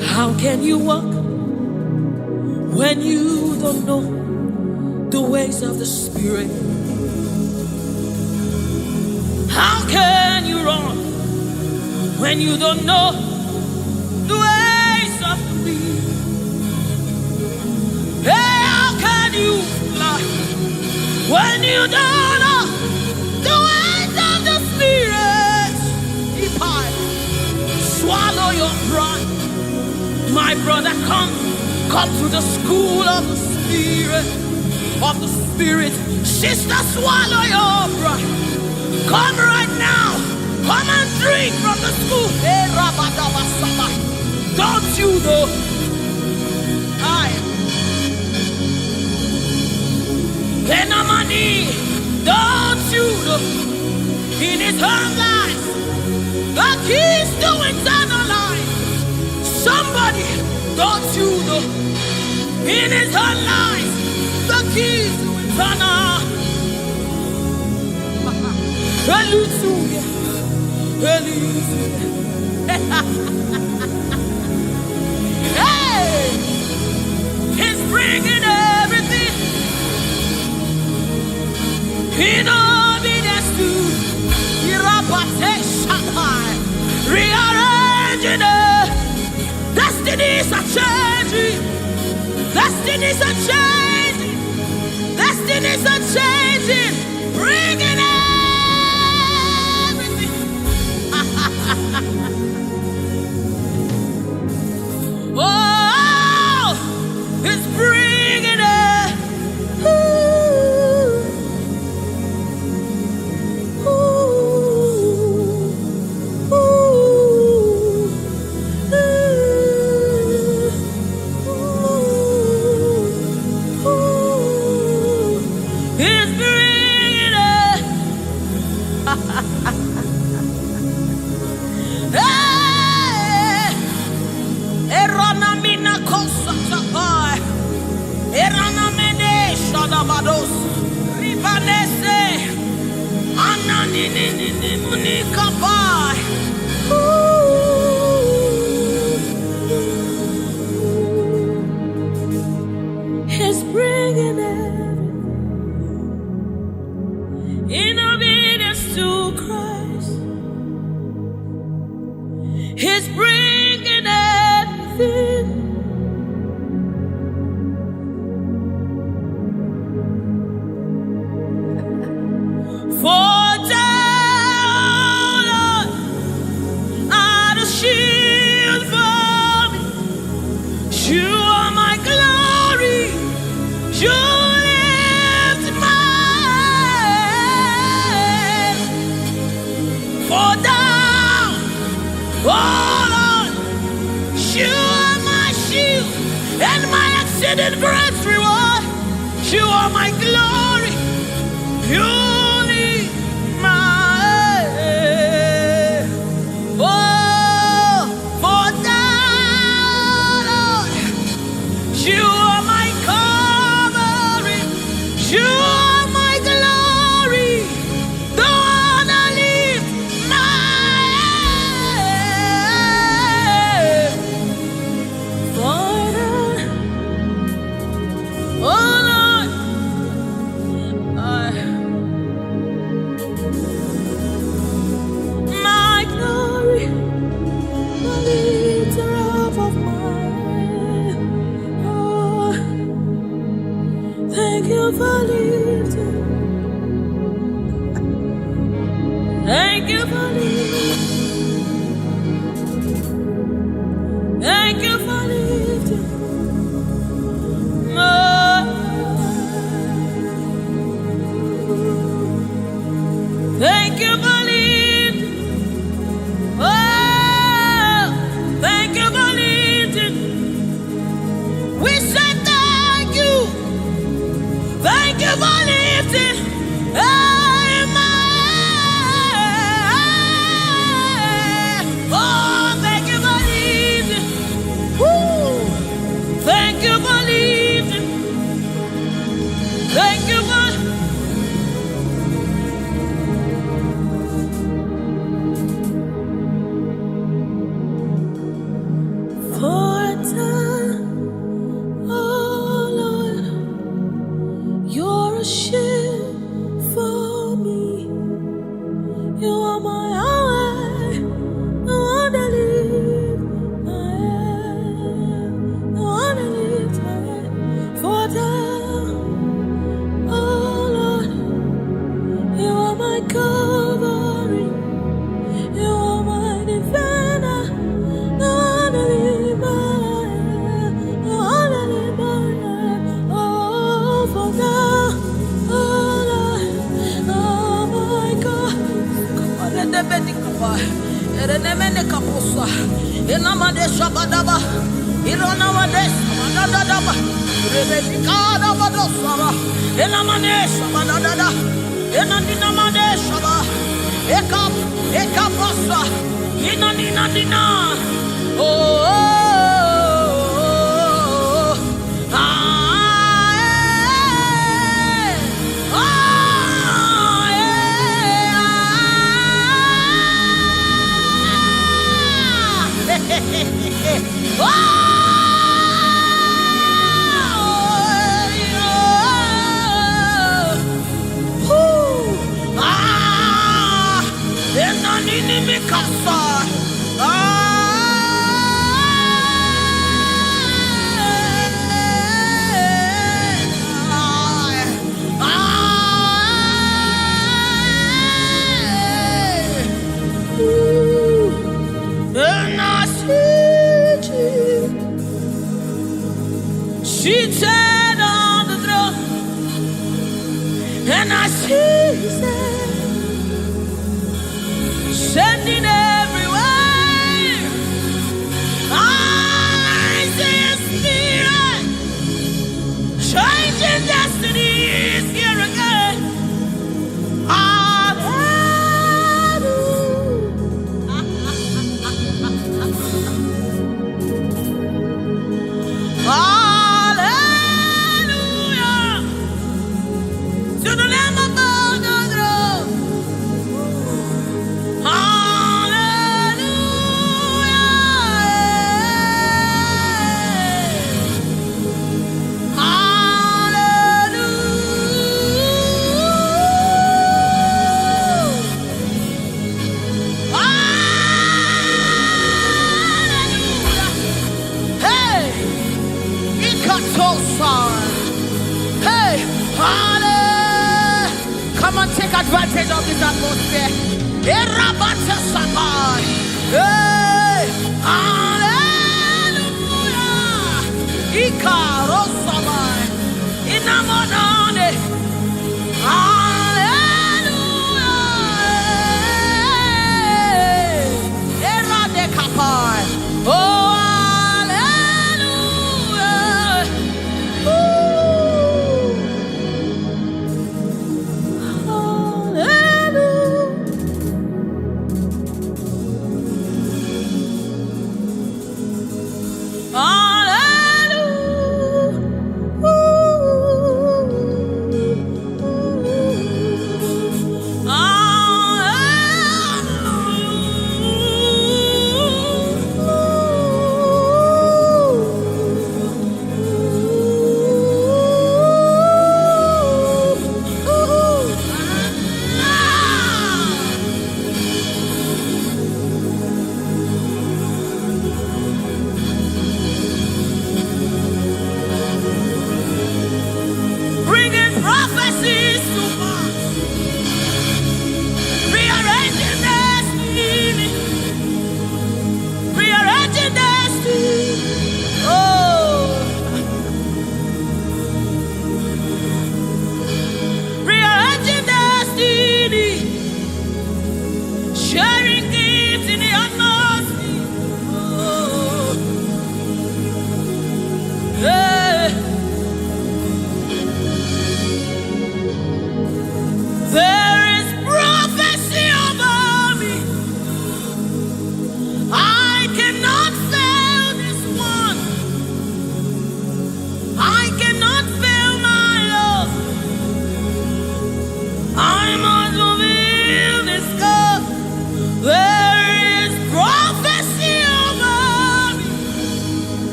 How can you walk when you don't know the ways of the Spirit? How can you run when you don't know the ways of the wind? Hey, how can you fly when you don't know the ways of the Spirit? Swallow your pride. My brother, come to the school of the Spirit. Sister, swallow your pride. Come right now. Come and drink from the school. Don't you know? Don't you know? In His own life, the keys to eternal life. Somebody, don't you know? In His own life, the keys to eternal. Hallelujah. Hey, He's bringing everything in obedience to rearranging it. Destinies are changing. Destinies are changing. Destinies are changing. Bringing everything. Oh, it's bringing it. He's bringing everything in obedience to Christ. He's bringing everything. For down are the shield for me. You are my glory. You lift my head. For down, oh Lord, you are my shield and my exceeding great reward. You are my glory. You Thank you for lifting. Thank you for lifting. Thank you for lifting. Oh, thank you for lifting. We say thank you. Thank you for lifting. Oh, thank you for lifting. Woo. Thank you for lifting. Thank you for for a time, oh Lord, you're a shield for me. You are my Yahweh, the one that lifts my head, the one that lifts my head. For a time, oh Lord, you are my covering, you are my defender, the one that lifts my head, the one that lifts my head. Oh, for now, oh Lord, oh my God. Let the bed come by. Let the men come also. In a man, Shabadaba. In a nowadays, Madadaba. Rebecca, Badosara. In a man, Shabadada. In a Dinamade Shaba. Eka Bossa. In a Nina. Oh, seated on the throne, and I see His hand sending everywhere. I see His Spirit changing destinies here again. Hey, come on, take advantage of this atmosphere. Hey, hallelujah. Ika Rosamai. Inamonane. Hallelujah. Era de Kapai. Oh. Hallelujah.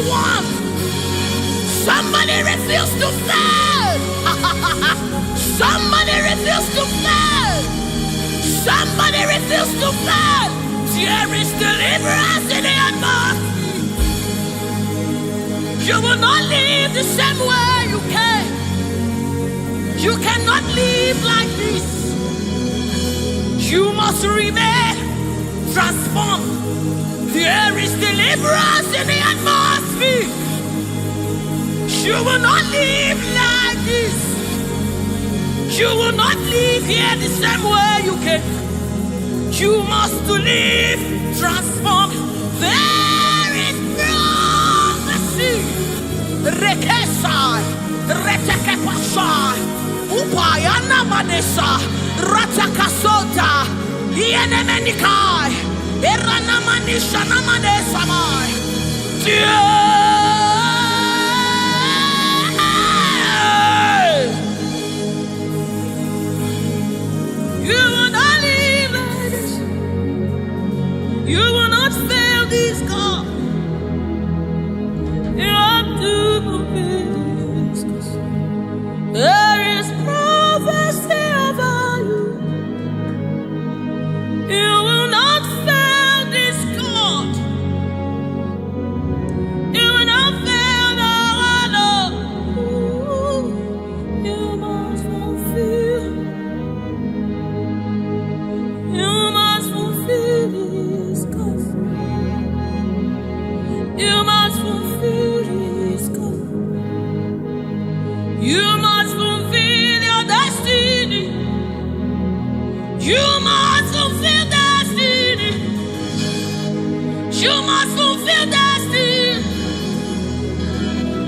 one. Somebody refuse to fail. Somebody refuse to fail. Somebody refuse to fail. There is deliverance in the atmosphere. You will not live the same way you came. You cannot live like this. You must remain transformed. There is deliverance in the atmosphere. You will not live like this. You will not live here the same way you came. You must live transformed. There is prophecy. Rekesai, retekepashai, upayana manesa, ratakasota, ienemenikai, eranamanisha namanesa mai. You will not live like this. You will not fail this God. You have to fulfill this. There is prophecy over you. You will not fail this God. You will not fail the Lord. You must fulfill. You must fulfill this God. You must fulfill this God. You must fulfill your destiny. You must fulfill destiny. You must fulfill destiny.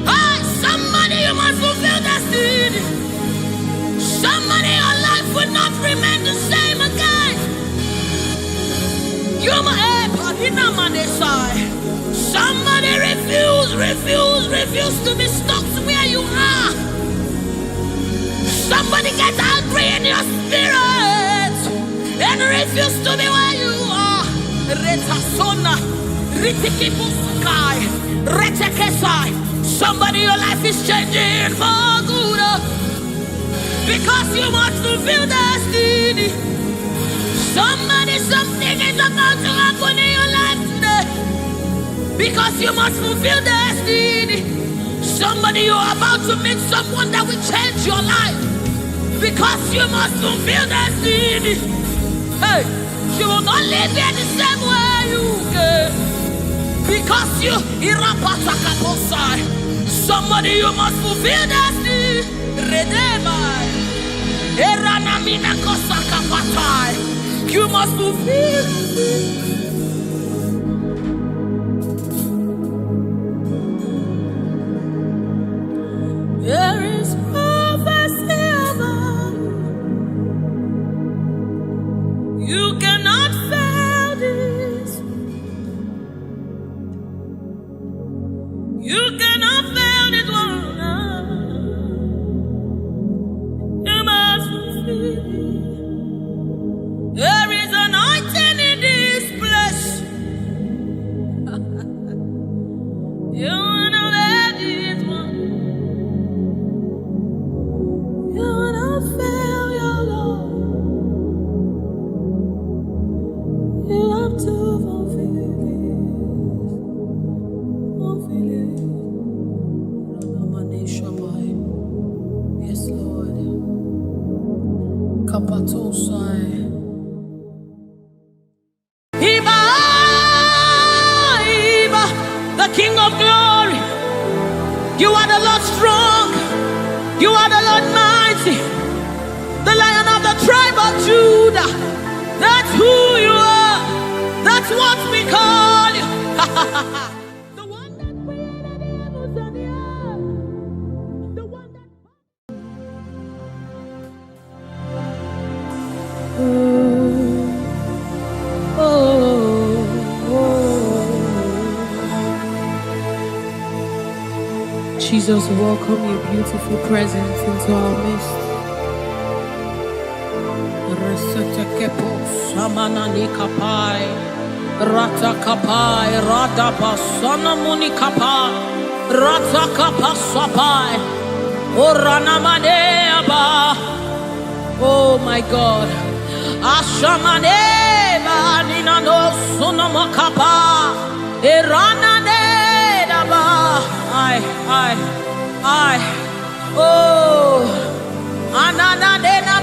Hey, somebody, you must fulfill destiny. Somebody, your life will not remain the same again. You must. Somebody refuse to be stuck where you are. Somebody get angry in your spirit and refuse to be where you are. Somebody, your life is changing for good because you must fulfill destiny. Somebody, something is about to happen in your life today because you must fulfill destiny. Somebody, you are about to meet someone that will change your life because you must fulfill destiny. Hey, you will not live here the same way you came because you somebody, you must fulfill destiny. You must fulfill. There is prophecy about you. You cannot fail this. You cannot fail this one. You must fulfill. There is anointing in this place. You wanna let this one. You wanna fail your Lord. You have to fulfill it. Fulfill it. Yes, Lord. Kapatosai. The King of glory, you are the Lord strong, you are the Lord mighty, the Lion of the tribe of Judah. That's who you are, that's what we call you. The one that created the heavens and the earth, the one that... Jesus, welcome your beautiful presence into our midst. Ratakapai, Radabasana Munikapai, Ratakapasapai, Oranamaneaba. Oh my God. Ashamaneba Ninano Sunamakapa, Erananeba. I. Oh, Ananadena.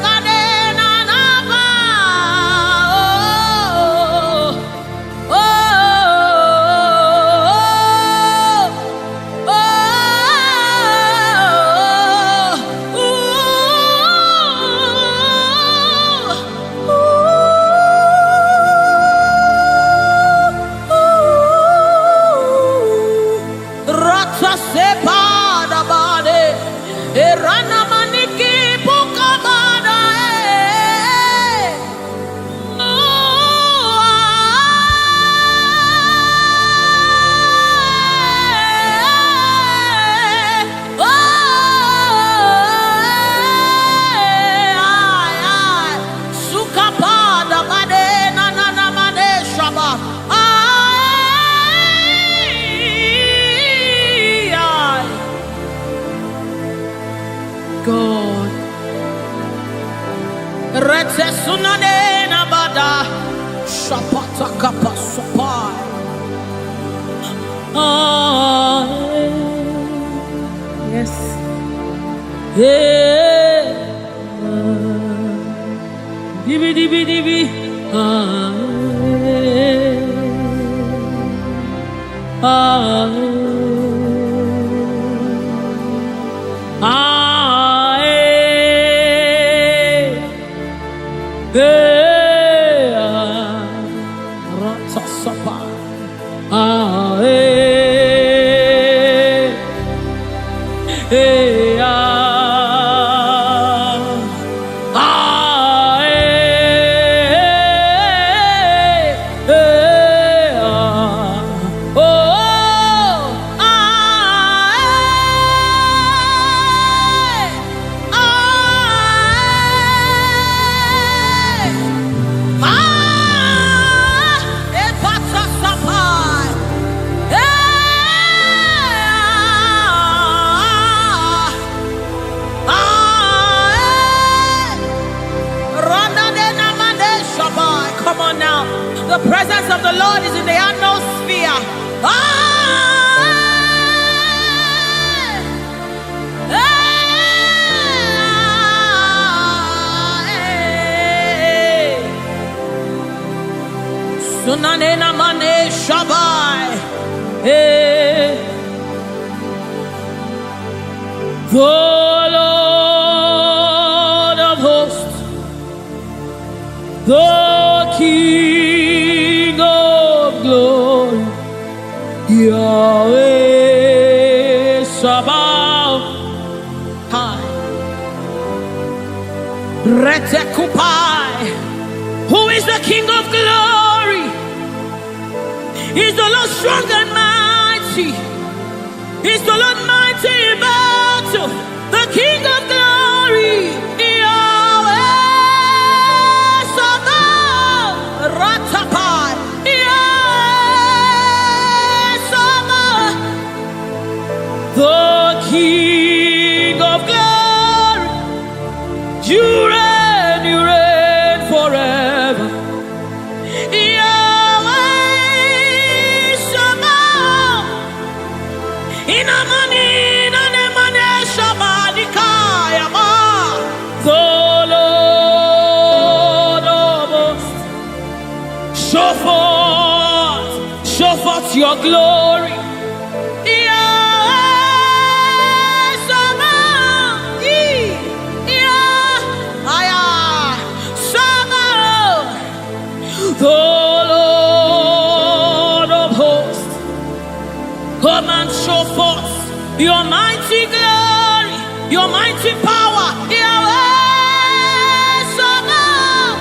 God, Retesunane Nabada Shapata Kapasopai. Yes. Yeah. Dibi. The presence of the Lord is in the atmosphere. Sunanena mane shabai. The Lord of hosts, the King of glory, Yahweh Sabaoth. Retekupai. Who is the King of glory? He's the Lord strong and mighty. He's the Lord mighty in battle. The King of glory, Yahweh Sabaoth. Ratapai. The King of glory, you reign forever. Yahweh Sabaoth, Inamani Shabadikayama, the Lord of hosts, show forth your glory. The Lord of hosts, come and show forth your mighty glory, your mighty power, Yahweh Sabaoth.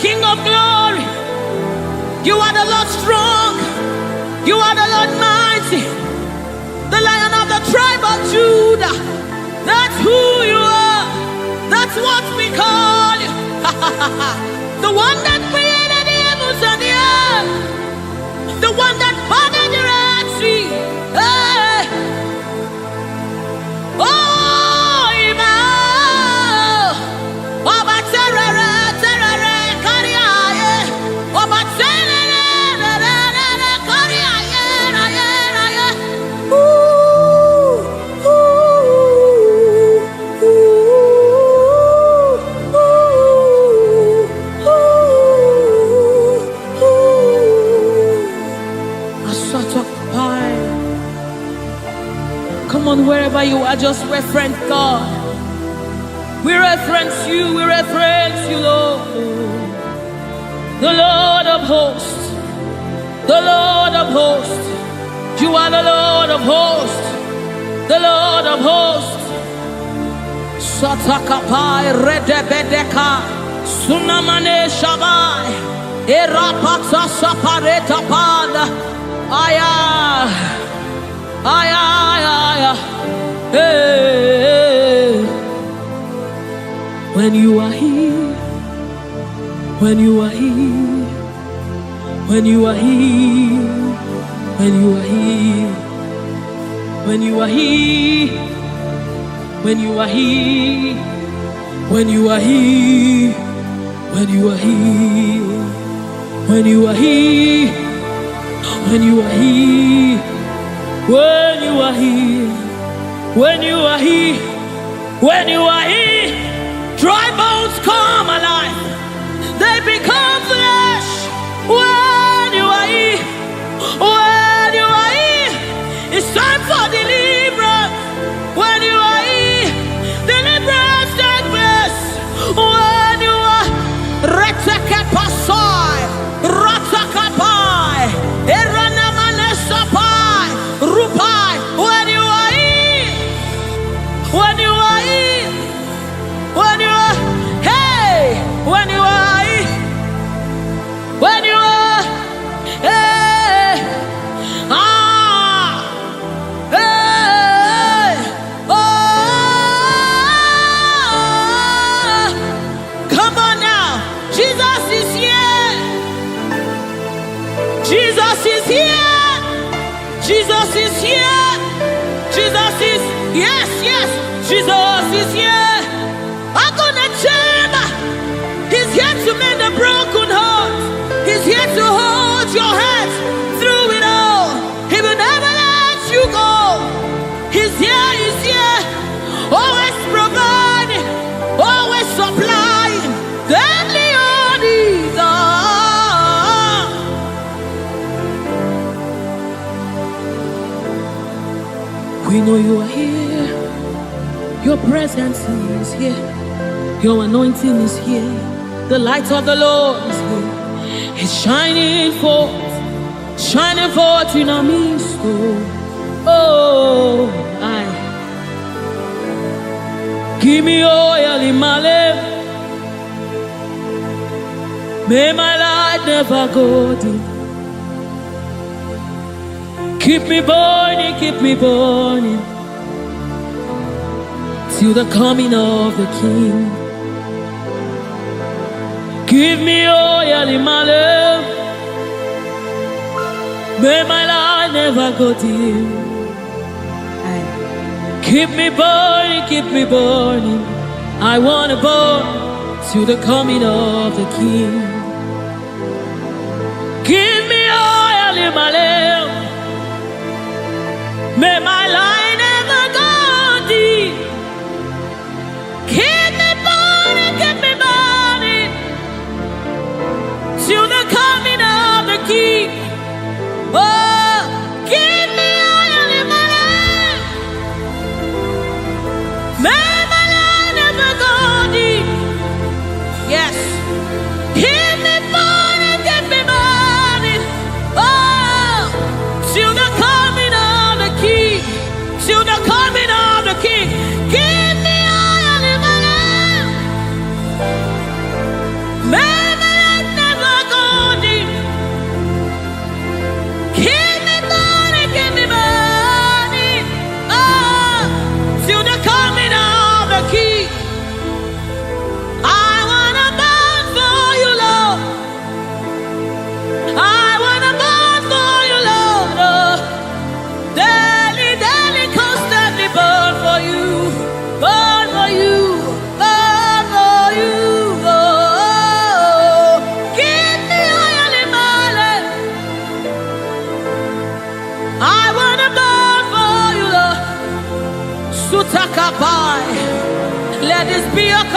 King of glory. You are the Lord strong. You are the Lord mighty. The Lion of the tribe of Judah. That's who you are. That's what we call you. The one that created the heavens and the earth. The one that parted the Red Sea. Hey. Oh, Emmanuel. Oba terere, terere, kariaye. Oba terere, terere, kariaye, raye, raye. Ooh, ooh, ooh, ooh, ooh. A sort of pie. Come on, wherever you are, just reference God. We reference you, Lord. The Lord of hosts. The Lord of hosts. You are the Lord of hosts. The Lord of hosts. Satakapai redebedeka. Sunamane shabai. Erapata sapareta pada. Aya. Aya, aya, aya. Hey. When you are here, when you are here, when you are here, when you are here, when you are here, when you are here, when you are here, when you are here, when you are here, when you are here, when you are here, when you are here, when you are here, dry bones come alive. They become flesh. When you are here, when you are here, it's time for deliverance. When you are here, deliverance takes place. When you are retekepasai, ratakapai, eranamanesapai, rupai. When you are here, when you are here, when you are, hey, when you are here, when you are, hey, hey, oh, come on now, Jesus is here, Jesus is here, Jesus is here, Jesus is, yes, yes, Jesus is here. I'm gonna chamber. He's here to mend the broken heart. He's here to hold your hands through it all. He will never let you go. He's here, he's here. Always providing, always supplying. Deadly all these are. We know you are here. Your presence is here. Your anointing is here. The light of the Lord is here. It's shining forth in our midst. Oh, I give me oil in my lamp. May my light never go dim. Keep me burning, till the coming of the King. Give me oil in my lamp. May my light never go dim. Keep me burning. I wanna burn till the coming of the King. Give me oil in my lamp. May my light never go dim. Keep me burning till the coming of the King. Oh, give me oil in my lamp. May my light never go dim. Yes. Keep me burning. Oh, till the coming of the King. Till the coming of the King. Give me oil in my lamp. May my light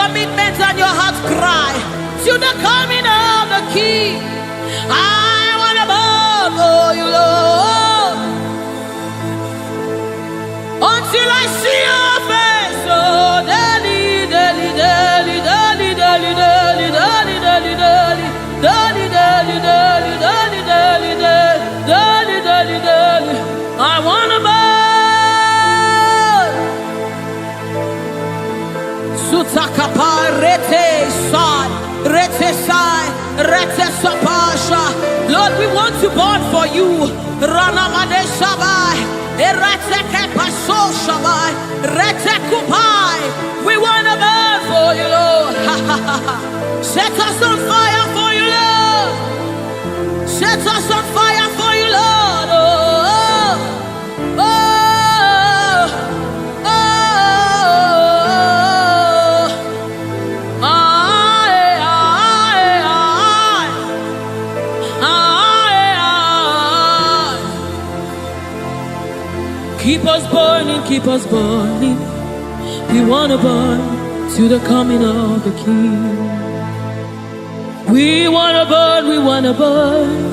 commitment and your heart cry to the coming of the King. I want to bow for you, Lord, until I see your face. Oh, daily, daily, daily, daily, daily, daily, daily, daily, daily, daily, daily, daily, daily, daily, daily, daily, daily. I want to bow. Sutakapa rete sai, rete sai, rete sapasha. Lord, we want to burn for you. Ranamade sabai, rete kepaso sabai, rete kupai. We want to burn for you, Lord. Set us on fire for you, Lord. Set us on fire for you, Lord. Oh, oh, oh, keep us burning, keep us burning. We want to burn to the coming of the King. We want to burn, we want to burn.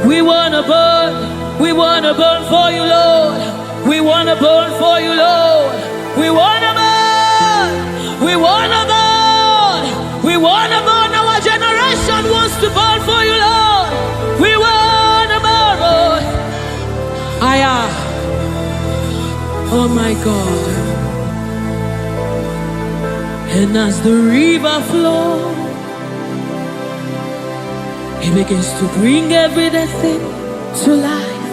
We want to burn, we want to burn for you, Lord. We want to burn for you, Lord. We want to burn, we want to burn. We want to burn, our generation wants to burn for you, Lord. We want to burn, Lord. Oh my God. And as the river flows, it begins to bring everything to life.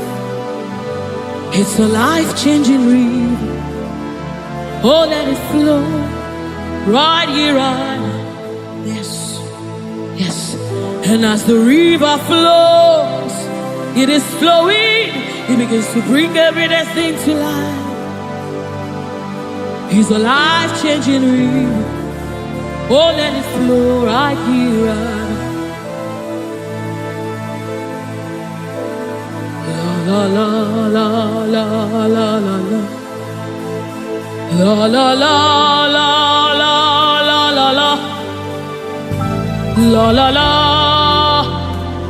It's a life-changing river. Oh, let it flow right here, right now. Yes, yes. And as the river flows, it is flowing. It begins to bring everything to life. It's a life-changing river. Oh, let it flow right here, right now. La la la la la la la. La la la la la la la la. La la la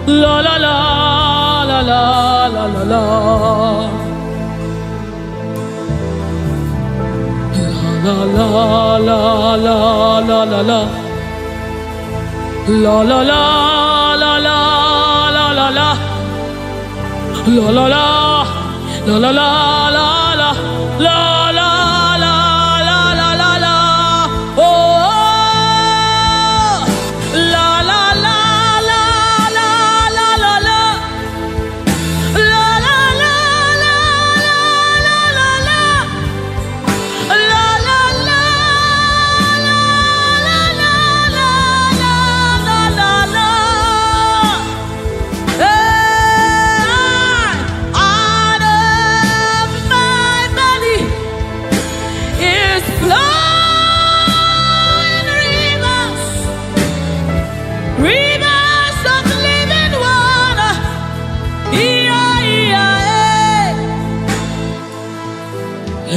la la la la la la la. La la la la la la la. La la la la la la la. La la la, la la la la la, la la la la la la, oh, la la la la la la la la, la la la la la la la, la la la la la la la.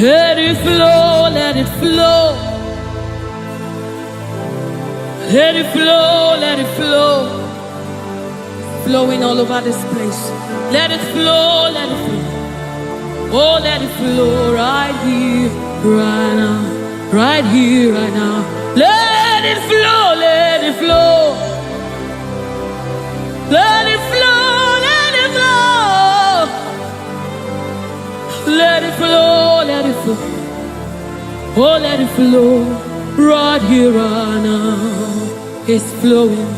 Let it flow, let it flow. Let it flow, let it flow. Flowing all over this place. Let it flow, let it flow. Oh, let it flow right here, right now. Right here, right now. Let it flow, let it flow. Let it flow, let it flow. Let it flow, let it flow. Oh, let it flow right here, right now. It's flowing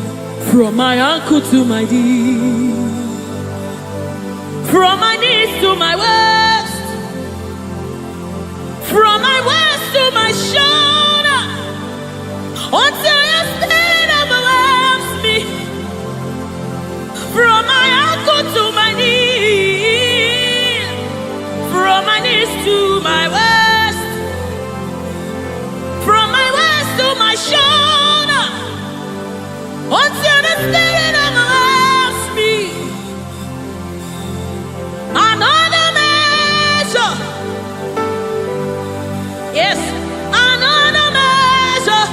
from my ankle to my knee, from my knees to my waist, from my waist to my shoulder, until your spirit overwhelms me. From my ankle to my knee, from my knees to my waist, from my waist to my shoulder, until the spirit overwhelms me. Another measure, yes, another measure.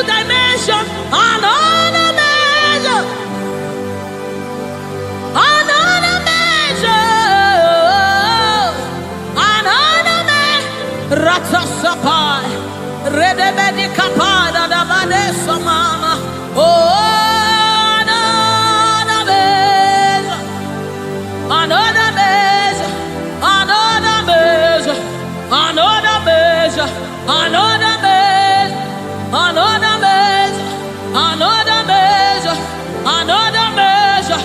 dimension, another measure, another measure, another measure. Ratasapai, redebedi kapada da vanessa mama. Oh, another measure, another measure, another measure, another measure, another measure, another measure, another measure, another measure,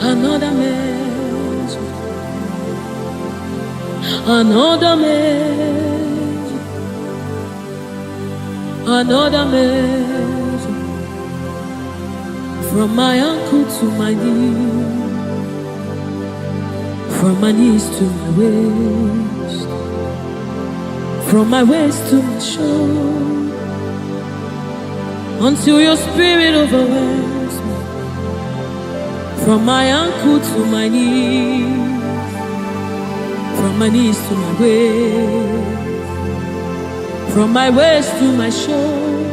another measure, another measure, another measure, another measure, from my ankle to my knee, from my knees to my waist, from my waist to my shoulder, until your spirit overwhelms me. From my ankle to my knees, from my knees to my waist, from my waist to my shoulder,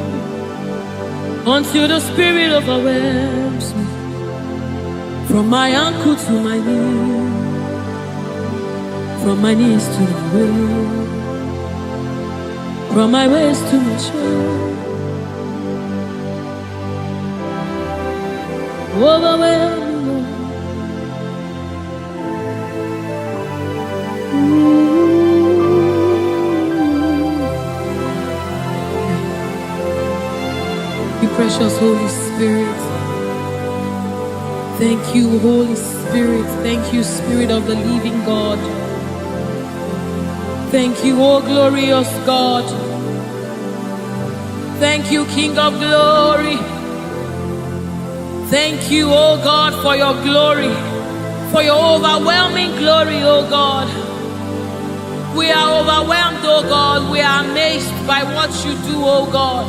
until the spirit overwhelms me. From my ankle to my knees, from my knees to my waist, from my waist to my shoulder, overwhelm me, Lord. You precious Holy Spirit. Thank you, Holy Spirit. Thank you, Spirit of the living God. Thank you, oh glorious God. Thank you, King of glory. Thank you, oh God, for your glory, for your overwhelming glory, oh God. We are overwhelmed, oh God. We are amazed by what you do, oh God.